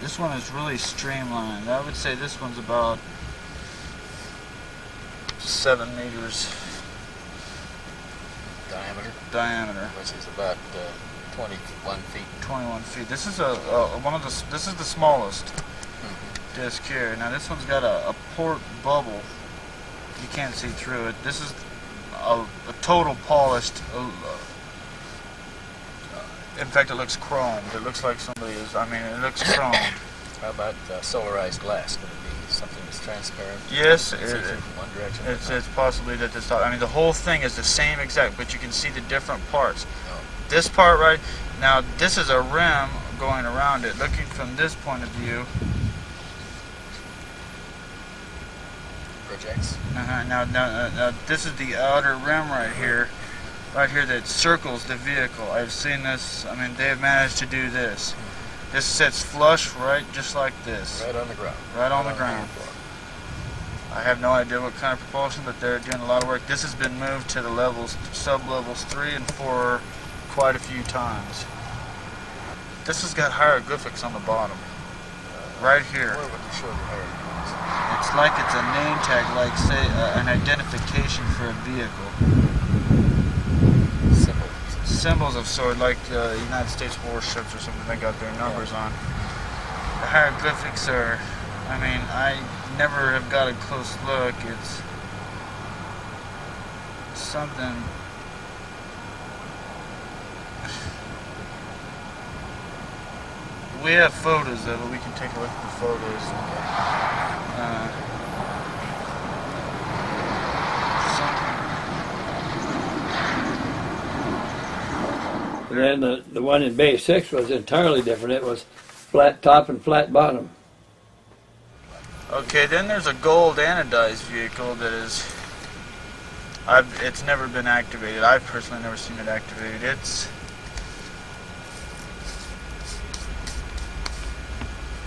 This one is really streamlined. I would say this one's about 7 meters Diameter, which is about 21 feet. 21 feet. This is this is the smallest disc here. Now this one's got a port bubble. You can't see through it. This is a total polished. In fact, it looks chromed. It looks like somebody is. I mean, it looks chromed. How about solarized glass? Could it be something that's transparent? Yes, from one direction. it's possibly that this. I mean, the whole thing is the same exact, but you can see the different parts. Oh. This part right now, this is a rim going around it. Looking from this point of view. Projects. Now, this is the outer rim right here that circles the vehicle. I've seen this. I mean, they've managed to do this. This sits flush right just like this. Right on the ground. Right on the ground. I have no idea what kind of propulsion, but they're doing a lot of work. This has been moved to the levels, sub-levels 3 and 4 quite a few times. This has got hieroglyphics on the bottom. Right here. Where would you show the hieroglyphics? It's like it's a name tag, like say an identification for a vehicle. Symbols of sort, like the United States warships or something. They got their numbers on. The hieroglyphics are. I mean, I never have got a close look. It's something. We have photos of it. We can take a look at the photos. And then the one in Bay 6 was entirely different. It was flat top and flat bottom. Okay, then there's a gold anodized vehicle that is. It's never been activated. I've personally never seen it activated.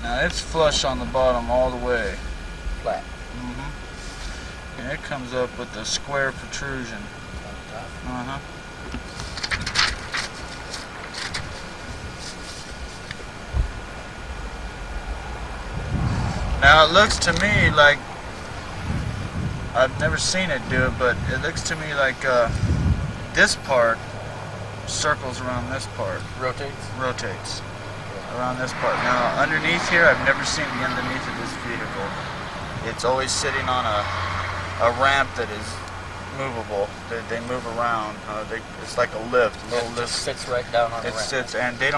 Now it's flush on the bottom all the way. Flat. And it comes up with a square protrusion. On top. Now it looks to me like, I've never seen it do it, but it looks to me like this part circles around this part. Rotates? Rotates. around this part. Now, underneath here, I've never seen the underneath of this vehicle. It's always sitting on a ramp that is movable. They move around. It's like a lift. A little It lift. just sits right down on the It ramp. sits, and they're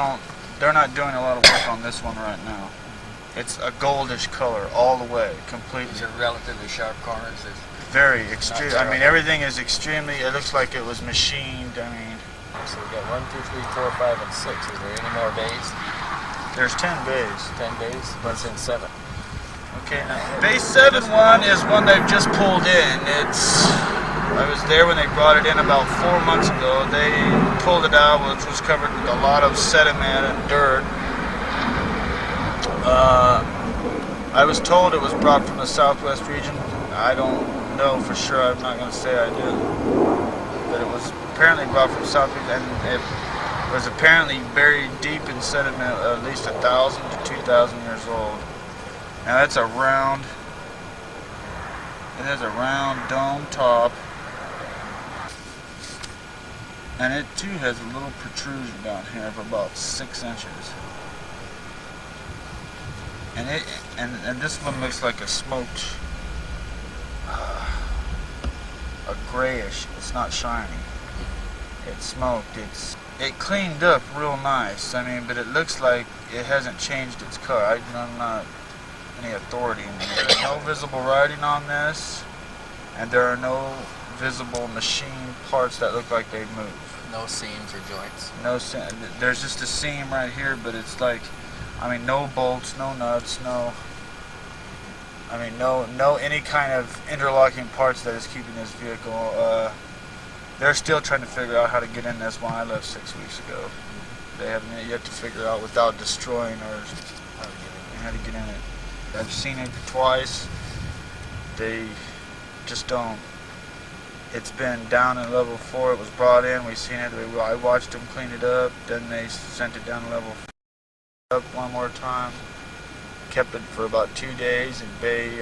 not doing a lot of work on this one right now. It's a goldish color all the way, completely. These are relatively sharp corners. Very extreme. I mean, everything is extremely. It looks like it was machined. I mean, So we got 1, 2, 3, 4, 5, and 6. Is there any more bays? there's 10 bays. 10 bays? What's in 7? Okay, now base 7-1 is one they've just pulled in. I was there when they brought it in about 4 months ago. They pulled it out, which was covered with a lot of sediment and dirt. I was told it was brought from the southwest region. I don't know for sure. I'm not going to say I do. But it was apparently brought from south region, and it was apparently buried deep in sediment, at least 1,000 to 2,000 years old. Now that's a round. It has a round dome top, and it too has a little protrusion down here of about 6 inches. And this one looks like a smoked, a grayish. It's not shiny. It's smoked. It cleaned up real nice. I mean, but it looks like it hasn't changed its color. I'm not any authority in there. There's no visible writing on this, and there are no visible machine parts that look like they move. No seams or joints? There's just a seam right here, but it's like, I mean, no bolts, no nuts, no any kind of interlocking parts that is keeping this vehicle. They're still trying to figure out how to get in this one. I left 6 weeks ago. They haven't yet to figure out without destroying or how to get in it. I've seen it twice. They just don't. It's been down in level 4. It was brought in. We've seen it. I watched them clean it up. Then they sent it down to level 4 up one more time. Kept it for about 2 days in Bay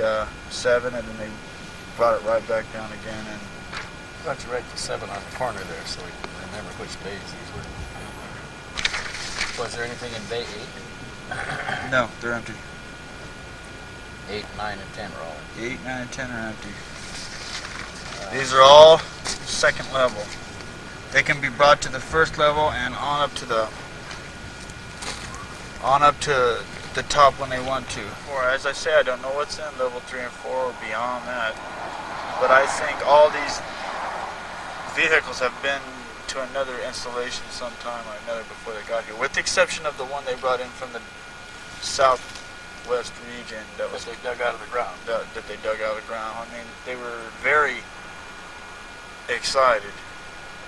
7, and then they brought it right back down again. And Why don't you write the 7 on the corner there so we can remember which bays these were? Was there anything in Bay 8? no, they're empty. 8, 9, and 10 are all. 8, 9, and 10 are empty. These are all second level. They can be brought to the first level and on up to the top when they want to. Or as I say, I don't know what's in level 3 and 4 or beyond that. But I think all these vehicles have been to another installation sometime or another before they got here, with the exception of the one they brought in from the southwest region that they dug out of the ground. That they dug out of the ground. I mean, they were very excited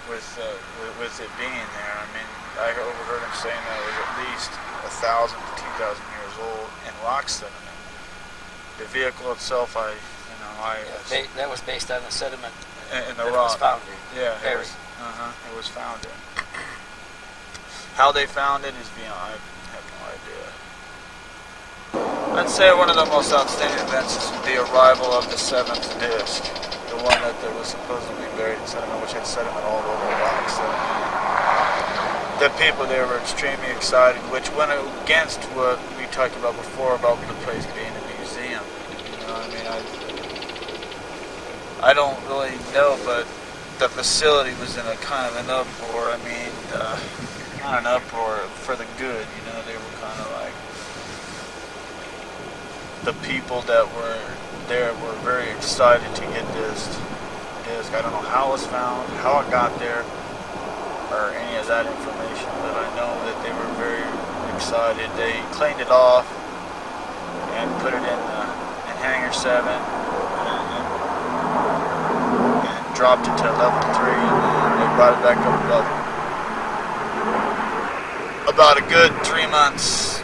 with it being there. I mean, I overheard him saying that it was at least 1,000 to 2,000 years old in rock sediment. The vehicle itself, that was based on the sediment in the that rock. It was found in. Yeah, it was found in. How they found it is beyond. I have no idea. I'd say one of the most outstanding events is the arrival of the 7th disc, the one that was supposedly buried in sediment, which had sediment all over the rock. So the people there were extremely excited, which went against what we talked about before about the place being a museum. You know, I mean, I don't really know, but the facility was in a kind of an uproar. I mean, not an uproar for the good. You know, they were kind of like, the people that were there were very excited to get this disc. I don't know how it was found, how it got there, or any of that information, but I know that they were very excited. They cleaned it off and put it in hangar 7 and dropped it to level 3, and they brought it back up about a good 3 months.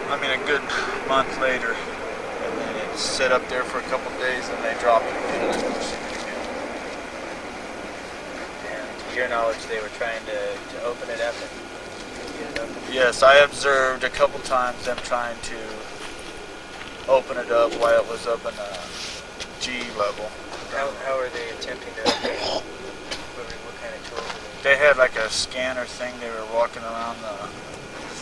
I mean, a good month later, and then it sit up there for a couple of days, and they dropped it again, and I never seen it again. And to your knowledge, they were trying to open it up and get it open? Yes, I observed a couple times them trying to open it up while it was up in G level. How are they attempting to open it? What kind of tools? They had like a scanner thing. They were walking around the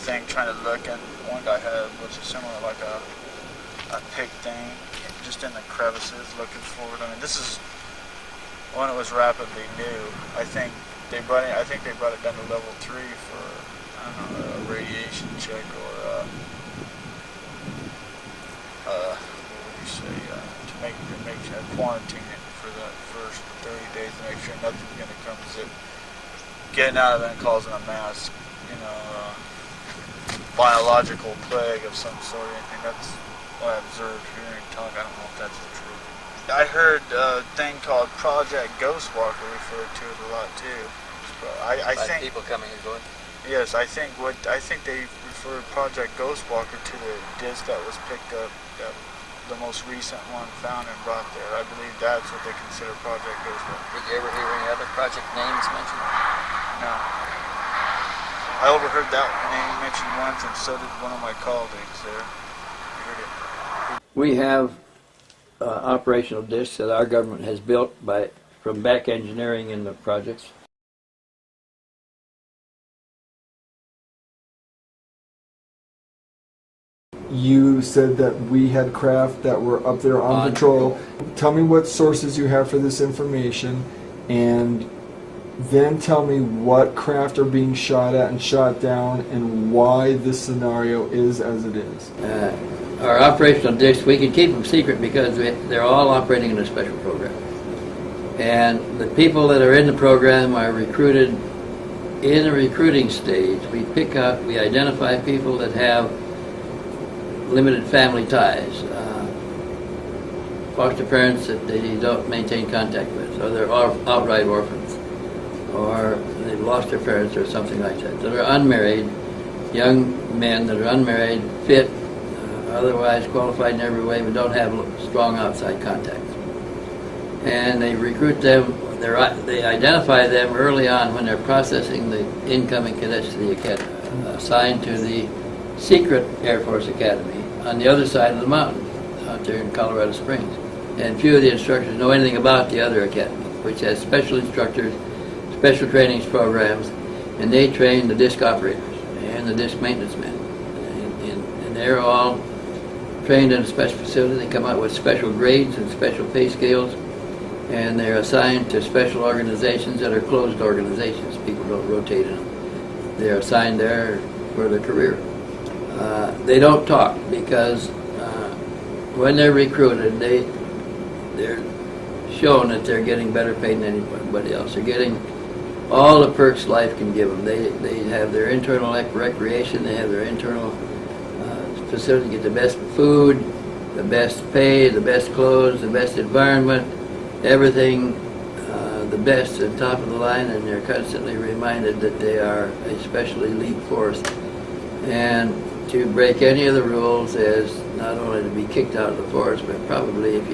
thing trying to look, and one guy had what's similar like a pick thing just in the crevices looking for it. I mean, this is when it was rapidly new. I think they brought it down to level 3 for, I don't know, a radiation check or what would you say, to make quarantine it for the first 30 days to make sure nothing's going to come zip getting out of it and causing a mass, you know, biological plague of some sort or anything. That's what I observed here in talk. I don't know if that's true. I heard a thing called Project Ghostwalker referred to it a lot too. I think people coming and going. Yes, I think they referred Project Ghostwalker to the disc that was picked up, the most recent one found and brought there. I believe that's what they consider Project Ghostwalker. Did you ever hear any other project names mentioned? No. I overheard that name mentioned once, and so did one of my colleagues there. Heard it. We have operational discs that our government has built from back engineering in the projects. You said that we had craft that were up there on patrol. Tell me what sources you have for this information, and then tell me what craft are being shot at and shot down, and why this scenario is as it is. Our operational discs, we can keep them secret because they're all operating in a special program. And the people that are in the program are recruited in a recruiting stage. We identify people that have limited family ties, foster parents that they don't maintain contact with, or they're outright orphans, or they've lost their parents or something like that. So they're unmarried, young men that are unmarried, fit, otherwise qualified in every way, but don't have strong outside contacts. And they recruit them, they identify them early on when they're processing the incoming cadets to the academy, assigned to the secret Air Force Academy on the other side of the mountain, out there in Colorado Springs. And few of the instructors know anything about the other academy, which has special instructors, special trainings programs, and they train the disc operators and the disc maintenance men. And they're all trained in a special facility. They come out with special grades and special pay scales, and they're assigned to special organizations that are closed organizations. People don't rotate in them. They're assigned there for their career. They don't talk because when they're recruited, they're shown that they're getting better paid than anybody else. They're getting all the perks life can give them. They have their internal recreation. They have their internal facility. Get the best food, the best pay, the best clothes, the best environment, everything the best and top of the line, and they're constantly reminded that they are a special elite force. And to break any of the rules is not only to be kicked out of the force, but probably if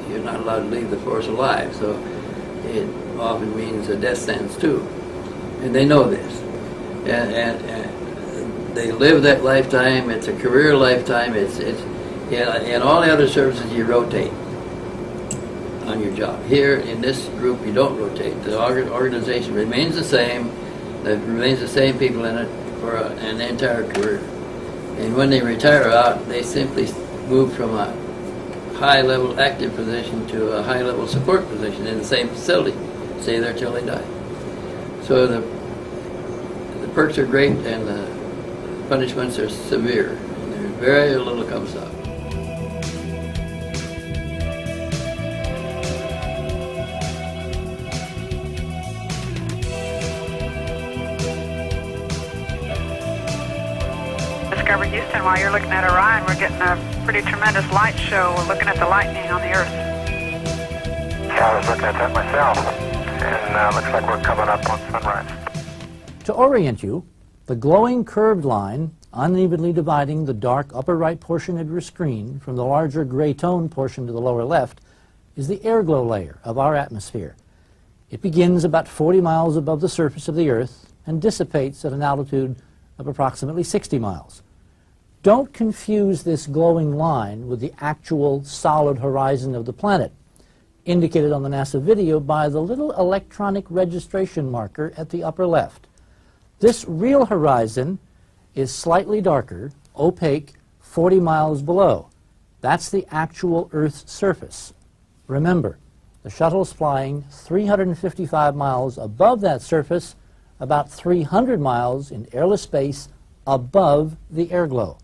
you're not allowed to leave the force alive. So it often means a death sentence too. And they know this. And they live that lifetime. It's a career lifetime. In all the other services you rotate on your job. Here in this group you don't rotate. The organization remains the same. There remains the same people in it for an entire career. And when they retire out, they simply move from a high-level active position to a high-level support position in the same facility. Stay there till they die. So the perks are great and the punishments are severe. And there's very little comes out. Discover Houston, while you're looking at Orion, we're getting a pretty tremendous light show. We're looking at the lightning on the Earth. Yeah, I was looking at that myself, and looks like we're coming up on sunrise. To orient you, the glowing curved line, unevenly dividing the dark upper right portion of your screen from the larger gray tone portion to the lower left, is the airglow layer of our atmosphere. It begins about 40 miles above the surface of the Earth and dissipates at an altitude of approximately 60 miles. Don't confuse this glowing line with the actual solid horizon of the planet, indicated on the NASA video by the little electronic registration marker at the upper left. This real horizon is slightly darker, opaque, 40 miles below. That's the actual Earth's surface. Remember, the shuttle's flying 355 miles above that surface, about 300 miles in airless space above the airglow.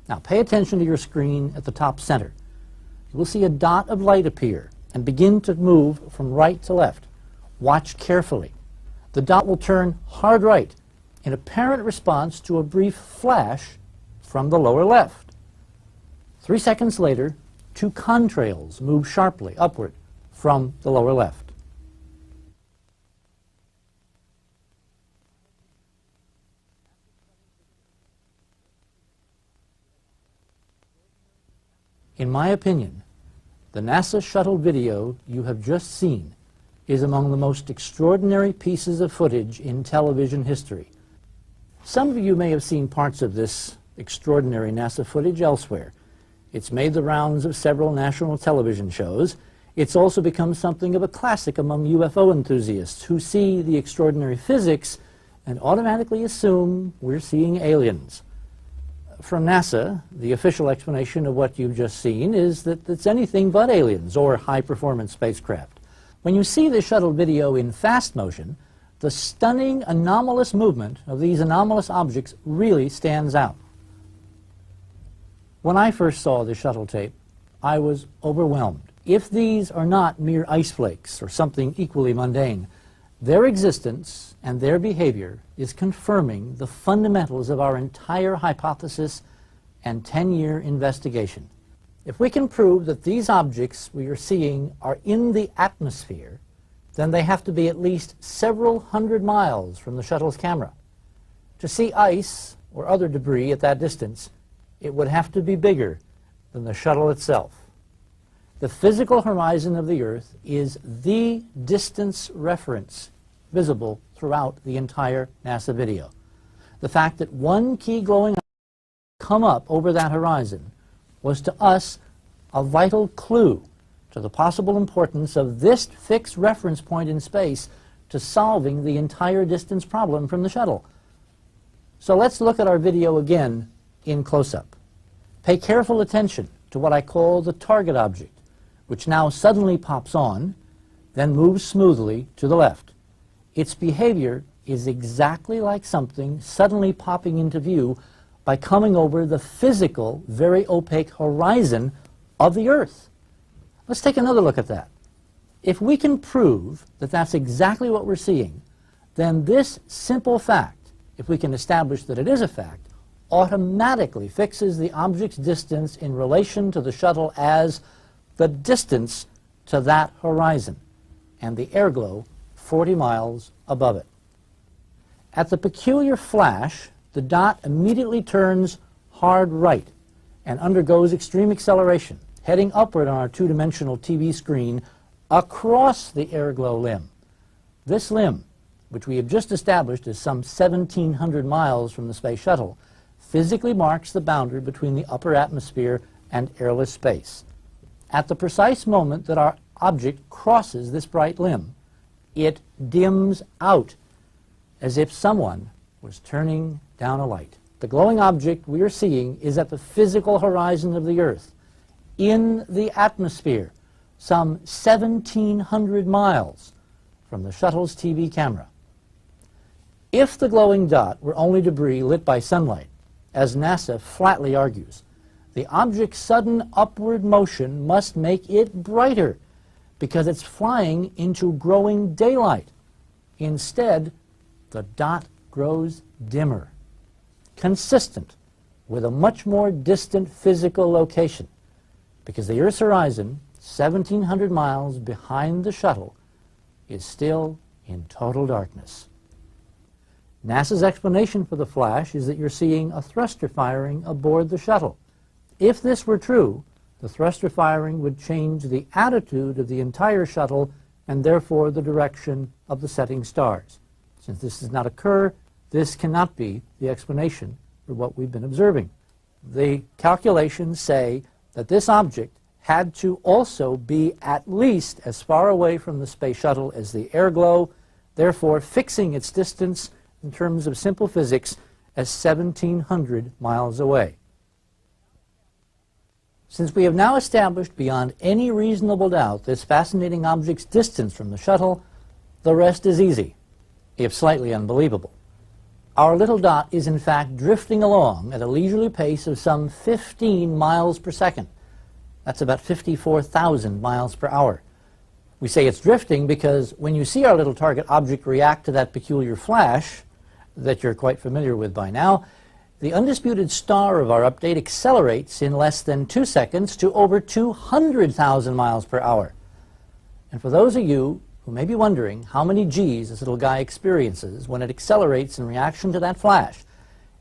Now pay attention to your screen at the top center. You will see a dot of light appear and begin to move from right to left. Watch carefully. The dot will turn hard right in apparent response to a brief flash from the lower left. 3 seconds later, 2 contrails move sharply upward from the lower left. In my opinion, the NASA shuttle video you have just seen is among the most extraordinary pieces of footage in television history. Some of you may have seen parts of this extraordinary NASA footage elsewhere. It's made the rounds of several national television shows. It's also become something of a classic among UFO enthusiasts who see the extraordinary physics and automatically assume we're seeing aliens. From NASA, the official explanation of what you've just seen is that it's anything but aliens or high-performance spacecraft. When you see the shuttle video in fast motion, the stunning anomalous movement of these anomalous objects really stands out. When I first saw the shuttle tape, I was overwhelmed. If these are not mere ice flakes or something equally mundane, their existence and their behavior is confirming the fundamentals of our entire hypothesis and 10-year investigation. If we can prove that these objects we are seeing are in the atmosphere, then they have to be at least several hundred miles from the shuttle's camera. To see ice or other debris at that distance, it would have to be bigger than the shuttle itself. The physical horizon of the Earth is the distance reference visible throughout the entire NASA video. The fact that one key glowing come up over that horizon was to us a vital clue to the possible importance of this fixed reference point in space to solving the entire distance problem from the shuttle. So let's look at our video again in close-up. Pay careful attention to what I call the target object, which now suddenly pops on, then moves smoothly to the left. Its behavior is exactly like something suddenly popping into view by coming over the physical, very opaque horizon of the Earth. Let's take another look at that. If we can prove that that's exactly what we're seeing, then this simple fact, if we can establish that it is a fact, automatically fixes the object's distance in relation to the shuttle as the distance to that horizon, and the airglow 40 miles above it. At the peculiar flash, the dot immediately turns hard right and undergoes extreme acceleration, heading upward on our two-dimensional TV screen across the airglow limb. This limb, which we have just established is some 1,700 miles from the space shuttle, physically marks the boundary between the upper atmosphere and airless space. At the precise moment that our object crosses this bright limb, it dims out as if someone was turning down a light. The glowing object we are seeing is at the physical horizon of the Earth, in the atmosphere, some 1,700 miles from the shuttle's TV camera. If the glowing dot were only debris lit by sunlight, as NASA flatly argues, the object's sudden upward motion must make it brighter because it's flying into growing daylight. Instead, the dot grows dimmer, consistent with a much more distant physical location, because the Earth's horizon, 1,700 miles behind the shuttle, is still in total darkness. NASA's explanation for the flash is that you're seeing a thruster firing aboard the shuttle. If this were true, the thruster firing would change the attitude of the entire shuttle and therefore the direction of the setting stars. Since this does not occur, this cannot be the explanation for what we've been observing. The calculations say that this object had to also be at least as far away from the space shuttle as the airglow, therefore fixing its distance in terms of simple physics as 1,700 miles away. Since we have now established beyond any reasonable doubt this fascinating object's distance from the shuttle, the rest is easy, if slightly unbelievable. Our little dot is in fact drifting along at a leisurely pace of some 15 miles per second. That's about 54,000 miles per hour. We say it's drifting because when you see our little target object react to that peculiar flash that you're quite familiar with by now, the undisputed star of our update accelerates in less than 2 seconds to over 200,000 miles per hour. And for those of you who may be wondering how many G's this little guy experiences when it accelerates in reaction to that flash,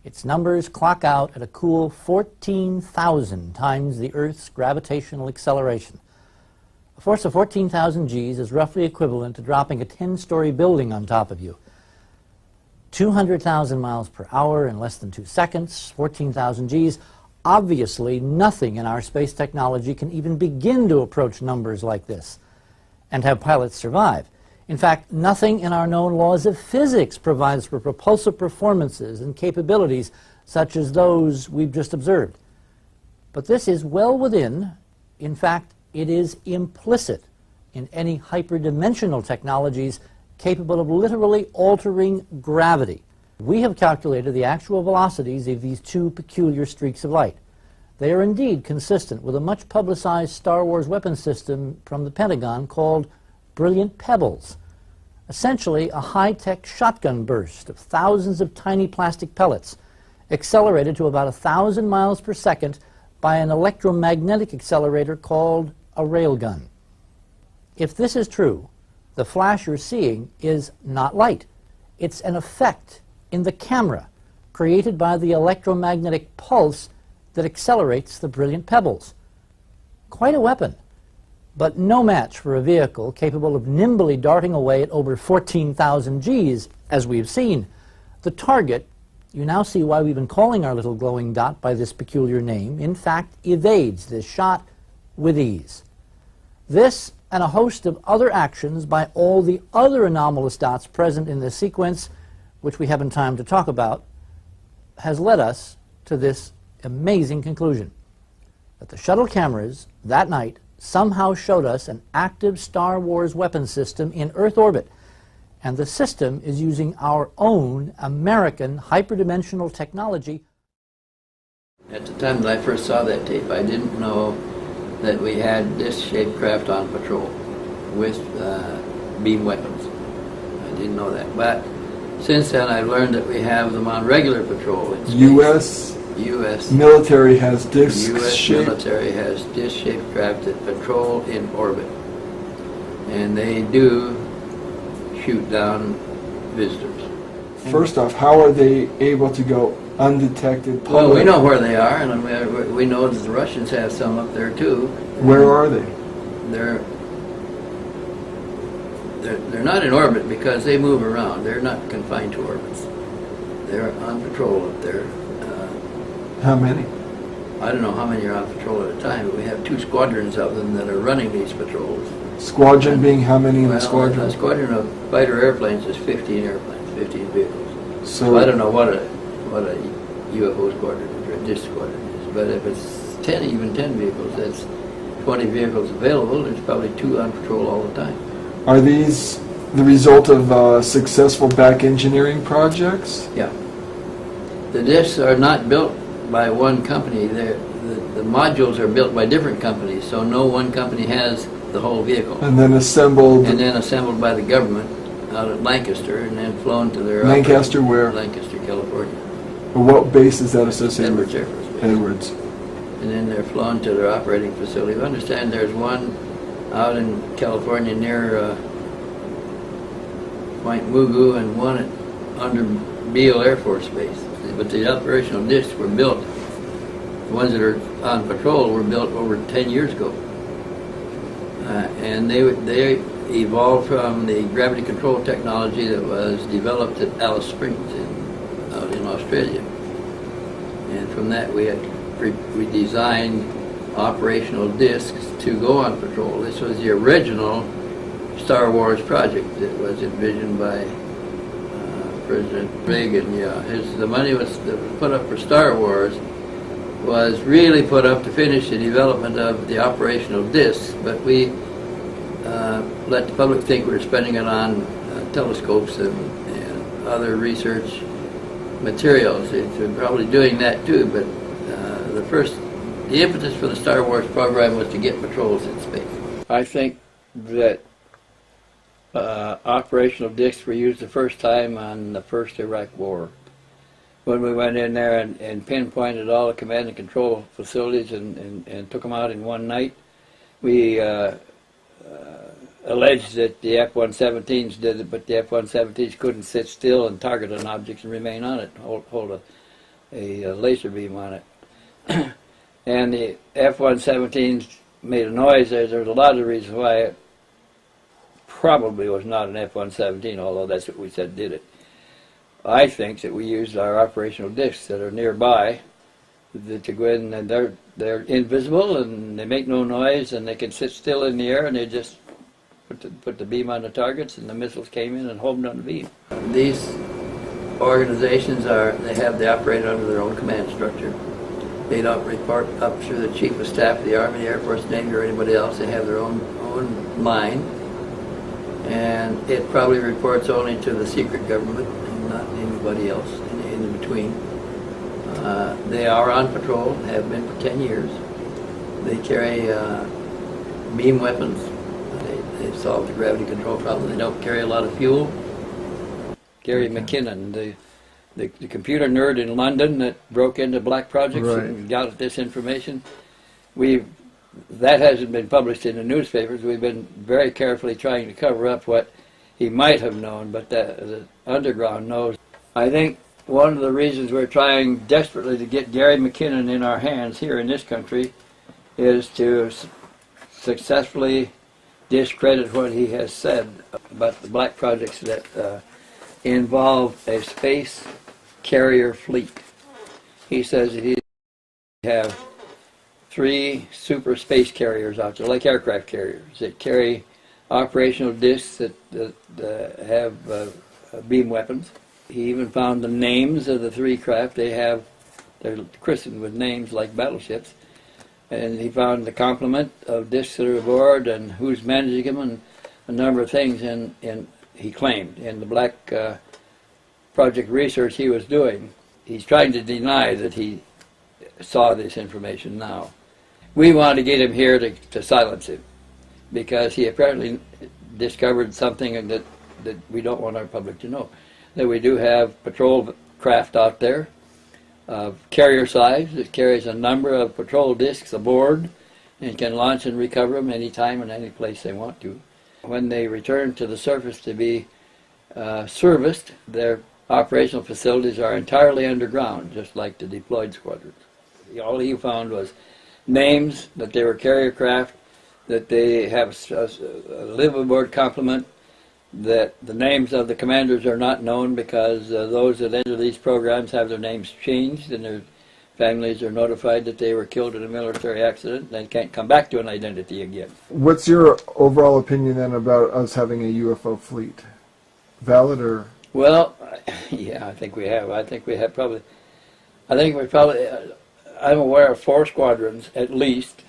its numbers clock out at a cool 14,000 times the Earth's gravitational acceleration. A force of 14,000 G's is roughly equivalent to dropping a 10-story building on top of you. 200,000 miles per hour in less than 2 seconds, 14,000 G's. Obviously, nothing in our space technology can even begin to approach numbers like this and have pilots survive. In fact, nothing in our known laws of physics provides for propulsive performances and capabilities such as those we've just observed. But this is well within, in fact, it is implicit in any hyperdimensional technologies capable of literally altering gravity. We have calculated the actual velocities of these two peculiar streaks of light. They are indeed consistent with a much publicized Star Wars weapon system from the Pentagon called Brilliant Pebbles. Essentially a high-tech shotgun burst of thousands of tiny plastic pellets accelerated to about 1,000 miles per second by an electromagnetic accelerator called a railgun. If this is true, the flash you're seeing is not light. It's an effect in the camera created by the electromagnetic pulse that accelerates the brilliant pebbles. Quite a weapon, but no match for a vehicle capable of nimbly darting away at over 14,000 Gs, as we've seen. The target, you now see why we've been calling our little glowing dot by this peculiar name, in fact evades this shot with ease. This and a host of other actions by all the other anomalous dots present in this sequence, which we haven't time to talk about, has led us to this amazing conclusion, that the shuttle cameras that night somehow showed us an active Star Wars weapon system in Earth orbit, and the system is using our own American hyperdimensional technology. At the time that I first saw that tape, I didn't know that we had this shaped craft on patrol with beam weapons. I didn't know that. But since then, I've learned that we have them on regular patrol in space. U.S. military has disc U.S. shaped. military has disc-shaped craft that patrol in orbit, and they do shoot down visitors. First off, how are they able to go undetected? Well, we know where they are, and we know that the Russians have some up there too. Where are they? They're not in orbit because they move around. They're not confined to orbits. They're on patrol up there. How many? I don't know how many are on patrol at a time, but we have 2 squadrons of them that are running these patrols. Squadron being how many in the squadron? A squadron of fighter airplanes is 15 airplanes, 15 vehicles. So I don't know what a UFO squadron or a disc squadron is, but if it's 10, even 10 vehicles, that's 20 vehicles available. There's probably 2 on patrol all the time. Are these the result of successful back engineering projects? Yeah. The discs are not built by one company. The modules are built by different companies, so no one company has the whole vehicle. And then assembled? And then assembled by the government out at Lancaster, and then flown to their... Lancaster where? Lancaster, California. What base is that associated Edwards with? Air Force Base. Edwards. And then they're flown to their operating facility. I understand there's one out in California near Point Mugu and one under Beale Air Force Base. But the operational discs were built, the ones that are on patrol were built over 10 years ago. And they evolved from the gravity control technology that was developed at Alice Springs out in Australia. And from that we designed operational discs to go on patrol. This was the original Star Wars project that was envisioned by President Reagan, yeah. The money that was put up for Star Wars was really put up to finish the development of the operational discs, but we let the public think we were spending it on telescopes and other research materials. It's probably doing that too, but the impetus for the Star Wars program was to get patrols in space. I think that operational discs were used the first time on the first Iraq War, when we went in there and pinpointed all the command and control facilities and took them out in one night. We alleged that the F-117s did it, but the F-117s couldn't sit still and target an object and remain on it, hold a laser beam on it. And the F-117s made a noise. There's a lot of reasons why it probably was not an F-117, although that's what we said did it. I think that we used our operational discs that are nearby to go in, and they're invisible and they make no noise and they can sit still in the air, and they just put the beam on the targets, and the missiles came in and homed on the beam. These organizations they operate under their own command structure. They don't report up through the Chief of Staff of the Army, the Air Force, Navy, or anybody else. They have their own mind, and it probably reports only to the secret government and not anybody else in between. They are on patrol, have been for 10 years. They carry beam weapons. They've solved the gravity control problem. They don't carry a lot of fuel. Gary McKinnon, the computer nerd in London that broke into black projects and got this information. That hasn't been published in the newspapers. We've been very carefully trying to cover up what he might have known, but the underground knows. I think one of the reasons we're trying desperately to get Gary McKinnon in our hands here in this country is to successfully discredit what he has said about the black projects that involve a space carrier fleet. He says that he have 3 super space carriers out there, like aircraft carriers, that carry operational discs that have beam weapons. He even found the names of the 3 craft. They're christened with names like battleships. And he found the complement of discs that are aboard and who's managing them and a number of things. And he claimed in the black project research he was doing, he's trying to deny that he saw this information now. We want to get him here to silence him, because he apparently discovered something that we don't want our public to know. That we do have patrol craft out there of carrier size that carries a number of patrol discs aboard and can launch and recover them anytime and any place they want to. When they return to the surface to be serviced, their operational facilities are entirely underground, just like the deployed squadrons. All he found was names, that they were carrier craft, that they have a live aboard complement, that the names of the commanders are not known because those that enter these programs have their names changed and their families are notified that they were killed in a military accident and they can't come back to an identity again. What's your overall opinion then about us having a UFO fleet? Valid or? Well, yeah, I think we have. I think we probably, I'm aware of 4 squadrons at least,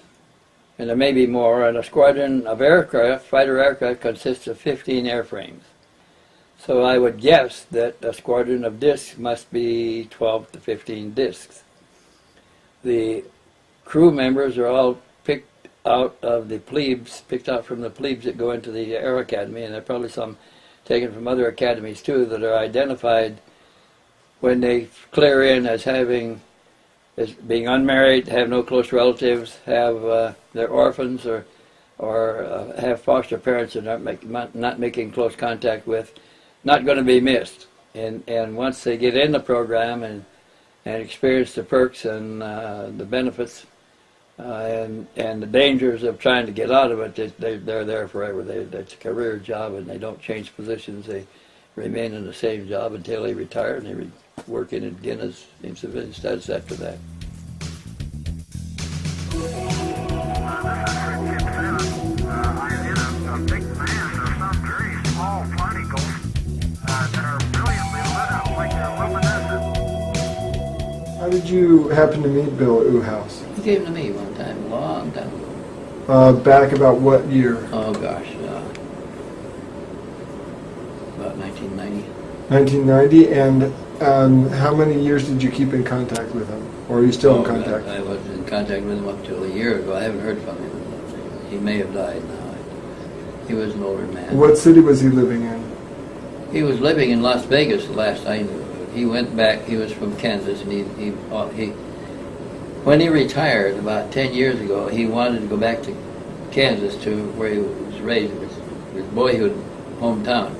and there may be more, and a squadron of aircraft, fighter aircraft, consists of 15 airframes. So I would guess that a squadron of discs must be 12 to 15 discs. The crew members are all picked out from the plebes that go into the Air Academy, and there are probably some taken from other academies too that are identified when they clear in as being unmarried, have no close relatives, have they're orphans or have foster parents that not making close contact with, not going to be missed. And once they get in the program and experience the perks and the benefits and the dangers of trying to get out of it, they're there forever. It's a career job, and they don't change positions. They remain in the same job until they retire, and they work in it again in civilian status after that. A big man of some very small particles that are brilliantly lit did you happen to meet Bill at Uhouse? He came to me one time, a long time ago. Back about what year? Oh gosh, about 1990. 1990, and how many years did you keep in contact with him? Or are you still in contact? I was in contact with him up till a year ago. I haven't heard from him. He may have died now. He was an older man. What city was he living in? He was living in Las Vegas the last I knew. He went back, he was from Kansas, and when he retired about 10 years ago, he wanted to go back to Kansas, to where he was raised, his boyhood hometown.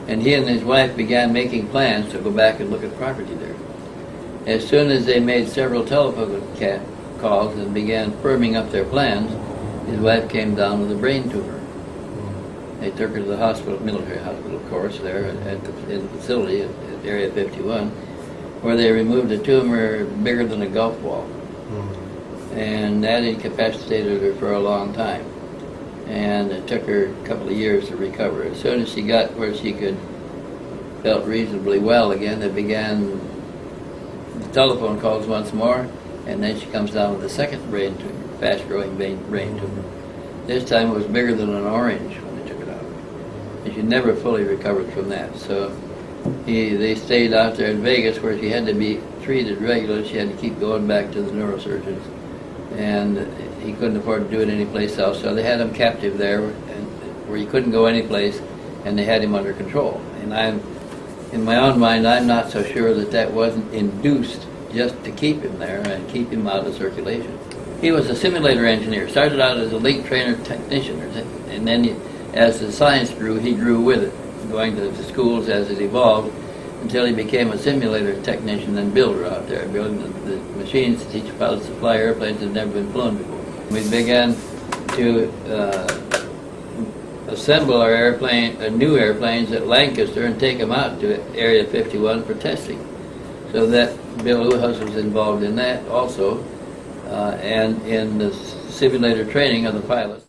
And he and his wife began making plans to go back and look at property there. As soon as they made several telephone calls and began firming up their plans, his wife came down with a brain tumor. They took her to the hospital, military hospital, of course, there in the facility at Area 51, where they removed a tumor bigger than a golf ball. And that incapacitated her for a long time. And it took her a couple of years to recover. As soon as she got where she felt reasonably well again, they began the telephone calls once more, and then she comes down with a second brain tumor, fast-growing brain tumor. This time it was bigger than an orange when they took it out. And she never fully recovered from that. So they stayed out there in Vegas, where she had to be treated regularly. She had to keep going back to the neurosurgeons, and he couldn't afford to do it anyplace else. So they had him captive there, where he couldn't go anyplace, and they had him under control. And in my own mind, I'm not so sure that wasn't induced just to keep him there and keep him out of circulation. He was a simulator engineer. Started out as a link trainer technician, and then as the science grew, he grew with it, going to the schools as it evolved, until he became a simulator technician and builder out there, building the machines to teach pilots to fly airplanes that had never been flown before. We began to assemble our new airplanes at Lancaster and take them out to Area 51 for testing. So that Bill Uhouse was involved in that also, and in the simulator training of the pilots.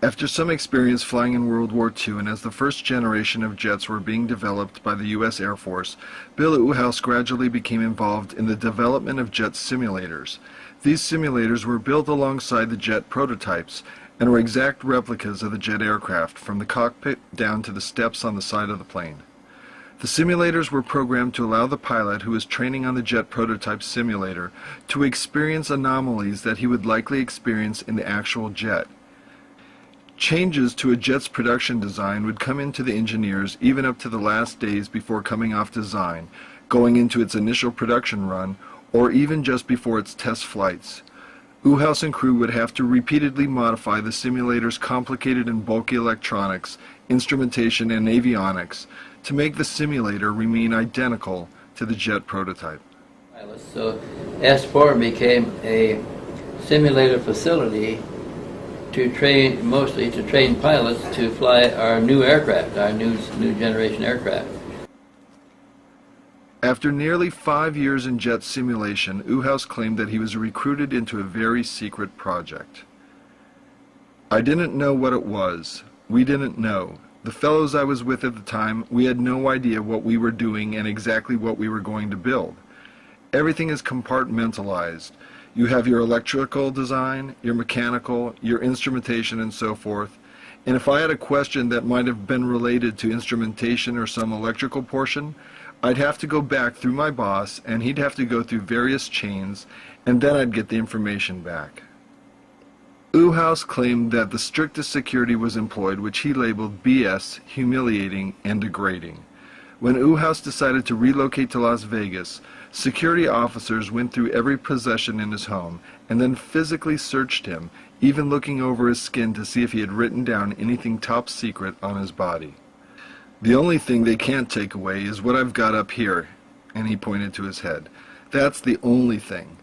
After some experience flying in World War II, and as the first generation of jets were being developed by the U.S. Air Force, Bill Uhouse gradually became involved in the development of jet simulators. These simulators were built alongside the jet prototypes and were exact replicas of the jet aircraft, from the cockpit down to the steps on the side of the plane. The simulators were programmed to allow the pilot who was training on the jet prototype simulator to experience anomalies that he would likely experience in the actual jet. Changes to a jet's production design would come into the engineers even up to the last days before coming off design, going into its initial production run, or even just before its test flights. Uhouse and crew would have to repeatedly modify the simulator's complicated and bulky electronics, instrumentation, and avionics to make the simulator remain identical to the jet prototype. So S4 became a simulator facility to train, mostly to train pilots to fly our new aircraft, our new generation aircraft. After nearly 5 years in jet simulation, Uhouse claimed that he was recruited into a very secret project. I didn't know what it was. We didn't know. The fellows I was with at the time, we had no idea what we were doing and exactly what we were going to build. Everything is compartmentalized. You have your electrical design, your mechanical, your instrumentation, and so forth. And if I had a question that might have been related to instrumentation or some electrical portion, I'd have to go back through my boss, and he'd have to go through various chains, and then I'd get the information back. Uhouse claimed that the strictest security was employed, which he labeled BS, humiliating, and degrading. When Uhouse decided to relocate to Las Vegas, security officers went through every possession in his home and then physically searched him, even looking over his skin to see if he had written down anything top secret on his body. The only thing they can't take away is what I've got up here, and he pointed to his head. That's the only thing.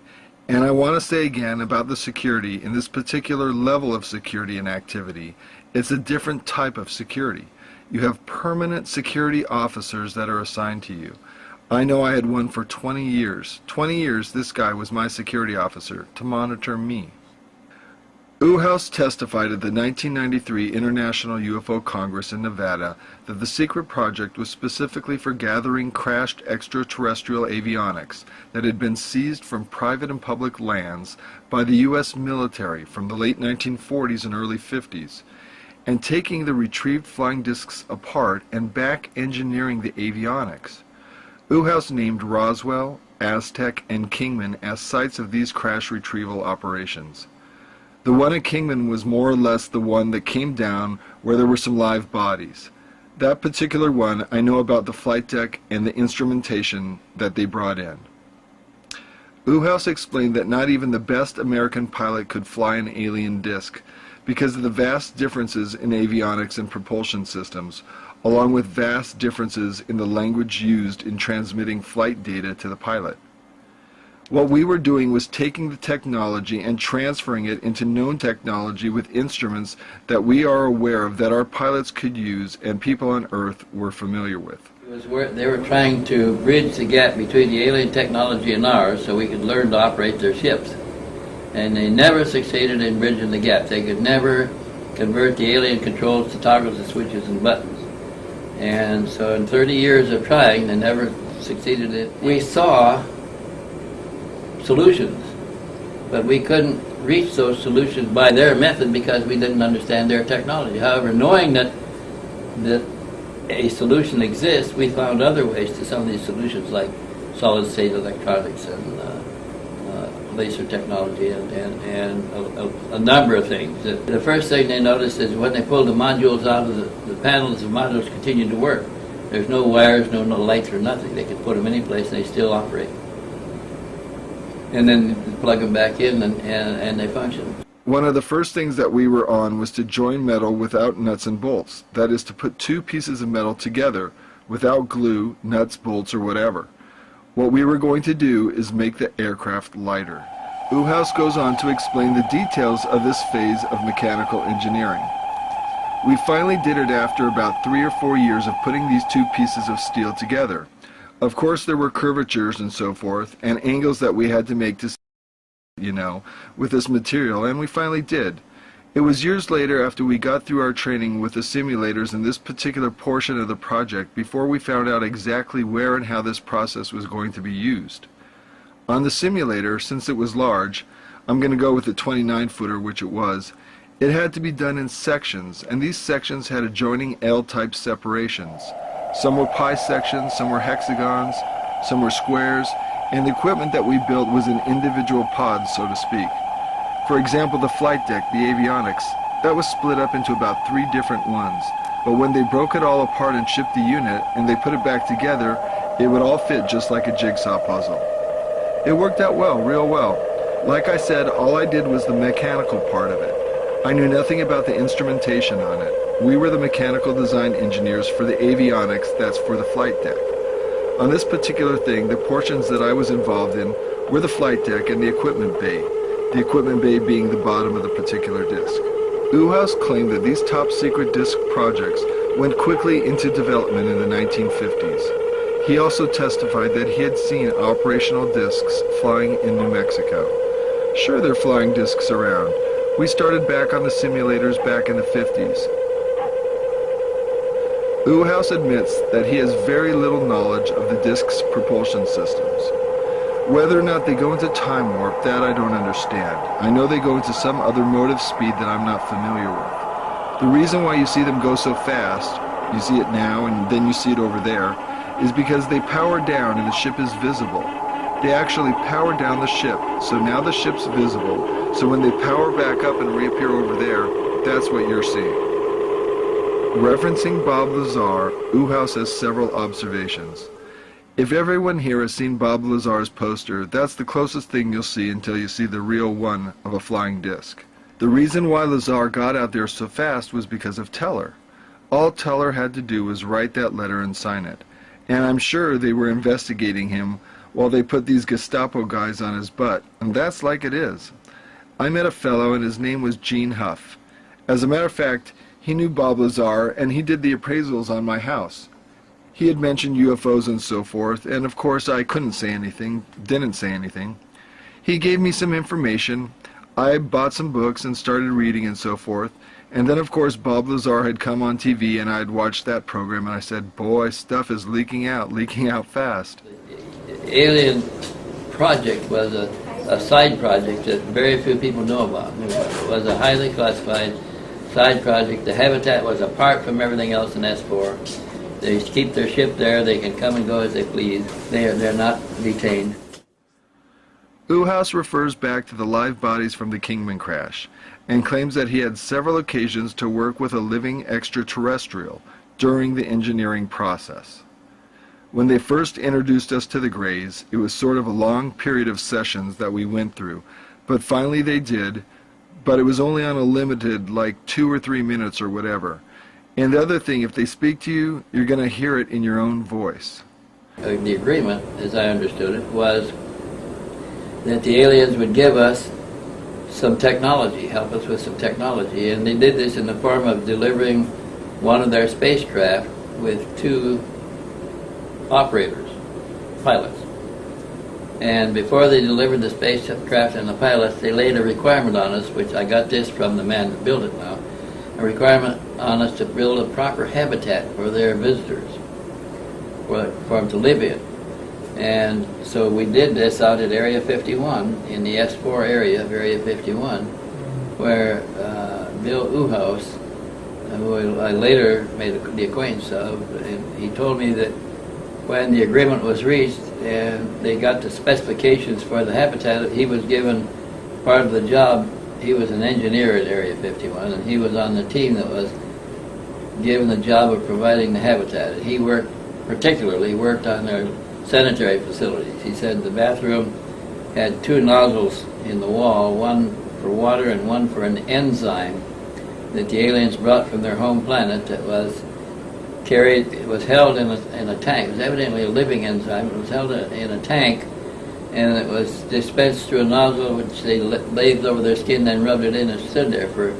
And I want to say again about the security, in this particular level of security and activity, it's a different type of security. You have permanent security officers that are assigned to you. I know I had one for 20 years. 20 years this guy was my security officer to monitor me. Uhaus testified at the 1993 International UFO Congress in Nevada that the secret project was specifically for gathering crashed extraterrestrial avionics that had been seized from private and public lands by the U.S. military from the late 1940s and early 50s, and taking the retrieved flying discs apart and back engineering the avionics. Uhaus named Roswell, Aztec, and Kingman as sites of these crash retrieval operations. The one at Kingman was more or less the one that came down where there were some live bodies. That particular one, I know about the flight deck and the instrumentation that they brought in. Uhaus explained that not even the best American pilot could fly an alien disc because of the vast differences in avionics and propulsion systems, along with vast differences in the language used in transmitting flight data to the pilot. What we were doing was taking the technology and transferring it into known technology with instruments that we are aware of that our pilots could use and people on Earth were familiar with. They were trying to bridge the gap between the alien technology and ours so we could learn to operate their ships. And they never succeeded in bridging the gap. They could never convert the alien controls to toggles and switches and buttons. And so in 30 years of trying, they never succeeded in it. We saw solutions, but we couldn't reach those solutions by their method because we didn't understand their technology. However, knowing that a solution exists, we found other ways to some of these solutions, like solid-state electronics and laser technology and a number of things. The first thing they noticed is when they pulled the modules out of the panels, the modules continued to work. There's no wires, no lights or nothing. They could put them any place and they still operate. And then plug them back in and they function. One of the first things that we were on was to join metal without nuts and bolts. That is, to put two pieces of metal together without glue, nuts, bolts, or whatever. What we were going to do is make the aircraft lighter. Uhaus goes on to explain the details of this phase of mechanical engineering. We finally did it after about 3 or 4 years of putting these two pieces of steel together. Of course, there were curvatures and so forth, and angles that we had to make to, with this material, and we finally did. It was years later after we got through our training with the simulators in this particular portion of the project before we found out exactly where and how this process was going to be used. On the simulator, since it was large, I'm going to go with the 29-footer, which it was, it had to be done in sections, and these sections had adjoining L-type separations. Some were pi sections, some were hexagons, some were squares, and the equipment that we built was in individual pods, so to speak. For example, the flight deck, the avionics, that was split up into about 3 different ones. But when they broke it all apart and shipped the unit, and they put it back together, it would all fit just like a jigsaw puzzle. It worked out well, real well. Like I said, all I did was the mechanical part of it. I knew nothing about the instrumentation on it. We were the mechanical design engineers for the avionics that's for the flight deck. On this particular thing, the portions that I was involved in were the flight deck and the equipment bay being the bottom of the particular disc. Uhaus claimed that these top-secret disc projects went quickly into development in the 1950s. He also testified that he had seen operational discs flying in New Mexico. Sure, there are flying discs around. We started back on the simulators back in the 50s. Uhaus admits that he has very little knowledge of the disc's propulsion systems. Whether or not they go into time warp, that I don't understand. I know they go into some other mode of speed that I'm not familiar with. The reason why you see them go so fast, you see it now and then you see it over there, is because they power down and the ship is visible. They actually power down the ship, so now the ship's visible, so when they power back up and reappear over there, that's what you're seeing. Referencing Bob Lazar, Uhaus has several observations. If everyone here has seen Bob Lazar's poster, that's the closest thing you'll see until you see the real one of a flying disc. The reason why Lazar got out there so fast was because of Teller. All Teller had to do was write that letter and sign it. And I'm sure they were investigating him while they put these Gestapo guys on his butt, and that's like it is. I met a fellow and his name was Gene Huff. As a matter of fact, he knew Bob Lazar and he did the appraisals on my house. He had mentioned UFOs and so forth, and of course I couldn't say anything, didn't say anything. He gave me some information. I bought some books and started reading and so forth. And then, of course, Bob Lazar had come on TV, and I'd watched that program, and I said, boy, stuff is leaking out fast. The Alien Project was a side project that very few people know about. It was a highly classified side project. The habitat was apart from everything else in S4. They keep their ship there. They can come and go as they please. They're not detained. Uhaus refers back to the live bodies from the Kingman crash and claims that he had several occasions to work with a living extraterrestrial during the engineering process. When they first introduced us to the Greys, it was sort of a long period of sessions that we went through, but finally they did, but it was only on a limited, like 2 or 3 minutes or whatever. And the other thing, if they speak to you, you're going to hear it in your own voice. The agreement, as I understood it, was that the aliens would give us some technology, help us with some technology, and they did this in the form of delivering one of their spacecraft with 2 operators, pilots. And before they delivered the spacecraft and the pilots, they laid a requirement on us, which I got this from the man that built it now, a requirement on us to build a proper habitat for their visitors, for them to live in. And so we did this out at Area 51, in the S4 area of Area 51, where Bill Uhaus, who I later made the acquaintance of, and he told me that when the agreement was reached and they got the specifications for the habitat, he was given part of the job. He was an engineer at Area 51, and he was on the team that was given the job of providing the habitat. He particularly worked on their sanitary facilities. He said the bathroom had 2 nozzles in the wall, one for water and one for an enzyme that the aliens brought from their home planet that was carried, it was held in a tank. It was evidently a living enzyme. It was held in a tank, and it was dispensed through a nozzle which they lathed over their skin, then rubbed it in and stood there for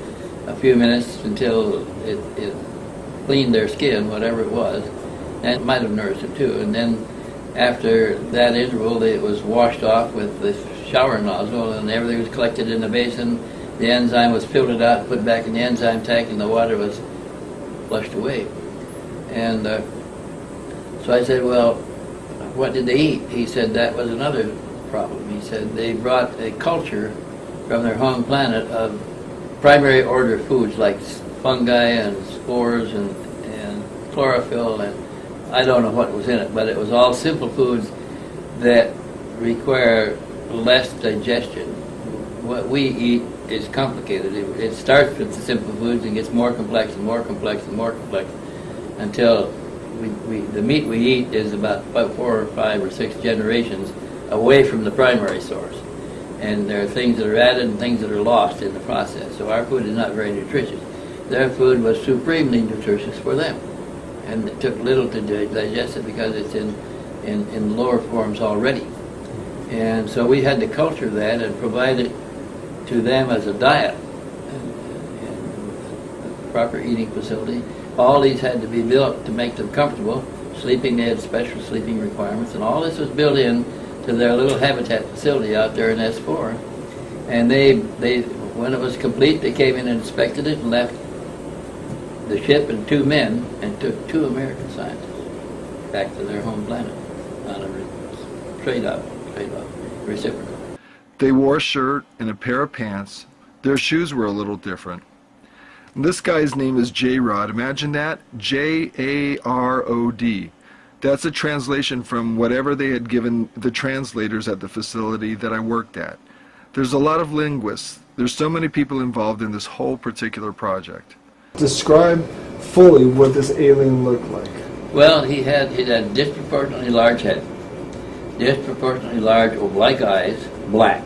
a few minutes until it cleaned their skin, whatever it was. And it might have nourished them too. And then after that interval, it was washed off with the shower nozzle, and everything was collected in the basin. The enzyme was filtered out, put back in the enzyme tank, and the water was flushed away. And so I said, well, what did they eat? He said that was another problem. He said they brought a culture from their home planet of primary order foods like fungi and spores and chlorophyll, and I don't know what was in it, but it was all simple foods that require less digestion. What we eat is complicated. It starts with the simple foods and gets more complex and more complex and more complex until the meat we eat is about 4 or 5 or 6 generations away from the primary source. And there are things that are added and things that are lost in the process. So our food is not very nutritious. Their food was supremely nutritious for them. And it took little to digest it because it's in lower forms already. And so we had to culture that and provide it to them as a diet and proper eating facility. All these had to be built to make them comfortable. Sleeping, they had special sleeping requirements, and all this was built in to their little habitat facility out there in S4. And they when it was complete, they came in and inspected it and left the ship and 2 men and took 2 American scientists back to their home planet on a trade-off, reciprocal. They wore a shirt and a pair of pants. Their shoes were a little different. And this guy's name is J-Rod. Imagine that, J-A-R-O-D. That's a translation from whatever they had given the translators at the facility that I worked at. There's a lot of linguists. There's so many people involved in this whole particular project. Describe fully what this alien looked like. Well, he had a disproportionately large head, disproportionately large oblique eyes, black.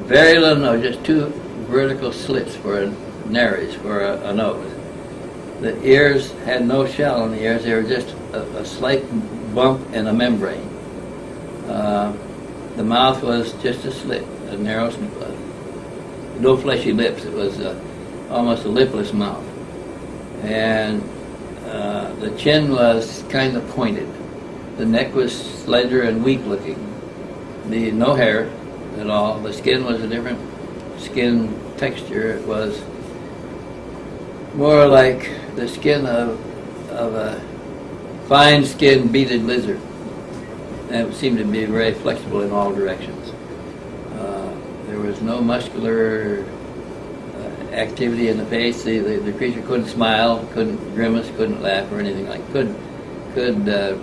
Very little nose, just 2 vertical slits for a nares, for a nose. The ears had no shell on the ears, they were just a slight bump and a membrane. The mouth was just a slit, a narrow slit. No fleshy lips, it was almost a lipless mouth. And the chin was kind of pointed. The neck was slender and weak looking. No hair at all. The skin was a different skin texture. It was more like the skin of a fine-skinned beaded lizard. And it seemed to be very flexible in all directions. There was no muscular activity in the face. The creature couldn't smile, couldn't grimace, couldn't laugh or anything like. Could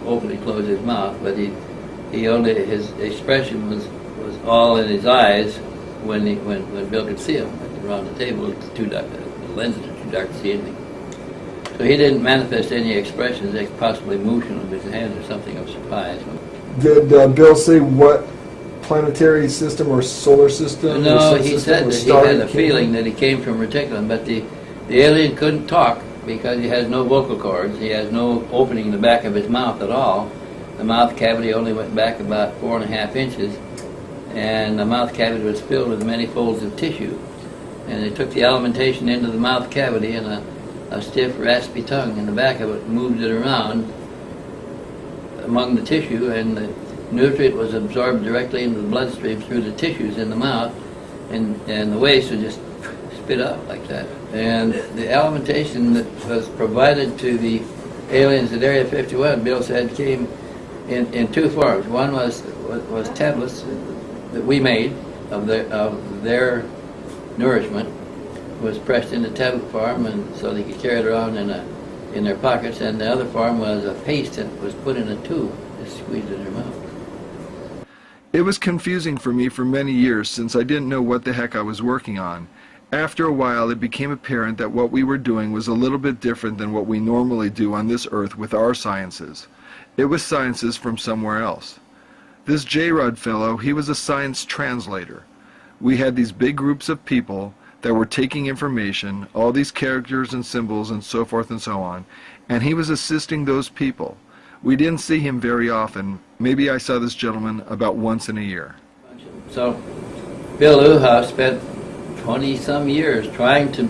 openly close his mouth, but he only, his expression was all in his eyes when Bill could see him around the table. The lenses are too dark to see anything. So he didn't manifest any expressions, possibly motion of his hands or something of surprise. Did Bill say what planetary system or solar system? No, he said that he had a feeling that he came from Reticulum, but the alien couldn't talk because he has no vocal cords. He has no opening in the back of his mouth at all. The mouth cavity only went back about 4.5 inches, and the mouth cavity was filled with many folds of tissue. And they took the alimentation into the mouth cavity, and a stiff, raspy tongue in the back of it moved it around among the tissue, and the nutrient was absorbed directly into the bloodstream through the tissues in the mouth, and the waste would just spit out like that. And the alimentation that was provided to the aliens at Area 51, Bill said, came in two forms. One was tablets that we made of their nourishment, was pressed into tablet form, and so they could carry it around in their pockets. And the other form was a paste that was put in a tube, just squeezed in their mouth. It was confusing for me for many years since I didn't know what the heck I was working on. After a while, it became apparent that what we were doing was a little bit different than what we normally do on this earth with our sciences. It was sciences from somewhere else. This J-Rod fellow, he was a science translator. We had these big groups of people that were taking information, all these characters and symbols and so forth and so on, and he was assisting those people. We didn't see him very often. Maybe I saw this gentleman about once in a year. So Bill Uhouse spent 20-some years trying to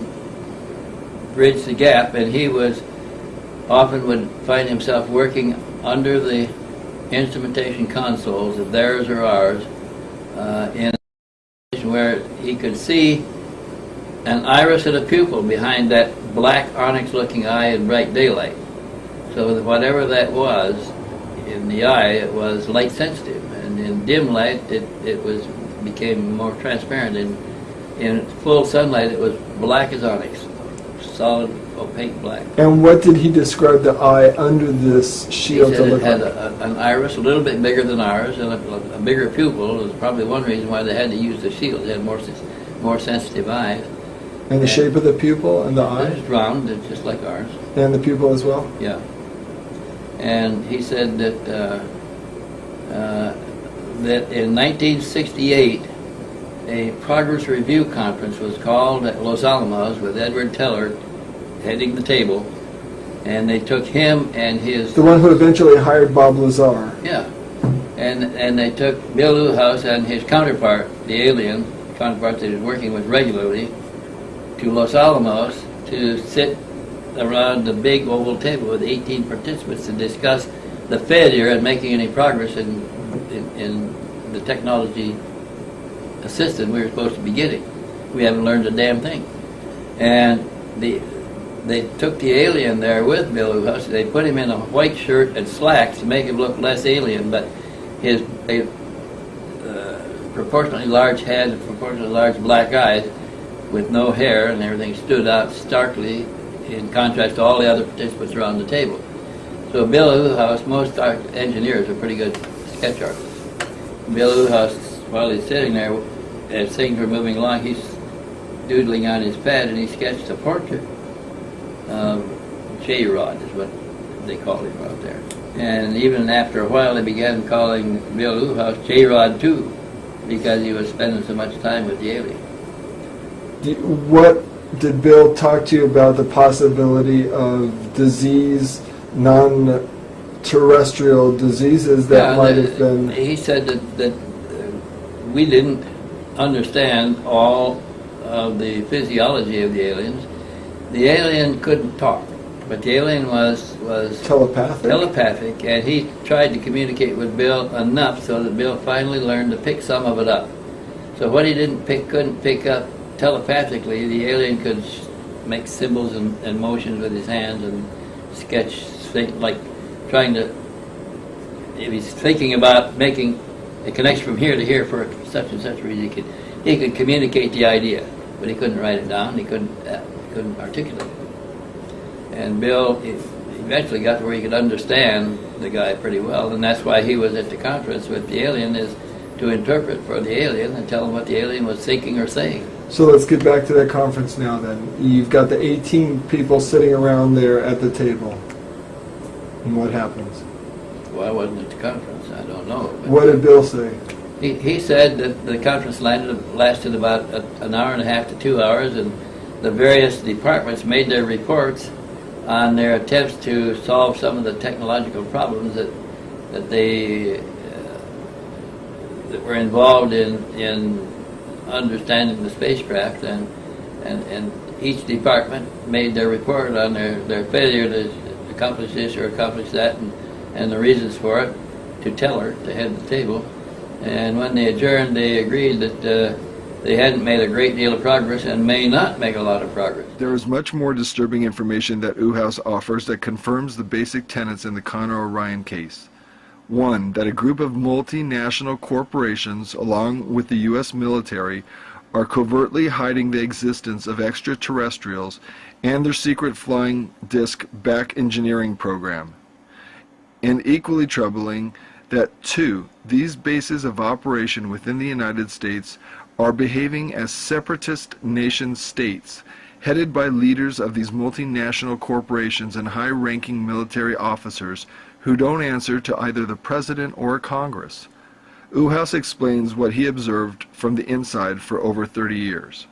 bridge the gap, and he often would find himself working under the instrumentation consoles of theirs or ours in a situation where he could see an iris and a pupil behind that black onyx-looking eye in bright daylight. So that whatever that was in the eye, it was light sensitive, and in dim light it became more transparent. In full sunlight it was black as onyx, solid opaque black. And what did he describe the eye under this shield He to said look it had like? an iris a little bit bigger than ours, and a bigger pupil. It was probably one reason why they had to use the shield. They had more sensitive eyes. And the shape of the pupil and the eye? It's round, it's just like ours. And the pupil as well? Yeah. And he said that that in 1968, a progress review conference was called at Los Alamos with Edward Teller heading the table, and they took him and his... The one who eventually hired Bob Lazar. Yeah. And they took Bill Uhouse and his counterpart, the alien counterpart that he was working with regularly, to Los Alamos to sit around the big oval table with 18 participants to discuss the failure in making any progress in the technology assisted we were supposed to be getting. We haven't learned a damn thing. And they took the alien there with Bill Uhouse. They put him in a white shirt and slacks to make him look less alien, but his proportionately large head and proportionately large black eyes with no hair and everything stood out starkly in contrast to all the other participants around the table. So Bill Uhouse, most engineers are pretty good sketch artists. Bill Uhouse, while he's sitting there, as things were moving along, he's doodling on his pad, and he sketched a portrait of J-Rod, is what they called him out there. And even after a while, they began calling Bill Uhouse J-Rod too, because he was spending so much time with the alien. What did Bill talk to you about the possibility of disease, non-terrestrial diseases that might have been... He said that we didn't understand all of the physiology of the aliens. The alien couldn't talk, but the alien was telepathic, and he tried to communicate with Bill enough so that Bill finally learned to pick some of it up. So what he couldn't pick up telepathically, the alien could make symbols and motions with his hands and sketch, like trying to, if he's thinking about making a connection from here to here for such and such reason, he could communicate the idea, but he couldn't write it down. He couldn't articulate it. And Bill eventually got to where he could understand the guy pretty well, and that's why he was at the conference with the alien, is to interpret for the alien and tell him what the alien was thinking or saying. So let's get back to that conference now then. You've got the 18 people sitting around there at the table. And what happens? Well, I wasn't at the conference. I don't know. What did Bill say? He said that the conference lasted about an hour and a half to 2 hours, and the various departments made their reports on their attempts to solve some of the technological problems that they that were involved in understanding the spacecraft, and each department made their report on their failure to accomplish this or accomplish that, and the reasons for it, to Teller, to head the table. And when they adjourned, they agreed that they hadn't made a great deal of progress and may not make a lot of progress. There is much more disturbing information that UHAUS offers that confirms the basic tenets in the Connor Orion case. 1. That a group of multinational corporations, along with the U.S. military, are covertly hiding the existence of extraterrestrials and their secret flying disc back engineering program. And equally troubling, that 2. These bases of operation within the United States are behaving as separatist nation-states, headed by leaders of these multinational corporations and high-ranking military officers who don't answer to either the President or Congress. UHAUS explains what he observed from the inside for over 30 years.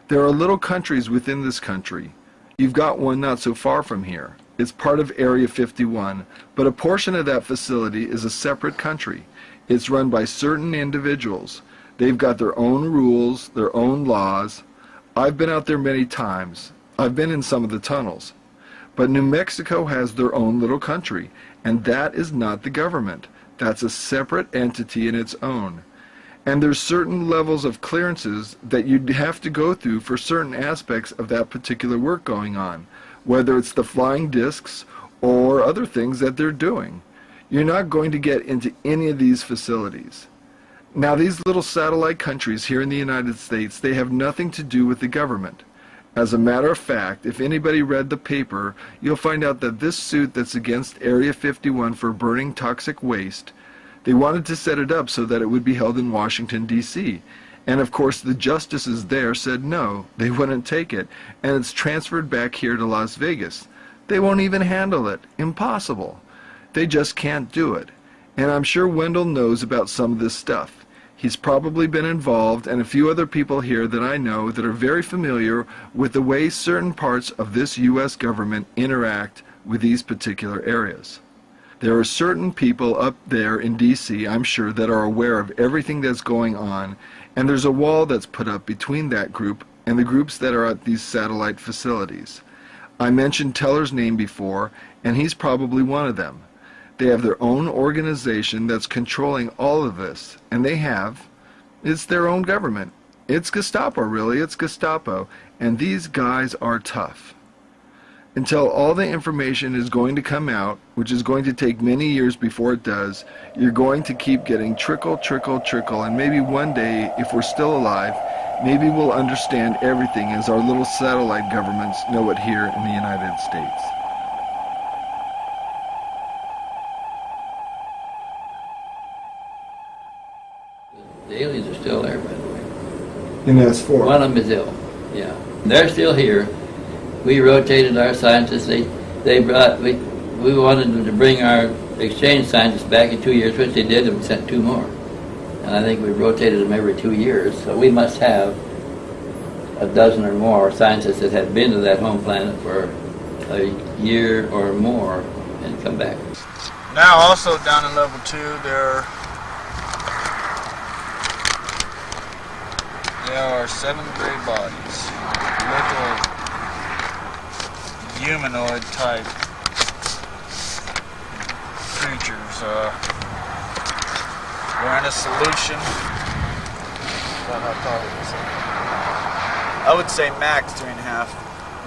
There are little countries within this country. You've got one not so far from here. It's part of Area 51, but a portion of that facility is a separate country. It's run by certain individuals. They've got their own rules, their own laws. I've been out there many times. I've been in some of the tunnels. But New Mexico has their own little country, and that is not the government. That's a separate entity in its own. And there's certain levels of clearances that you'd have to go through for certain aspects of that particular work going on, whether it's the flying discs or other things that they're doing. You're not going to get into any of these facilities. Now, these little satellite countries here in the United States, they have nothing to do with the government. As a matter of fact, if anybody read the paper, you'll find out that this suit that's against Area 51 for burning toxic waste, they wanted to set it up so that it would be held in Washington, D.C. And of course, the justices there said no, they wouldn't take it, and it's transferred back here to Las Vegas. They won't even handle it. Impossible. They just can't do it. And I'm sure Wendell knows about some of this stuff. He's probably been involved, and a few other people here that I know that are very familiar with the way certain parts of this U.S. government interact with these particular areas. There are certain people up there in D.C., I'm sure, that are aware of everything that's going on, and there's a wall that's put up between that group and the groups that are at these satellite facilities. I mentioned Teller's name before, and he's probably one of them. They have their own organization that's controlling all of this, and it's their own government. It's Gestapo, really. It's Gestapo, and these guys are tough. Until all the information is going to come out, which is going to take many years before it does, you're going to keep getting trickle, trickle, trickle, and maybe one day, if we're still alive, maybe we'll understand everything as our little satellite governments know it here in the United States. The aliens are still there, by the way. In S4. One of them is ill. Yeah, they're still here. We rotated our scientists. We wanted them to bring our exchange scientists back in 2 years, which they did, and we sent 2 more. And I think we rotated them every 2 years. So we must have a dozen or more scientists that have been to that home planet for a year or more and come back. Now also down in level 2 there are 7 gray bodies. Little humanoid type creatures. We're in a solution about how tall would you say? I would say max 3.5,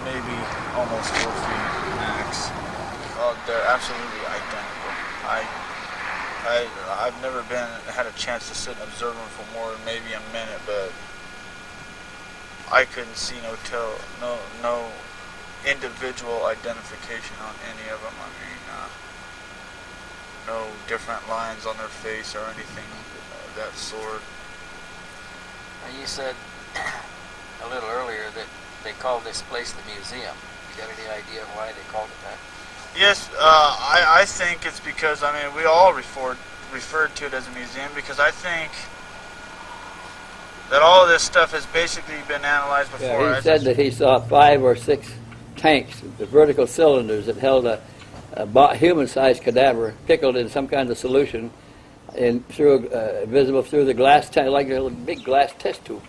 maybe almost 4 feet max. Oh, they're absolutely identical. I've never had a chance to sit and observe them for more than maybe a minute, but I couldn't see no individual identification on any of them. I mean, no different lines on their face or anything of that sort. You said a little earlier that they called this place the museum. You got any idea why they called it that? Yes, I think it's because, I mean, we all referred to it as a museum because I think that all of this stuff has basically been analyzed before. Yeah, he said that he saw 5 or 6 tanks, the vertical cylinders that held a human-sized cadaver pickled in some kind of solution and visible through the glass tank, like a big glass test tube.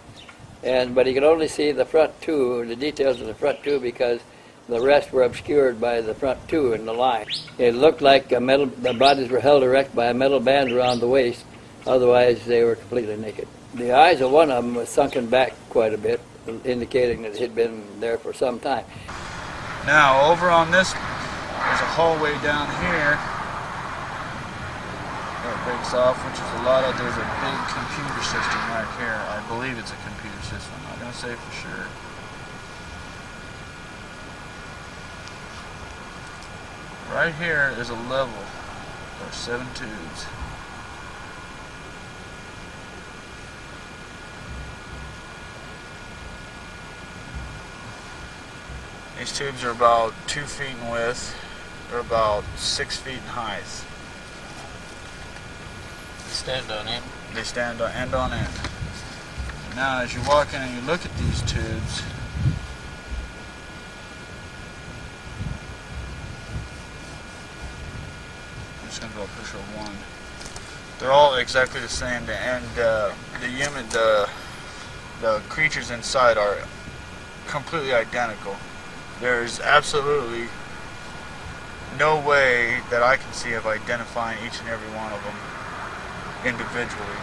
But he could only see the front two, the details of the front two, because the rest were obscured by the front two in the line. It looked like the bodies were held erect by a metal band around the waist. Otherwise, they were completely naked. The eyes of one of them was sunken back quite a bit, indicating that it had been there for some time. Now, over on this, there's a hallway down here that breaks off, which is there's a big computer system right here. I believe it's a computer system. I'm not going to say for sure. Right here is a level. There are 7 tubes. These tubes are about 2 feet in width. They're about 6 feet in height. They stand on end? They stand on end on end. Now, as you walk in and you look at these tubes, I'm just going to go push a 1. They're all exactly the same. The creatures inside are completely identical. There's absolutely no way that I can see of identifying each and every one of them individually.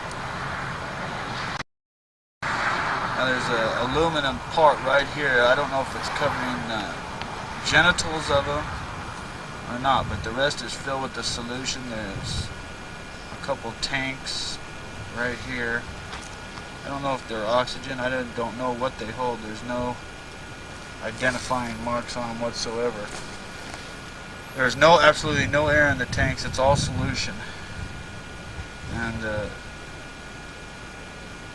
Now there's an aluminum part right here. I don't know if it's covering genitals of them or not, but the rest is filled with the solution. There's a couple tanks right here. I don't know if they're oxygen. I don't know what they hold. There's no identifying marks on them whatsoever. There's absolutely no air in the tanks. It's all solution. And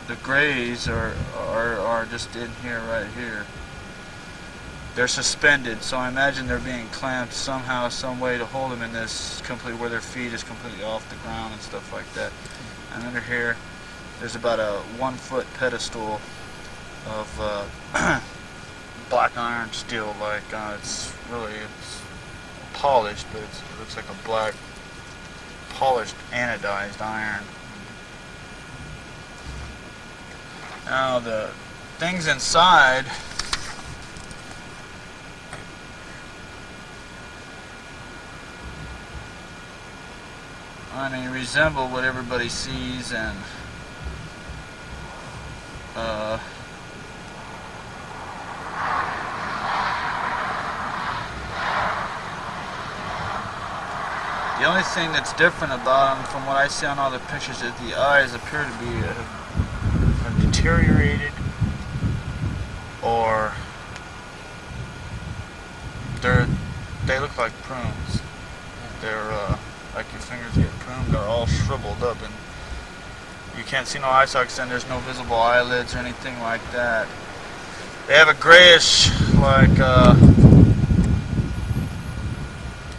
the grays are just in here, right here. They're suspended, so I imagine they're being clamped somehow, some way to hold them in this completely, where their feet is completely off the ground and stuff like that. And under here, there's about a 1-foot pedestal of black iron steel, like it's polished, but it looks like a black polished anodized iron. Now the things inside, I mean, resemble what everybody sees, and the only thing that's different about them from what I see on all the pictures is the eyes appear to be have deteriorated, or they look like prunes. They're like your fingers get pruned. They're all shriveled up, and you can't see no eye sockets, and there's no visible eyelids or anything like that. They have a grayish, like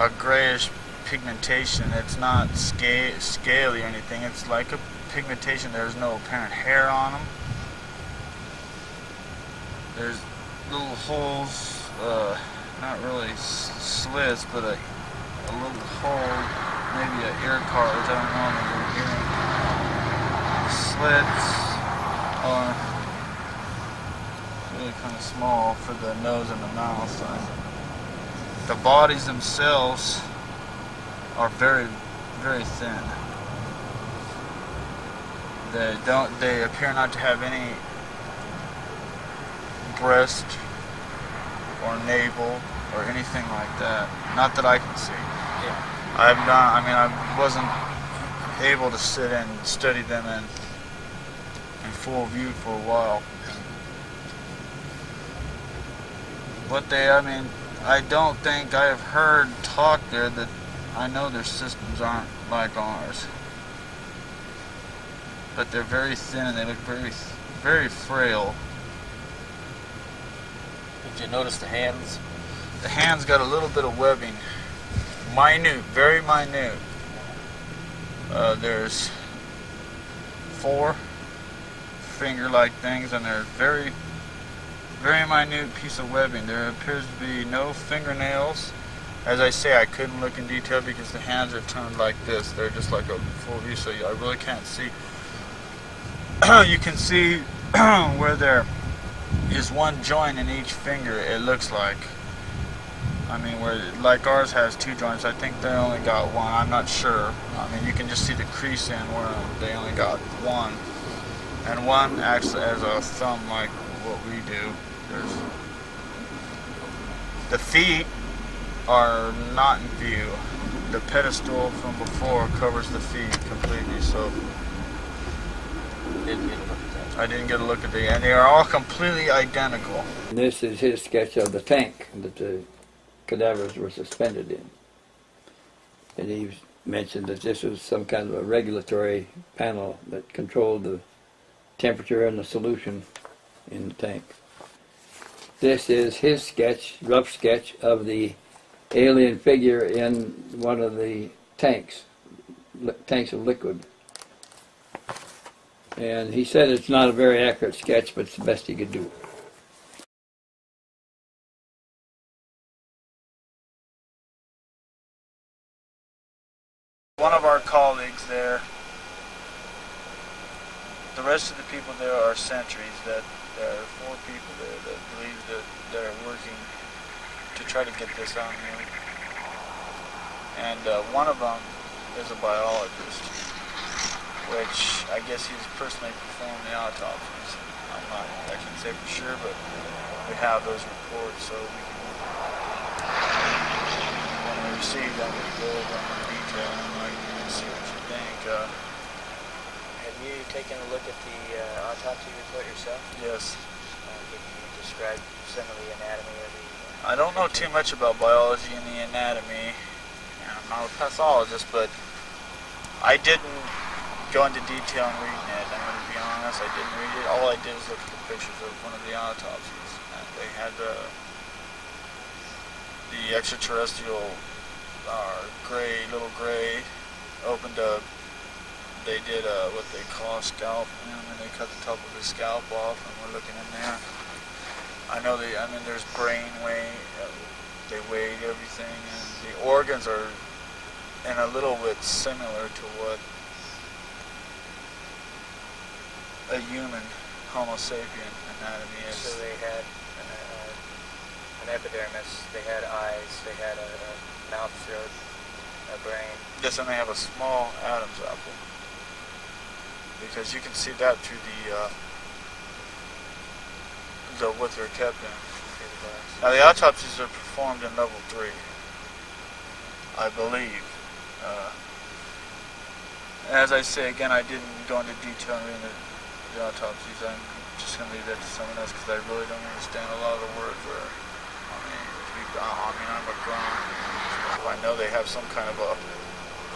a grayish pigmentation. It's not scaly or anything. It's like a pigmentation. There's no apparent hair on them. There's little holes, not really slits, but a little hole, maybe an ear cartilage. I don't know. The slits are really kind of small for the nose and the mouth. The bodies themselves are very, very thin. They appear not to have any breast or navel or anything like that. Not that I can see. Yeah. I wasn't able to sit and study them in full view for a while. But I don't think I have heard talk there that I know their systems aren't like ours. But they're very thin and they look very, very frail. Did you notice the hands? The hands got a little bit of webbing. Minute, very minute. There's 4 finger-like things, and they're very, very minute piece of webbing. There appears to be no fingernails. As I say, I couldn't look in detail because the hands are turned like this. They're just like a full view, so I really can't see. You can see where there is one joint in each finger, it looks like. Where like ours has 2 joints, I think they only got 1. I'm not sure. You can just see the crease in where they only got 1. And 1 acts as a thumb like what we do. The feet are not in view. The pedestal from before covers the feet completely, so Didn't get a look at that. I didn't get a look at and they are all completely identical. This is his sketch of the tank that the cadavers were suspended in. And he mentioned that this was some kind of a regulatory panel that controlled the temperature and the solution in the tank. This is his sketch, rough sketch, of the alien figure in one of the tanks of liquid. And he said it's not a very accurate sketch, but it's the best he could do. One of our colleagues there, the rest of the people there are sentries. That there are 4 people there that believe that they're working to try to get this on here. And one of them is a biologist, which I guess he's personally performed the autopsies. I can't say for sure, but we have those reports, so we can, when we receive them, we go over them in detail and see what you think. Have you taken a look at the autopsy report yourself? Yes. Can you describe some of the anatomy of the... I don't know too much about biology and the anatomy. I'm not a pathologist, but I didn't go into detail in reading it. I'm going to be honest, I didn't read it. All I did was look at the pictures of one of the autopsies. And they had the extraterrestrial little gray, opened up. They did what they call a scalp, and they cut the top of his scalp off, and we're looking in there. I know there's brain weight, they weighed everything, and the organs are in a little bit similar to what a human Homo sapien anatomy is. So they had an epidermis, they had eyes, they had a mouth, throat, a brain. Yes, and they have a small Adam's apple. Because you can see that through what they're kept in. Now the autopsies are performed in level 3, I believe. As I say again, I didn't go into detail in the autopsies. I'm just going to leave that to someone else because I really don't understand a lot of the words. I'm a grunt. I know they have some kind of a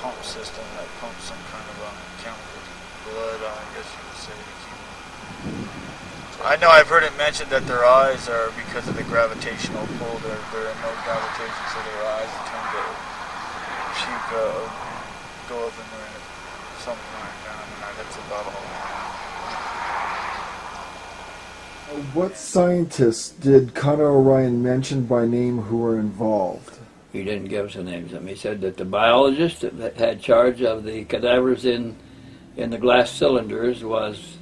pump system that pumps some kind of a chemical blood, I guess you would say. I know I've heard it mentioned that their eyes are, because of the gravitational pull, they're in no gravitation, so their eyes tend to go up in there, something like that. That's about all. What scientists did Connor O'Ryan mention by name who were involved? He didn't give us the names of them. He said that the biologist that had charge of the cadavers in the glass cylinders was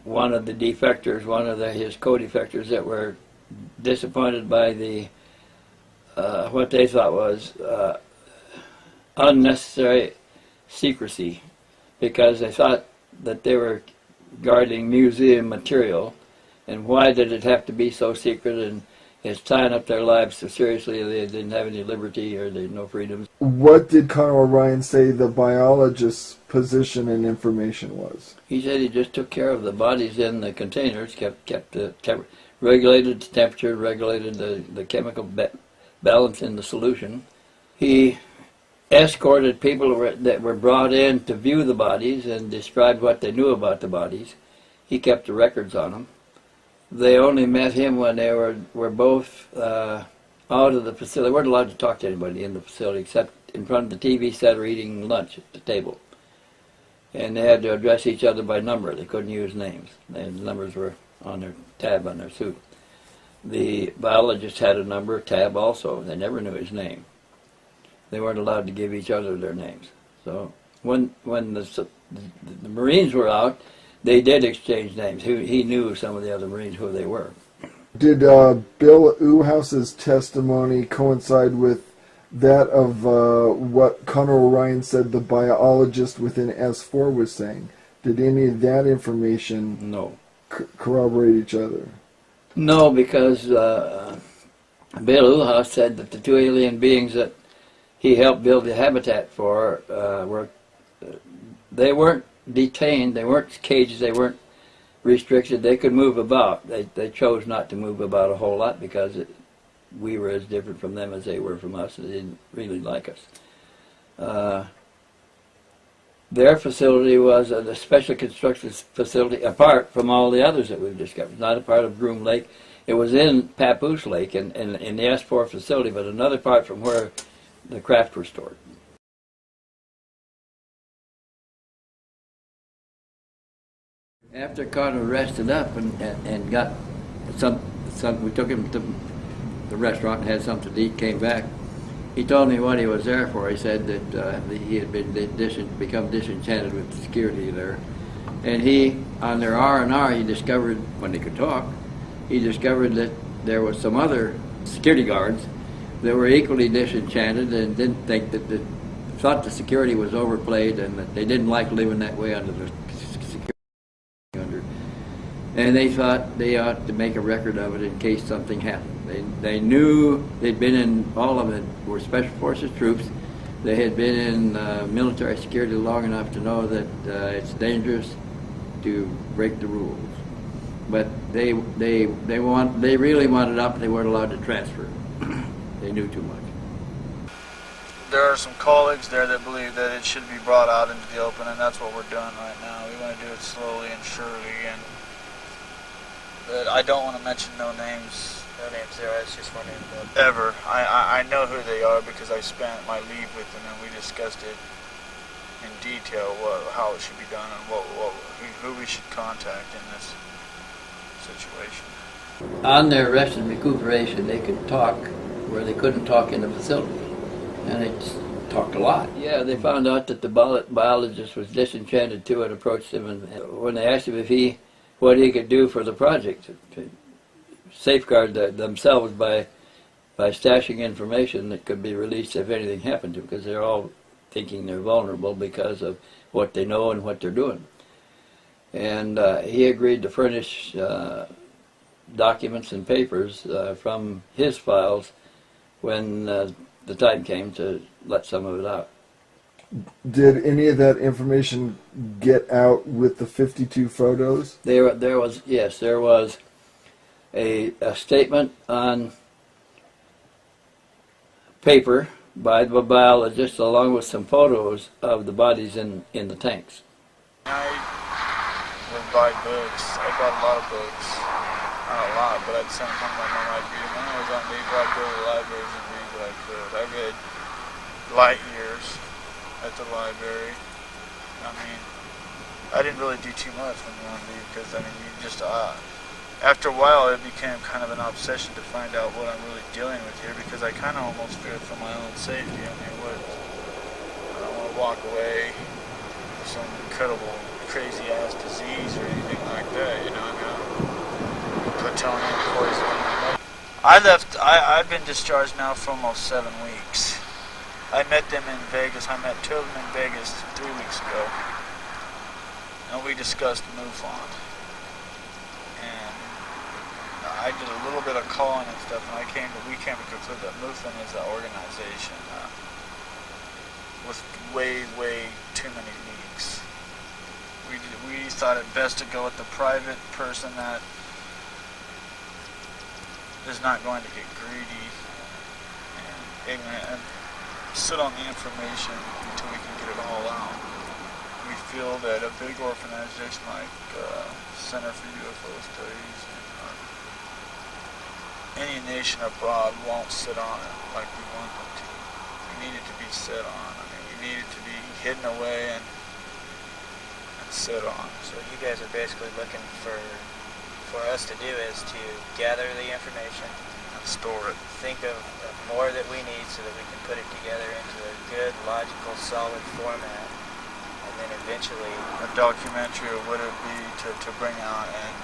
one of the defectors, one of his co-defectors that were disappointed by the what they thought was unnecessary secrecy because they thought that they were guarding museum material, and why did it have to be so secret, and it's tying up their lives so seriously they didn't have any liberty or they had no freedoms. What did Connor O'Ryan say the biologist's position and information was? He said he just took care of the bodies in the containers, kept regulated the temperature, regulated the chemical balance in the solution. He escorted people that were brought in to view the bodies and described what they knew about the bodies. He kept the records on them. They only met him when they were both out of the facility. They weren't allowed to talk to anybody in the facility except in front of the TV set or eating lunch at the table. And they had to address each other by number. They couldn't use names. The numbers were on their tab on their suit. The biologist had a number tab also. They never knew his name. They weren't allowed to give each other their names. So when the Marines were out, they did exchange names. He knew some of the other Marines who they were. Did Bill Uhouse's testimony coincide with that of what Connor O'Ryan said the biologist within S4 was saying? Did any of that information corroborate each other? No, because Bill Uhouse said that the two alien beings that he helped build the habitat for they weren't detained, they weren't caged, they weren't restricted, they could move about. They chose not to move about a whole lot because we were as different from them as they were from us. They didn't really like us. Their facility was a special construction facility apart from all the others that we've discovered. Not a part of Groom Lake. It was in Papoose Lake in the S4 facility, but another part from where the craft were stored. After Carter rested up and got we took him to the restaurant and had something to eat, came back. He told me what he was there for. He said that he had become disenchanted with the security there. And he, on their R&R, he discovered, when they could talk, he discovered that there was some other security guards that were equally disenchanted and didn't think that thought the security was overplayed and that they didn't like living that way under the security. And they thought they ought to make a record of it in case something happened. They knew they'd been in, all of them were Special Forces troops. They had been in military security long enough to know that it's dangerous to break the rules. But they really wanted up, and they weren't allowed to transfer. They knew too much. There are some colleagues there that believe that it should be brought out into the open, and that's what we're doing right now. We want to do it slowly and surely, but I don't want to mention no names. No names there, I was just wondering about ever. I know who they are because I spent my leave with them and we discussed it in detail, how it should be done and who we should contact in this situation. On their rest and recuperation, they could talk where they couldn't talk in the facility. And they just talked a lot. Yeah, they found out that the biologist was disenchanted too and approached him. And when they asked him what he could do for the project, to safeguard themselves by stashing information that could be released if anything happened to them, because they're all thinking they're vulnerable because of what they know and what they're doing. And he agreed to furnish documents and papers from his files when the time came to let some of it out. Did any of that information get out with the 52 photos? There was a statement on paper by the biologist along with some photos of the bodies in the tanks. I would buy books. I bought a lot of books. Not a lot, but I'd send home my mom. I'd read them. When I was on leave, I'd go to the libraries and read what I could. I read Light Years at the library. I mean, I didn't really do too much when you're on leave because, I mean, you just, after a while it became kind of an obsession to find out what I'm really dealing with here because I kind of almost feared for my own safety. I mean, I don't want to walk away with some incredible, crazy-ass disease or anything like that, you know, I mean, plutonium poisoning. I've been discharged now for almost 7 weeks. I met them in Vegas. I met two of them in Vegas 3 weeks ago. and we discussed MUFON. And I did a little bit of calling and stuff, and we came to conclude that MUFON is an organization with way too many leaks. We thought it best to go with the private person that is not going to get greedy and ignorant and sit on the information until we can get it all out. We feel that a big organization like Center for UFO Studies and any nation abroad won't sit on it like we want them to. We need it to be sit on. I mean, we need it to be hidden away and sit on. So you guys are basically looking for us to do is to gather the information and store it. Think of more that we need so that we can put it together into a good, logical, solid format, and then eventually a documentary of what it would be to bring out and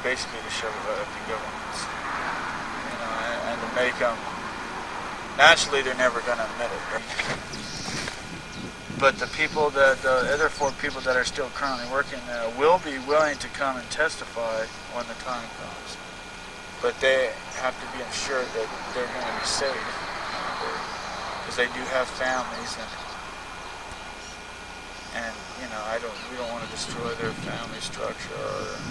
basically to shove it right up the governments, and to make them. Naturally, they're never going to admit it. But the other 4 people that are still currently working there will be willing to come and testify when the time comes. But they have to be assured that they're going to be safe, because they do have families, and we don't want to destroy their family structure or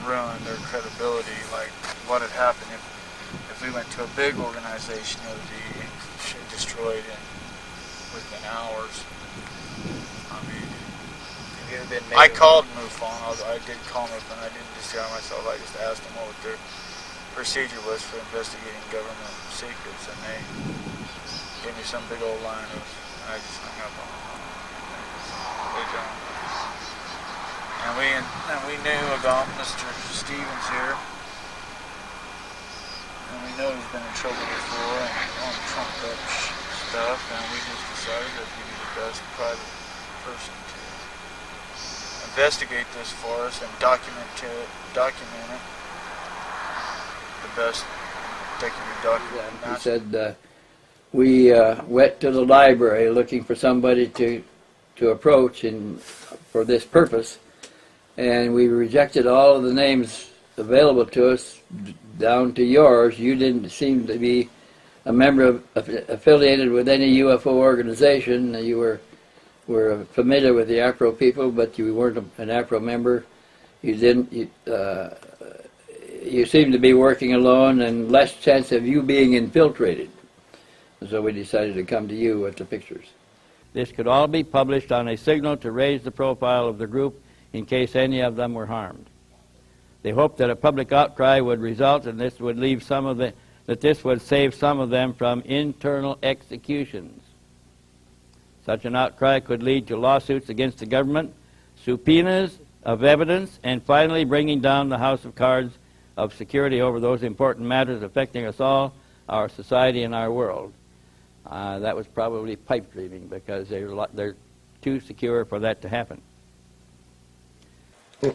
ruin their credibility like what had happened if we went to a big organization. It would be destroyed within hours. I mean, have you ever been I called MUFON. I did call MUFON. I didn't destroy myself. I just asked them what their procedure was for investigating government secrets, and they gave me some big old line of, and I just hung up on them. They don't. And we knew about Mr. Stevens here, and we know he's been in trouble before and on trumped up stuff, and we just decided that he'd be the best private person to investigate this for us and document it the best they can be documented. He said we went to the library looking for somebody to approach for this purpose, and we rejected all of the names available to us down to yours. You didn't seem to be a member affiliated with any UFO organization. You were familiar with the APRO people, but you weren't an APRO member. You didn't. You seemed to be working alone, and less chance of you being infiltrated. So we decided to come to you with the pictures. This could all be published on a signal to raise the profile of the group in case any of them were harmed. They hoped that a public outcry would result, and this would leave that this would save some of them from internal executions. Such an outcry could lead to lawsuits against the government, subpoenas of evidence, and finally bringing down the house of cards of security over those important matters affecting us all, our society, and our world. That was probably pipe dreaming, because they're too secure for that to happen.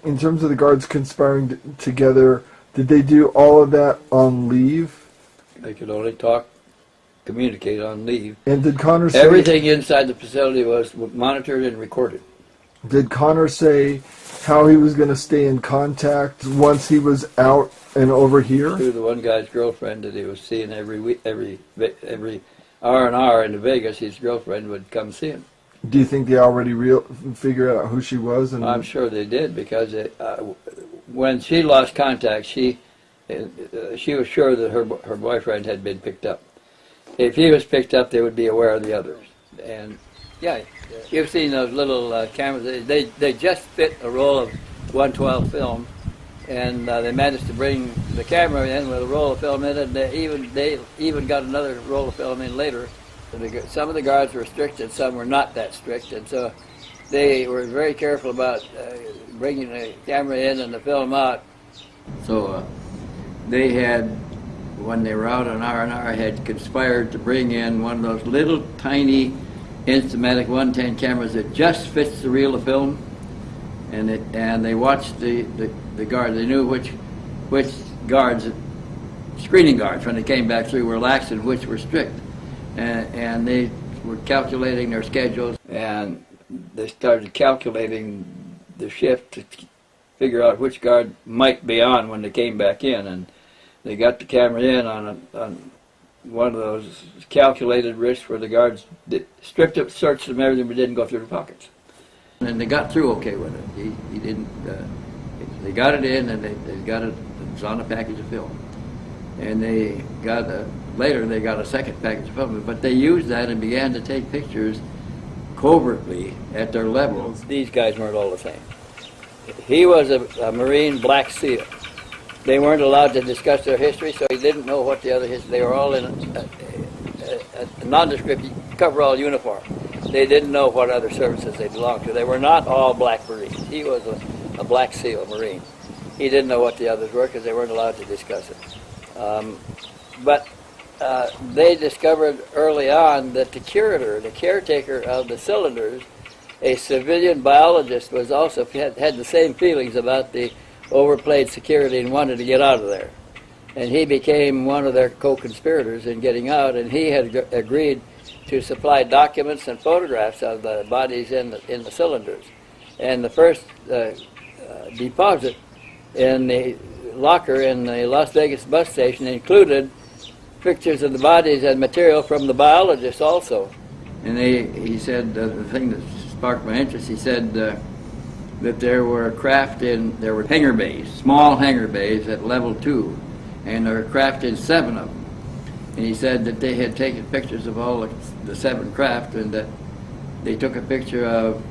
In terms of the guards conspiring together, did they do all of that on leave? They could only communicate on leave. And did Connor say... Everything inside the facility was monitored and recorded. Did Connor say how he was going to stay in contact once he was out and over here? To the one guy's girlfriend that he was seeing every week, every R&R in Vegas, his girlfriend would come see him. Do you think they already figured out who she was? And I'm sure they did, because when she lost contact, she was sure that her boyfriend had been picked up. If he was picked up, they would be aware of the others. And yeah, you've seen those little cameras. They just fit a roll of 112 film, and they managed to bring the camera in with a roll of film in it. And they even got another roll of film in later. Some of the guards were strict, and some were not that strict, and so they were very careful about bringing the camera in and the film out. So they had, when they were out on R&R, had conspired to bring in one of those little tiny Instamatic 110 cameras that just fits the reel of film, and they watched the guards. They knew which guards, screening guards, when they came back through, were lax and which were strict. And they were calculating their schedules, and they started calculating the shift to figure out which guard might be on when they came back in, and they got the camera in on one of those calculated risks where the guards stripped it, searched them, everything, but didn't go through the pockets. And they got through okay with it. He didn't. They got it in, and they got it. It was on a package of film, and they got later they got a second package of film. But they used that and began to take pictures covertly at their level. These guys weren't all the same. He was a Marine Black SEAL. They weren't allowed to discuss their history, so he didn't know what the other history. They were all in a nondescript coverall uniform. They didn't know what other services they belonged to. They were not all Black Marines. He was a Black SEAL Marine. He didn't know what the others were because they weren't allowed to discuss it. But they discovered early on that the curator, the caretaker of the cylinders, a civilian biologist, was also had the same feelings about the overplayed security and wanted to get out of there. And he became one of their co-conspirators in getting out, and he had agreed to supply documents and photographs of the bodies in the cylinders. And the first deposit in the locker in the Las Vegas bus station included pictures of the bodies and material from the biologists also. And he said, the thing that sparked my interest, he said that there were hangar bays, small hangar bays at level 2, and there were craft in 7 of them. And he said that they had taken pictures of all the 7 craft, and that they took a picture of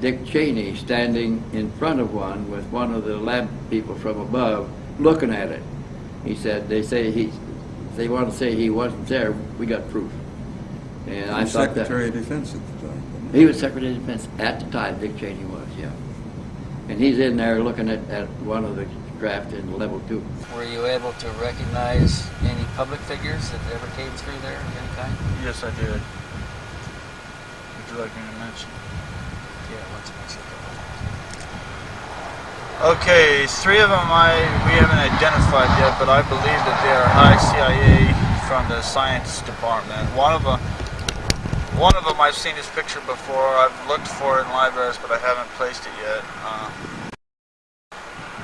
Dick Cheney standing in front of one with one of the lab people from above looking at it. He said, they want to say he wasn't there, we got proof. And I thought Secretary of Defense at the time. He was Secretary of Defense at the time, Dick Cheney was, yeah. And he's in there looking at one of the craft in level 2. Were you able to recognize any public figures that ever came through there of any kind? Yes, I did. Would you like me to mention? Yeah, let's mention a couple. Okay, 3 of them we haven't identified yet, but I believe that they are high CIA from the science department. One of them I've seen his picture before. I've looked for it in libraries, but I haven't placed it yet.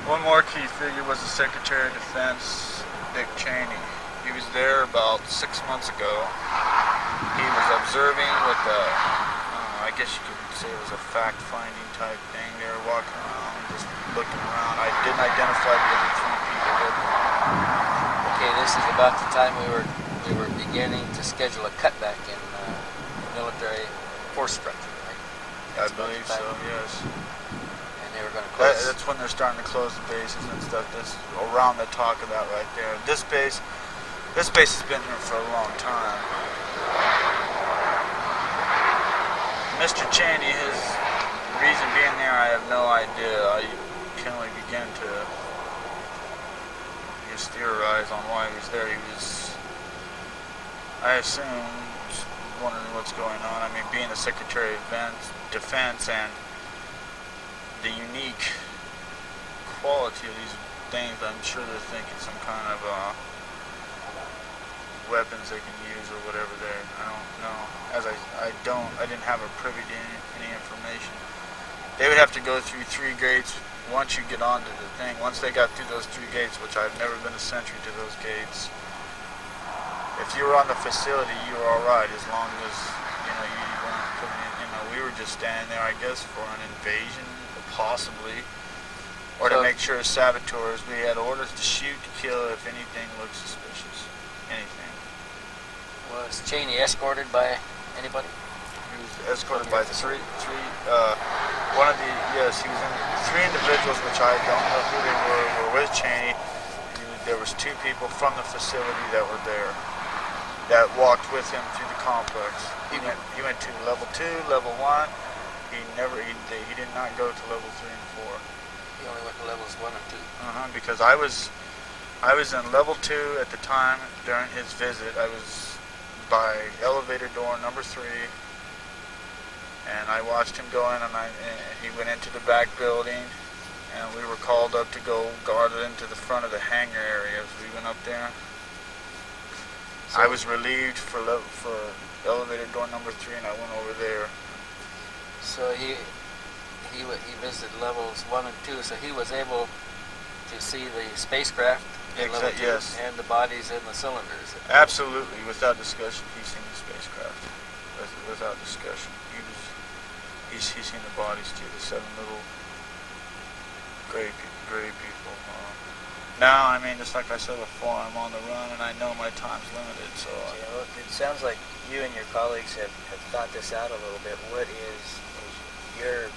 One more key figure was the Secretary of Defense, Dick Cheney. He was there about 6 months ago. He was observing with I guess you could say it was a fact-finding type thing. They were walking around, just looking around. I didn't identify the other 3 people. Okay, this is about the time we were beginning to schedule a cutback in military force structure, right? I believe so, yes. And they were going to close. That's when they're starting to close the bases and stuff. That's around the talk of that right there. This base has been here for a long time. Mr. Cheney, his reason being there, I have no idea. I can only begin to just theorize on why he was there. He was, I assume, just wondering what's going on. I mean, being the Secretary of Defense and the unique quality of these things, I'm sure they're thinking some kind of weapons they can use or whatever there. I don't know. As I didn't have a privy to any information. They would have to go through 3 gates once you get onto the thing. Once they got through those 3 gates, which I've never been a sentry to those gates. If you were on the facility, you were all right, as long as you weren't putting in. We were just standing there, I guess, for an invasion, possibly, or to make sure as saboteurs we had orders to shoot, to kill if anything looked suspicious. Anything. Was Cheney escorted by anybody? He was escorted by 3. Yes, he was in 3 individuals, which I don't know who they were with Cheney. There was 2 people from the facility that were there, that walked with him through the complex. He went to level 2, level 1. He did not go to level 3 and 4. He only went to levels 1 and 2. Because I was in level 2 at the time during his visit. I was by elevator door number 3, and I watched him go in, and he went into the back building, and we were called up to go guard it into the front of the hangar area as we went up there. So I was relieved for elevator door number 3, and I went over there. So he visited levels 1 and 2, so he was able to see the spacecraft in level 2 yes. and the bodies in the cylinders. Absolutely, without discussion, he's seen the spacecraft. Without discussion, he's seen the bodies too. The 7 little gray people. Now, I mean, just like I said before, I'm on the run and I know my time's limited. So well, it sounds like you and your colleagues have thought this out a little bit. What is your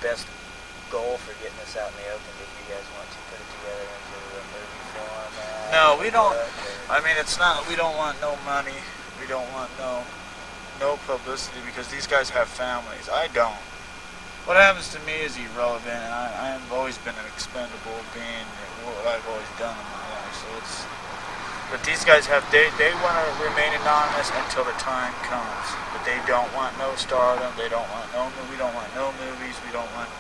best goal for getting this out in the open? Did you guys want to put it together into a movie format? No, we don't. I mean, it's not. We don't want no money. We don't want no publicity because these guys have families. I don't. What happens to me is irrelevant, and I've always been an expendable being. What I've always done in my life. So it's. But these guys have. They want to remain anonymous until the time comes. But they don't want no stardom. They don't want no. We don't want no movies. We don't want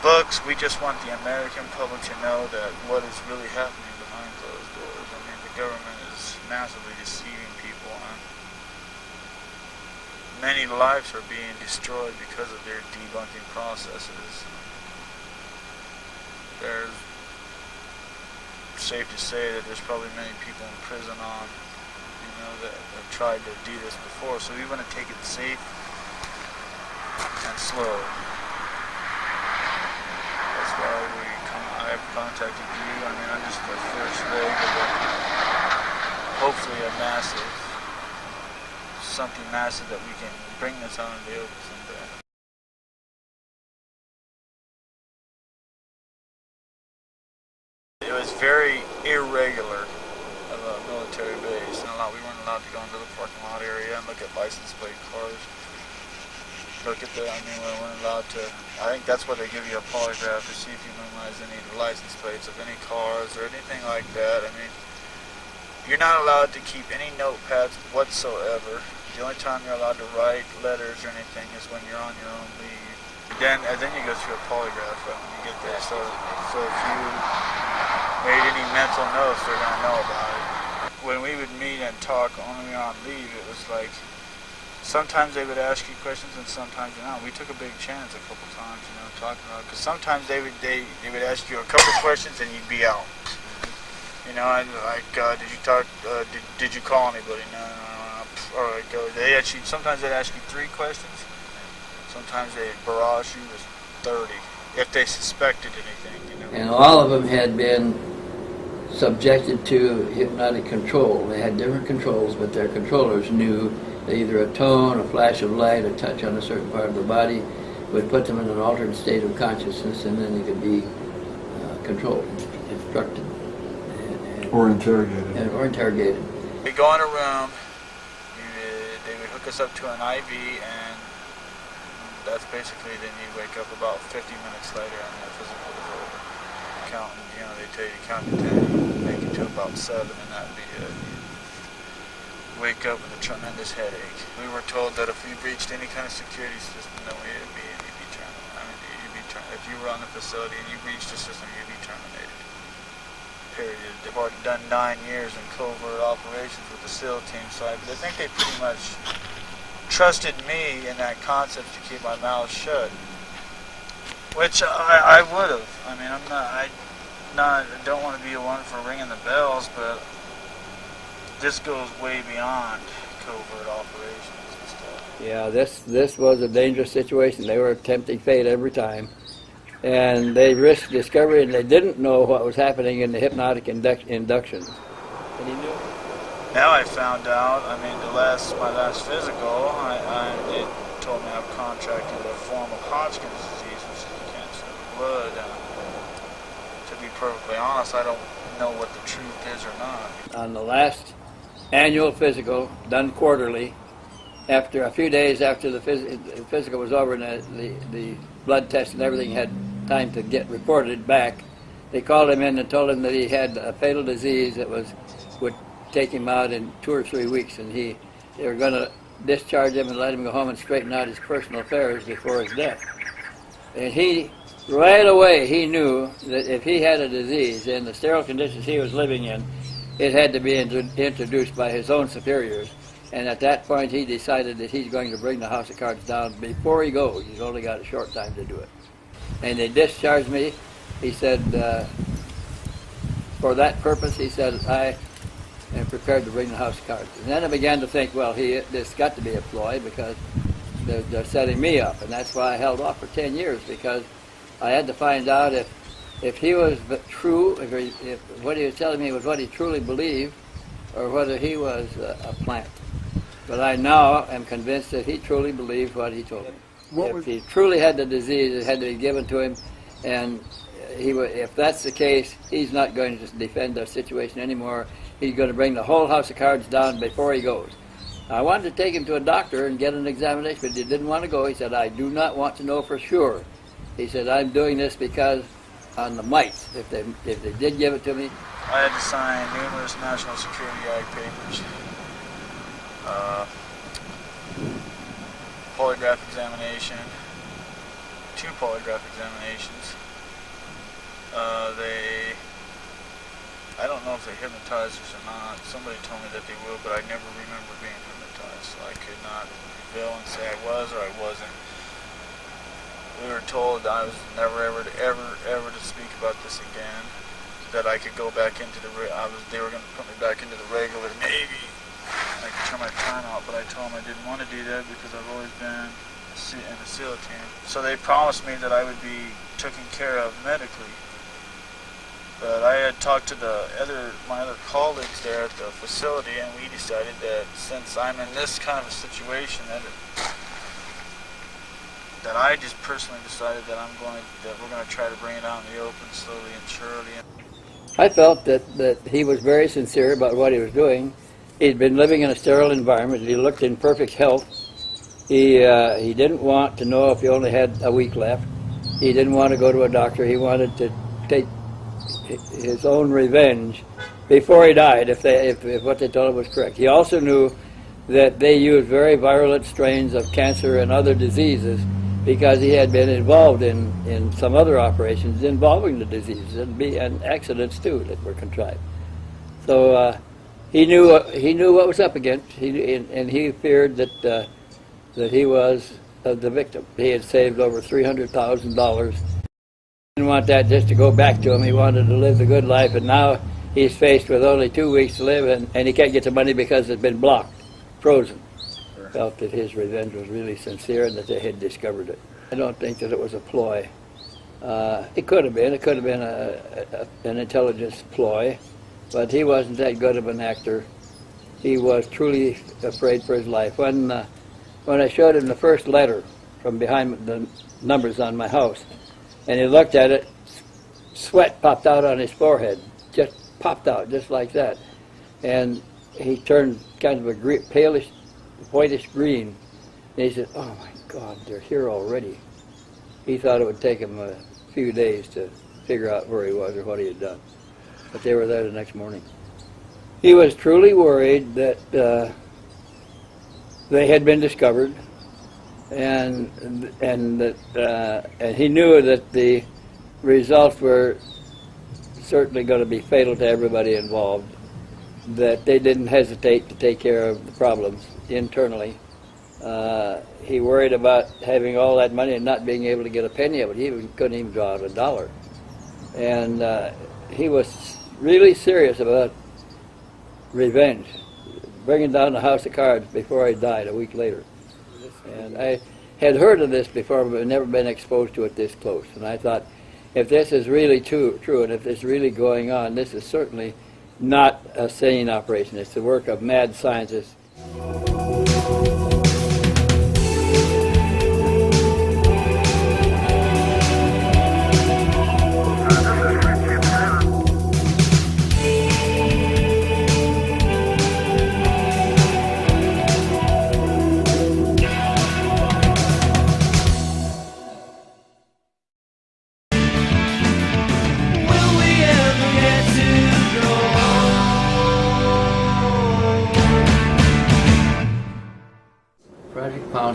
books. We just want the American public to know that what is really happening behind closed doors. I mean, the government is massively deceiving people, and many lives are being destroyed because of their debunking processes. There's safe to say that there's probably many people in prison on, that have tried to do this before. So we want to take it safe and slow. That's why I've contacted you. I mean, I'm just the first leg of hopefully a massive, something massive that we can bring this out in the open someday. It was very irregular of a military base, and we weren't allowed to go into the parking lot area and look at license plate cars. Look at we weren't allowed to. I think that's why they give you a polygraph to see if you memorize any license plates of any cars or anything like that. I mean, you're not allowed to keep any notepads whatsoever. The only time you're allowed to write letters or anything is when you're on your own leave. Then you go through a polygraph when you get there. So if you made any mental notes, they're gonna know about it. When we would meet and talk when we were on leave, it was like sometimes they would ask you questions and sometimes not. We took a big chance a couple times, talking about it. Because sometimes they would ask you a couple questions and you'd be out. And like, did you talk? Did you call anybody? No. All right, go. Sometimes they'd ask you 3 questions. Sometimes they'd barrage you with 30 if they suspected anything. And all of them had been subjected to hypnotic control. They had different controls, but their controllers knew that either a tone, a flash of light, a touch on a certain part of the body would put them in an altered state of consciousness, and then they could be controlled, instructed. Or interrogated. Or interrogated. We go in a room, they would hook us up to an IV, and that's basically, then you wake up about 50 minutes later and the physical is over. Counting, they tell you to count to 10, make it to about 7, and that'd be it. Wake up with a tremendous headache. We were told that if we breached any kind of security system, then you'd be terminated. You'd be terminated. If you were on the facility and you breached the system, you'd be terminated. Period. They've already done 9 years in covert operations with the SEAL team, so I think they pretty much trusted me in that concept to keep my mouth shut, which I would have. I mean, I don't want to be the one for ringing the bells, but this goes way beyond covert operations and stuff. Yeah, this was a dangerous situation. They were tempting fate every time. And they risked discovery, and they didn't know what was happening in the hypnotic induction. And he knew. Now I found out, my last physical, they told me I've contracted a form of Hodgkin's disease, which is a cancer of the blood. And to be perfectly honest, I don't know what the truth is or not. On the last annual physical, done quarterly, after a few days after the physical was over and the blood test and everything had time to get reported back, they called him in and told him that he had a fatal disease that would take him out in 2 or 3 weeks, and they were going to discharge him and let him go home and straighten out his personal affairs before his death. And right away he knew that if he had a disease in the sterile conditions he was living in, it had to be introduced by his own superiors. And at that point, he decided that he's going to bring the house of cards down before he goes. He's only got a short time to do it. And they discharged me. He said, for that purpose, he said, I am prepared to bring the house of cards. And then I began to think, well, this got to be a ploy because they're setting me up. And that's why I held off for 10 years, because I had to find out if he was true, if what he was telling me was what he truly believed, or whether he was a plant. But I now am convinced that he truly believed what he told me. If he truly had the disease, it had to be given to him, and if that's the case, he's not going to defend the situation anymore. He's going to bring the whole house of cards down before he goes. I wanted to take him to a doctor and get an examination, but he didn't want to go. He said, I do not want to know for sure. He said, I'm doing this because on the mites, if they did give it to me. I had to sign numerous National Security Act papers, polygraph examination, 2 polygraph examinations. I don't know if they hypnotized us or not. Somebody told me that they will, but I never remember being hypnotized, so I could not reveal and say I was or I wasn't. We were told I was never ever to speak about this again. That I could go back into they were going to put me back into the regular Navy. I could turn my time out, but I told them I didn't want to do that because I've always been in the SEAL team. So they promised me that I would be taken care of medically. But I had talked to my other colleagues there at the facility, and we decided that since I'm in this kind of a situation, that I just personally decided that we're going to try to bring it out in the open slowly and surely. I felt that he was very sincere about what he was doing. He'd been living in a sterile environment. He looked in perfect health. He didn't want to know if he only had a week left. He didn't want to go to a doctor. He wanted to take his own revenge before he died, if what they told him was correct. He also knew that they used very virulent strains of cancer and other diseases because he had been involved in some other operations involving the diseases and accidents too that were contrived. So he knew what was up against, and he feared that he was the victim. He had saved over $300,000. He didn't want that just to go back to him. He wanted to live the good life, and now he's faced with only 2 weeks to live, and he can't get the money because it's been blocked, frozen. Felt that his revenge was really sincere and that they had discovered it. I don't think that it was a ploy. It could have been. It could have been an intelligence ploy, but he wasn't that good of an actor. He was truly afraid for his life. When I showed him the first letter from behind the numbers on my house, and he looked at it, sweat popped out on his forehead, just popped out, just like that. And he turned kind of a palish, whitish green. And he said, oh my God, they're here already. He thought it would take him a few days to figure out where he was or what he had done. But they were there the next morning. He was truly worried that they had been discovered, and he knew that the results were certainly going to be fatal to everybody involved, that they didn't hesitate to take care of the problems internally. He worried about having all that money and not being able to get a penny of it. He couldn't even draw out $1. And he was really serious about revenge, bringing down the house of cards before he died a week later. And I had heard of this before, but never been exposed to it this close. And I thought, if this is really true, and if it's really going on, this is certainly not a sane operation. It's the work of mad scientists.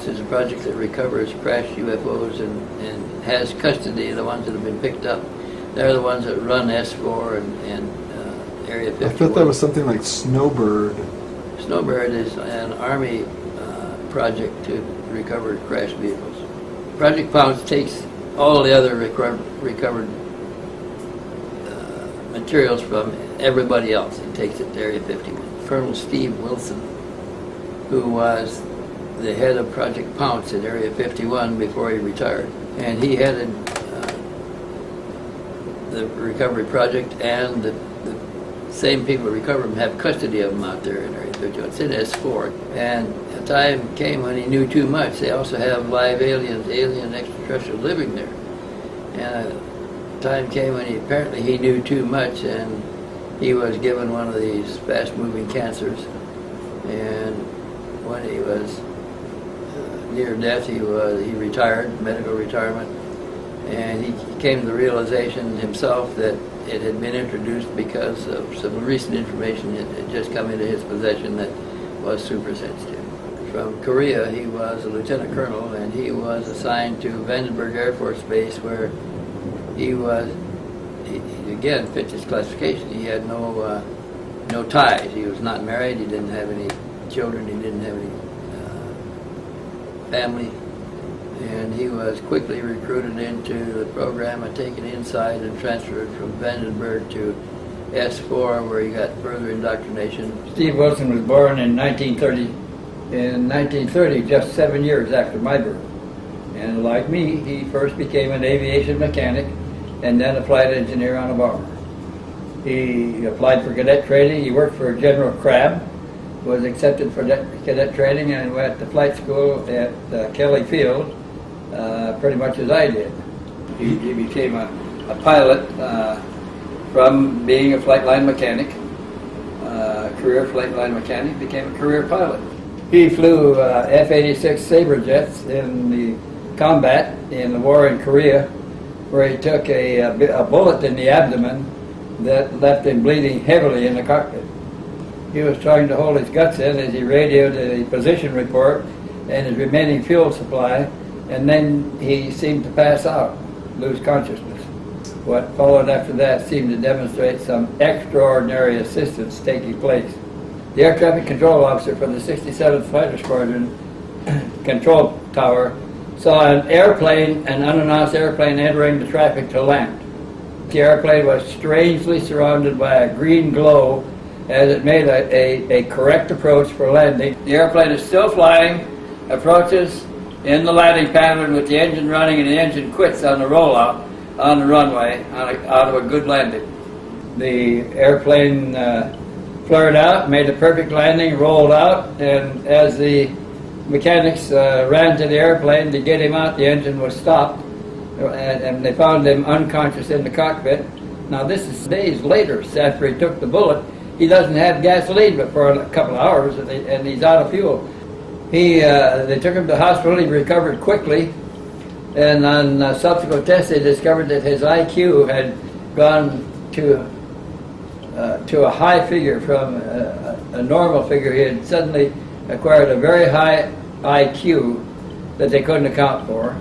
Is a project that recovers crashed UFOs and has custody of the ones that have been picked up. They're the ones that run S4 and Area 51. I thought that was something like Snowbird. Snowbird is an Army project to recover crashed vehicles. Project Pounce takes all the other recovered materials from everybody else. He takes it to Area 51. Colonel Steve Wilson, who was the head of Project Pounce at Area 51 before he retired, and he headed the recovery project, and the same people who recover them have custody of them out there in Area 51. It's in S4. And a time came when he knew too much. They also have live aliens, alien extraterrestrial living there. And a time came when apparently he knew too much, and he was given one of these fast-moving cancers. And when he was near death, he retired, medical retirement, and he came to the realization himself that it had been introduced because of some recent information that had just come into his possession that was super sensitive. From Korea, he was a lieutenant colonel, and he was assigned to Vandenberg Air Force Base, where he again fit his classification. He had no ties. He was not married. He didn't have any children. He didn't have any family. And he was quickly recruited into the program and taken inside and transferred from Vandenberg to S4, where he got further indoctrination. Steve Wilson was born in 1930. In 1930, just 7 years after my birth. And like me, he first became an aviation mechanic and then a flight engineer on a bomber. He applied for cadet training. He worked for General Crabb, was accepted for cadet training, and went to flight school at Kelly Field, pretty much as I did. He became a pilot from being a flight line mechanic, career flight line mechanic, became a career pilot. He flew F-86 Sabre jets in the combat in the war in Korea, where he took a bullet in the abdomen that left him bleeding heavily in the cockpit. He was trying to hold his guts in as he radioed a position report and his remaining fuel supply, and then he seemed to pass out, lose consciousness. What followed after that seemed to demonstrate some extraordinary assistance taking place. The air traffic control officer for the 67th Fighter Squadron control tower saw an unannounced airplane entering the traffic to land. The airplane was strangely surrounded by a green glow as it made a correct approach for landing. The airplane is still flying, approaches in the landing pattern with the engine running, and the engine quits on the rollout on the runway out of a good landing. The airplane flared out, made a perfect landing, rolled out, and as the mechanics ran to the airplane to get him out, the engine was stopped, and they found him unconscious in the cockpit. Now this is days later, after he took the bullet. He doesn't have gasoline but for a couple of hours, and he's out of fuel. They took him to the hospital. He recovered quickly, and on subsequent tests they discovered that his IQ had gone to a high figure from a normal figure. He had suddenly acquired a very high IQ that they couldn't account for.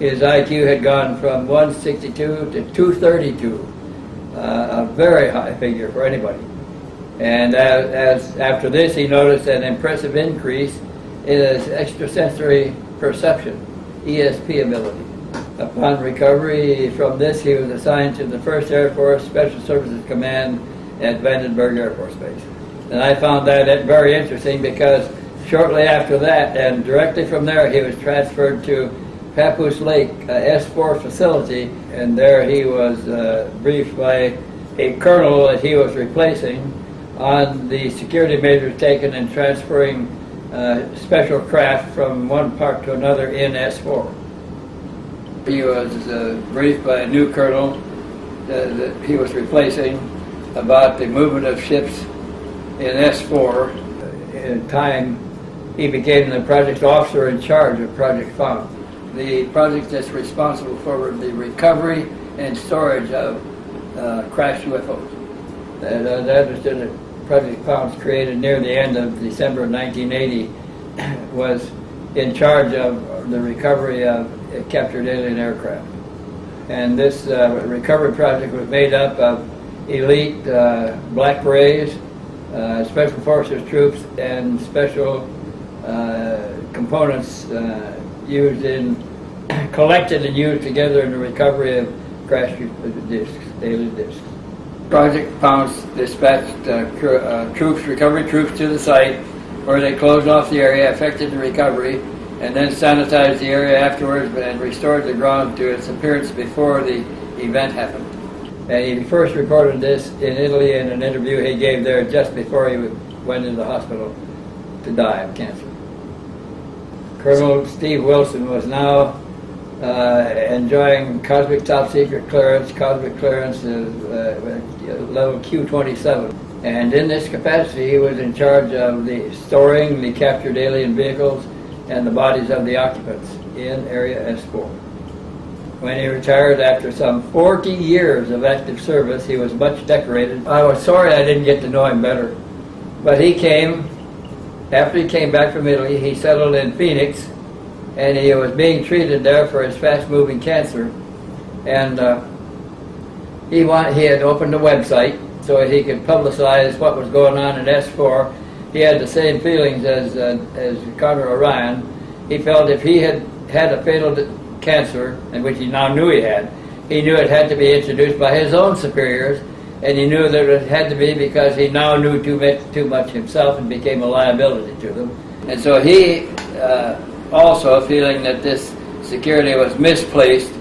His IQ had gone from 162 to 232, a very high figure for anybody. And as after this, he noticed an impressive increase in his extrasensory perception, ESP ability. Upon recovery from this, he was assigned to the 1st Air Force Special Services Command at Vandenberg Air Force Base. And I found that very interesting because shortly after that, and directly from there, he was transferred to Papoose Lake S4 facility, and there he was briefed by a colonel that he was replacing on the security measures taken in transferring special craft from one part to another in S4. He was briefed by a new colonel that he was replacing about the movement of ships in S4. In time, he became the project officer in charge of Project Found, the project that's responsible for the recovery and storage of crashed UFOs. As I understood it, Project Found, created near the end of December of 1980, was in charge of the recovery of captured alien aircraft. And this recovery project was made up of elite black berets Special Forces troops and special components used in, collected and used together in the recovery of crashed discs, daily discs. Project Pounce dispatched troops, recovery troops to the site where they closed off the area, effected the recovery, and then sanitized the area afterwards and restored the ground to its appearance before the event happened. And he first reported this in Italy in an interview he gave there just before he went into the hospital to die of cancer. Colonel Steve Wilson was now enjoying cosmic top secret clearance. Cosmic clearance is level Q27. And in this capacity, he was in charge of the storing the captured alien vehicles and the bodies of the occupants in Area S4. When he retired after some 40 years of active service, he was much decorated. I was sorry I didn't get to know him better. But he came, after he came back from Italy, he settled in Phoenix, and he was being treated there for his fast-moving cancer. And he had opened a website so he could publicize what was going on in S4. He had the same feelings as Connor Orion. He felt if he had had a fatal cancer, and which he now knew he knew it had to be introduced by his own superiors, and he knew that it had to be because he now knew too much himself and became a liability to them. And so he, also feeling that this security was misplaced,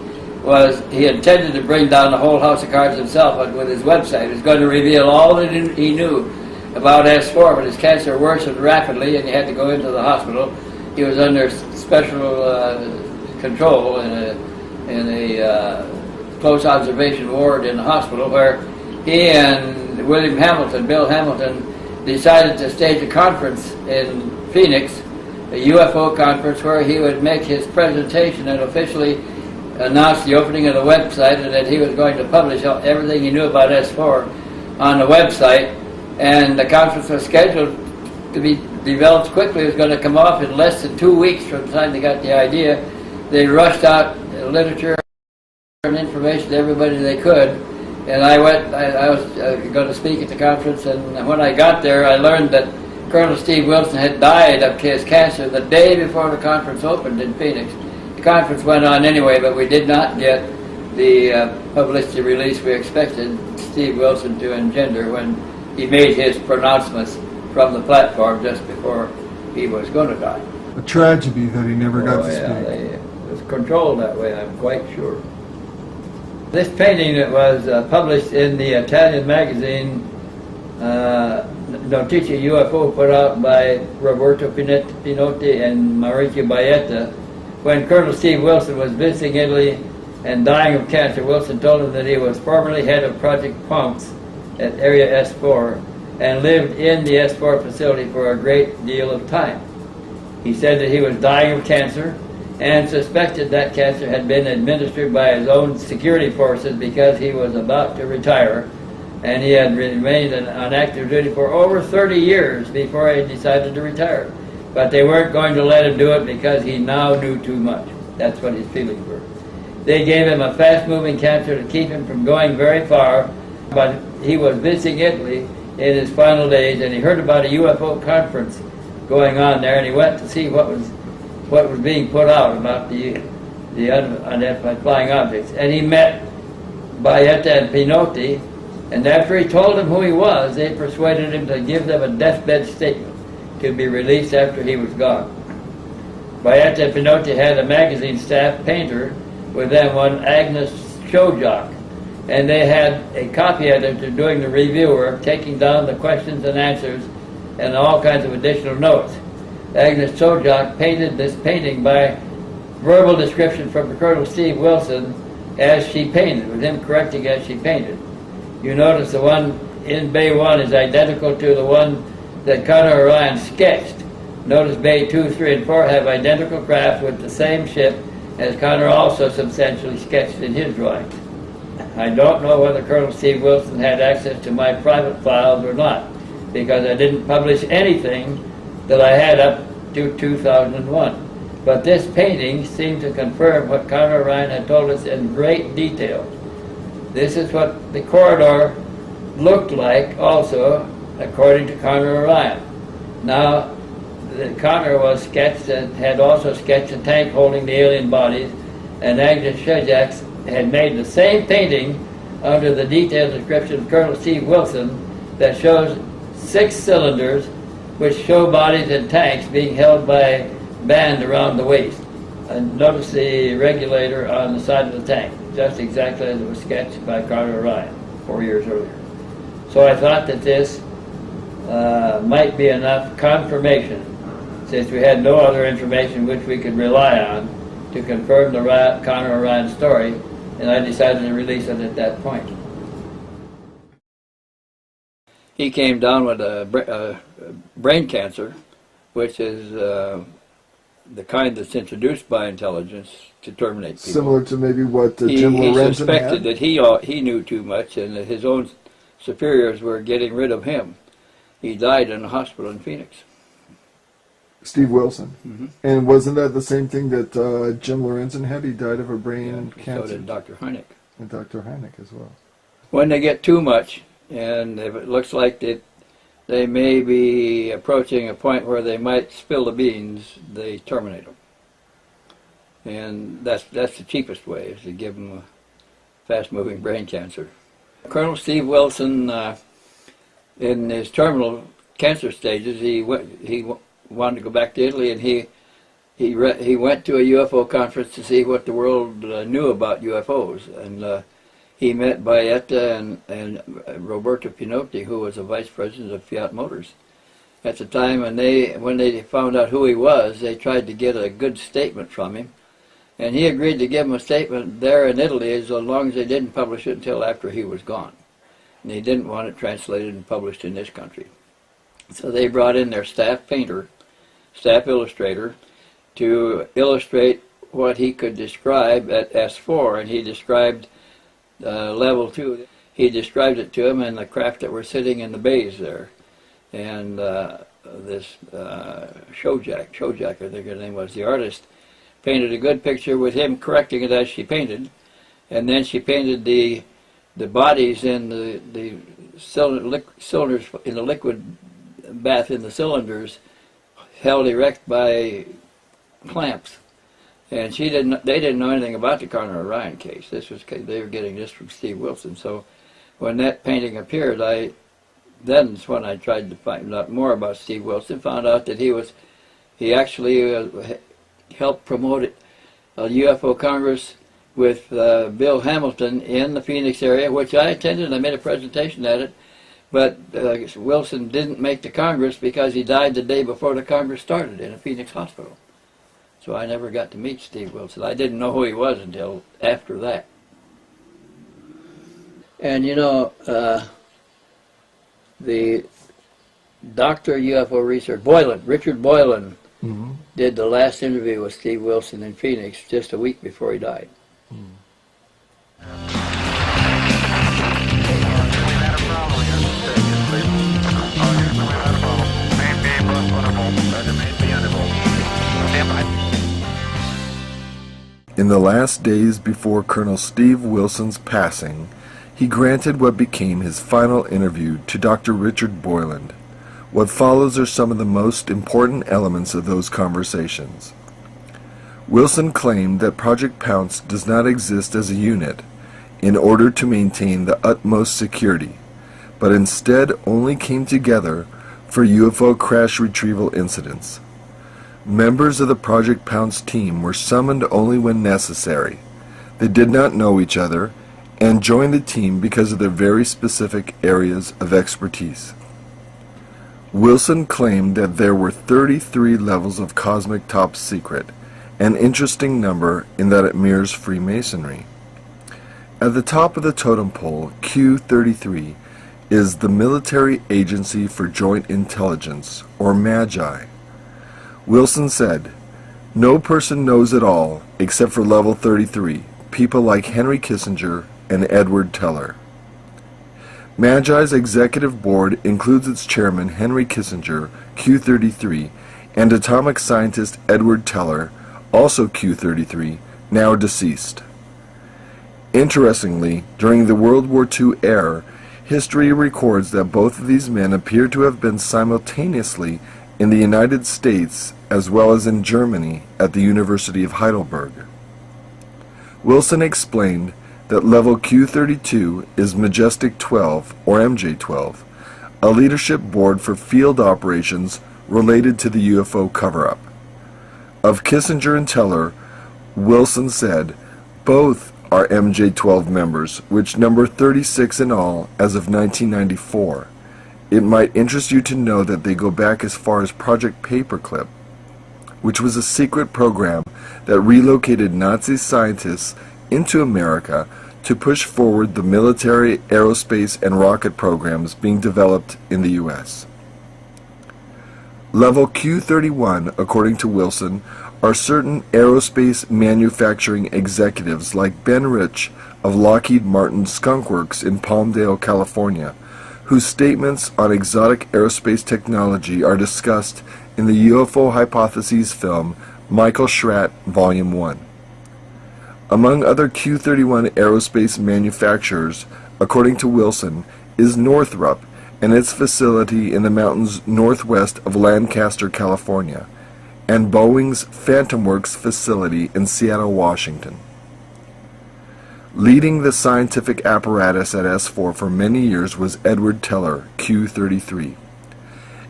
he intended to bring down the whole house of cards himself, but with his website. He was going to reveal all that he knew about S4, but his cancer worsened rapidly and he had to go into the hospital. He was under special control in a close observation ward in the hospital, where he and Bill Hamilton, decided to stage a conference in Phoenix, a UFO conference, where he would make his presentation and officially announce the opening of the website, and that he was going to publish everything he knew about S4 on the website. And the conference was scheduled to be developed quickly. It was going to come off in less than 2 weeks from the time they got the idea. They rushed out literature and information to everybody they could. And I was going to speak at the conference, and when I got there, I learned that Colonel Steve Wilson had died of his cancer the day before the conference opened in Phoenix. The conference went on anyway, but we did not get the publicity release we expected Steve Wilson to engender when he made his pronouncements from the platform just before he was going to die. A tragedy that he never got to speak. It was controlled that way, I'm quite sure. This painting that was published in the Italian magazine Notizie UFO, put out by Roberto Pinotti and Maurizio Baetta. When Colonel Steve Wilson was visiting Italy and dying of cancer, Wilson told him that he was formerly head of Project Pounce at Area S4 and lived in the S4 facility for a great deal of time. He said that he was dying of cancer and suspected that cancer had been administered by his own security forces because he was about to retire, and he had remained on active duty for over 30 years before he decided to retire. But they weren't going to let him do it because he now knew too much. That's what his feelings were. They gave him a fast-moving cancer to keep him from going very far, but he was visiting Italy in his final days, and he heard about a UFO conference going on there, and he went to see what was being put out about the unidentified flying objects. And he met Baetta and Pinotti, and after he told them who he was, they persuaded him to give them a deathbed statement to be released after he was gone. Baetta and Pinotti had a magazine staff painter with them, one Agnes Shojak, and they had a copy editor doing the review work, taking down the questions and answers and all kinds of additional notes. Agnes Shojak painted this painting by verbal description from Colonel Steve Wilson as she painted, with him correcting as she painted. You notice the one in Bay 1 is identical to the one that Connor Orion sketched. Notice Bay 2, 3, and 4 have identical craft with the same ship as Connor also substantially sketched in his drawings. I don't know whether Colonel Steve Wilson had access to my private files or not, because I didn't publish anything that I had up to 2001. But this painting seemed to confirm what Connor Orion had told us in great detail. This is what the corridor looked like also according to Connor Orion. Now, Connor was sketched and had also sketched a tank holding the alien bodies, and Agnes Shejak had made the same painting under the detailed description of Colonel Steve Wilson that shows 6 cylinders which show bodies in tanks being held by a band around the waist. And notice the regulator on the side of the tank, just exactly as it was sketched by Connor Orion 4 years earlier. So I thought that this might be enough confirmation, since we had no other information which we could rely on to confirm the Connor Orion story, and I decided to release it at that point. He came down with a brain cancer, which is the kind that's introduced by intelligence to terminate people. Similar to maybe what Jim Lorenzen had? He suspected that he knew too much and that his own superiors were getting rid of him. He died in a hospital in Phoenix. Steve Wilson. Mm-hmm. And wasn't that the same thing that Jim Lorenzen had? He died of a brain cancer. So did Dr. Hynek. And Dr. Hynek as well. When they get too much, and if it looks like that they may be approaching a point where they might spill the beans, they terminate them. And that's the cheapest way, is to give them a fast-moving brain cancer. Colonel Steve Wilson, in his terminal cancer stages, he wanted to go back to Italy, and he went to a UFO conference to see what the world knew about UFOs, and he met Baetta and Roberto Pinotti, who was a vice president of Fiat Motors at the time. And when they found out who he was, they tried to get a good statement from him, and he agreed to give them a statement there in Italy as long as they didn't publish it until after he was gone. And he didn't want it translated and published in this country. So they brought in their staff painter, staff illustrator, to illustrate what he could describe at S4, and he described level 2. He described it to him and the craft that were sitting in the bays there. And this Shojak, I think her name was, the artist, painted a good picture with him correcting it as she painted. And then she painted the bodies in the cylinders, in the liquid bath in the cylinders, held erect by clamps. And they didn't know anything about the Connor Orion case. They were getting this from Steve Wilson. So when that painting appeared, that's when I tried to find out more about Steve Wilson. Found out that he actually helped promote a UFO Congress with Bill Hamilton in the Phoenix area, which I attended. I made a presentation at it. But Wilson didn't make the Congress because he died the day before the Congress started in a Phoenix hospital. So I never got to meet Steve Wilson. I didn't know who he was until after that. And you know, the Dr. UFO Research, Richard Boylan, mm-hmm. did the last interview with Steve Wilson in Phoenix just a week before he died. In the last days before Colonel Steve Wilson's passing, he granted what became his final interview to Dr. Richard Boylan. What follows are some of the most important elements of those conversations. Wilson claimed that Project Pounce does not exist as a unit in order to maintain the utmost security, but instead only came together for UFO crash retrieval incidents. Members of the Project Pounce team were summoned only when necessary. They did not know each other and joined the team because of their very specific areas of expertise. Wilson claimed that there were 33 levels of cosmic top secret, an interesting number in that it mirrors Freemasonry. At the top of the totem pole, Q33, is the Military Agency for Joint Intelligence, or MAGI. Wilson said, "No person knows it all except for level 33, people like Henry Kissinger and Edward Teller." MAGI's executive board includes its chairman Henry Kissinger, Q33, and atomic scientist Edward Teller, also Q33, now deceased. Interestingly, during the World War II era, History records that both of these men appear to have been simultaneously in the United States as well as in Germany at the University of Heidelberg. Wilson explained that level Q32 is Majestic 12, or MJ-12, a leadership board for field operations related to the UFO cover-up. Of Kissinger and Teller, Wilson said, both are MJ-12 members, which number 36 in all as of 1994. It might interest you to know that they go back as far as Project Paperclip, which was a secret program that relocated Nazi scientists into America to push forward the military, aerospace, and rocket programs being developed in the U.S. Level Q31, according to Wilson, are certain aerospace manufacturing executives like Ben Rich of Lockheed Martin Skunk Works in Palmdale, California, whose statements on exotic aerospace technology are discussed in the UFO Hypotheses film Michael Schratt, Volume 1. Among other Q-31 aerospace manufacturers, according to Wilson, is Northrop and its facility in the mountains northwest of Lancaster, California, and Boeing's Phantom Works facility in Seattle, Washington. Leading the scientific apparatus at S4 for many years was Edward Teller, Q-33.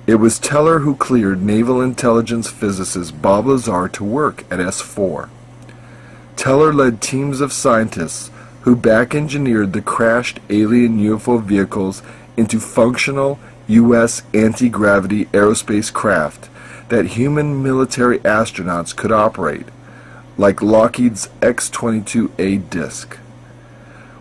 It was Teller who cleared naval intelligence physicist Bob Lazar to work at S4. Teller led teams of scientists who back-engineered the crashed alien UFO vehicles into functional U.S. anti-gravity aerospace craft that human military astronauts could operate, like Lockheed's X-22A disc.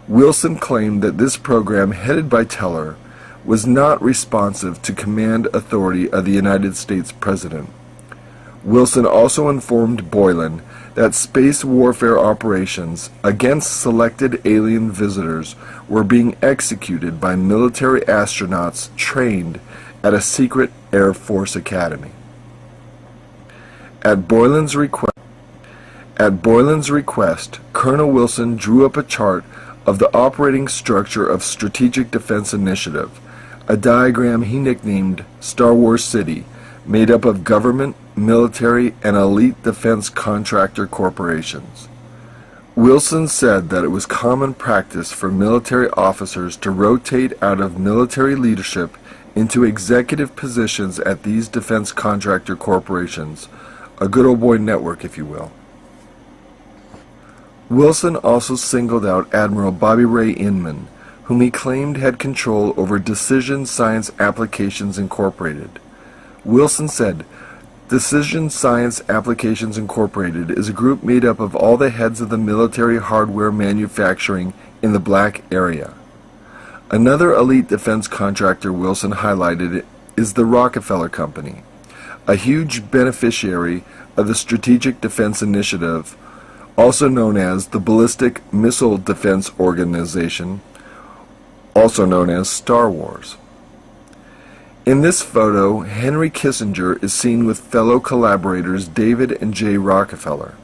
Wilson claimed that this program, headed by Teller, was not responsive to command authority of the United States President. Wilson also informed Boylan that space warfare operations against selected alien visitors were being executed by military astronauts trained at a secret Air Force academy. At Boylan's request, Colonel Wilson drew up a chart of the operating structure of Strategic Defense Initiative, a diagram he nicknamed Star Wars City, made up of government, military, and elite defense contractor corporations. Wilson said that it was common practice for military officers to rotate out of military leadership into executive positions at these defense contractor corporations, a good old boy network, if you will. Wilson also singled out Admiral Bobby Ray Inman, whom he claimed had control over Decision Science Applications Incorporated. Wilson said, Decision Science Applications Incorporated is a group made up of all the heads of the military hardware manufacturing in the black area. Another elite defense contractor Wilson highlighted is the Rockefeller Company, a huge beneficiary of the Strategic Defense Initiative, also known as the Ballistic Missile Defense Organization, also known as Star Wars. In this photo, Henry Kissinger is seen with fellow collaborators David and Jay Rockefeller.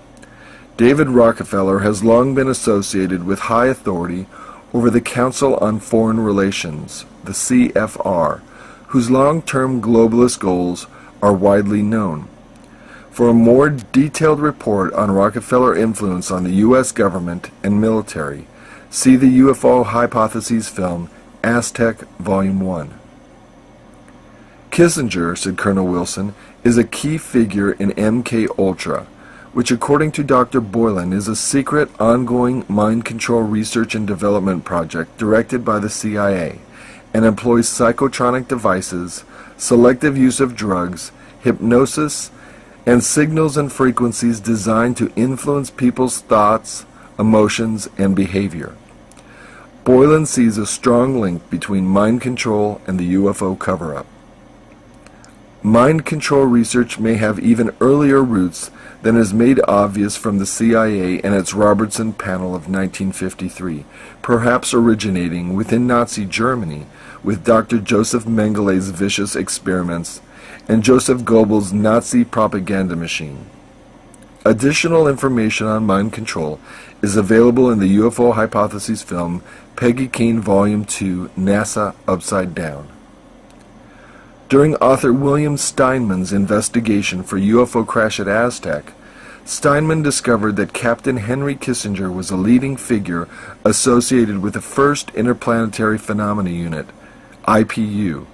David Rockefeller has long been associated with high authority over the Council on Foreign Relations, the CFR, whose long-term globalist goals are widely known. For a more detailed report on Rockefeller influence on the U.S. government and military, see the UFO Hypotheses film, Aztec, Volume 1. Kissinger, said Colonel Wilson, is a key figure in MK-Ultra, which according to Dr. Boylan is a secret, ongoing mind control research and development project directed by the CIA and employs psychotronic devices, selective use of drugs, hypnosis, and signals and frequencies designed to influence people's thoughts, emotions, and behavior. Boylan sees a strong link between mind control and the UFO cover-up. Mind control research may have even earlier roots than is made obvious from the CIA and its Robertson panel of 1953, perhaps originating within Nazi Germany with Dr. Joseph Mengelé's vicious experiments and Joseph Goebbels' Nazi propaganda machine. Additional information on mind control is available in the UFO Hypotheses film Peggy Keane Volume 2, NASA Upside Down. During author William Steinman's investigation for UFO crash at Aztec, Steinman discovered that Captain Henry Kissinger was a leading figure associated with the first Interplanetary Phenomena Unit, IPU,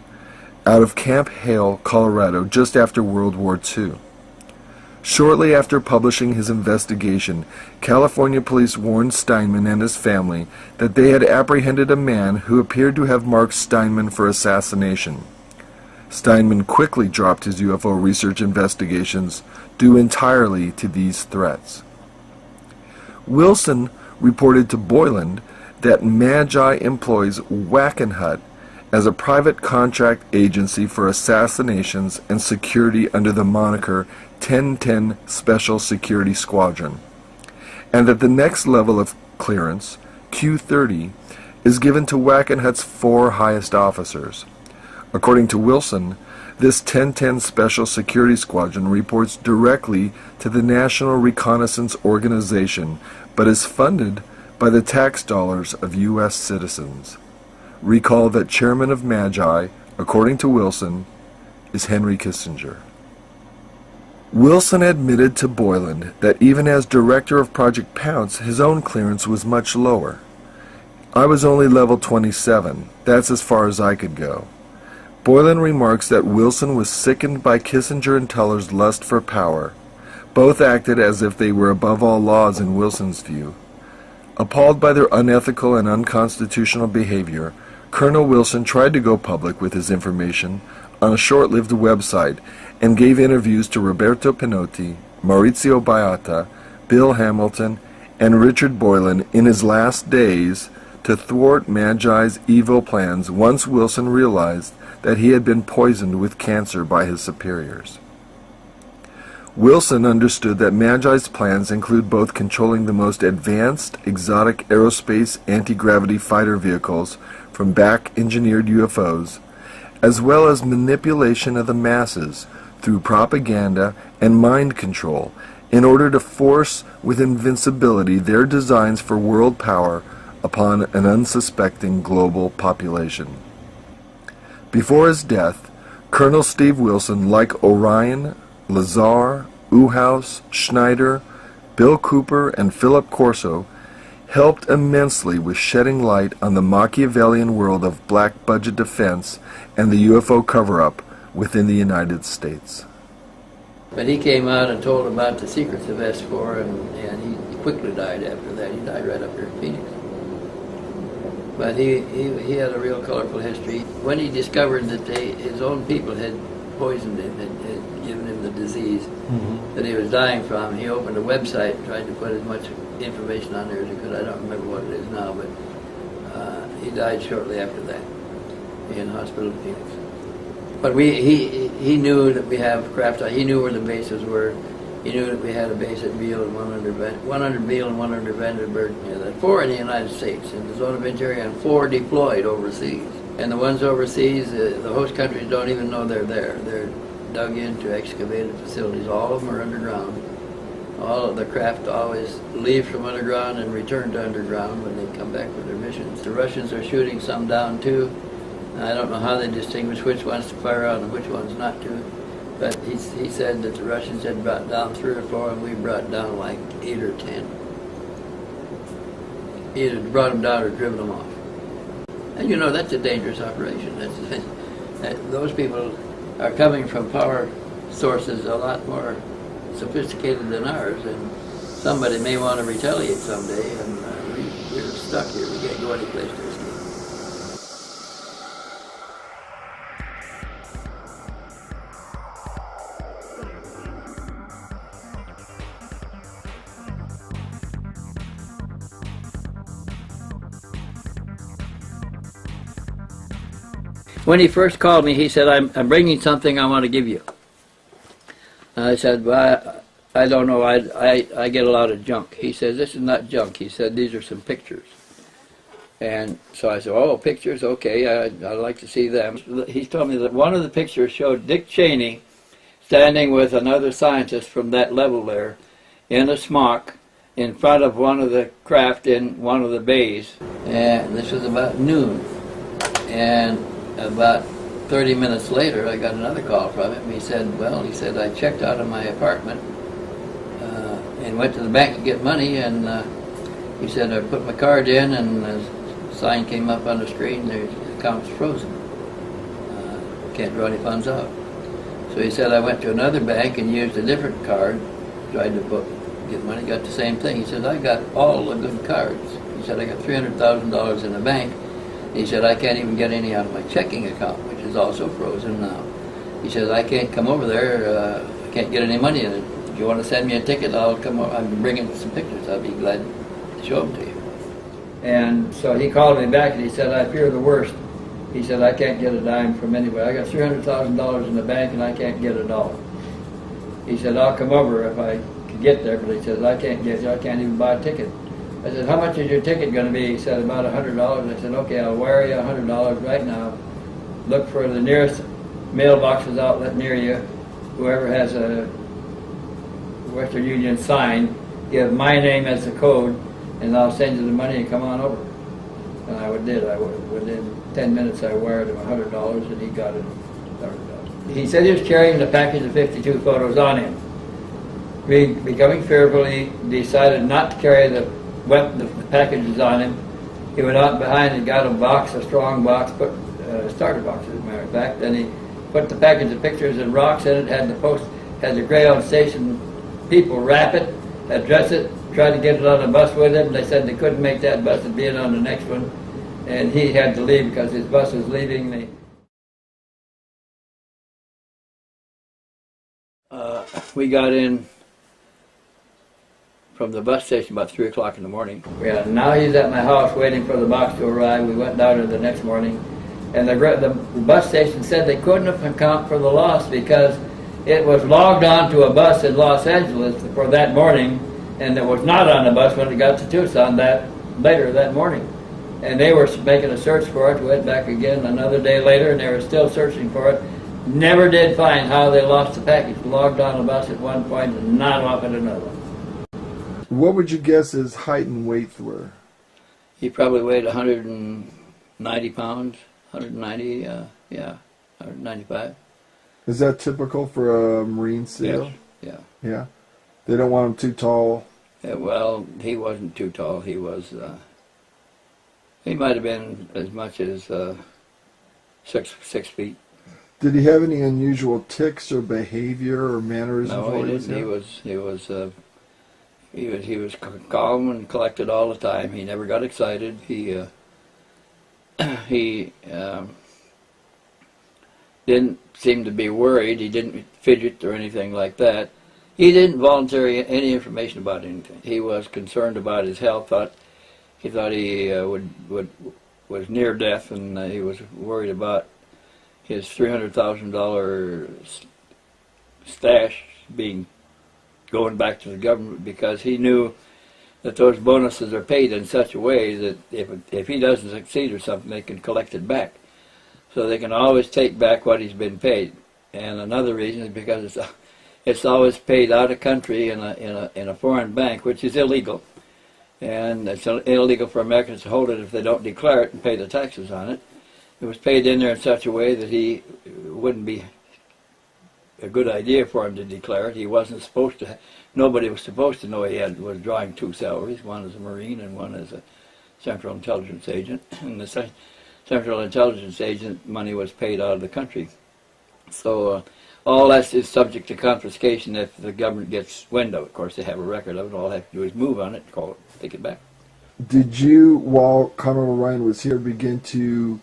out of Camp Hale, Colorado, just after World War II. Shortly after publishing his investigation, California police warned Steinman and his family that they had apprehended a man who appeared to have marked Steinman for assassination. Steinman quickly dropped his UFO research investigations due entirely to these threats. Wilson reported to Boylan that Magi employs Wackenhut as a private contract agency for assassinations and security under the moniker 1010 Special Security Squadron, and that the next level of clearance, Q30, is given to Wackenhut's 4 highest officers. According to Wilson, this 1010 Special Security Squadron reports directly to the National Reconnaissance Organization, but is funded by the tax dollars of U.S. citizens. Recall that Chairman of Magi, according to Wilson, is Henry Kissinger. Wilson admitted to Boylan that even as director of Project Pounce, his own clearance was much lower. I was only level 27. That's as far as I could go. Boylan remarks that Wilson was sickened by Kissinger and Teller's lust for power. Both acted as if they were above all laws in Wilson's view. Appalled by their unethical and unconstitutional behavior, Colonel Wilson tried to go public with his information on a short-lived website and gave interviews to Roberto Pinotti, Maurizio Baiata, Bill Hamilton, and Richard Boylan in his last days to thwart Magi's evil plans once Wilson realized that he had been poisoned with cancer by his superiors. Wilson understood that Magi's plans include both controlling the most advanced exotic aerospace anti-gravity fighter vehicles from back-engineered UFOs, as well as manipulation of the masses through propaganda and mind control in order to force with invincibility their designs for world power upon an unsuspecting global population. Before his death, Colonel Steve Wilson, like Orion, Lazar, Uhaus, Schneider, Bill Cooper, and Philip Corso, helped immensely with shedding light on the Machiavellian world of black budget defense and the UFO cover-up within the United States. But he came out and told about the secrets of S4, and he quickly died after that. He died right up here in Phoenix. But he had a real colorful history. When he discovered that his own people had poisoned him, had given him the disease that he was dying from, he opened a website and tried to put as much information on there as he could. I don't remember what it is now, but he died shortly after that in hospital in Phoenix. But he knew that we have craft. He knew where the bases were. He knew that we had a base at Beale and 100 Beale and 100 Vandenberg. Yeah, 4 in the United States, in the zone of interior, and 4 deployed overseas. And the ones overseas, the host countries don't even know they're there. They're dug into excavated facilities. All of them are underground. All of the craft always leave from underground and return to underground when they come back for their missions. The Russians are shooting some down too. I don't know how they distinguish which ones to fire on and which ones not to. But he said that the Russians had brought down 3 or 4, and we brought down like 8 or 10. Either brought them down or driven them off. And you know, that's a dangerous operation. Those people are coming from power sources a lot more sophisticated than ours, and somebody may want to retaliate someday, and we're stuck here. We can't go any place to escape. When he first called me, he said, I'm bringing something I want to give you. I said, well, I don't know, I get a lot of junk. He says, this is not junk. He said, these are some pictures. And so I said, oh, pictures, okay, I'd like to see them. He told me that one of the pictures showed Dick Cheney standing with another scientist from that level there, in a smock in front of one of the craft in one of the bays. And this was about noon. And about 30 minutes later, I got another call from him. He said, I checked out of my apartment and went to the bank to get money, and he said, I put my card in, and a sign came up on the screen, the account's frozen. Can't draw any funds out. So he said, I went to another bank and used a different card, tried to get money, got the same thing. He said, I got all the good cards. He said, I got $300,000 in the bank. He said, I can't even get any out of my checking account, which is also frozen now. He says, I can't come over there, I can't get any money in it. If you want to send me a ticket, I'll come over. I'm bringing some pictures. I'll be glad to show them to you. And so he called me back and he said, I fear the worst. He said, I can't get a dime from anybody. I got $300,000 in the bank and I can't get a dollar. He said, I'll come over if I can get there, but he says, I can't get you. I can't even buy a ticket. I said, how much is your ticket going to be? He said, about $100. I said, okay, I'll wire you $100 right now. Look for the nearest mailboxes outlet near you. Whoever has a Western Union sign, give my name as the code, and I'll send you the money and come on over. And I did. Within 10 minutes, I wired him $100, and he got it. He said he was carrying the package of 52 photos on him. Becoming fearful, he decided not to carry the packages on him. He went out behind and got a box, a strong box, put a starter box as a matter of fact. Then he put the package of pictures and rocks in it, had the Greyhound station people wrap it, address it, tried to get it on a bus with him. They said they couldn't make that bus and be in on the next one. And he had to leave because his bus was leaving. We got in from the bus station about 3 o'clock in the morning. Yeah, now he's at my house waiting for the box to arrive. We went down there the next morning, and the bus station said they couldn't account for the loss because it was logged on to a bus in Los Angeles for that morning, and it was not on the bus when it got to Tucson later that morning. And they were making a search for it. We went back again another day later, and they were still searching for it. Never did find how they lost the package. Logged on a bus at one point and not off at another. What would you guess his height and weight were? He probably weighed 190 pounds, 190, 195. Is that typical for a Marine SEAL? Yes. Yeah? They don't want him too tall? Yeah, well, he wasn't too tall. He was, he might have been as much as 6 feet. Did he have any unusual tics or behavior or mannerisms? No, he didn't. He was calm and collected all the time. He never got excited. He didn't seem to be worried. He didn't fidget or anything like that. He didn't volunteer any information about anything. He was concerned about his health. He thought he was near death, and he was worried about his $300,000 stash going back to the government, because he knew that those bonuses are paid in such a way that if he doesn't succeed or something, they can collect it back. So they can always take back what he's been paid. And another reason is because it's always paid out of country in a foreign bank, which is illegal. And it's illegal for Americans to hold it if they don't declare it and pay the taxes on it. It was paid in there in such a way that he wouldn't be a good idea for him to declare it. He wasn't supposed to. Nobody was supposed to know he was drawing 2 salaries, one as a Marine and one as a Central Intelligence Agent. And the Central Intelligence Agent money was paid out of the country. So all that is subject to confiscation if the government gets wind of it. Of course, they have a record of it. All they have to do is move on it, call it, take it back. Did you, while Commodore Ryan was here, begin to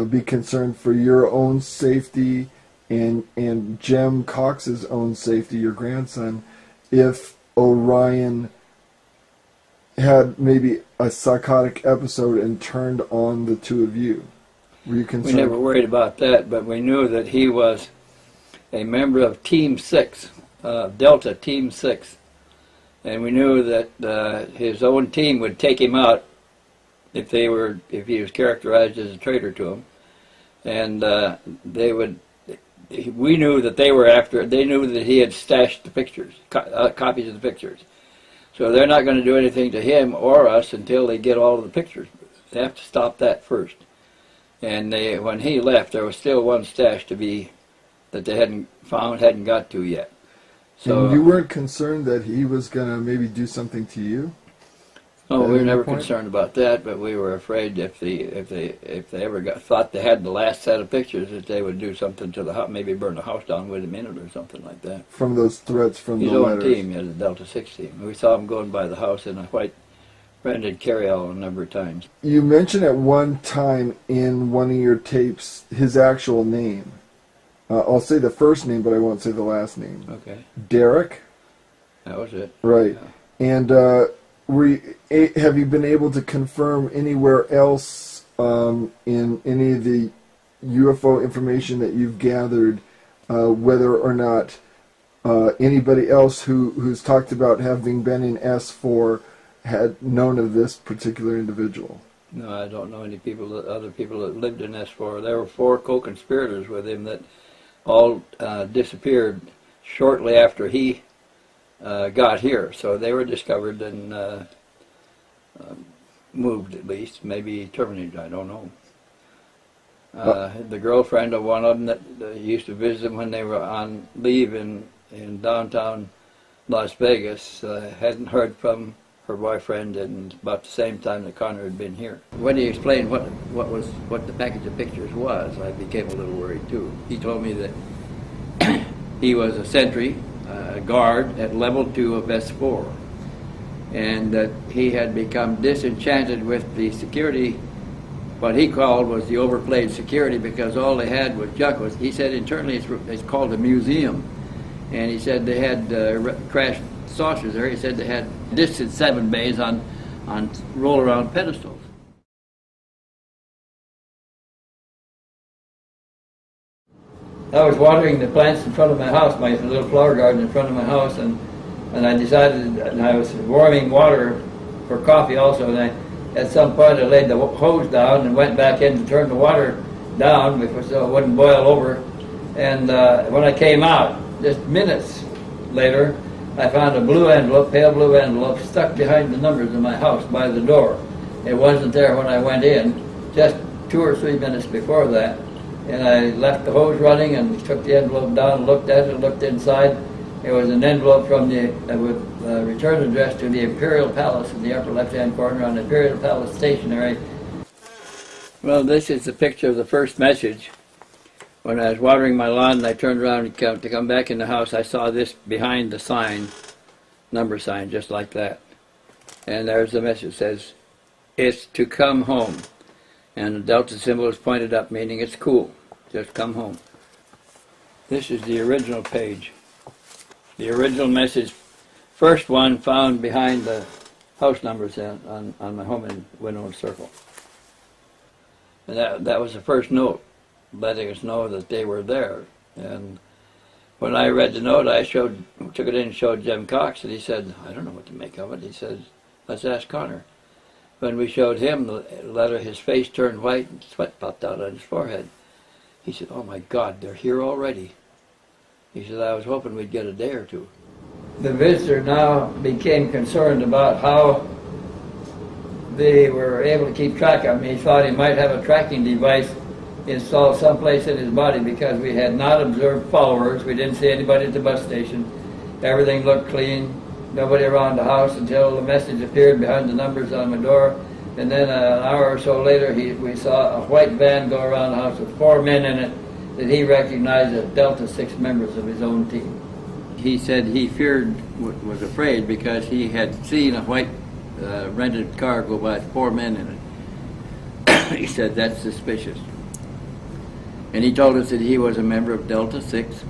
be concerned for your own safety and Jem Cox's own safety, your grandson, if Orion had maybe a psychotic episode and turned on the two of you? Were you concerned? We never worried about that, but we knew that he was a member of Team 6, Delta Team 6, and we knew that his own team would take him out if he was characterized as a traitor to him, and we knew that they were after. They knew that he had stashed the pictures, copies of the pictures. So they're not going to do anything to him or us until they get all of the pictures. They have to stop that first. And when he left, there was still one stash to be that they hadn't got to yet. So and you weren't concerned that he was going to maybe do something to you? no, we were never concerned about that, but we were afraid if they ever thought they had the last set of pictures, that they would do something to the house, maybe burn the house down with him in it or something like that. From those threats from his the own letters. team, he had a Delta 6 team. We saw him going by the house in a white branded carryall a number of times. You mentioned at one time in one of your tapes his actual name. I'll say the first name, but I won't say the last name. Okay. Derek? That was it. Right. Yeah. And have you been able to confirm anywhere else in any of the UFO information that you've gathered whether or not anybody else who's talked about having been in S4 had known of this particular individual? No, I don't know any other people that lived in S4. There were 4 co-conspirators with him that all disappeared shortly after he got here. So they were discovered and moved, at least, maybe terminated, I don't know. The girlfriend of one of them that used to visit them when they were on leave in downtown Las Vegas hadn't heard from her boyfriend in about the same time that Connor had been here. When he explained what the package of pictures was, I became a little worried too. He told me that he was a sentry, a guard at level 2 of S4, and that he had become disenchanted with the security. What he called was the overplayed security, because all they had was junk. He said internally it's called a museum, and he said they had crashed saucers there. He said they had distant 7 bays on roll-around pedestals. I was watering the plants in front of my house, my little flower garden in front of my house, and I decided, and I was warming water for coffee also, and at some point I laid the hose down and went back in to turn the water down so it wouldn't boil over. And when I came out, just minutes later, I found a blue envelope, pale blue envelope, stuck behind the numbers in my house by the door. It wasn't there when I went in, just 2 or 3 minutes before that. And I left the hose running and took the envelope down, looked at it, looked inside. It was an envelope from with return address to the Imperial Palace in the upper left-hand corner on Imperial Palace Stationery. Well, this is the picture of the first message. When I was watering my lawn and I turned around to come back in the house, I saw this behind the sign, number sign, just like that. And there's the message. It says, "It's to come home." And the Delta symbol is pointed up, meaning it's cool. Just come home. This is the original page. The original message, first one found behind the house numbers on my home in Winona Circle. And that was the first note, letting us know that they were there. And when I read the note, I took it in and showed Jim Cox, and he said, "I don't know what to make of it." He said, "Let's ask Connor." When we showed him the letter, his face turned white and sweat popped out on his forehead. He said, "Oh my God, they're here already." He said, "I was hoping we'd get a day or 2. The visitor now became concerned about how they were able to keep track of me. He thought he might have a tracking device installed someplace in his body, because we had not observed followers. We didn't see anybody at the bus station. Everything looked clean. Nobody around the house until the message appeared behind the numbers on my door. And then an hour or so later, we saw a white van go around the house with 4 men in it that he recognized as Delta 6 members of his own team. He said he was afraid, because he had seen a white rented car go by with 4 men in it. He said, "That's suspicious." And he told us that he was a member of Delta 6.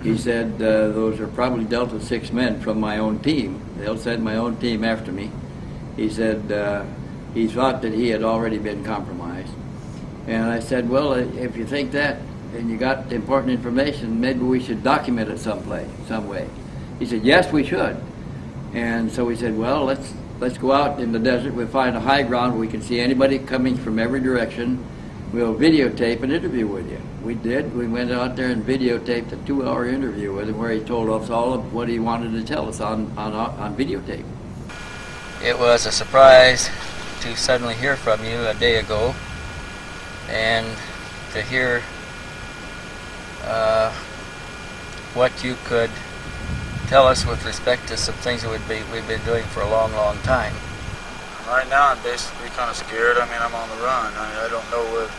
He said, "Those are probably Delta 6 men from my own team. They'll send my own team after me." He said he thought that he had already been compromised. And I said, "Well, if you think that and you got important information, maybe we should document it some way." He said, "Yes, we should." And so we said, "Well, let's go out in the desert. We'll find a high ground where we can see anybody coming from every direction, we'll videotape an interview with you. We did. We went out there and videotaped a 2-hour interview with him where he told us all of what he wanted to tell us on videotape. It was a surprise to suddenly hear from you a day ago and to hear what you could tell us with respect to some things that we've been doing for a long, long time. Right now I'm basically kind of scared. I mean, I'm on the run. I don't know what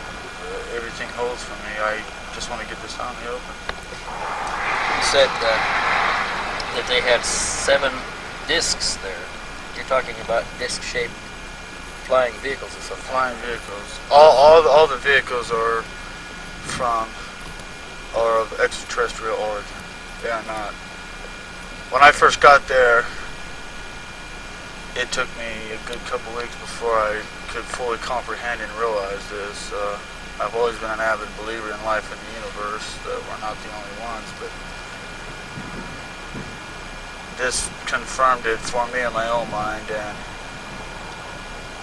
everything holds for me. I just want to get this out in the open. You said that they had 7 discs there. You're talking about disc-shaped flying vehicles or something. Flying vehicles. All the vehicles are of extraterrestrial origin. They are not. When I first got there, it took me a good couple weeks before I could fully comprehend and realize this. I've always been an avid believer in life in the universe, that we're not the only ones, but this confirmed it for me in my own mind, and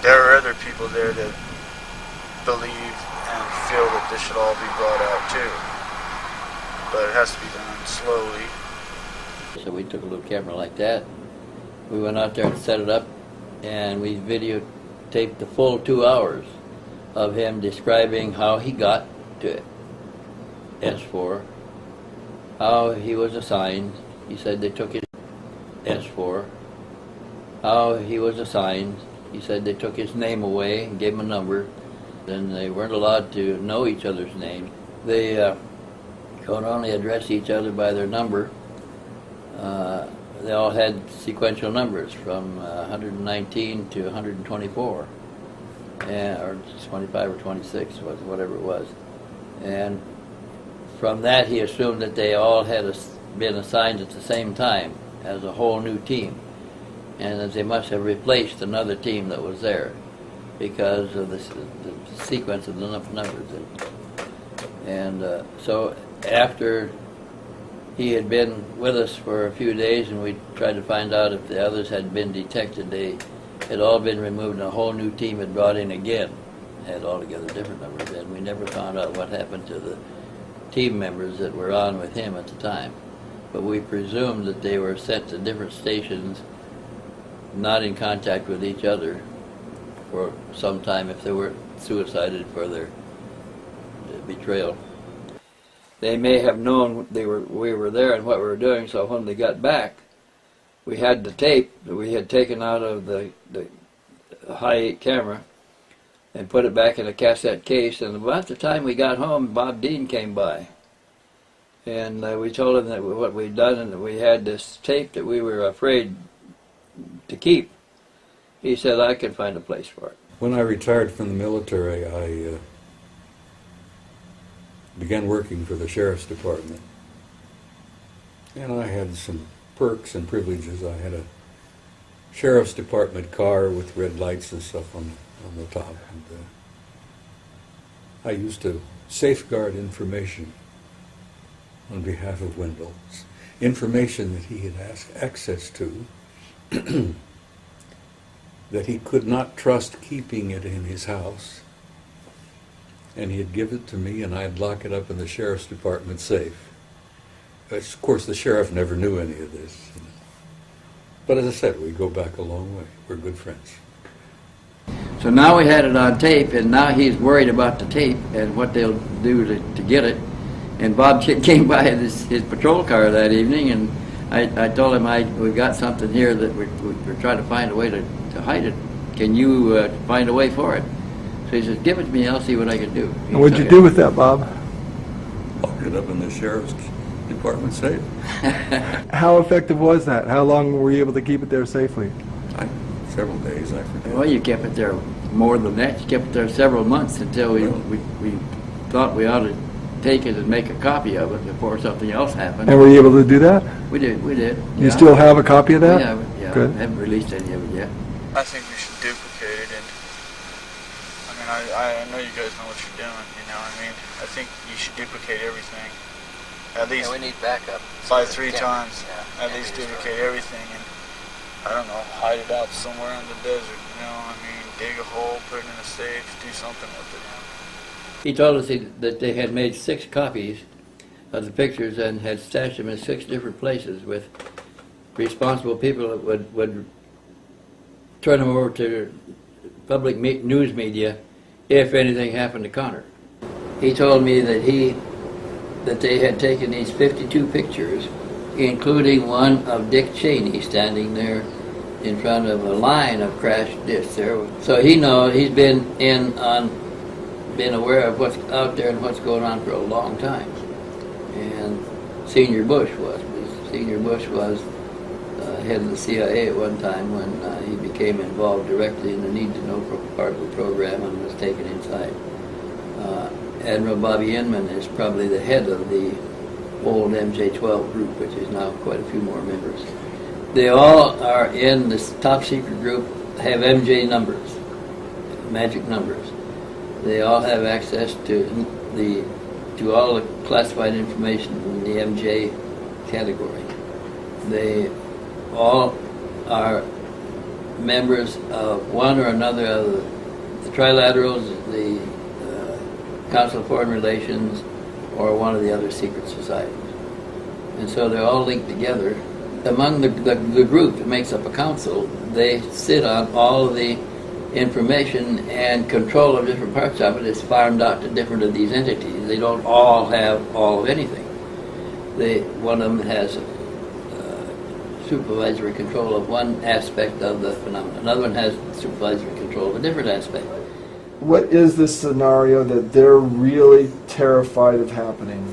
there are other people there that believe and feel that this should all be brought out too. But it has to be done slowly. So we took a little camera like that. We went out there and set it up, and we videotaped the full 2 hours of him describing how he got to S4, how he was assigned. He said they took his S4, how he was assigned. He said they took his name away and gave him a number. Then they weren't allowed to know each other's names. They could only address each other by their number. They all had sequential numbers from 119 to 124, or 25 or 26, whatever it was. And from that, he assumed that they all had been assigned at the same time as a whole new team, and that they must have replaced another team that was there because of the sequence of the numbers. And so after he had been with us for a few days, and we tried to find out if the others had been detected. They had all been removed, and a whole new team had brought in again, had altogether different numbers, and we never found out what happened to the team members that were on with him at the time. But we presumed that they were sent to different stations, not in contact with each other for some time if they were suicided for their betrayal. They may have known we were there and what we were doing, so when they got back, we had the tape that we had taken out of the high-8 camera and put it back in a cassette case, and about the time we got home, Bob Dean came by. And we told him that what we'd done and that we had this tape that we were afraid to keep. He said, I can find a place for it. When I retired from the military, I began working for the Sheriff's Department. And I had some perks and privileges. I had a Sheriff's Department car with red lights and stuff on the top. And I used to safeguard information on behalf of Wendell. Information that he had asked access to that he could not trust keeping it in his house. And he'd give it to me, and I'd lock it up in the Sheriff's Department safe. Of course, the sheriff never knew any of this. But as I said, we go back a long way. We're good friends. So now we had it on tape, and now he's worried about the tape and what they'll do to get it. And Bob came by his patrol car that evening, and I told him, we've got something here that we're trying to find a way to hide it. Can you find a way for it? So he says, give it to me, I'll see what I can do. And what'd you do with that, Bob? Locked it up in the Sheriff's Department safe. How effective was that? How long were you able to keep it there safely? Several days, I forget. Well, you kept it there more than that. You kept it there several months until we thought we ought to take it and make a copy of it before something else happened. And were you able to do that? We did. You still have a copy of that? Yeah. Good. I haven't released any of it yet. I think we should duplicate it, and I know you guys know what you're doing, I think you should duplicate everything. At least we need backup. By 3 times. At least duplicate everything, and I don't know, hide it out somewhere in the desert, dig a hole, put it in a safe, do something with it. He told us that they had made 6 copies of the pictures and had stashed them in 6 different places with responsible people that would turn them over to public news media if anything happened to Connor. He told me that they had taken these 52 pictures, including one of Dick Cheney standing there in front of a line of crashed discs there. So he's been aware of what's out there and what's going on for a long time. And Senior Bush was head of the CIA at one time when he became involved directly in the need-to-know part of the program and was taken inside. Admiral Bobby Inman is probably the head of the old MJ-12 group, which is now quite a few more members. They all are in this top secret group, have MJ numbers, magic numbers. They all have access to all the classified information in the MJ category. They all are members of one or another of the trilaterals, the Council of Foreign Relations, or one of the other secret societies. And so they're all linked together. Among the group that makes up a council, they sit on all of the information, and control of different parts of it is farmed out to different of these entities. They don't all have all of anything. One of them has supervisory control of one aspect of the phenomenon. Another one has supervisory control of a different aspect. What is this scenario that they're really terrified of happening?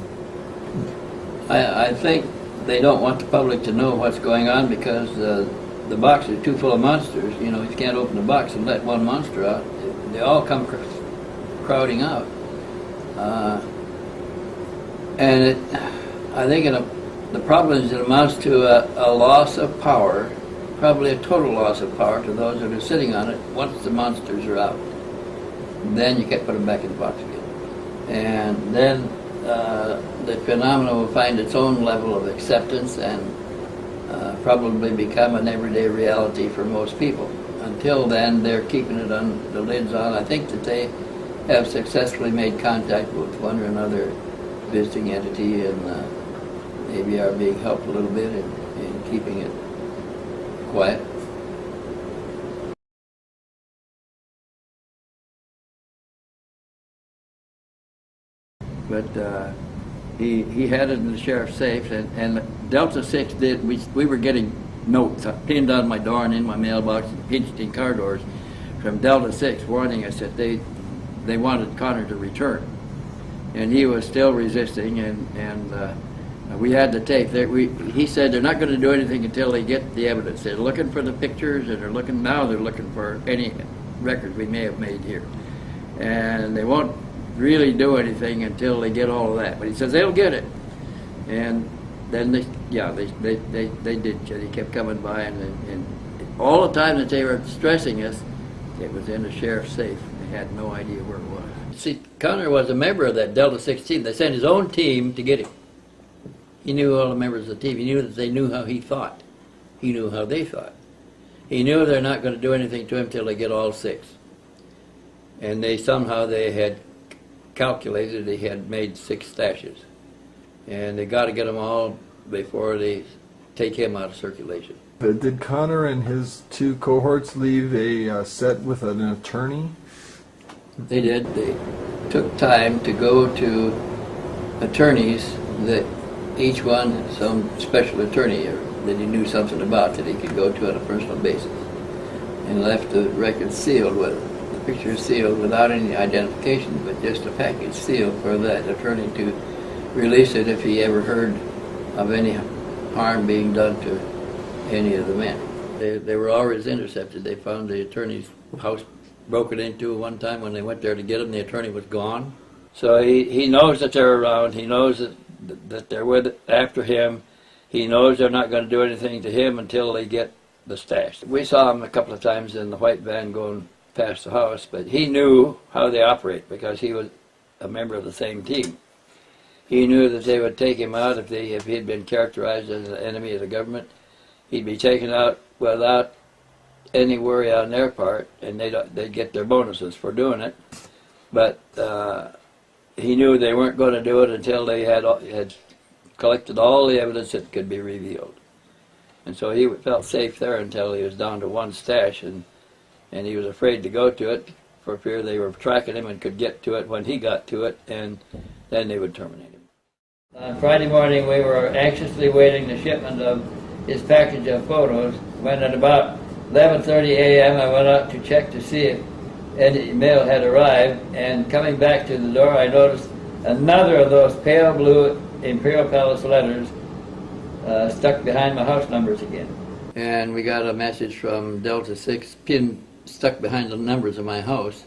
I think they don't want the public to know what's going on because the box is too full of monsters. You know, you can't open the box and let one monster out. They all come crowding out. I think the problem is it amounts to a loss of power, probably a total loss of power to those that are sitting on it once the monsters are out. Then you can't put them back in the box again. And then the phenomenon will find its own level of acceptance and probably become an everyday reality for most people. Until then, they're keeping it on the lids on. I think that they have successfully made contact with one or another visiting entity and maybe are being helped a little bit in keeping it quiet. But he had it in the sheriff's safe, and Delta 6 did. We were getting notes pinned on my door and in my mailbox and pinched in car doors from Delta 6 warning us that they wanted Connor to return. And he was still resisting, and we had the tape. He said they're not going to do anything until they get the evidence. They're looking for the pictures, and they're looking for any record we may have made here. And they won't really do anything until they get all of that. But he says they'll get it. And then they did. He kept coming by, and all the time that they were stressing us, it was in the sheriff's safe. They had no idea where it was. See, Connor was a member of that Delta 6 team. They sent his own team to get him. He knew all the members of the team. He knew that they knew how he thought. He knew how they thought. He knew they're not going to do anything to him till they get all 6. And somehow they had calculated they had made 6 stashes. And they got to get them all before they take him out of circulation. Did Connor and his 2 cohorts leave a set with an attorney? They did. They took time to go to attorneys that each one, some special attorney that he knew something about that he could go to on a personal basis, and left the record sealed with the picture sealed without any identification, but just a package sealed for that attorney to release it if he ever heard of any harm being done to any of the men. They were always intercepted. They found the attorney's house broken into one time when they went there to get him. The attorney was gone. So he knows that they're around. He knows that they're after him. He knows they're not going to do anything to him until they get the stash. We saw him a couple of times in the white van going past the house, but he knew how they operate because he was a member of the same team. He knew that they would take him out if he had been characterized as an enemy of the government. He'd be taken out without any worry on their part, and they'd get their bonuses for doing it. But he knew they weren't going to do it until they had collected all the evidence that could be revealed. And so he felt safe there until he was down to one stash, and he was afraid to go to it for fear they were tracking him and could get to it when he got to it, and then they would terminate him. On Friday morning, we were anxiously waiting the shipment of his package of photos, when at about 11:30 a.m. I went out to check to see if any mail had arrived, and coming back to the door, I noticed another of those pale blue Imperial Palace letters stuck behind my house numbers again. And we got a message from Delta 6, stuck behind the numbers of my house,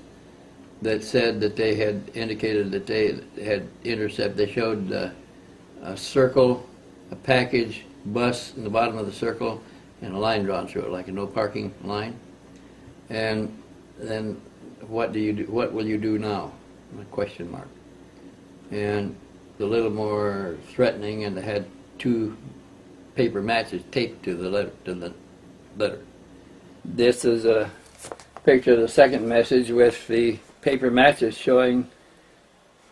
that said that they had indicated that they had intercepted. They showed a circle, a package, bus in the bottom of the circle, and a line drawn through it, like a no parking line. And then, what do you do? What will you do now? A question mark. And a little more threatening, and they had 2 paper matches taped to the letter. This is a picture of the second message with the paper matches showing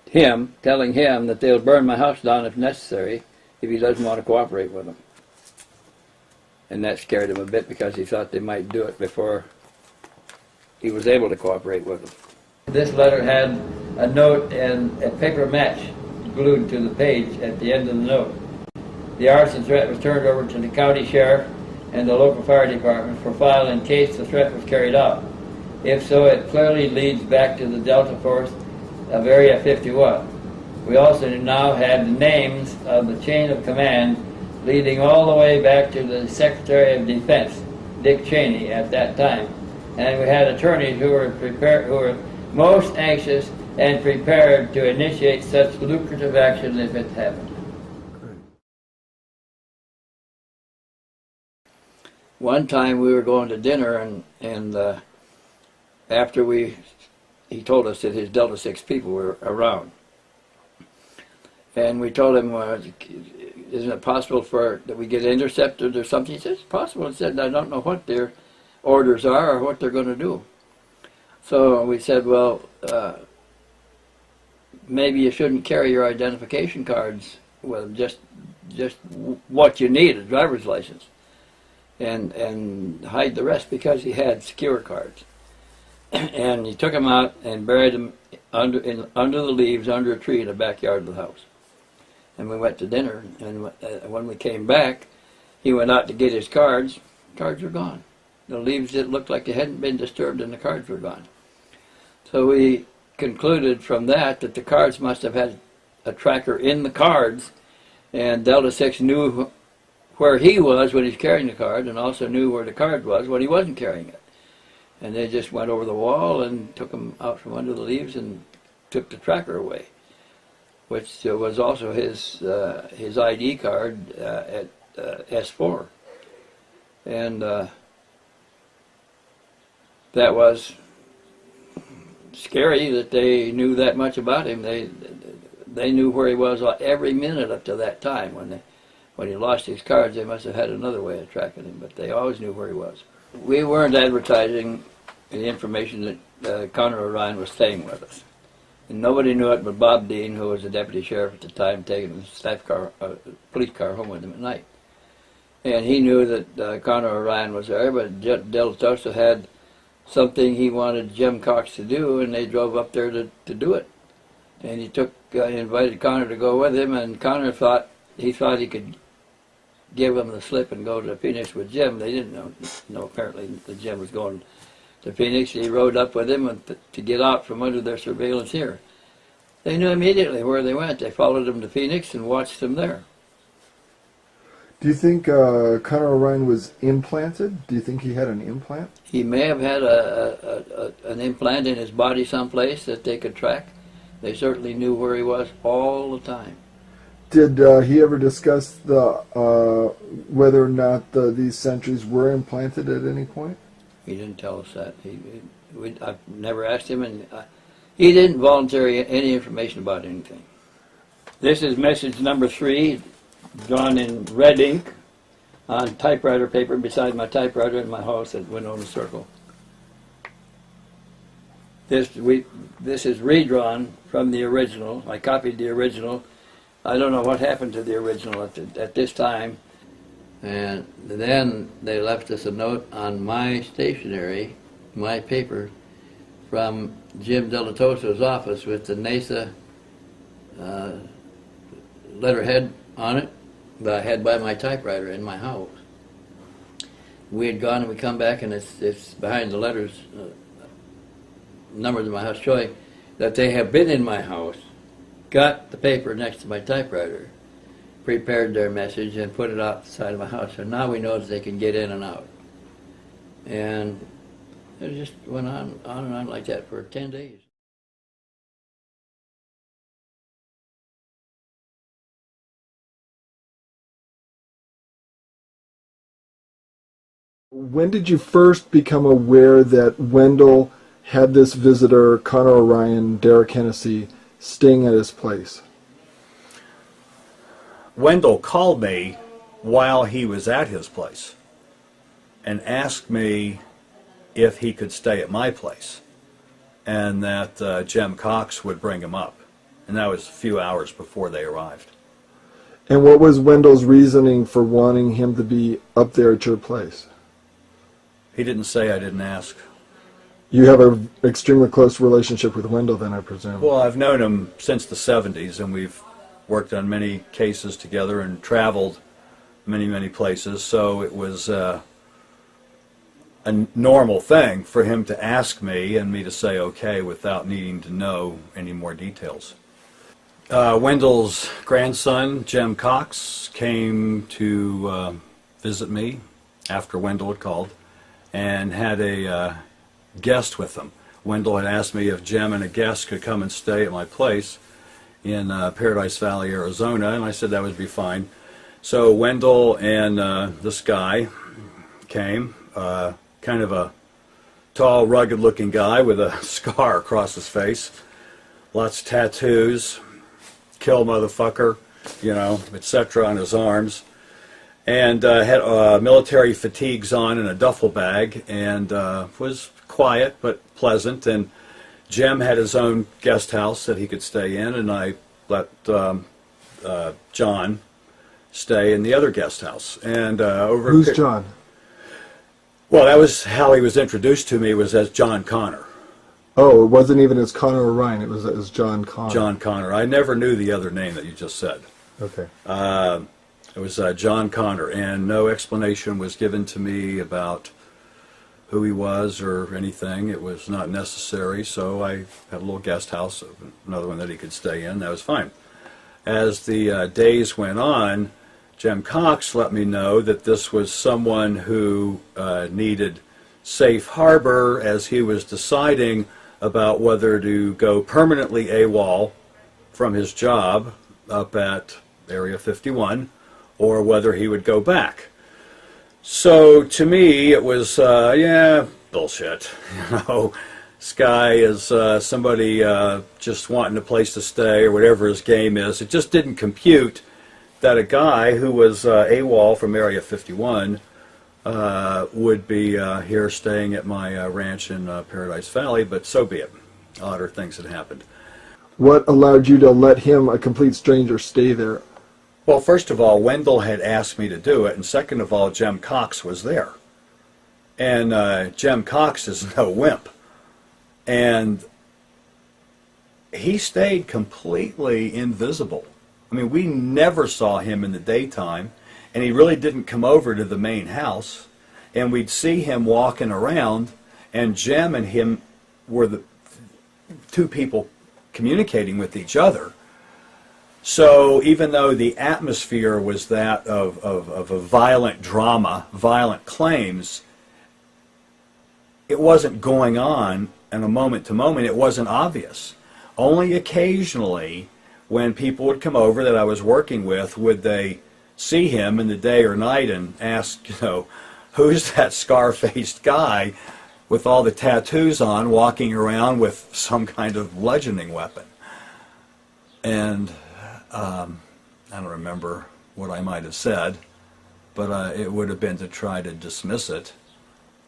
him, telling him that they'll burn my house down if necessary if he doesn't want to cooperate with them. And that scared him a bit because he thought they might do it before he was able to cooperate with them. This letter had a note and a paper match glued to the page at the end of the note. The arson threat was turned over to the county sheriff and the local fire department for file in case the threat was carried out. If so, it clearly leads back to the Delta Force of Area 51. We also now had the names of the chain of command leading all the way back to the Secretary of Defense, Dick Cheney, at that time. And we had attorneys who were most anxious and prepared to initiate such lucrative action if it happened. One time we were going to dinner, and after he told us that his Delta 6 people were around. And we told him, isn't it possible that we get intercepted or something? He said, it's possible. He said, I don't know what their orders are or what they're going to do. So we said, well, maybe you shouldn't carry your identification cards with just what you need, a driver's license, and hide the rest, because he had secure cards. And he took them out and buried them under the leaves under a tree in the backyard of the house. And we went to dinner, and when we came back, he went out to get his cards. Cards were gone. The leaves that looked like they hadn't been disturbed, and the cards were gone. So we concluded from that the cards must have had a tracker in the cards, and Delta 6 knew where he was when he's carrying the card, and also knew where the card was when he wasn't carrying it. And they just went over the wall and took him out from under the leaves and took the tracker away, which was also his ID card at S4. And that was scary that they knew that much about him. They knew where he was every minute up to that time. When he lost his cards, they must have had another way of tracking him, but they always knew where he was. We weren't advertising the information that Connor Orion was staying with us. And nobody knew it but Bob Dean, who was the deputy sheriff at the time, taking the police car home with him at night. And he knew that Connor Orion was there, but Del Tosa had something he wanted Jim Cox to do, and they drove up there to do it. And he invited Connor to go with him, and Connor thought he could give him the slip and go to Phoenix with Jim. They didn't know apparently that Jim was going to Phoenix. He rode up with him to get out from under their surveillance here. They knew immediately where they went. They followed him to Phoenix and watched him there. Do you think Connor Orion was implanted? Do you think he had an implant? He may have had an implant in his body someplace that they could track. They certainly knew where he was all the time. Did he ever discuss whether or not these sentries were implanted at any point? He didn't tell us that. I've never asked him, and he didn't volunteer any information about anything. This is message number 3, drawn in red ink on typewriter paper beside my typewriter in my house that went on the circle. This is redrawn from the original. I copied the original. I don't know what happened to the original at this time. And then they left us a note on my stationery, my paper, from Jim Delatoso's office with the NASA letterhead on it that I had by my typewriter in my house. We had gone and we come back and it's behind the letters, numbers in my house showing that they have been in my house, got the paper next to my typewriter, prepared their message and put it outside of my house. So now we know that they can get in and out. And it just went on and on like that for 10 days. When did you first become aware that Wendell had this visitor, Connor Orion, Derek Hennessy, staying at his place? Wendell called me while he was at his place and asked me if he could stay at my place and that Jim Cox would bring him up. And that was a few hours before they arrived. And what was Wendell's reasoning for wanting him to be up there at your place? He didn't say, I didn't ask. You have an extremely close relationship with Wendell then, I presume. Well, I've known him since the 70s, and we've worked on many cases together and traveled many, many places, so it was a normal thing for him to ask me and me to say okay without needing to know any more details. Wendell's grandson, Jim Cox, came to visit me after Wendell had called and had a guest with them. Wendell had asked me if Jim and a guest could come and stay at my place in Paradise Valley, Arizona, and I said that would be fine. So Wendell and this guy came, kind of a tall, rugged-looking guy with a scar across his face, lots of tattoos, kill motherfucker, you know, etc. on his arms, and had military fatigues on and a duffel bag, and was quiet but pleasant. And Jim had his own guest house that he could stay in, and I let John stay in the other guest house. And Who's John? Well, that was how he was introduced to me, was as John Connor. Oh, it wasn't even as Connor Orion, it was as John Connor. John Connor. I never knew the other name that you just said. Okay. It was John Connor, and no explanation was given to me about who he was or anything. It was not necessary, so I had a little guest house, another one that he could stay in. That was fine. As the days went on, Jim Cox let me know that this was someone who needed safe harbor as he was deciding about whether to go permanently AWOL from his job up at Area 51 or whether he would go back. So to me it was, yeah, bullshit. You know, this guy is somebody just wanting a place to stay or whatever his game is. It just didn't compute that a guy who was AWOL from Area 51 would be here staying at my ranch in Paradise Valley, but so be it. Odder things had happened. What allowed you to let him, a complete stranger, stay there? Well, first of all, Wendell had asked me to do it, and second of all, Jim Cox was there. And Jim Cox is no wimp. And he stayed completely invisible. I mean, we never saw him in the daytime, and he really didn't come over to the main house. And we'd see him walking around, and Jim and him were the two people communicating with each other. So even though the atmosphere was that of a violent drama, violent claims, it wasn't going on in a moment to moment. It wasn't obvious. Only occasionally, when people would come over that I was working with, would they see him in the day or night and ask, you know, who's that scar-faced guy with all the tattoos on walking around with some kind of bludgeoning weapon? And I don't remember what I might have said, but it would have been to try to dismiss it.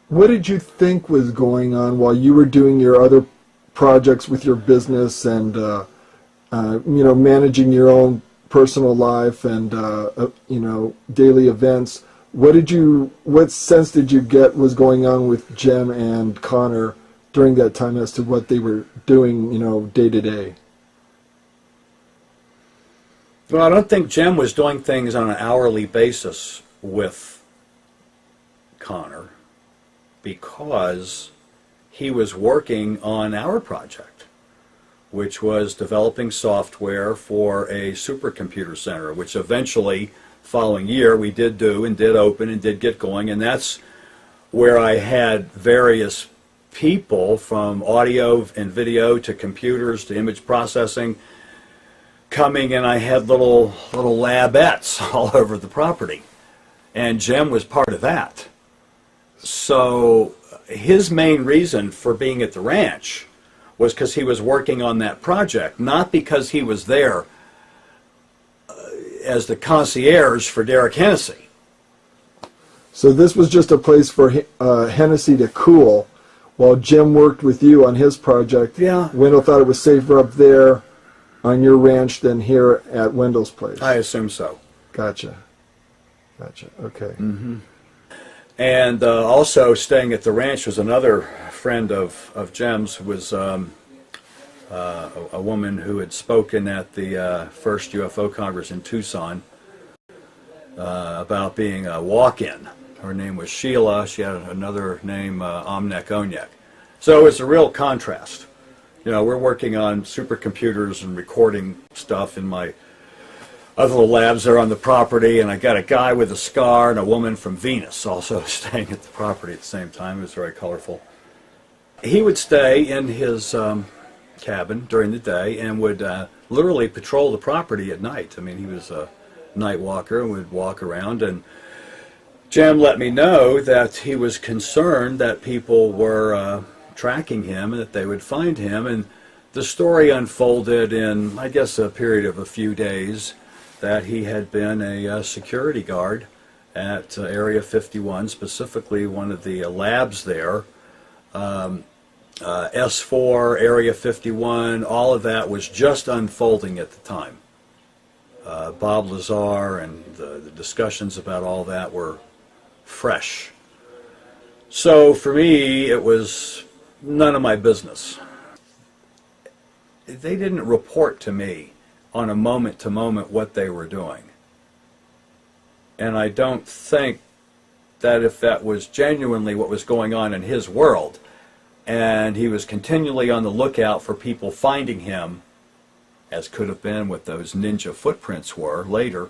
What did you think was going on while you were doing your other projects with your business and managing your own personal life and daily events. What sense did you get was going on with Jim and Connor during that time as to what they were doing, day to day? Well, I don't think Jim was doing things on an hourly basis with Connor because he was working on our project, which was developing software for a supercomputer center, which eventually, following year, we did do and did open and did get going, and that's where I had various people from audio and video to computers to image processing coming, and I had little labettes all over the property, and Jim was part of that. So his main reason for being at the ranch was because he was working on that project, not because he was there as the concierge for Derek Hennessy. So this was just a place for Hennessy to cool while Jim worked with you on his project. Yeah. Wendell thought it was safer up there on your ranch than here at Wendell's place. I assume so. Gotcha. Okay. Mm-hmm. And also staying at the ranch was another friend of Jim's, who was a woman who had spoken at the first UFO Congress in Tucson about being a walk-in. Her name was Sheila. She had another name, Omnek Onyek. So it's a real contrast. We're working on supercomputers and recording stuff in my other little labs there on the property, and I got a guy with a scar and a woman from Venus also staying at the property at the same time. It was very colorful. He would stay in his cabin during the day and would literally patrol the property at night. I mean, he was a night walker and would walk around, and Jim let me know that he was concerned that people were tracking him and that they would find him, and the story unfolded in, I guess, a period of a few days that he had been a security guard at Area 51, specifically one of the labs there. S4, Area 51, all of that was just unfolding at the time. Bob Lazar and the discussions about all that were fresh. So for me, it was none of my business. They didn't report to me on a moment-to-moment what they were doing. And I don't think that if that was genuinely what was going on in his world, and he was continually on the lookout for people finding him, as could have been what those ninja footprints were later,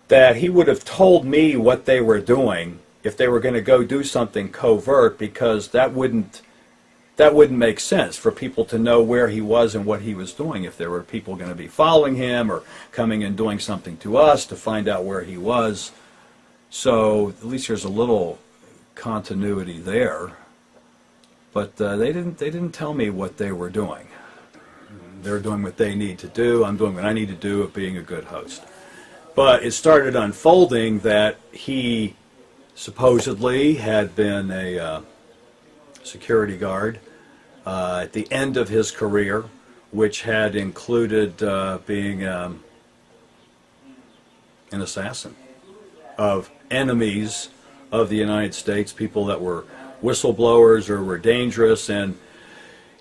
that he would have told me what they were doing if they were going to go do something covert, because that wouldn't make sense for people to know where he was and what he was doing if there were people going to be following him or coming and doing something to us to find out where he was. So at least there's a little continuity there. But they didn't tell me what they were doing. They're doing what they need to do. I'm doing what I need to do of being a good host. But it started unfolding that he supposedly had been a security guard at the end of his career, which had included being an assassin of enemies of the United States, people that were whistleblowers or were dangerous, and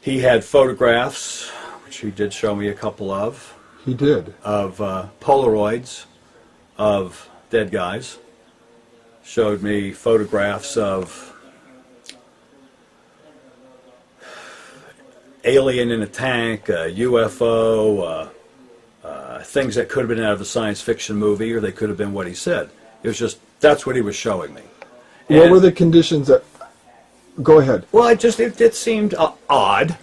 he had photographs, which he did show me a couple of. He did. Of Polaroids of dead guys. Showed me photographs of alien in a tank, UFO, things that could have been out of a science fiction movie, or they could have been what he said. It was just, that's what he was showing me. What were the conditions that... Go ahead. Well, it seemed odd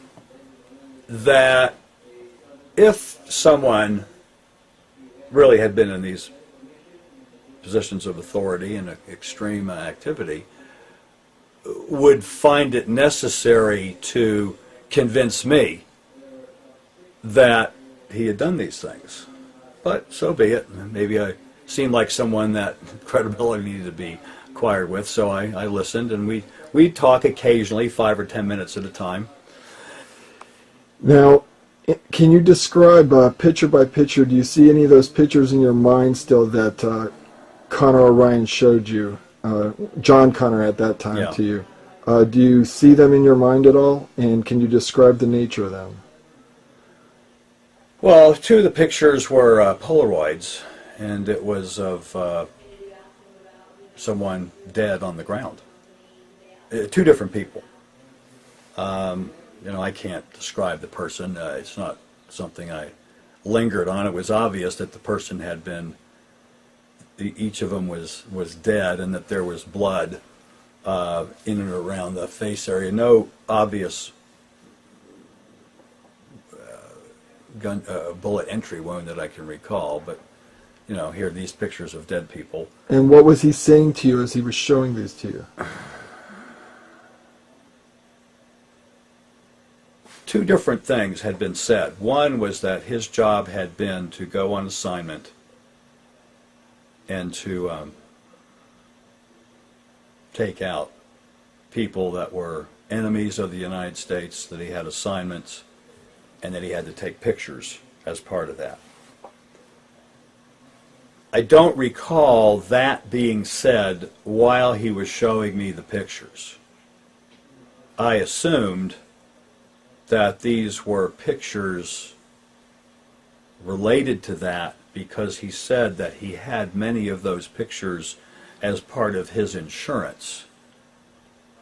that if someone really had been in these positions of authority and extreme activity, would find it necessary to convince me that he had done these things. But so be it. Maybe I seemed like someone that credibility needed to be acquired with, so I listened, and we'd talk occasionally, 5 or 10 minutes at a time. Now, can you describe picture by picture? Do you see any of those pictures in your mind still that Connor O'Ryan showed you, John Connor at that time to you? Do you see them in your mind at all? And can you describe the nature of them? Well, two of the pictures were Polaroids, and it was of someone dead on the ground. Two different people. You know, I can't describe the person. It's not something I lingered on. It was obvious that the person had been, each of them was dead, and that there was blood in and around the face area. No obvious bullet entry wound that I can recall, but, you know, here are these pictures of dead people. And what was he saying to you as he was showing these to you? Two different things had been said. One was that his job had been to go on assignment and to take out people that were enemies of the United States, that he had assignments, and that he had to take pictures as part of that. I don't recall that being said while he was showing me the pictures. I assumed that these were pictures related to that because he said that he had many of those pictures as part of his insurance,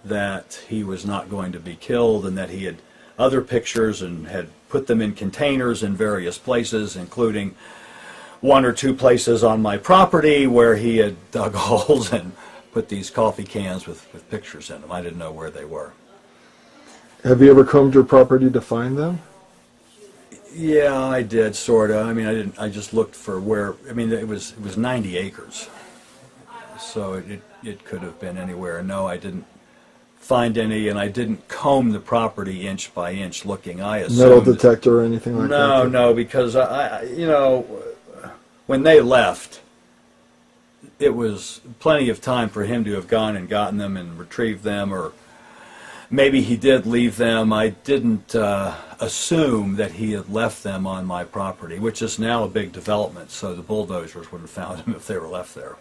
that he was not going to be killed, and that he had other pictures and had put them in containers in various places, including one or two places on my property where he had dug holes and put these coffee cans with pictures in them. I didn't know where they were. Have you ever combed your property to find them? Yeah, I did, sort of. I mean, I just looked for where. I mean, it was 90 acres, so it could have been anywhere. No, I didn't find any, and I didn't comb the property inch by inch looking. I assumed Metal detector or anything like that? No, because I, you know, when they left, it was plenty of time for him to have gone and gotten them and retrieved them, or maybe he did leave them. I didn't assume that he had left them on my property, which is now a big development, so the bulldozers would have found them if they were left there.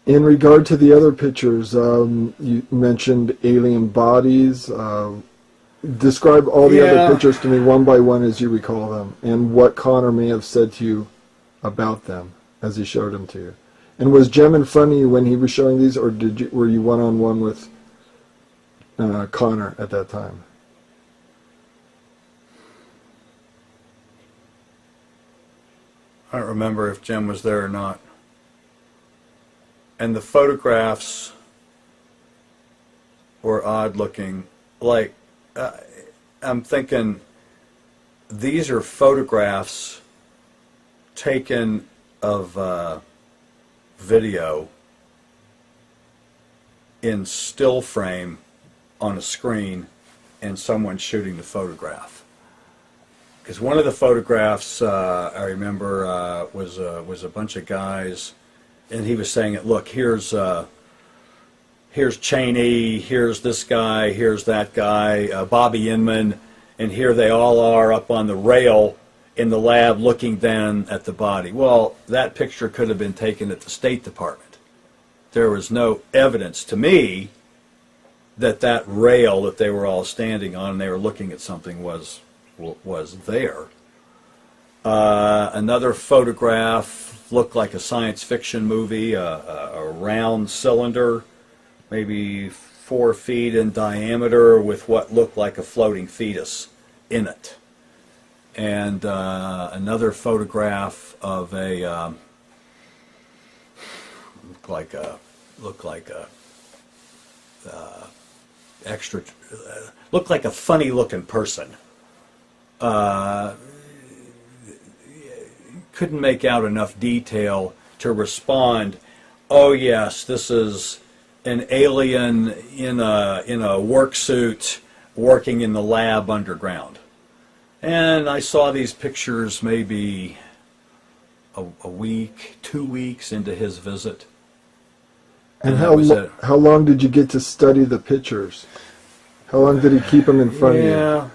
In regard to the other pictures, you mentioned alien bodies. Describe all the other pictures to me one by one as you recall them, and what Connor may have said to you about them as he showed them to you. And was Jem in front of you when he was showing these, or were you one-on-one with Connor at that time? I don't remember if Jem was there or not. And the photographs were odd looking. Like, I'm thinking, these are photographs taken of video in still frame on a screen, and someone shooting the photograph. Because one of the photographs I remember was a bunch of guys, and he was saying, "Look, here's Cheney, here's this guy, here's that guy, Bobby Inman, and here they all are up on the rail in the lab looking down at the body." Well, that picture could have been taken at the State Department. There was no evidence to me that that rail that they were all standing on and they were looking at something was there. Another photograph looked like a science fiction movie, a round cylinder, maybe 4 feet in diameter, with what looked like a floating fetus in it. And another photograph of a looked like a funny looking person. Couldn't make out enough detail to respond, "Oh yes, this is an alien in a work suit working in the lab underground." And I saw these pictures maybe a week, 2 weeks into his visit. And how long did you get to study the pictures? How long did he keep them in front of you?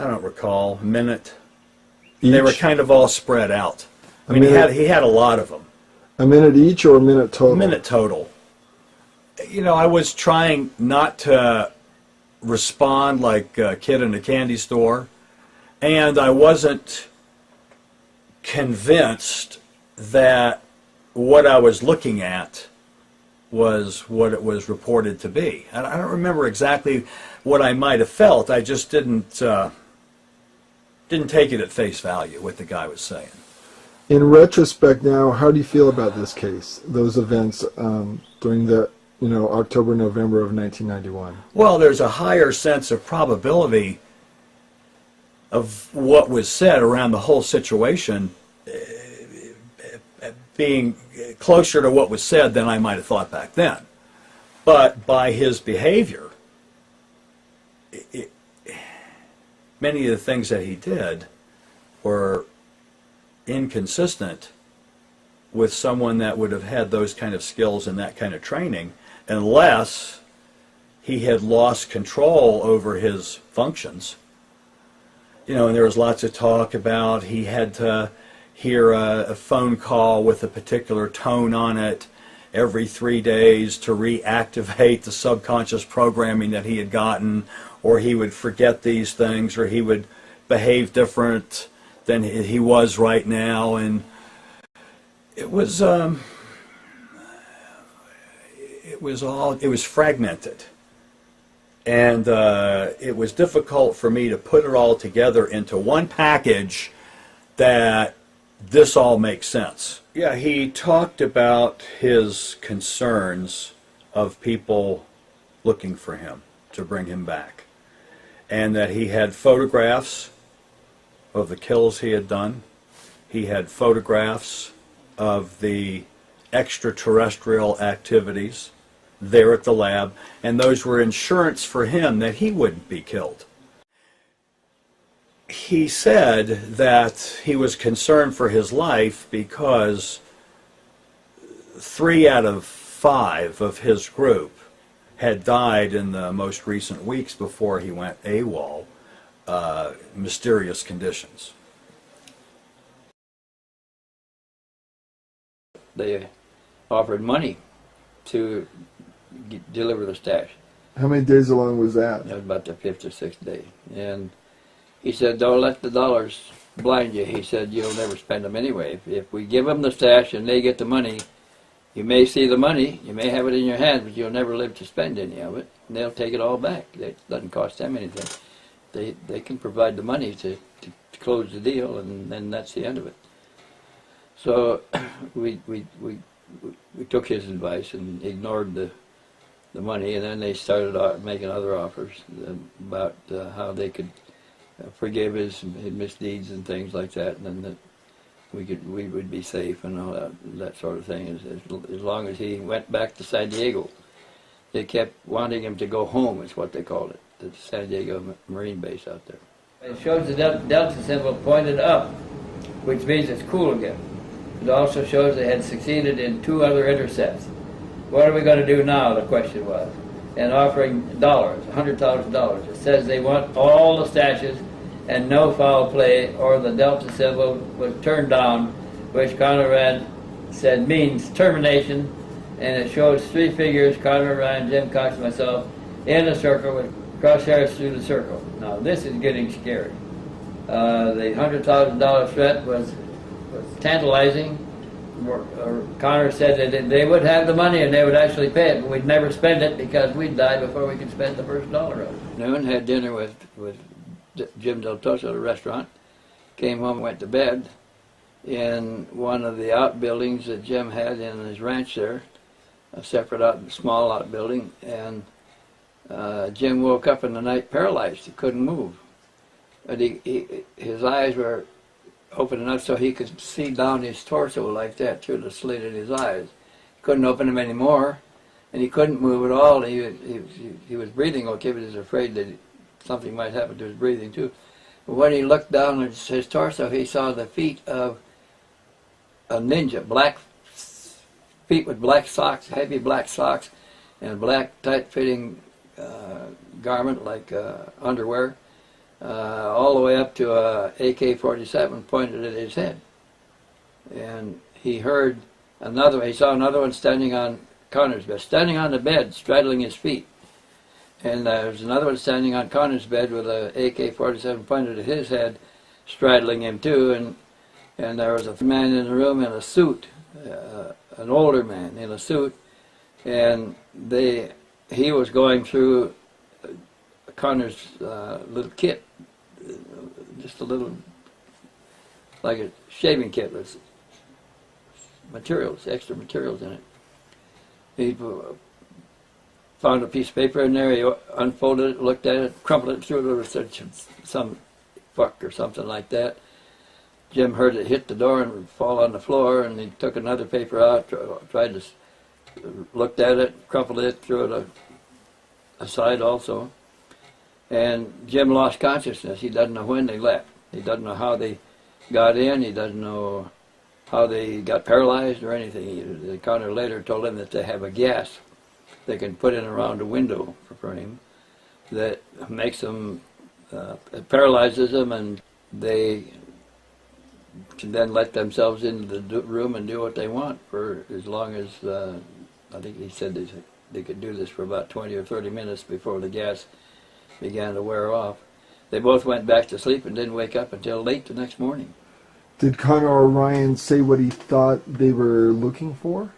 I don't recall, a minute. They were Each? kind of all spread out. I A mean, minute? he had a lot of them. A minute each or a minute total? A minute total. You know, I was trying not to respond like a kid in a candy store, and I wasn't convinced that what I was looking at was what it was reported to be. And I don't remember exactly what I might have felt. I just didn't take it at face value, what the guy was saying. In retrospect now, how do you feel about this case, those events during the October, November of 1991? Well, there's a higher sense of probability of what was said around the whole situation being closer to what was said than I might have thought back then. But by his behavior, many of the things that he did were inconsistent with someone that would have had those kind of skills and that kind of training, unless he had lost control over his functions. You know, and there was lots of talk about he had to hear a phone call with a particular tone on it every 3 days to reactivate the subconscious programming that he had gotten, or he would forget these things, or he would behave different than he was right now. And it was fragmented, and it was difficult for me to put it all together into one package that this all makes sense. Yeah, he talked about his concerns of people looking for him to bring him back, and that he had photographs of the kills he had done. He had photographs of the extraterrestrial activities there at the lab, and those were insurance for him that he wouldn't be killed. He said that he was concerned for his life because 3 out of 5 of his group had died in the most recent weeks before he went AWOL, mysterious conditions. They offered money to deliver the stash. How many days along was that? That was about the 5th or 6th day. And he said, don't let the dollars blind you. He said, you'll never spend them anyway. If we give them the stash and they get the money, you may see the money, you may have it in your hand, but you'll never live to spend any of it. And they'll take it all back. It doesn't cost them anything. They can provide the money to close the deal, and then that's the end of it. So we took his advice and ignored the money, and then they started making other offers about how they could forgive his misdeeds and things like that, and then that we would be safe and all that sort of thing. As long as he went back to San Diego, they kept wanting him to go home. Is what they called it, the San Diego Marine Base out there. It shows the delta symbol pointed up, which means it's cool again. It also shows they had succeeded in 2 other intercepts. What are we going to do now, the question was. And offering dollars, $100,000. It says they want all the stashes and no foul play, or the delta symbol was turned down, which Conrad said means termination, and it shows 3 figures, Conrad, Ryan, Jim Cox, and myself, in a circle with crosshairs through the circle. Now this is getting scary. The $100,000 threat was tantalizing. Connor said that they would have the money and they would actually pay it, but we'd never spend it because we'd die before we could spend the first dollar of it. Noon, had dinner with Jim Del Toso at a restaurant, came home, went to bed in one of the outbuildings that Jim had in his ranch there, a separate small outbuilding, and Jim woke up in the night paralyzed. He couldn't move. But his eyes were open enough so he could see down his torso like that through the slit in his eyes. He couldn't open them anymore, and he couldn't move at all. He was breathing okay, but he was afraid that something might happen to his breathing too. But when he looked down at his torso, he saw the feet of a ninja, black feet with black socks, heavy black socks, and a black tight-fitting garment like underwear. all the way up to a AK-47 pointed at his head. And he heard he saw another one standing on Connor's bed, standing on the bed, straddling his feet. And there was another one standing on Connor's bed with a AK-47 pointed at his head, straddling him too. And there was a man in the room in a suit, an older man in a suit, and he was going through Connor's little kit, just a little, like a shaving kit with materials, extra materials in it. He found a piece of paper in there, he unfolded it, looked at it, crumpled it through, there was some fuck or something like that. Jim heard it hit the door and fall on the floor, and he took another paper out, tried to, looked at it, crumpled it, threw it aside also. And Jim lost consciousness. He doesn't know when they left. He doesn't know how they got in. He doesn't know how they got paralyzed or anything. Connor later told him that they have a gas they can put in around the window for him that makes them, it paralyzes them, and they can then let themselves into the room and do what they want for as long as, I think he said they could do this for about 20 or 30 minutes before the gas began to wear off. They both went back to sleep and didn't wake up until late the next morning. Did Connor O'Ryan say what he thought they were looking for?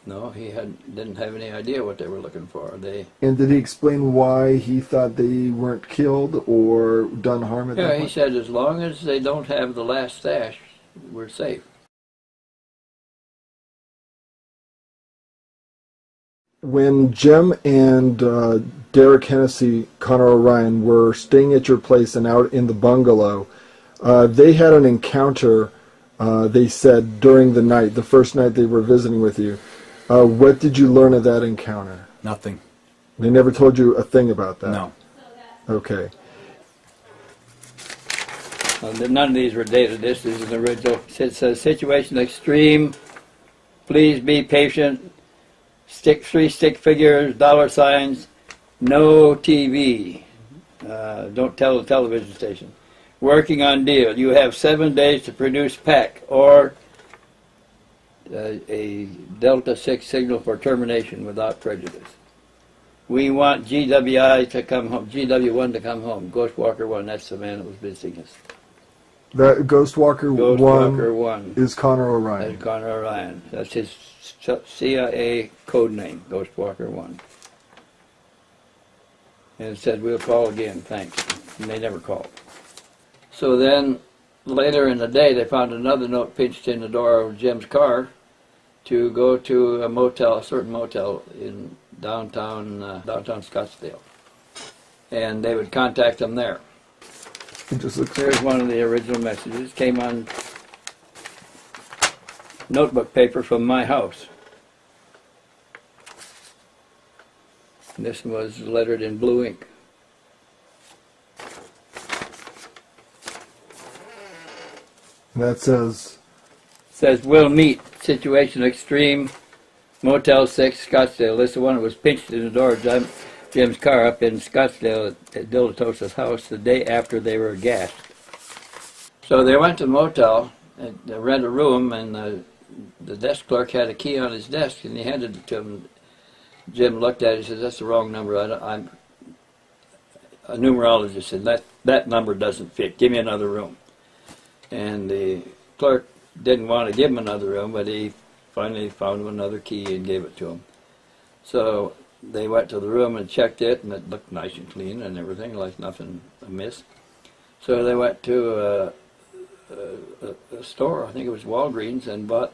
No, he didn't have any idea what they were looking for. And did he explain why he thought they weren't killed or done harm at that point? Yeah, he said as long as they don't have the last stash, we're safe. When Jim and Derek Hennessy, Connor O'Ryan, were staying at your place and out in the bungalow, they had an encounter, they said, during the night, the first night they were visiting with you. What did you learn of that encounter? Nothing. They never told you a thing about that? No. Okay. None of these were dated. This is an original. It says, situation extreme, please be patient, three stick figures, $signs, no TV, don't tell the television station. Working on deal. You have 7 days to produce pack or a Delta 6 signal for termination without prejudice. We want GWI to come home, GW1 to come home. Ghostwalker 1, that's the man that was visiting us. That Ghostwalker 1 is Connor O'Ryan. That's Connor O'Ryan. That's his CIA code name, Ghostwalker 1. And it said, we'll call again, thanks. And they never called. So then, later in the day, they found another note pinched in the door of Jim's car to go to a motel, a certain motel in downtown Scottsdale. And they would contact them there. Here's one of the original messages. Came on notebook paper from my house. And this was lettered in blue ink. That says? Says, we'll meet. Situation extreme. Motel 6, Scottsdale. This is the one that was pinched in the door of Jim's car up in Scottsdale at Dilatosa's house the day after they were gassed. So they went to the motel and they rented a room, and the desk clerk had a key on his desk, and he handed it to him. Jim looked at it and said, that's the wrong number. I'm a numerologist, and that number doesn't fit. Give me another room. And the clerk didn't want to give him another room, but he finally found him another key and gave it to him. So they went to the room and checked it, and it looked nice and clean and everything, like nothing amiss. So they went to a store, I think it was Walgreens, and bought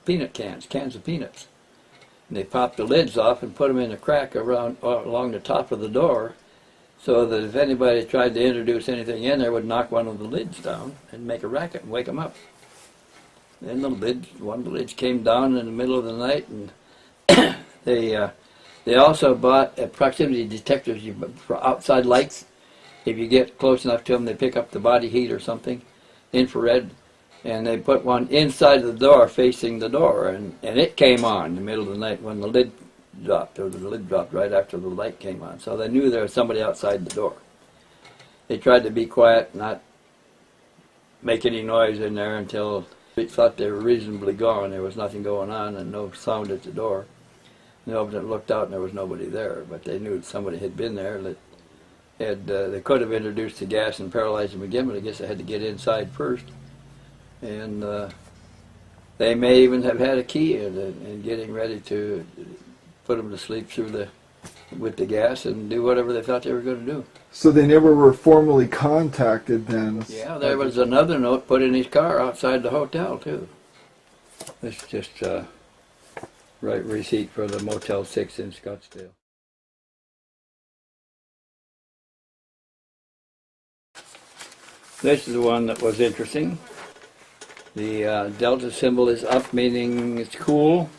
peanut cans of peanuts. And they popped the lids off and put them in a crack along the top of the door, so that if anybody tried to introduce anything in there, would knock one of the lids down and make a racket and wake them up. Then one of the lids came down in the middle of the night, and they also bought proximity detectors for outside lights. If you get close enough to them, they pick up the body heat or something, infrared, and they put one inside the door facing the door, and it came on in the middle of the night when the lid dropped, or the lid dropped right after the light came on. So they knew there was somebody outside the door. They tried to be quiet, not make any noise in there until we thought they were reasonably gone. There was nothing going on and no sound at the door. They opened it, looked out, and there was nobody there. But they knew somebody had been there. That had they could have introduced the gas and paralyzed them again, but I guess they had to get inside first. And they may even have had a key in getting ready to put them to sleep with the gas and do whatever they thought they were going to do. So they never were formally contacted then? Yeah, there was another note put in his car outside the hotel, too. It's just right receipt for the Motel 6 in Scottsdale. This is the one that was interesting. The delta symbol is up, meaning it's cool.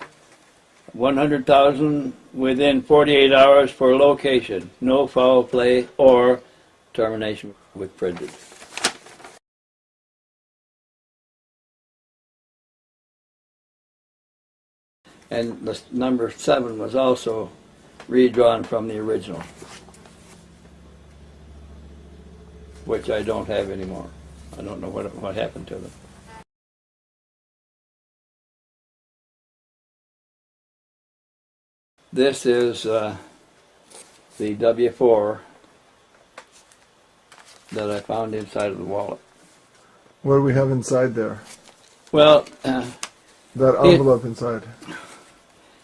100,000 within 48 hours for location. No foul play or termination with prejudice. And the number 7 was also redrawn from the original, which I don't have anymore. I don't know what happened to them. This is the W4 that I found inside of the wallet. What do we have inside there? Well, that envelope inside.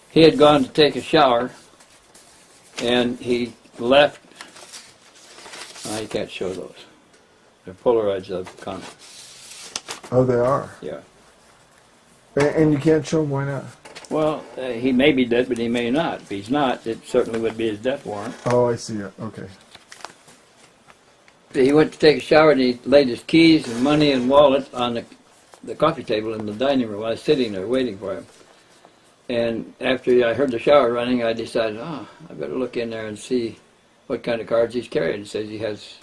He had gone to take a shower, and he left. You can't show those. They're Polaroids of Connor. Oh, they are? Yeah. And you can't show them, why not? Well, he may be dead, but he may not. If he's not, it certainly would be his death warrant. Oh, I see it. Okay. He went to take a shower, and he laid his keys and money and wallet on the coffee table in the dining room. I was sitting there waiting for him. And after I heard the shower running, I decided, I better look in there and see what kind of cards he's carrying. He says he has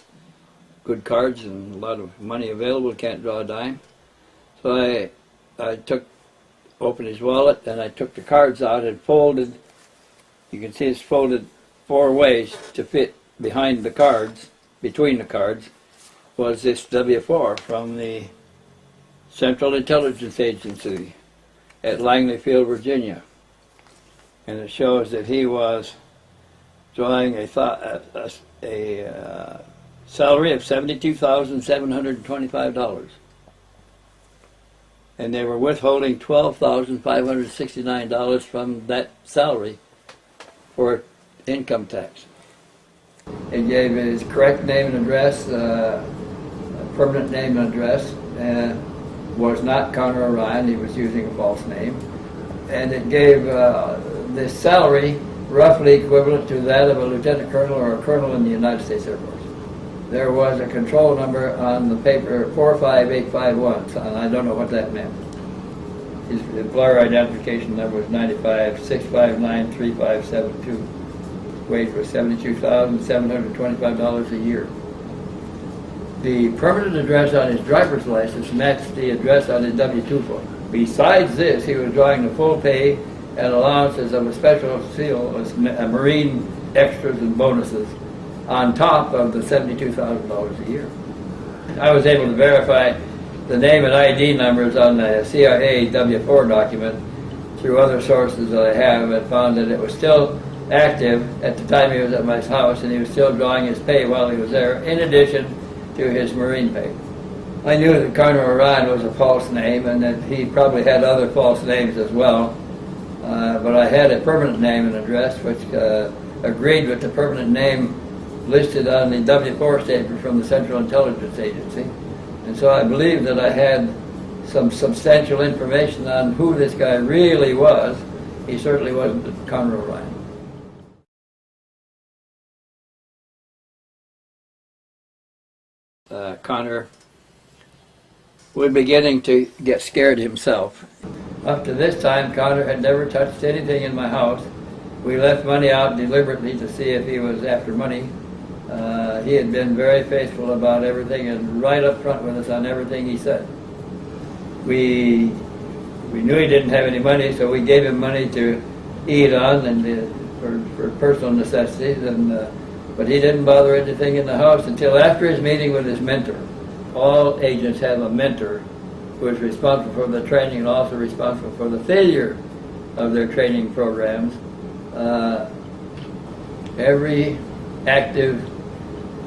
good cards and a lot of money available, can't draw a dime. So I opened his wallet, and I took the cards out and folded. You can see it's folded 4 ways to fit behind the cards, between the cards, was this W4 from the Central Intelligence Agency at Langley Field, Virginia. And it shows that he was drawing a salary of $72,725. And they were withholding $12,569 from that salary for income tax. It gave his correct name and address, permanent name and address, was not Connor Orion, he was using a false name. And it gave this salary roughly equivalent to that of a lieutenant colonel or a colonel in the United States Air Force. There was a control number on the paper, 45851, and I don't know what that meant. His employer identification number was 95-659-3572. Wage was $72,725 a year. The permanent address on his driver's license matched the address on his W-2 form. Besides this, he was drawing the full pay and allowances of a special seal, Marine extras and bonuses, on top of the $72,000 a year. I was able to verify the name and ID numbers on the CIA W-4 document through other sources that I have, and found that it was still active at the time he was at my house, and he was still drawing his pay while he was there, in addition to his Marine pay. I knew that Connor Orion was a false name, and that he probably had other false names as well, but I had a permanent name and address which agreed with the permanent name listed on the W-4 statement from the Central Intelligence Agency. And so I believe that I had some substantial information on who this guy really was. He certainly wasn't Connor Orion. Connor was beginning to get scared himself. Up to this time, Connor had never touched anything in my house. We left money out deliberately to see if he was after money. He had been very faithful about everything and right up front with us on everything he said. We knew he didn't have any money, so we gave him money to eat on and for personal necessities, and But he didn't bother anything in the house until after his meeting with his mentor. All agents have a mentor who is responsible for the training and also responsible for the failure of their training programs. Every active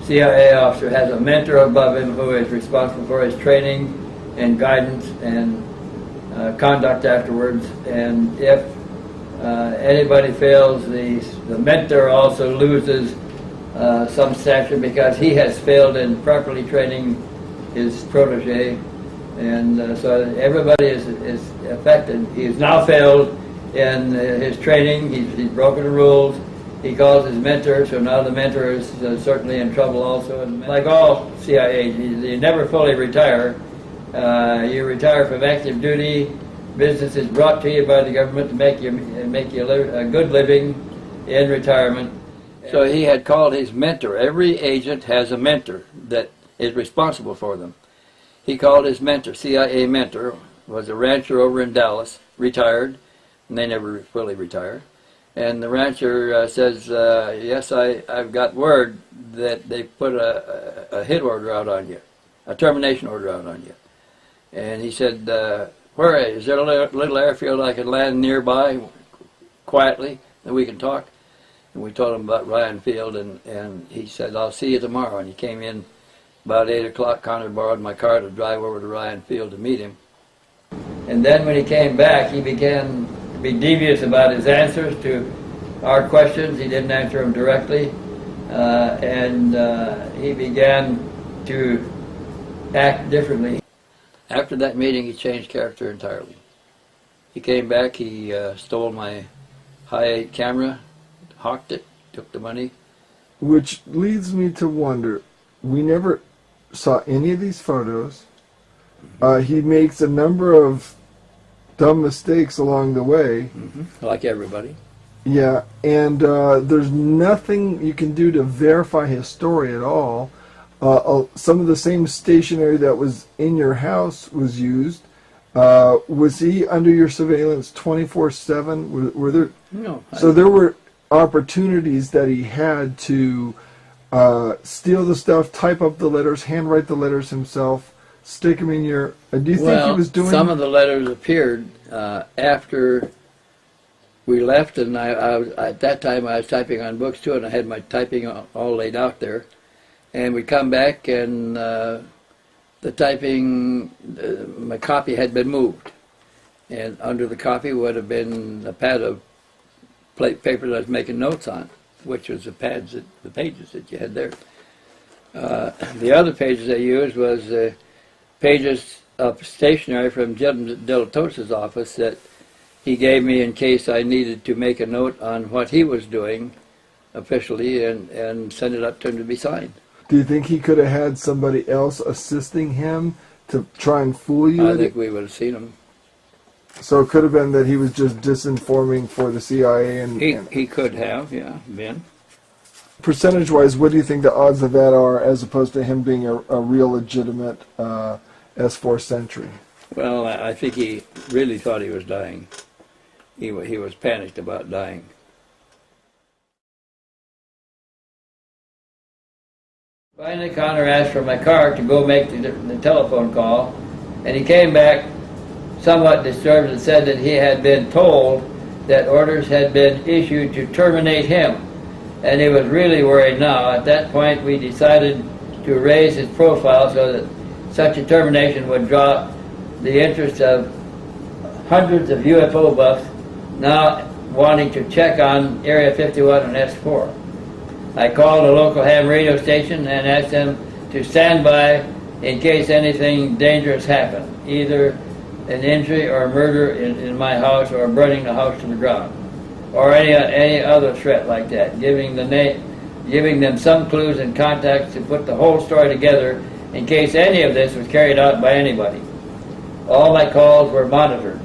CIA officer has a mentor above him who is responsible for his training and guidance and conduct afterwards. And if anybody fails, the mentor also loses some section because he has failed in properly training his protege. And so everybody is affected. He's now failed in his training. He's broken the rules. He calls his mentor, so now the mentor is certainly in trouble also. And like all CIA, you never fully retire. You retire from active duty. Business is brought to you by the government to make you a good living in retirement. So he had called his mentor. Every agent has a mentor that is responsible for them. He called his mentor, CIA mentor, was a rancher over in Dallas, retired, and they never fully retired. And the rancher says, yes, I've got word that they put a hit order out on you, a termination order out on you. And he said, where is there a little airfield I can land nearby quietly that we can talk? And we told him about Ryan Field, and he said, I'll see you tomorrow. And he came in about 8 o'clock. Connor borrowed my car to drive over to Ryan Field to meet him. And then when he came back, he began to be devious about his answers to our questions. He didn't answer them directly. And he began to act differently. After that meeting, he changed character entirely. He came back, he stole my high-8 camera, hawked it, took the money. Which leads me to wonder, we never saw any of these photos. He makes a number of dumb mistakes along the way. Like everybody. Yeah, and there's nothing you can do to verify his story at all. Some of the same stationery that was in your house was used. Was he under your surveillance 24/7? Were there? No. So there were opportunities that he had to steal the stuff, type up the letters, handwrite the letters himself, stick them in your... do you think he was doing... some of the letters appeared after we left, and I was, at that time I was typing on books too, and I had my typing all laid out there. And we come back, and the typing, my copy had been moved. And under the copy would have been a pad of paper that I was making notes on, which was the pages that you had there. The other pages I used was pages of stationery from Jim Dilatos's office that he gave me in case I needed to make a note on what he was doing officially and send it up to him to be signed. Do you think he could have had somebody else assisting him to try and fool you? I think we would have seen him. So it could have been that he was just disinforming for the CIA and... He could have, yeah, been. Percentage-wise, what do you think the odds of that are as opposed to him being a real legitimate S4 sentry? Well, I think he really thought he was dying. He was panicked about dying. Finally, Connor asked for my car to go make the telephone call, and he came back somewhat disturbed and said that he had been told that orders had been issued to terminate him, and he was really worried now. At that point, we decided to raise his profile so that such a termination would draw the interest of hundreds of UFO buffs now wanting to check on Area 51 and S4. I called a local ham radio station and asked them to stand by in case anything dangerous happened, either an injury or murder in my house or burning the house to the ground, or any other threat like that, giving them some clues and contacts to put the whole story together in case any of this was carried out by anybody. All my calls were monitored,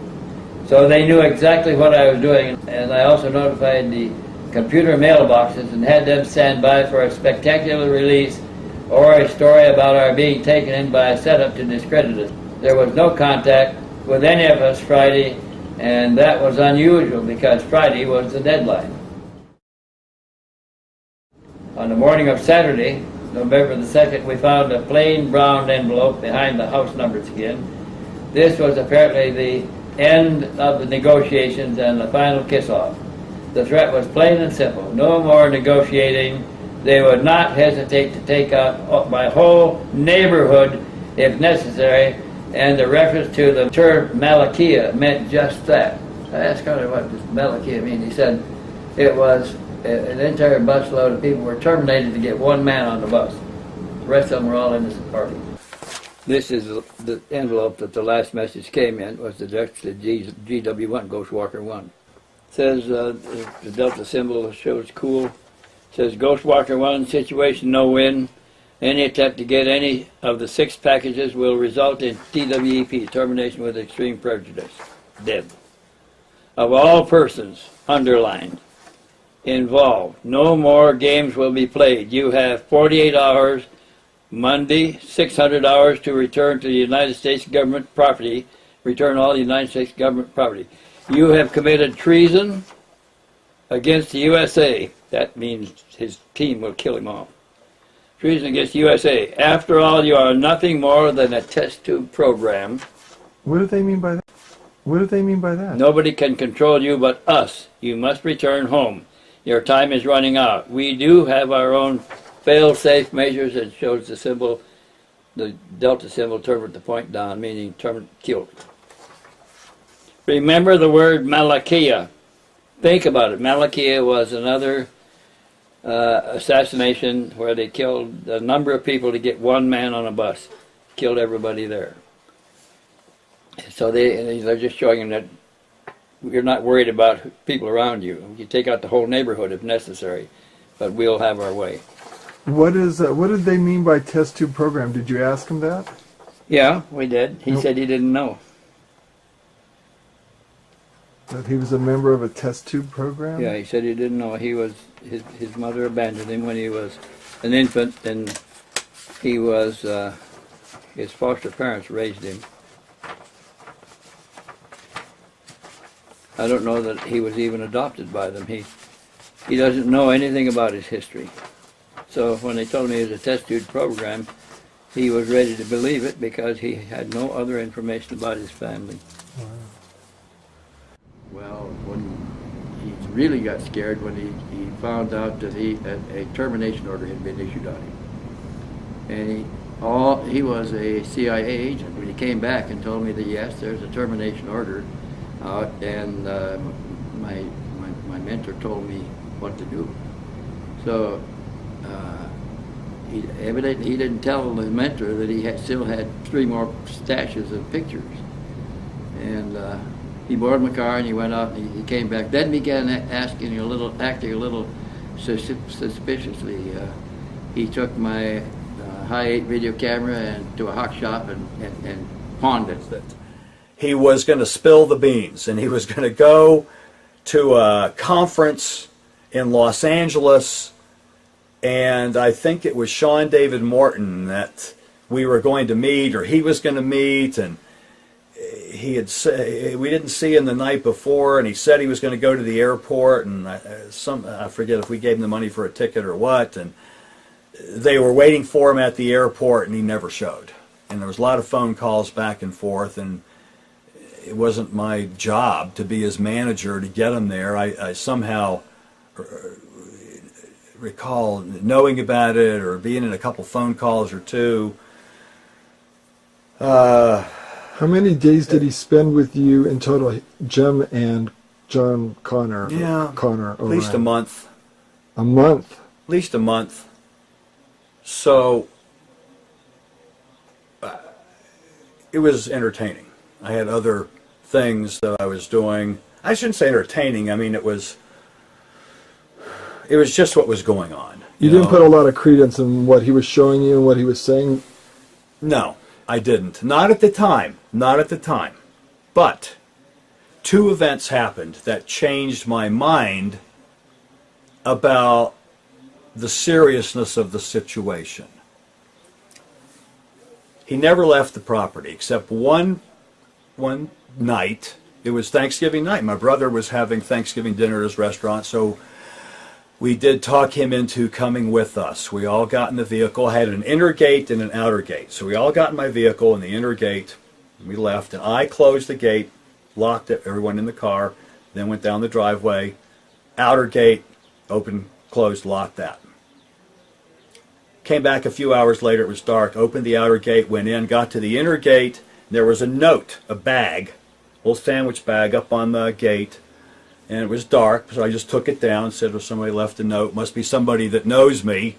so they knew exactly what I was doing, and I also notified the computer mailboxes and had them stand by for a spectacular release or a story about our being taken in by a setup to discredit us. There was no contact with any of us Friday, and that was unusual because Friday was the deadline. On the morning of Saturday, November the 2nd, we found a plain brown envelope behind the house numbers again. This was apparently the end of the negotiations and the final kiss-off. The threat was plain and simple. No more negotiating. They would not hesitate to take out my whole neighborhood if necessary, and the reference to the term Malakia meant just that. I asked Carter what does Malakia mean. He said it was an entire busload of people were terminated to get one man on the bus. The rest of them were all innocent parties. This is the envelope that the last message came in, was addressed to GW1, Ghostwalker 1. It says the Delta symbol shows cool. It says Ghostwalker 1, situation no win. Any attempt to get any of the 6 packages will result in TWEP, termination with extreme prejudice. Dead. Of all persons, underlined, involved, no more games will be played. You have 48 hours, Monday, 600 hours to return to the United States government property, return all the United States government property. You have committed treason against the USA. That means his team will kill him all. Treason against the USA. After all, you are nothing more than a test tube program. What do they mean by that? What do they mean by that? Nobody can control you but us. You must return home. Your time is running out. We do have our own fail-safe measures. It shows the symbol, the Delta symbol turned with the point down, meaning killed. Remember the word Malakia. Think about it. Malakia was another assassination where they killed a number of people to get one man on a bus. Killed everybody there. So they're just showing them that you're not worried about people around you. You take out the whole neighborhood if necessary, but we'll have our way. What did they mean by test tube program? Did you ask him that? Yeah, we did. He said he didn't know. That he was a member of a test tube program? Yeah, he said he didn't know. He was his mother abandoned him when he was an infant, and he was his foster parents raised him. I don't know that he was even adopted by them. He doesn't know anything about his history. So when they told me it was a test tube program, he was ready to believe it because he had no other information about his family. Wow. Well, when he really got scared when he found out that a termination order had been issued on him. And he was a CIA agent. When he came back and told me that yes, there's a termination order out, and my mentor told me what to do. So evidently he didn't tell the mentor that he still had 3 more stashes of pictures. And he boarded my car and he went out and he came back. Then began acting a little suspiciously. He took my high-8 video camera and to a hawk shop and pawned it. He was going to spill the beans, and he was going to go to a conference in Los Angeles, and I think it was Sean David Morton that we were going to meet, or he was going to meet, and he had we didn't see him the night before, and he said he was going to go to the airport, and I forget if we gave him the money for a ticket or what, and they were waiting for him at the airport, and he never showed. And there was a lot of phone calls back and forth, and it wasn't my job to be his manager to get him there. I somehow recall knowing about it or being in a couple phone calls or two. How many days did he spend with you in total, Jim and John Connor? Yeah, Connor. at least a month. A month? At least a month. So it was entertaining. I had other things that I was doing. I shouldn't say entertaining. I mean, it was just what was going on. You didn't put a lot of credence in what he was showing you and what he was saying? No, I didn't. Not at the time. Not at the time. But 2 events happened that changed my mind about the seriousness of the situation. He never left the property except one night. It was Thanksgiving night. My brother was having Thanksgiving dinner at his restaurant, so we did talk him into coming with us. We all got in the vehicle, had an inner gate and an outer gate. So we all got in my vehicle in the inner gate, and we left, and I closed the gate, locked it, everyone in the car, then went down the driveway, outer gate, open, closed, locked that. Came back a few hours later, it was dark, opened the outer gate, went in, got to the inner gate, there was a note, a bag, a little sandwich bag up on the gate, and it was dark, so I just took it down, said, well, somebody left a note, must be somebody that knows me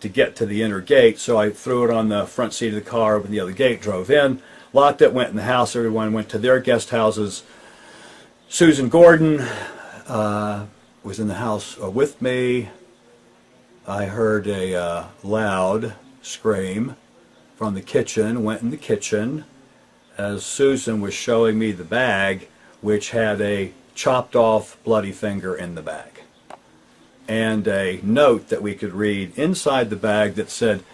to get to the inner gate, so I threw it on the front seat of the car, opened the other gate, drove in, locked it, went in the house, everyone went to their guest houses. Susan Gordon was in the house with me. I heard a loud scream from the kitchen, went in the kitchen as Susan was showing me the bag, which had a chopped off bloody finger in the bag, and a note that we could read inside the bag that said,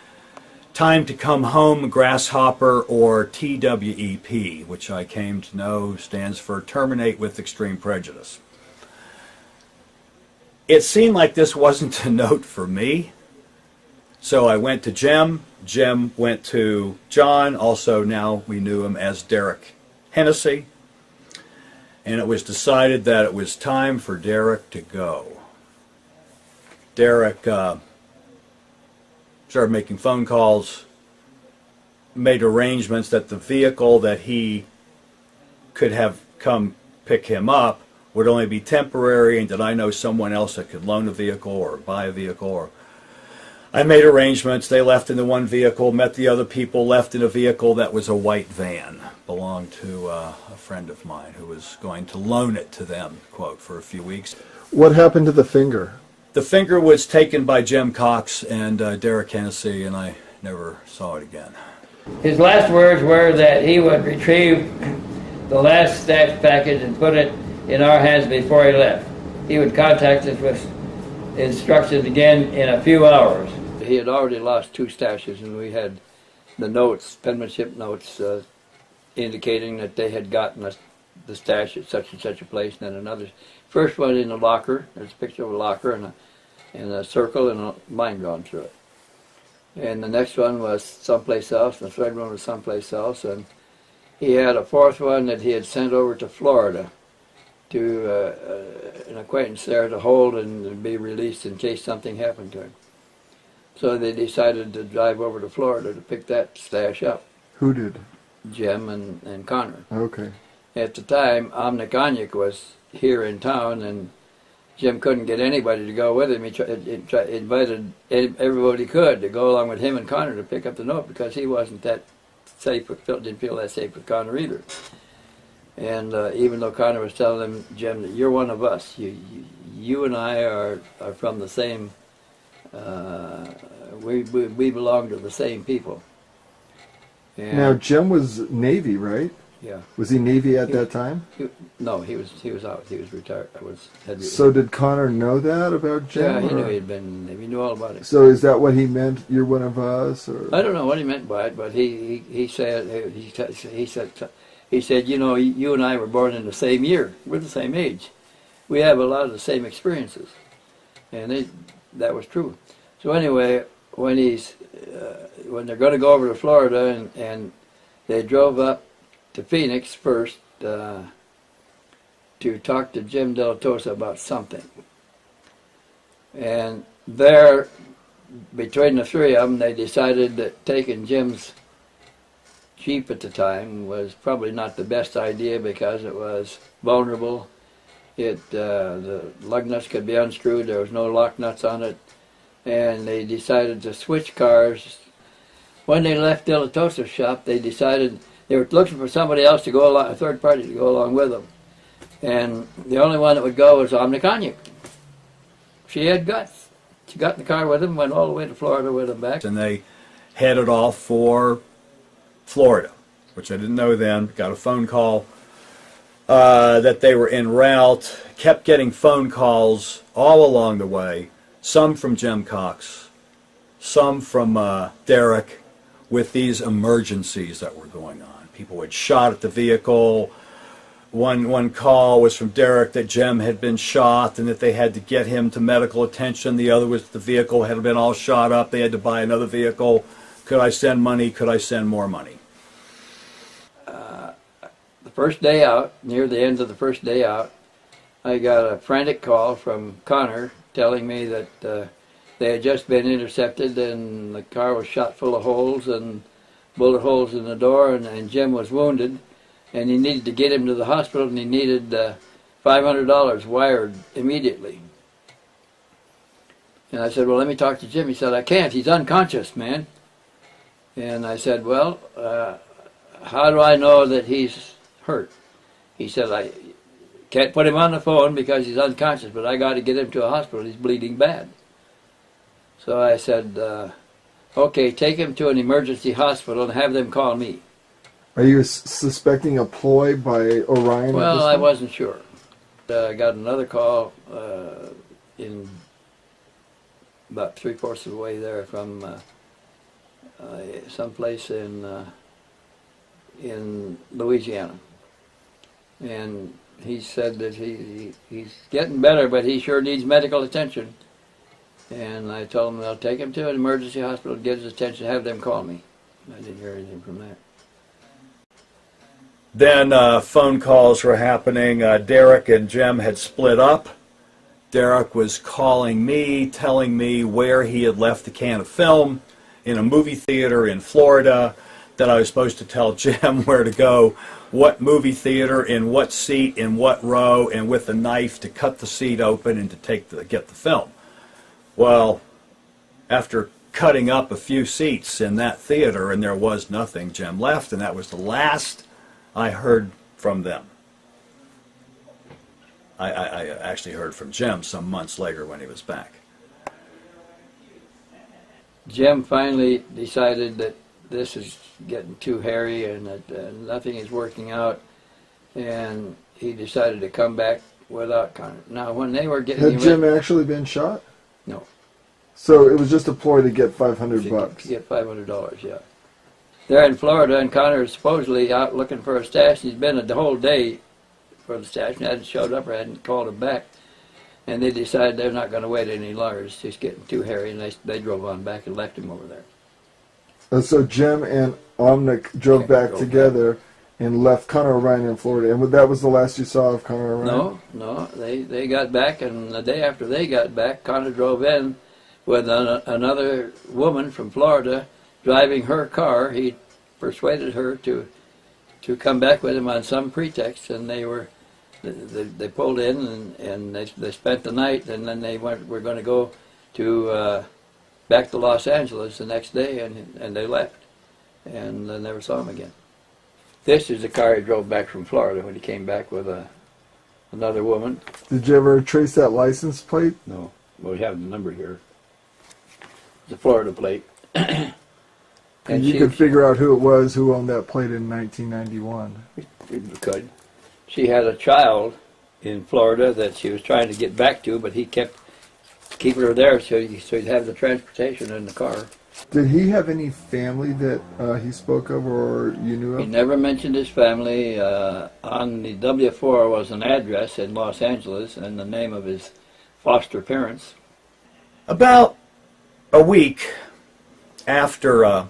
"Time to come home, grasshopper," or TWEP, which I came to know stands for Terminate with Extreme Prejudice. It seemed like this wasn't a note for me, so I went to Jim. Jim went to John, also now we knew him as Derek Hennessy, and it was decided that it was time for Derek to go. Derek started making phone calls, made arrangements that the vehicle that he could have come pick him up would only be temporary, and did I know someone else that could loan a vehicle or buy a vehicle. Or I made arrangements. They left in the one vehicle, met the other people, left in a vehicle that was a white van, belonged to a friend of mine who was going to loan it to them, quote, for a few weeks. What happened to the finger? The finger was taken by Jim Cox and Derek Hennessy, and I never saw it again. His last words were that he would retrieve the last stash package and put it in our hands before he left. He would contact us with instructions again in a few hours. He had already lost 2 stashes, and we had the notes, penmanship notes, indicating that they had gotten the stash at such and such a place, and then another. First one in a locker. There's a picture of a locker and a circle and a line drawn through it. And the next one was someplace else, and the third one was someplace else, and he had a 4th one that he had sent over to Florida to an acquaintance there to hold and be released in case something happened to him. So they decided to drive over to Florida to pick that stash up. Who did? Jim and Connor. Okay. At the time, Omniconic was here in town, and Jim couldn't get anybody to go with him. He invited everybody he could to go along with him and Connor to pick up the note, because he wasn't that safe, didn't feel that safe with Connor either. And even though Connor was telling him, Jim, that you're one of us. You and I are from the same, we belong to the same people. And now, Jim was Navy, right? Yeah. Was he Navy at that time? No, he was out. He was retired. So did Connor know that about Jim? Yeah, he knew he'd been. He knew all about it. So is that what he meant? You're one of us, or? I don't know what he meant by it, but he said, you know, you and I were born in the same year. We're the same age. We have a lot of the same experiences, and that was true. So anyway, when they're going to go over to Florida, and they drove up to Phoenix first to talk to Jim De La Tosa about something. And there, between the 3 of them, they decided that taking Jim's Jeep at the time was probably not the best idea, because it was vulnerable. The lug nuts could be unscrewed. There was no lock nuts on it. And they decided to switch cars. When they left De La Tosa's shop, they decided they were looking for somebody else to go along, a third party to go along with them. And the only one that would go was Omniconic. She had guts. She got in the car with him, went all the way to Florida with him back. And they headed off for Florida, which I didn't know then. Got a phone call that they were en route. Kept getting phone calls all along the way. Some from Jim Cox, some from Derek, with these emergencies that were going on. People had shot at the vehicle, One call was from Derek that Jim had been shot and that they had to get him to medical attention. The other was the vehicle had been all shot up. They had to buy another vehicle. Could I send money? Could I send more money? The first day out, near the end of the first day out, I got a frantic call from Connor telling me that they had just been intercepted and the car was shot full of holes and bullet holes in the door, and Jim was wounded, and he needed to get him to the hospital, and he needed $500 wired immediately. And I said, well, let me talk to Jim. He said, I can't. He's unconscious, man. And I said, well, how do I know that he's hurt? He said, I can't put him on the phone because he's unconscious, but I got to get him to a hospital. He's bleeding bad. So I said, okay, take him to an emergency hospital and have them call me. Are you suspecting a ploy by Orion? Well, I wasn't sure. I got another call in about 3/4 of the way there from someplace in Louisiana, and he said that he's getting better, but he sure needs medical attention. And I told him I'll take him to an emergency hospital, get his attention, have them call me. I didn't hear anything from that. Then phone calls were happening. Derek and Jim had split up. Derek was calling me, telling me where he had left the can of film in a movie theater in Florida, that I was supposed to tell Jim where to go, what movie theater, in what seat, in what row, and with a knife to cut the seat open and to get the film. Well, after cutting up a few seats in that theater and there was nothing, Jim left, and that was the last I heard from them. I actually heard from Jim some months later when he was back. Jim finally decided that this is getting too hairy and that nothing is working out, and he decided to come back without Connor. Now, when they were getting... Had Jim actually been shot? No. So it was just a ploy to get $500. To get $500, yeah. They're in Florida, and Connor is supposedly out looking for a stash. He's been the whole day for the stash and hadn't showed up or hadn't called him back. And they decided they're not going to wait any longer. It's just getting too hairy, and they drove on back and left him over there. So Jim and Omnic drove back together and left Connor Orion in Florida. And that was the last you saw of Connor Orion? No. They got back, and the day after they got back, Connor drove in with another woman from Florida driving her car. He persuaded her to come back with him on some pretext, and they pulled in and they spent the night, and then we're going to go to back to Los Angeles the next day, and they left, and I never saw him again. This is the car he drove back from Florida when he came back with another woman. Did you ever trace that license plate? No. Well, we have the number here. It's a Florida plate. And you could figure out who it was who owned that plate in 1991. We could. She had a child in Florida that she was trying to get back to, but he kept keeping her there so he'd have the transportation in the car. Did he have any family that he spoke of or you knew of? He never mentioned his family. On the W-4 was an address in Los Angeles and the name of his foster parents. About a week after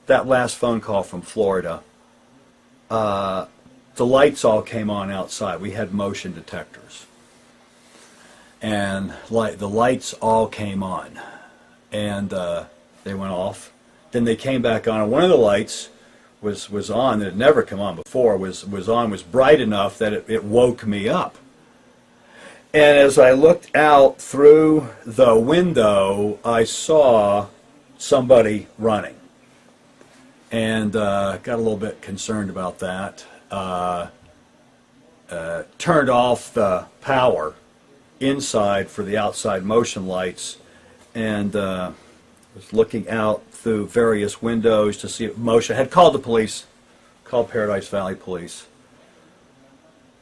that last phone call from Florida, the lights all came on outside. We had motion detectors. And the lights all came on. And they went off. Then they came back on. And one of the lights was on that had never come on before, was bright enough that it woke me up. And as I looked out through the window, I saw somebody running. And got a little bit concerned about that. Turned off the power inside for the outside motion lights, and was looking out through various windows to see if motion. Had called the police, called Paradise Valley Police.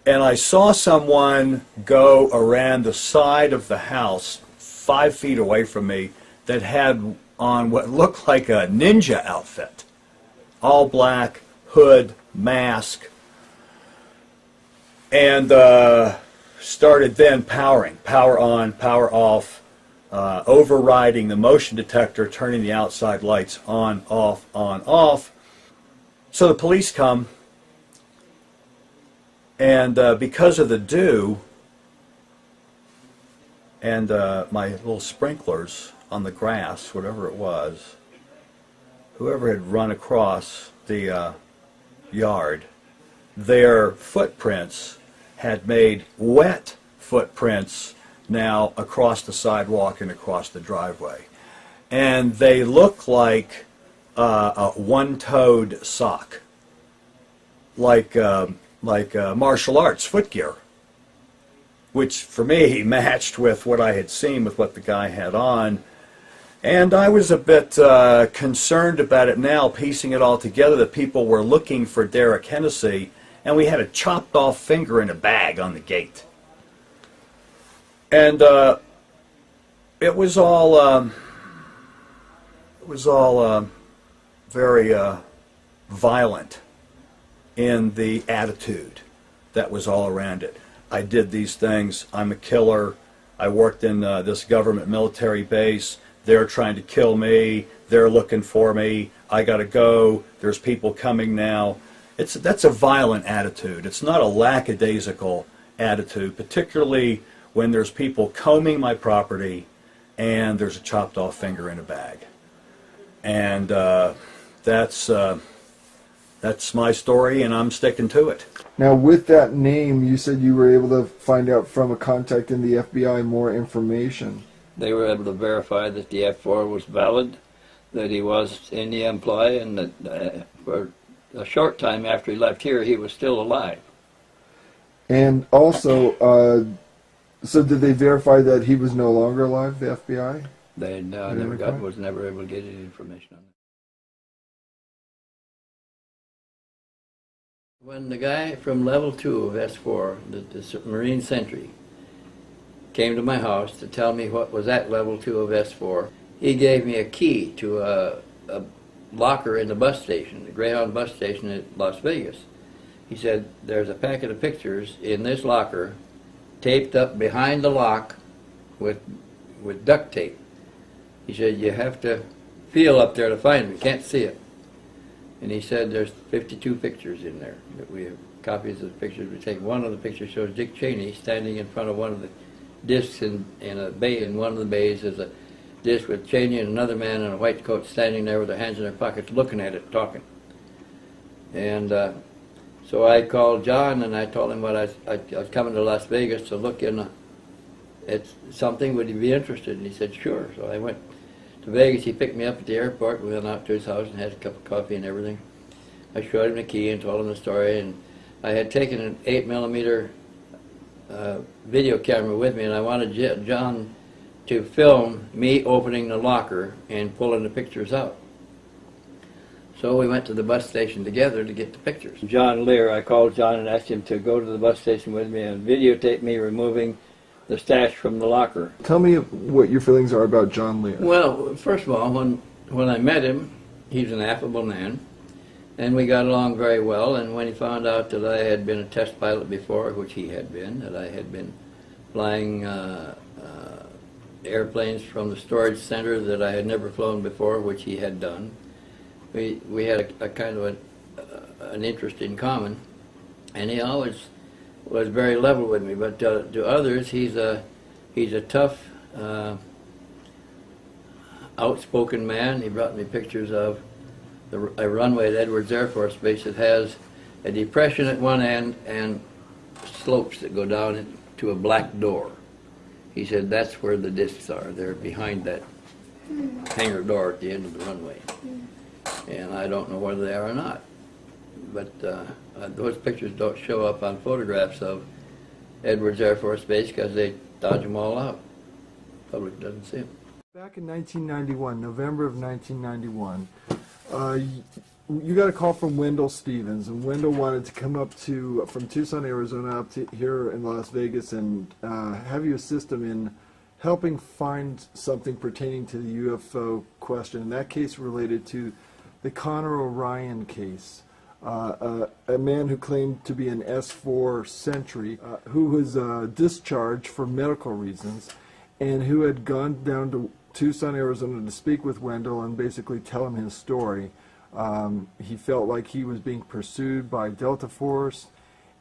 And I saw someone go around the side of the house 5 feet away from me that had on what looked like a ninja outfit. All black, hood, mask. and started then powering, power on, power off, overriding the motion detector, turning the outside lights on, off. So the police come, and because of the dew and my little sprinklers on the grass, whatever it was, whoever had run across the yard, their footprints had made wet footprints now across the sidewalk and across the driveway. And they look like a one-toed sock, like martial arts footgear, which for me matched with what I had seen with what the guy had on. And I was a bit concerned about it now, piecing it all together, that people were looking for Derek Hennessy, and we had a chopped off finger in a bag on the gate. And it was all very violent in the attitude that was all around it. I did these things. I'm a killer. I worked in this government military base. They're trying to kill me. They're looking for me. I got to go. There's people coming now. That's a violent attitude. It's not a lackadaisical attitude, particularly when there's people combing my property and there's a chopped off finger in a bag. And that's my story, and I'm sticking to it. Now, with that name, you said you were able to find out from a contact in the FBI more information. They were able to verify that the F4 was valid, that he was in the employ, and that for a short time after he left here, he was still alive. And also, so did they verify that he was no longer alive, the FBI? They was never able to get any information on that. When the guy from level 2 of S4, the Marine Sentry, came to my house to tell me what was at level 2 of S4, he gave me a key to a locker in the bus station, the Greyhound bus station at Las Vegas. He said, there's a packet of pictures in this locker taped up behind the lock with duct tape. He said, you have to feel up there to find them. You can't see it. And he said there's 52 pictures in there. We have copies of the pictures we take. One of the pictures shows Dick Cheney standing in front of one of the discs in a bay. In one of the bays is a disc with Cheney and another man in a white coat standing there with their hands in their pockets looking at it, talking. And so I called John and I told him what I was coming to Las Vegas to look in at something. Would he be interested? And he said, sure. So I went to Vegas. He picked me up at the airport. We went out to his house and had a cup of coffee and everything. I showed him the key and told him the story. And I had taken an 8mm video camera with me, and I wanted John to film me opening the locker and pulling the pictures out. So we went to the bus station together to get the pictures. John Lear, I called John and asked him to go to the bus station with me and videotape me removing the stash from the locker. Tell me what your feelings are about John Lear. Well, first of all, when I met him, he was an affable man, and we got along very well. And when he found out that I had been a test pilot before, which he had been, that I had been flying airplanes from the storage center that I had never flown before, which he had done, we had a kind of an interest in common, and he always was very level with me. But to others, he's a tough, outspoken man. He brought me pictures of a runway at Edwards Air Force Base that has a depression at one end and slopes that go down to a black door. He said that's where the discs are. They're behind that hangar door at the end of the runway. And I don't know whether they are or not. But those pictures don't show up on photographs of Edwards Air Force Base because they dodge them all out. The public doesn't see them. Back in 1991, November of 1991, you got a call from Wendell Stevens, and Wendell wanted to come up from Tucson, Arizona, up to here in Las Vegas and have you assist him in helping find something pertaining to the UFO question. In that case related to the Connor O'Ryan case. a man who claimed to be an S4 sentry, who was discharged for medical reasons, and who had gone down to Tucson, Arizona to speak with Wendell and basically tell him his story. He felt like he was being pursued by Delta Force,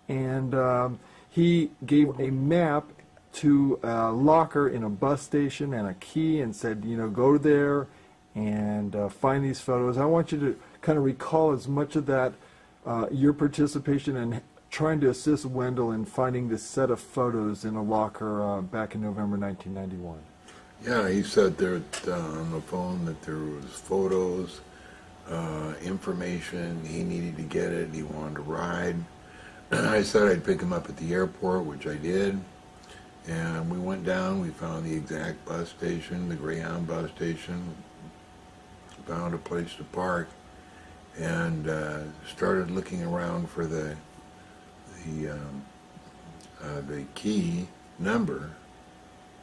and he gave a map to a locker in a bus station and a key and said, you know, go there and find these photos. I want you to kind of recall as much of that, your participation in trying to assist Wendell in finding this set of photos in a locker back in November 1991. Yeah, he said there on the phone that there was photos, information, he needed to get it, he wanted to ride. I said I'd pick him up at the airport, which I did, and we went down, we found the exact bus station, the Greyhound bus station, found a place to park, and started looking around for the key number,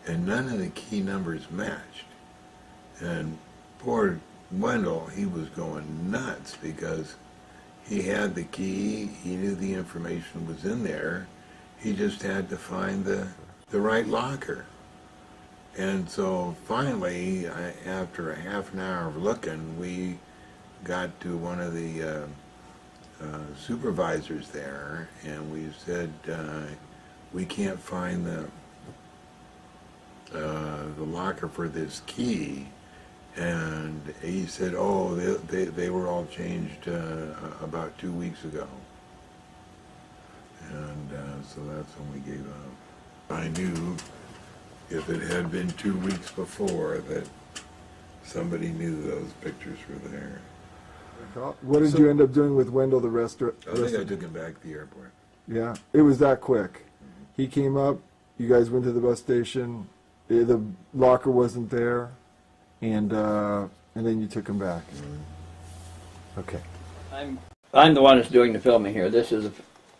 and none of the key numbers matched. And poor Wendell, he was going nuts because he had the key, he knew the information was in there, he just had to find the right locker. And so finally, after a half an hour of looking, we got to one of the supervisors there, and we said, we can't find the locker for this key. And he said, oh, they were all changed about 2 weeks ago. And so that's when we gave up. I knew if it had been 2 weeks before that somebody knew those pictures were there. What did you end up doing with Wendell the rest of I think I took him back to the airport. Yeah, it was that quick. He came up, you guys went to the bus station, the locker wasn't there, and then you took him back. Okay. I'm the one that's doing the filming here. This is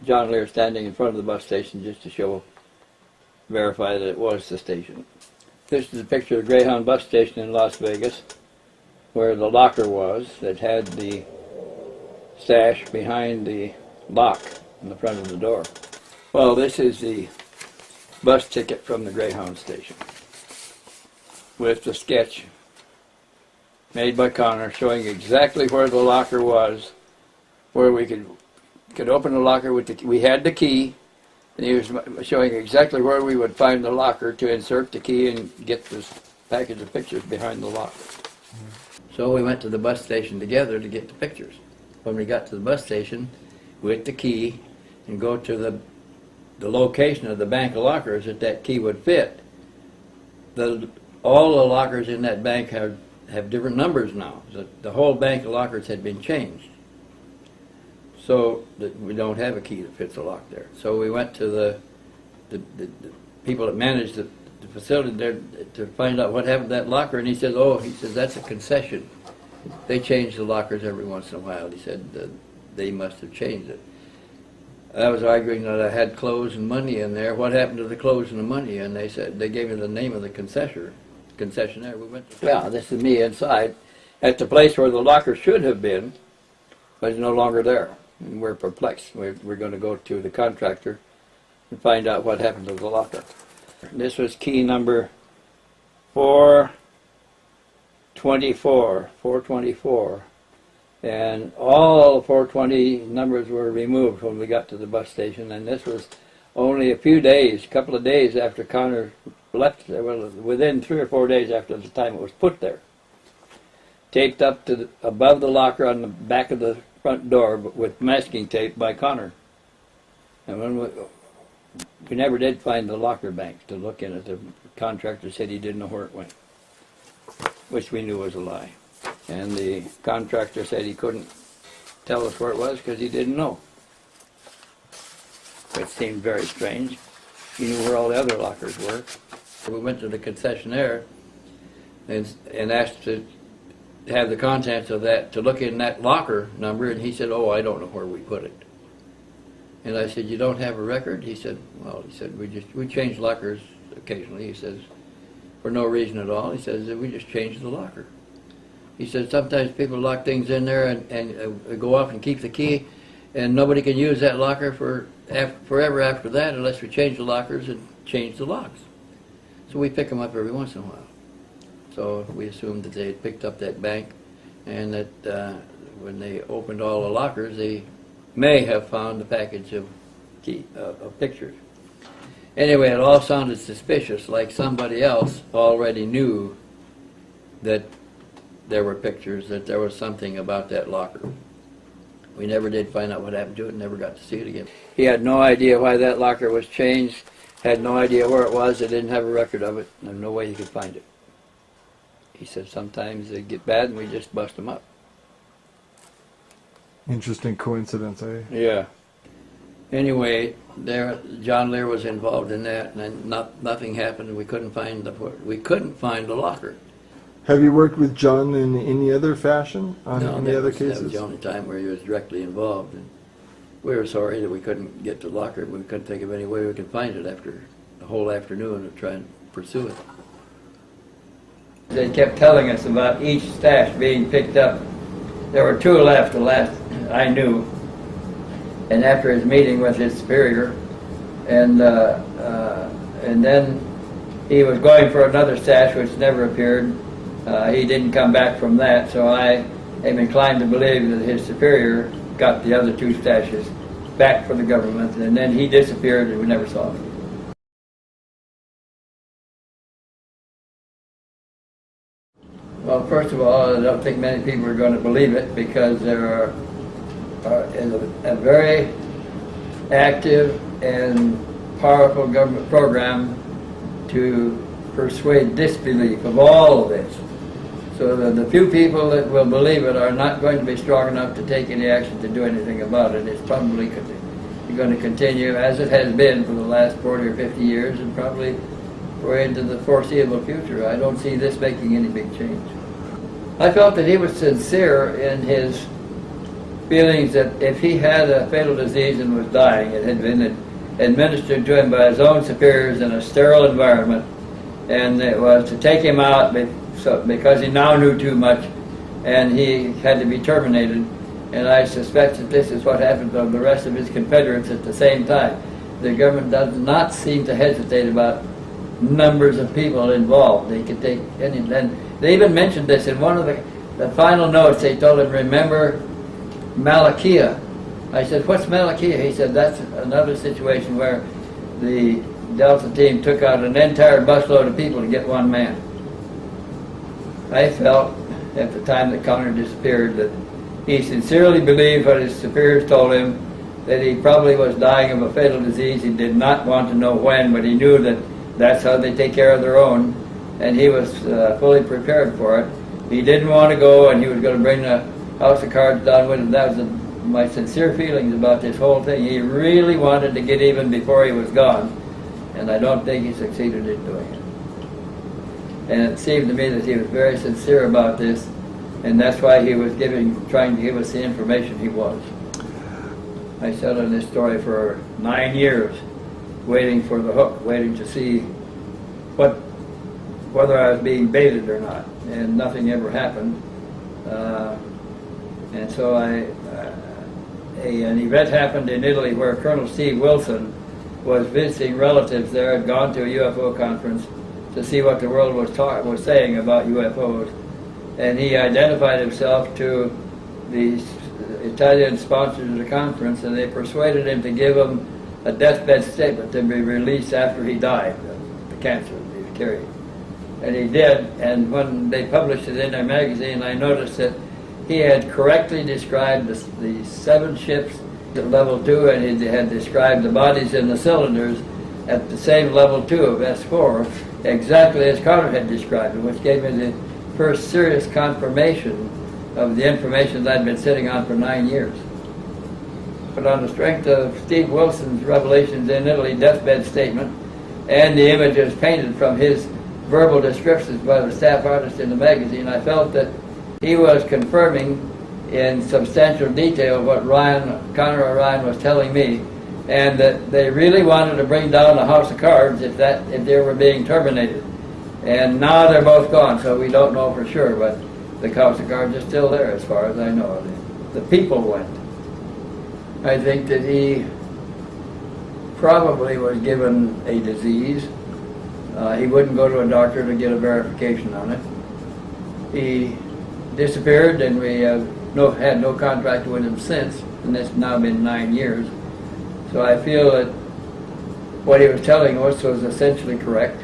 John Lear standing in front of the bus station just to verify that it was the station. This is a picture of the Greyhound bus station in Las Vegas, where the locker was that had the stash behind the lock in the front of the door. Well, this is the bus ticket from the Greyhound station with the sketch made by Connor showing exactly where the locker was, where we could open the locker with we had the key, and he was showing exactly where we would find the locker to insert the key and get this package of pictures behind the locker. So we went to the bus station together to get the pictures. When we got to the bus station with the key and go to the location of the bank of lockers that key would fit, all the lockers in that bank have different numbers now. The whole bank of lockers had been changed. So we don't have a key that fits a lock there. So we went to the people that managed the facility there to find out what happened to that locker, and he says, that's a concession. They change the lockers every once in a while. He said they must have changed it. I was arguing that I had clothes and money in there. What happened to the clothes and the money? And they said they gave me the name of the concessionaire. We went to, this is me inside at the place where the locker should have been, but it's no longer there. And we're perplexed. We're going to go to the contractor and find out what happened to the locker. This was key number 424, and all 420 numbers were removed when we got to the bus station, and this was only a couple of days after Connor left there, well, within 3 or 4 days after the time it was put there. Taped up to above the locker on the back of the front door with masking tape by Connor. And when we never did find the locker bank to look in it. The contractor said he didn't know where it went, which we knew was a lie. And the contractor said he couldn't tell us where it was because he didn't know. It seemed very strange. He knew where all the other lockers were. We went to the concessionaire and asked to have the contents of that, to look in that locker number, and he said, I don't know where we put it. And I said, you don't have a record? He said, we change lockers occasionally. He says, for no reason at all. He says, we just changed the locker. He said, sometimes people lock things in there and go off and keep the key, And nobody can use that locker forever after that unless we change the lockers and change the locks. So we pick them up every once in a while. So we assumed that they had picked up that bank, and that when they opened all the lockers, they may have found a package of pictures. Anyway, it all sounded suspicious, like somebody else already knew that there were pictures, that there was something about that locker. We never did find out what happened to it, never got to see it again. He had no idea why that locker was changed, had no idea where it was, they didn't have a record of it, there's no way he could find it. He said sometimes they get bad and we just bust them up. Interesting coincidence, eh? Yeah. Anyway, John Lear was involved in that, and nothing happened. We couldn't find the locker. Have you worked with John in any other fashion on No, any other that cases? was the only time where he was directly involved. And we were sorry that we couldn't get the locker. We couldn't think of any way we could find it after the whole afternoon of trying to pursue it. They kept telling us about each stash being picked up. There were 2 left, the last I knew. And after his meeting with his superior, and then he was going for another stash which never appeared. He didn't come back from that, so I am inclined to believe that his superior got the other 2 stashes back for the government, and then he disappeared and we never saw him. Well, first of all, I don't think many people are going to believe it because there is a very active and powerful government program to persuade disbelief of all of this. So the few people that will believe it are not going to be strong enough to take any action to do anything about it. It's probably going to continue as it has been for the last 40 or 50 years and probably for into the foreseeable future. I don't see this making any big change. I felt that he was sincere in his feelings that if he had a fatal disease and was dying, it had been administered to him by his own superiors in a sterile environment, and it was to take him out because he now knew too much and he had to be terminated. And I suspect that this is what happened to the rest of his Confederates at the same time. The government does not seem to hesitate about numbers of people involved. They could take any, and they even mentioned this in one of the final notes. They told him, remember Malakia. I said, what's Malakia? He said, that's another situation where the Delta team took out an entire busload of people to get one man. I felt at the time that Connor disappeared that he sincerely believed what his superiors told him, that he probably was dying of a fatal disease. He did not want to know when, but he knew that that's how they take care of their own, and he was fully prepared for it. He didn't want to go, and he was going to bring the house of cards down with him. That was my sincere feelings about this whole thing. He really wanted to get even before he was gone, and I don't think he succeeded in doing it. And it seemed to me that he was very sincere about this, and that's why he was trying to give us the information he was. I sat on this story for 9 years, waiting for the hook, waiting to see whether I was being baited or not, and nothing ever happened. And so an event happened in Italy where Colonel Steve Wilson was visiting relatives there, had gone to a UFO conference to see what the world was saying about UFOs. And he identified himself to the Italian sponsors of the conference, and they persuaded him to give him a deathbed statement to be released after he died, the cancer that he was carrying. And he did, and when they published it in their magazine, I noticed that he had correctly described the 7 ships at level 2, and he had described the bodies in the cylinders at the same level 2 of S4, exactly as Carter had described it, which gave me the first serious confirmation of the information that I'd been sitting on for 9 years. But on the strength of Steve Wilson's revelations in Italy deathbed statement and the images painted from his verbal descriptions by the staff artist in the magazine, I felt that he was confirming in substantial detail what Connor O'Ryan was telling me, and that they really wanted to bring down the House of Cards if they were being terminated. And now they're both gone, so we don't know for sure, but the House of Cards is still there as far as I know. The people went. I think that he probably was given a disease. He wouldn't go to a doctor to get a verification on it. He disappeared, and we have had no contact with him since, and it's now been 9 years. So I feel that what he was telling us was essentially correct.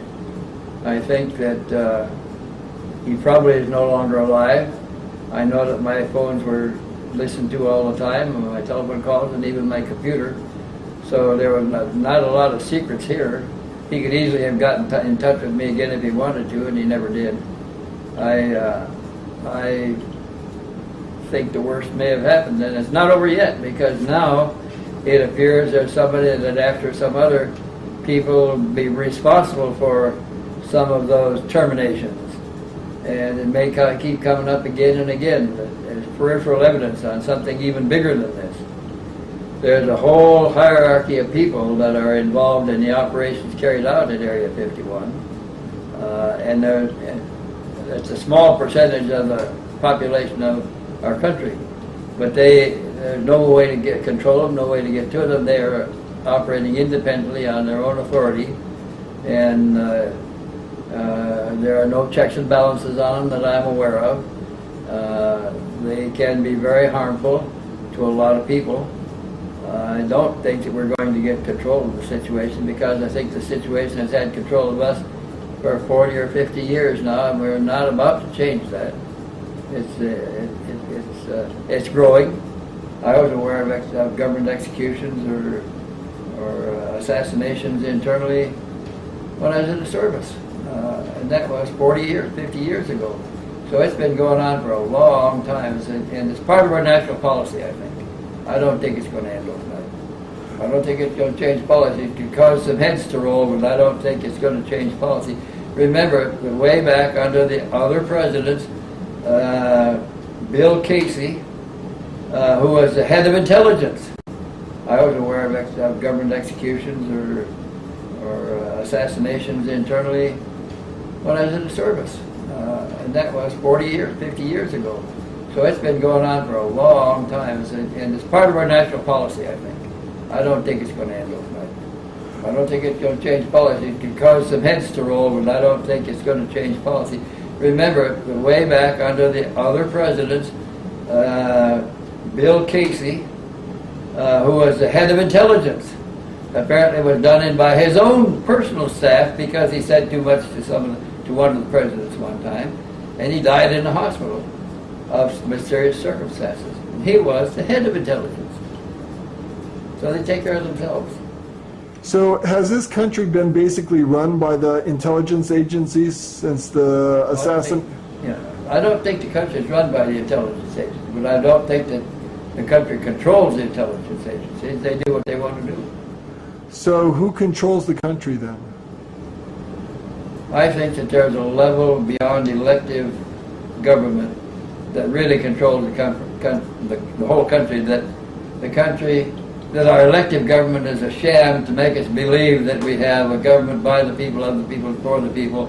I think that he probably is no longer alive. I know that my phones were listened to all the time, my telephone calls, and even my computer. So there was not a lot of secrets here. He could easily have gotten in touch with me again if he wanted to, and he never did. I think the worst may have happened, and it's not over yet, because now it appears there's somebody that after some other people be responsible for some of those terminations. And it may keep coming up again and again. There's peripheral evidence on something even bigger than this. There's a whole hierarchy of people that are involved in the operations carried out at Area 51. And it's a small percentage of the population of our country. But there's no way to get control of them, no way to get to them. They are operating independently on their own authority. And there are no checks and balances on them that I'm aware of. They can be very harmful to a lot of people. I don't think that we're going to get control of the situation, because I think the situation has had control of us for 40 or 50 years now, and we're not about to change that. It's growing. I was aware of government executions or assassinations internally when I was in the service. And that was 40 years, 50 years ago. So it's been going on for a long time, and it's part of our national policy, I think. I don't think it's going to end overnight. I don't think it's going to change policy. It could cause some heads to roll, but I don't think it's going to change policy. Remember, way back under the other presidents, Bill Casey, who was the head of intelligence. I was aware of government executions or assassinations internally when I was in the service. And that was 40 years, 50 years ago. So it's been going on for a long time, and it's part of our national policy, I think. I don't think it's going to end overnight. I don't think it's going to change policy. It could cause some heads to roll, but I don't think it's going to change policy. Remember, way back under the other presidents, Bill Casey, who was the head of intelligence, apparently was done in by his own personal staff because he said too much to one of the presidents one time, and he died in the hospital of mysterious circumstances. And he was the head of intelligence. So they take care of themselves. So has this country been basically run by the intelligence agencies since the assassin? I don't think the country is run by the intelligence agencies, but I don't think that the country controls the intelligence agencies. They do what they want to do. So who controls the country then? I think that there's a level beyond elective government that really controls the whole country, that our elective government is a sham to make us believe that we have a government by the people, of the people, for the people,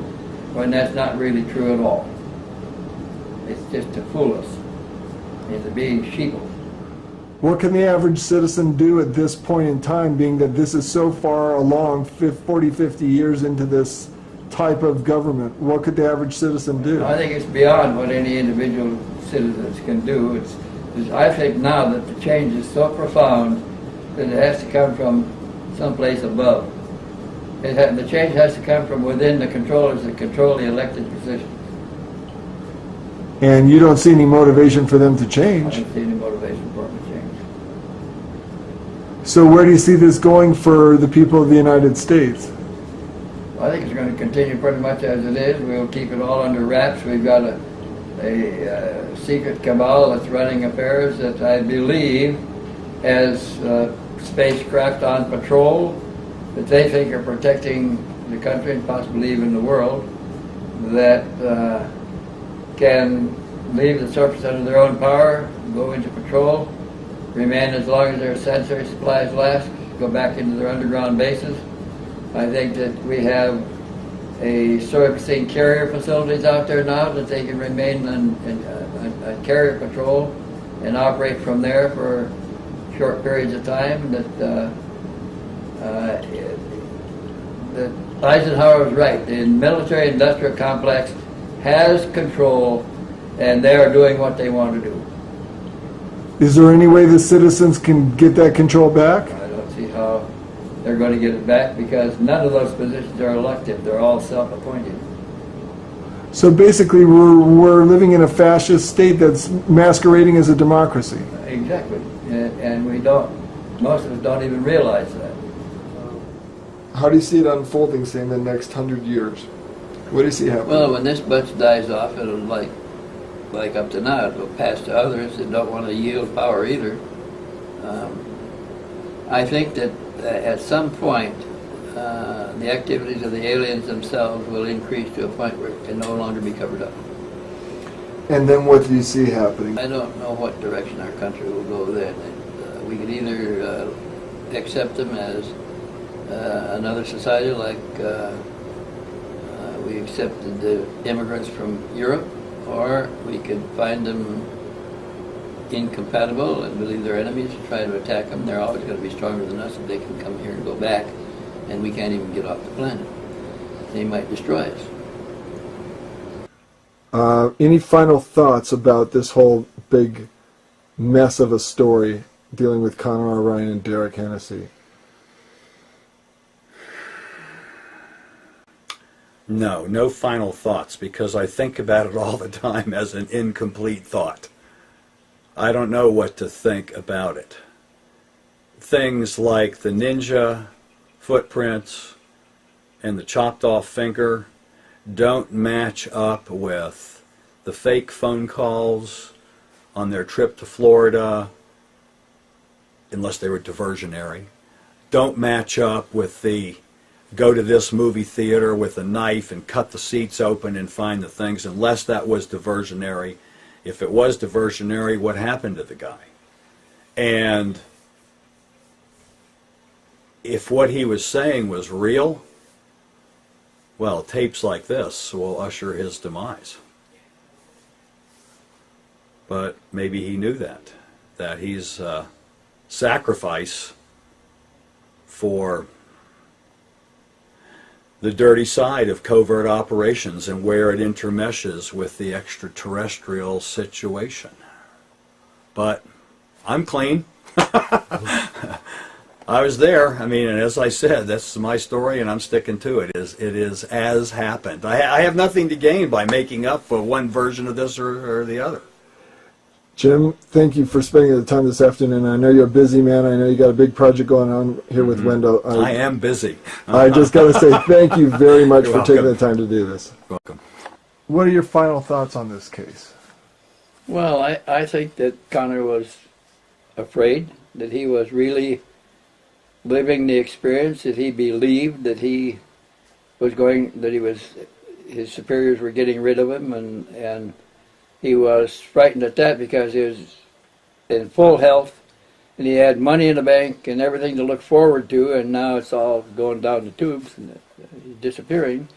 when that's not really true at all. It's just to fool us into being sheeple. What can the average citizen do at this point in time, being that this is so far along, 40, 50 years into this type of government? What could the average citizen do? I think it's beyond what any individual citizens can do. I think now that the change is so profound that it has to come from someplace above. The change has to come from within the controllers that control the elected positions. And you don't see any motivation for them to change? I don't see any motivation for them to change. So where do you see this going for the people of the United States? I think it's going to continue pretty much as it is. We'll keep it all under wraps. We've got a secret cabal that's running affairs that I believe has spacecraft on patrol that they think are protecting the country and possibly even the world, that can leave the surface under their own power, go into patrol, remain as long as their sensory supplies last, go back into their underground bases. I think that we have a surfacing carrier facilities out there now that they can remain on carrier patrol and operate from there for short periods of time that Eisenhower was right. The military-industrial complex has control, and they are doing what they want to do. Is there any way the citizens can get that control back? I don't see how they're going to get it back because none of those positions are elective. They're all self-appointed. So basically, we're living in a fascist state that's masquerading as a democracy. Exactly, and we don't. Most of us don't even realize that. How do you see it unfolding, say, in the next 100 years? What do you see happening? Well, when this bunch dies off, it'll like up to now, it'll pass to others that don't want to yield power either. I think that at some point, the activities of the aliens themselves will increase to a point where it can no longer be covered up. And then what do you see happening? I don't know what direction our country will go then. We could either accept them as another society like we accepted the immigrants from Europe, or we could find them incompatible and believe they're enemies and try to attack them. They're always going to be stronger than us if they can come here and go back, and we can't even get off the planet. They might destroy us. Any final thoughts about this whole big mess of a story dealing with Conor R. Ryan and Derek Hennessy? No final thoughts, because I think about it all the time as an incomplete thought. I don't know what to think about it. Things like the ninja footprints and the chopped off finger don't match up with the fake phone calls on their trip to Florida, unless they were diversionary. Don't match up with the go to this movie theater with a knife and cut the seats open and find the things, unless that was diversionary. If it was diversionary, what happened to the guy? And if what he was saying was real, well, tapes like this will usher his demise. But maybe he knew that he's a sacrifice for the dirty side of covert operations and where it intermeshes with the extraterrestrial situation. But I'm clean. I was there. I mean, and as I said, that's my story, and I'm sticking to it. It is as happened. I have nothing to gain by making up for one version of this or the other. Jim, thank you for spending the time this afternoon. I know you're a busy man. I know you got a big project going on here with Wendell. I am busy. I just got to say thank you very much You're for welcome. taking the time to do this. Welcome. What are your final thoughts on this case? Well, I think that Connor was afraid, that he was really living the experience, that he believed that he was his superiors were getting rid of him, and he was frightened at that because he was in full health and he had money in the bank and everything to look forward to, and now it's all going down the tubes and he's disappearing.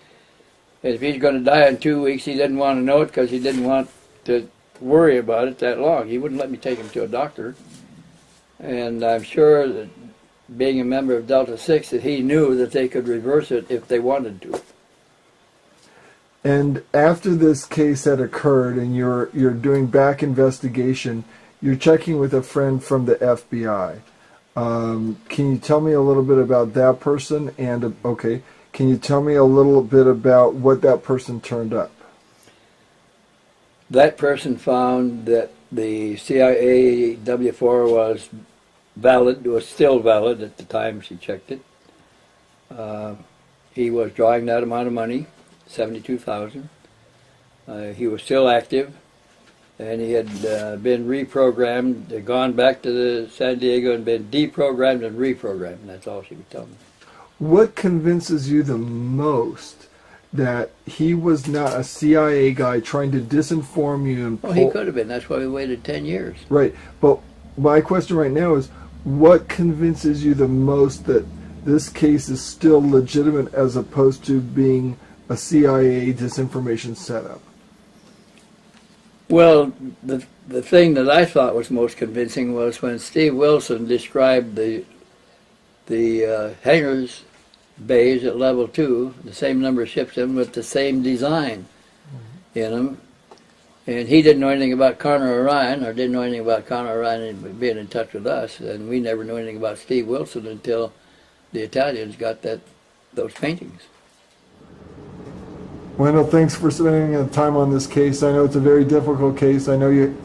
And if he's going to die in 2 weeks, he didn't want to know it because he didn't want to worry about it that long. He wouldn't let me take him to a doctor. And I'm sure that being a member of Delta 6 that he knew that they could reverse it if they wanted to. And after this case had occurred and you're doing back investigation, you're checking with a friend from the FBI. Can you tell me a little bit about that person? And, can you tell me a little bit about what that person turned up? That person found that the CIA W-4 was valid, was still valid at the time she checked it. He was drawing that amount of money, $72,000. He was still active, and he had been reprogrammed, gone back to San Diego and been deprogrammed and reprogrammed. That's all she would tell me. What convinces you the most that he was not a CIA guy trying to disinform you and Well, he could have been. That's why we waited 10 years. Right, but my question right now is, what convinces you the most that this case is still legitimate as opposed to being a CIA disinformation setup? Well, the thing that I thought was most convincing was when Steve Wilson described the hangars bays at level 2, the same number of ships in them with the same design in them. And he didn't know anything about Connor Orion, or didn't know anything about Connor Orion being in touch with us, and we never knew anything about Steve Wilson until the Italians got those paintings. Wendell, thanks for spending the time on this case. I know it's a very difficult case. I know you,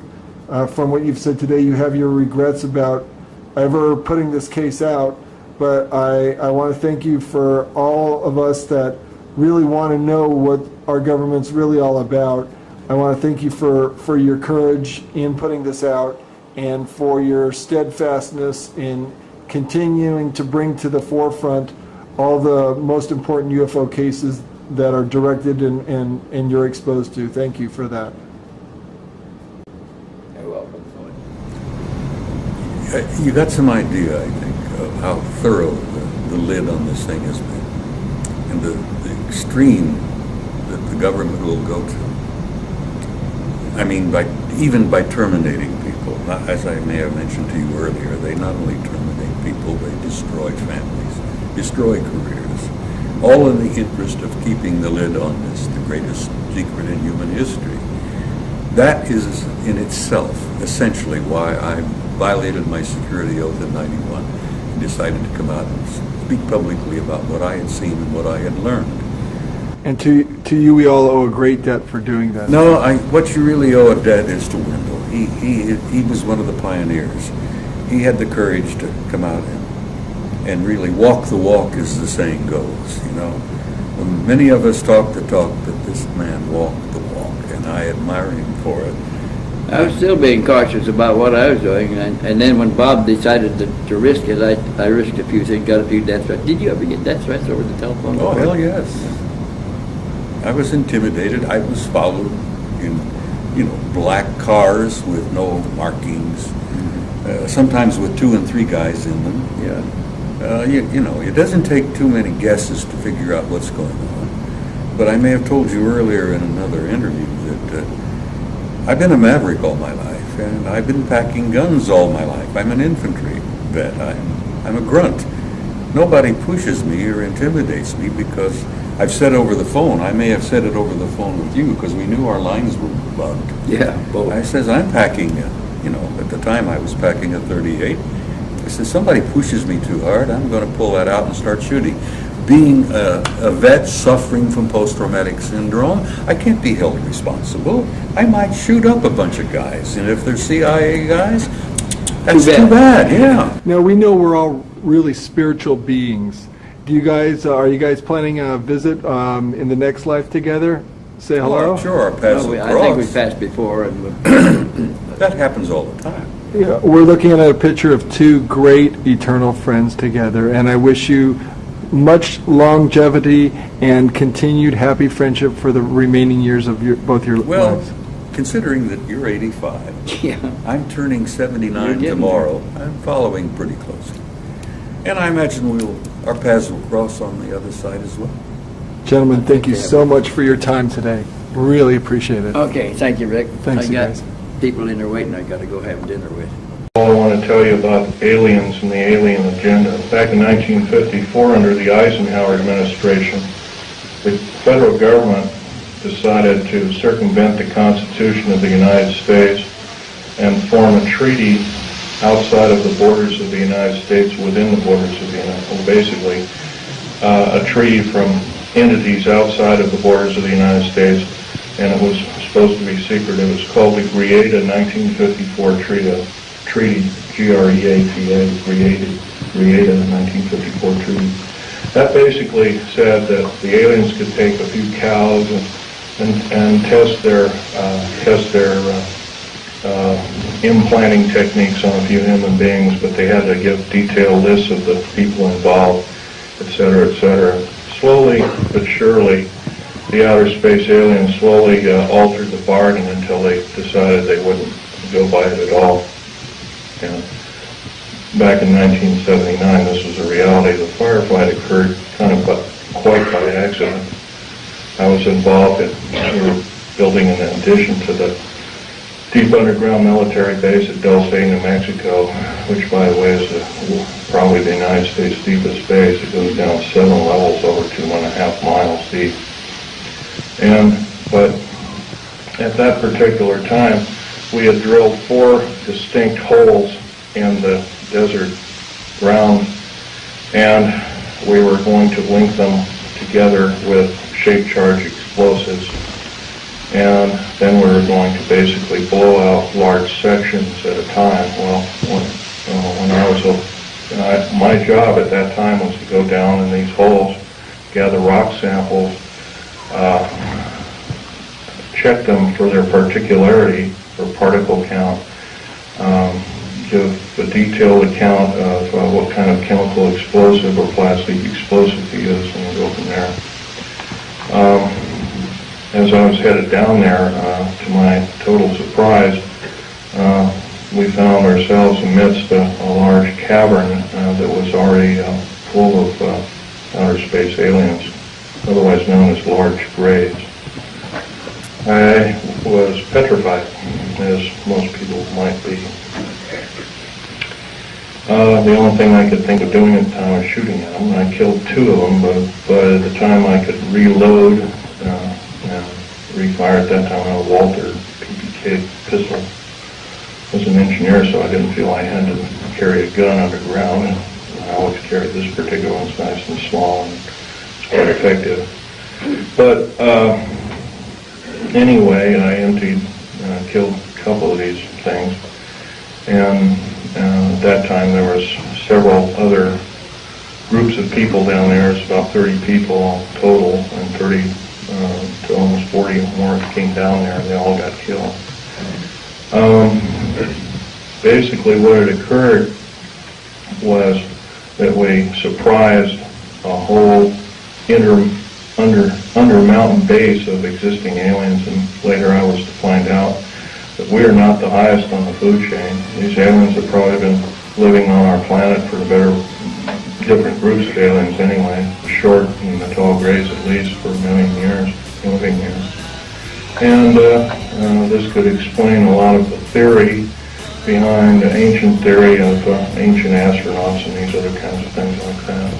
from what you've said today, you have your regrets about ever putting this case out, but I want to thank you for all of us that really want to know what our government's really all about. I want to thank you for your courage in putting this out and for your steadfastness in continuing to bring to the forefront all the most important UFO cases that are directed and you're exposed to. Thank you for that. You're welcome. You got some idea, I think, of how thorough the lid on this thing has been, and the extreme that the government will go to. I mean, even by terminating people. As I may have mentioned to you earlier, they not only terminate people, they destroy families, destroy careers, all in the interest of keeping the lid on this, the greatest secret in human history. That is in itself essentially why I violated my security oath in '91 and decided to come out and speak publicly about what I had seen and what I had learned. And to you, we all owe a great debt for doing that. No, what you really owe a debt is to Wendell. He was one of the pioneers. He had the courage to come out and really walk the walk, as the saying goes, you know. Many of us talk the talk, but this man walked the walk, and I admire him for it. I was still being cautious about what I was doing, and then when Bob decided to risk it, I risked a few things, got a few death threats. Did you ever get death threats over the telephone? Oh, hell yes. I was intimidated. I was followed in, black cars with no markings, sometimes with 2 and 3 guys in them. Yeah. It doesn't take too many guesses to figure out what's going on. But I may have told you earlier in another interview that I've been a maverick all my life, and I've been packing guns all my life. I'm an infantry vet. I'm a grunt. Nobody pushes me or intimidates me because I've said over the phone, I may have said it over the phone with you because we knew our lines were bugged. Yeah, both. I says, I'm packing, at the time I was packing a .38. I said, somebody pushes me too hard, I'm going to pull that out and start shooting. Being a vet suffering from post-traumatic syndrome, I can't be held responsible. I might shoot up a bunch of guys, and if they're CIA guys, that's too bad, yeah. Now, we know we're all really spiritual beings. Are you guys planning a visit in the next life together? Say hello? Oh, sure, our paths will I think we passed before. That happens all the time. Yeah, we're looking at a picture of 2 great eternal friends together, and I wish you much longevity and continued happy friendship for the remaining years of both your lives. Considering that you're 85, yeah. I'm turning 79 tomorrow. I'm following pretty closely. And I imagine our paths will cross on the other side as well. Gentlemen, thank you so much for your time today. Really appreciate it. Okay, thank you, Rick. Thanks, I got guys. people in there waiting I got to go have dinner with. All I want to tell you about aliens and the alien agenda. Back in 1954, under the Eisenhower administration, the federal government decided to circumvent the Constitution of the United States and form a treaty outside of the borders of the United States, within the borders of the United States, basically a treaty from entities outside of the borders of the United States, and it was supposed to be secret. It was called the Greada 1954 Treaty, G-R-E-A-T-A, Greada 1954 Treaty. That basically said that the aliens could take a few cows and test their implanting techniques on a few human beings, but they had to give detailed lists of the people involved, etc., etc. Slowly but surely, the outer space aliens slowly altered the bargain until they decided they wouldn't go by it at all. And back in 1979, this was a reality. The firefight occurred kind of quite by accident. I was involved in building an addition to the deep underground military base at Dulce, New Mexico, which, by the way, is probably the United States deepest base. It goes down 7 levels over 2.5 miles deep. But at that particular time, we had drilled 4 distinct holes in the desert ground, and we were going to link them together with shape charge explosives, and then we were going to basically blow out large sections at a time. Well, when I was my job at that time was to go down in these holes, gather rock samples, check them for their particularity or particle count, give a detailed account of what kind of chemical explosive or plastic explosive to use, and go from there. As I was headed down there, to my total surprise, we found ourselves amidst a large cavern that was already full of outer space aliens, otherwise known as large graves. I was petrified, as most people might be. The only thing I could think of doing at the time was shooting at them. I killed 2 of them, but at the time I could reload and refire. At that time I had a Walter PPK pistol. I was an engineer, so I didn't feel I had to carry a gun underground. And I always carried this particular one. It's nice and small and it's quite effective. But anyway, I killed a couple of these things, and at that time there was several other groups of people down there. It's about 30 people total, and 30 to almost 40 more came down there, and they all got killed. Basically what had occurred was that we surprised a whole under mountain base of existing aliens, and later I was to find out that we are not the highest on the food chain. These aliens have probably been living on our planet for different groups of aliens anyway, the short and the tall grays at least, for a million years, living here. And this could explain a lot of the theory behind the ancient theory of ancient astronauts and these other kinds of things like that.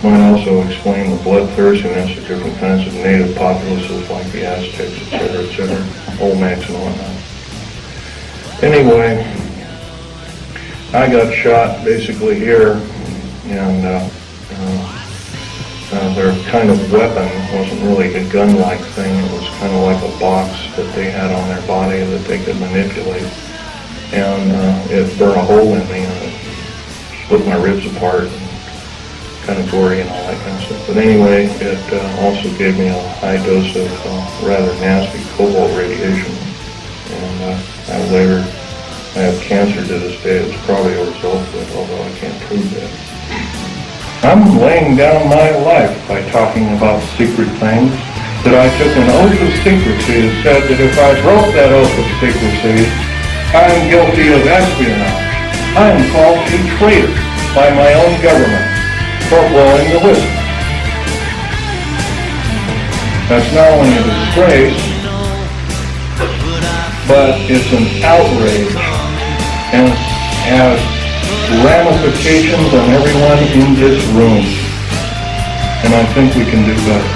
Might also explain the bloodthirstiness of different kinds of native populaces like the Aztecs, etc., Olmecs and whatnot. Anyway, I got shot basically here, and their kind of weapon wasn't really a gun-like thing. It was kind of like a box that they had on their body that they could manipulate, and it burned a hole in me and it split my ribs apart. Kind of gory and all that kind of stuff. But anyway, it also gave me a high dose of rather nasty cobalt radiation. And I have cancer to this day. It's probably a result of it, although I can't prove that. I'm laying down my life by talking about secret things, that I took an oath of secrecy and said that if I broke that oath of secrecy, I am guilty of espionage. I am called a traitor by my own government for blowing the whistle. That's not only a disgrace, but it's an outrage and has ramifications on everyone in this room. And I think we can do better.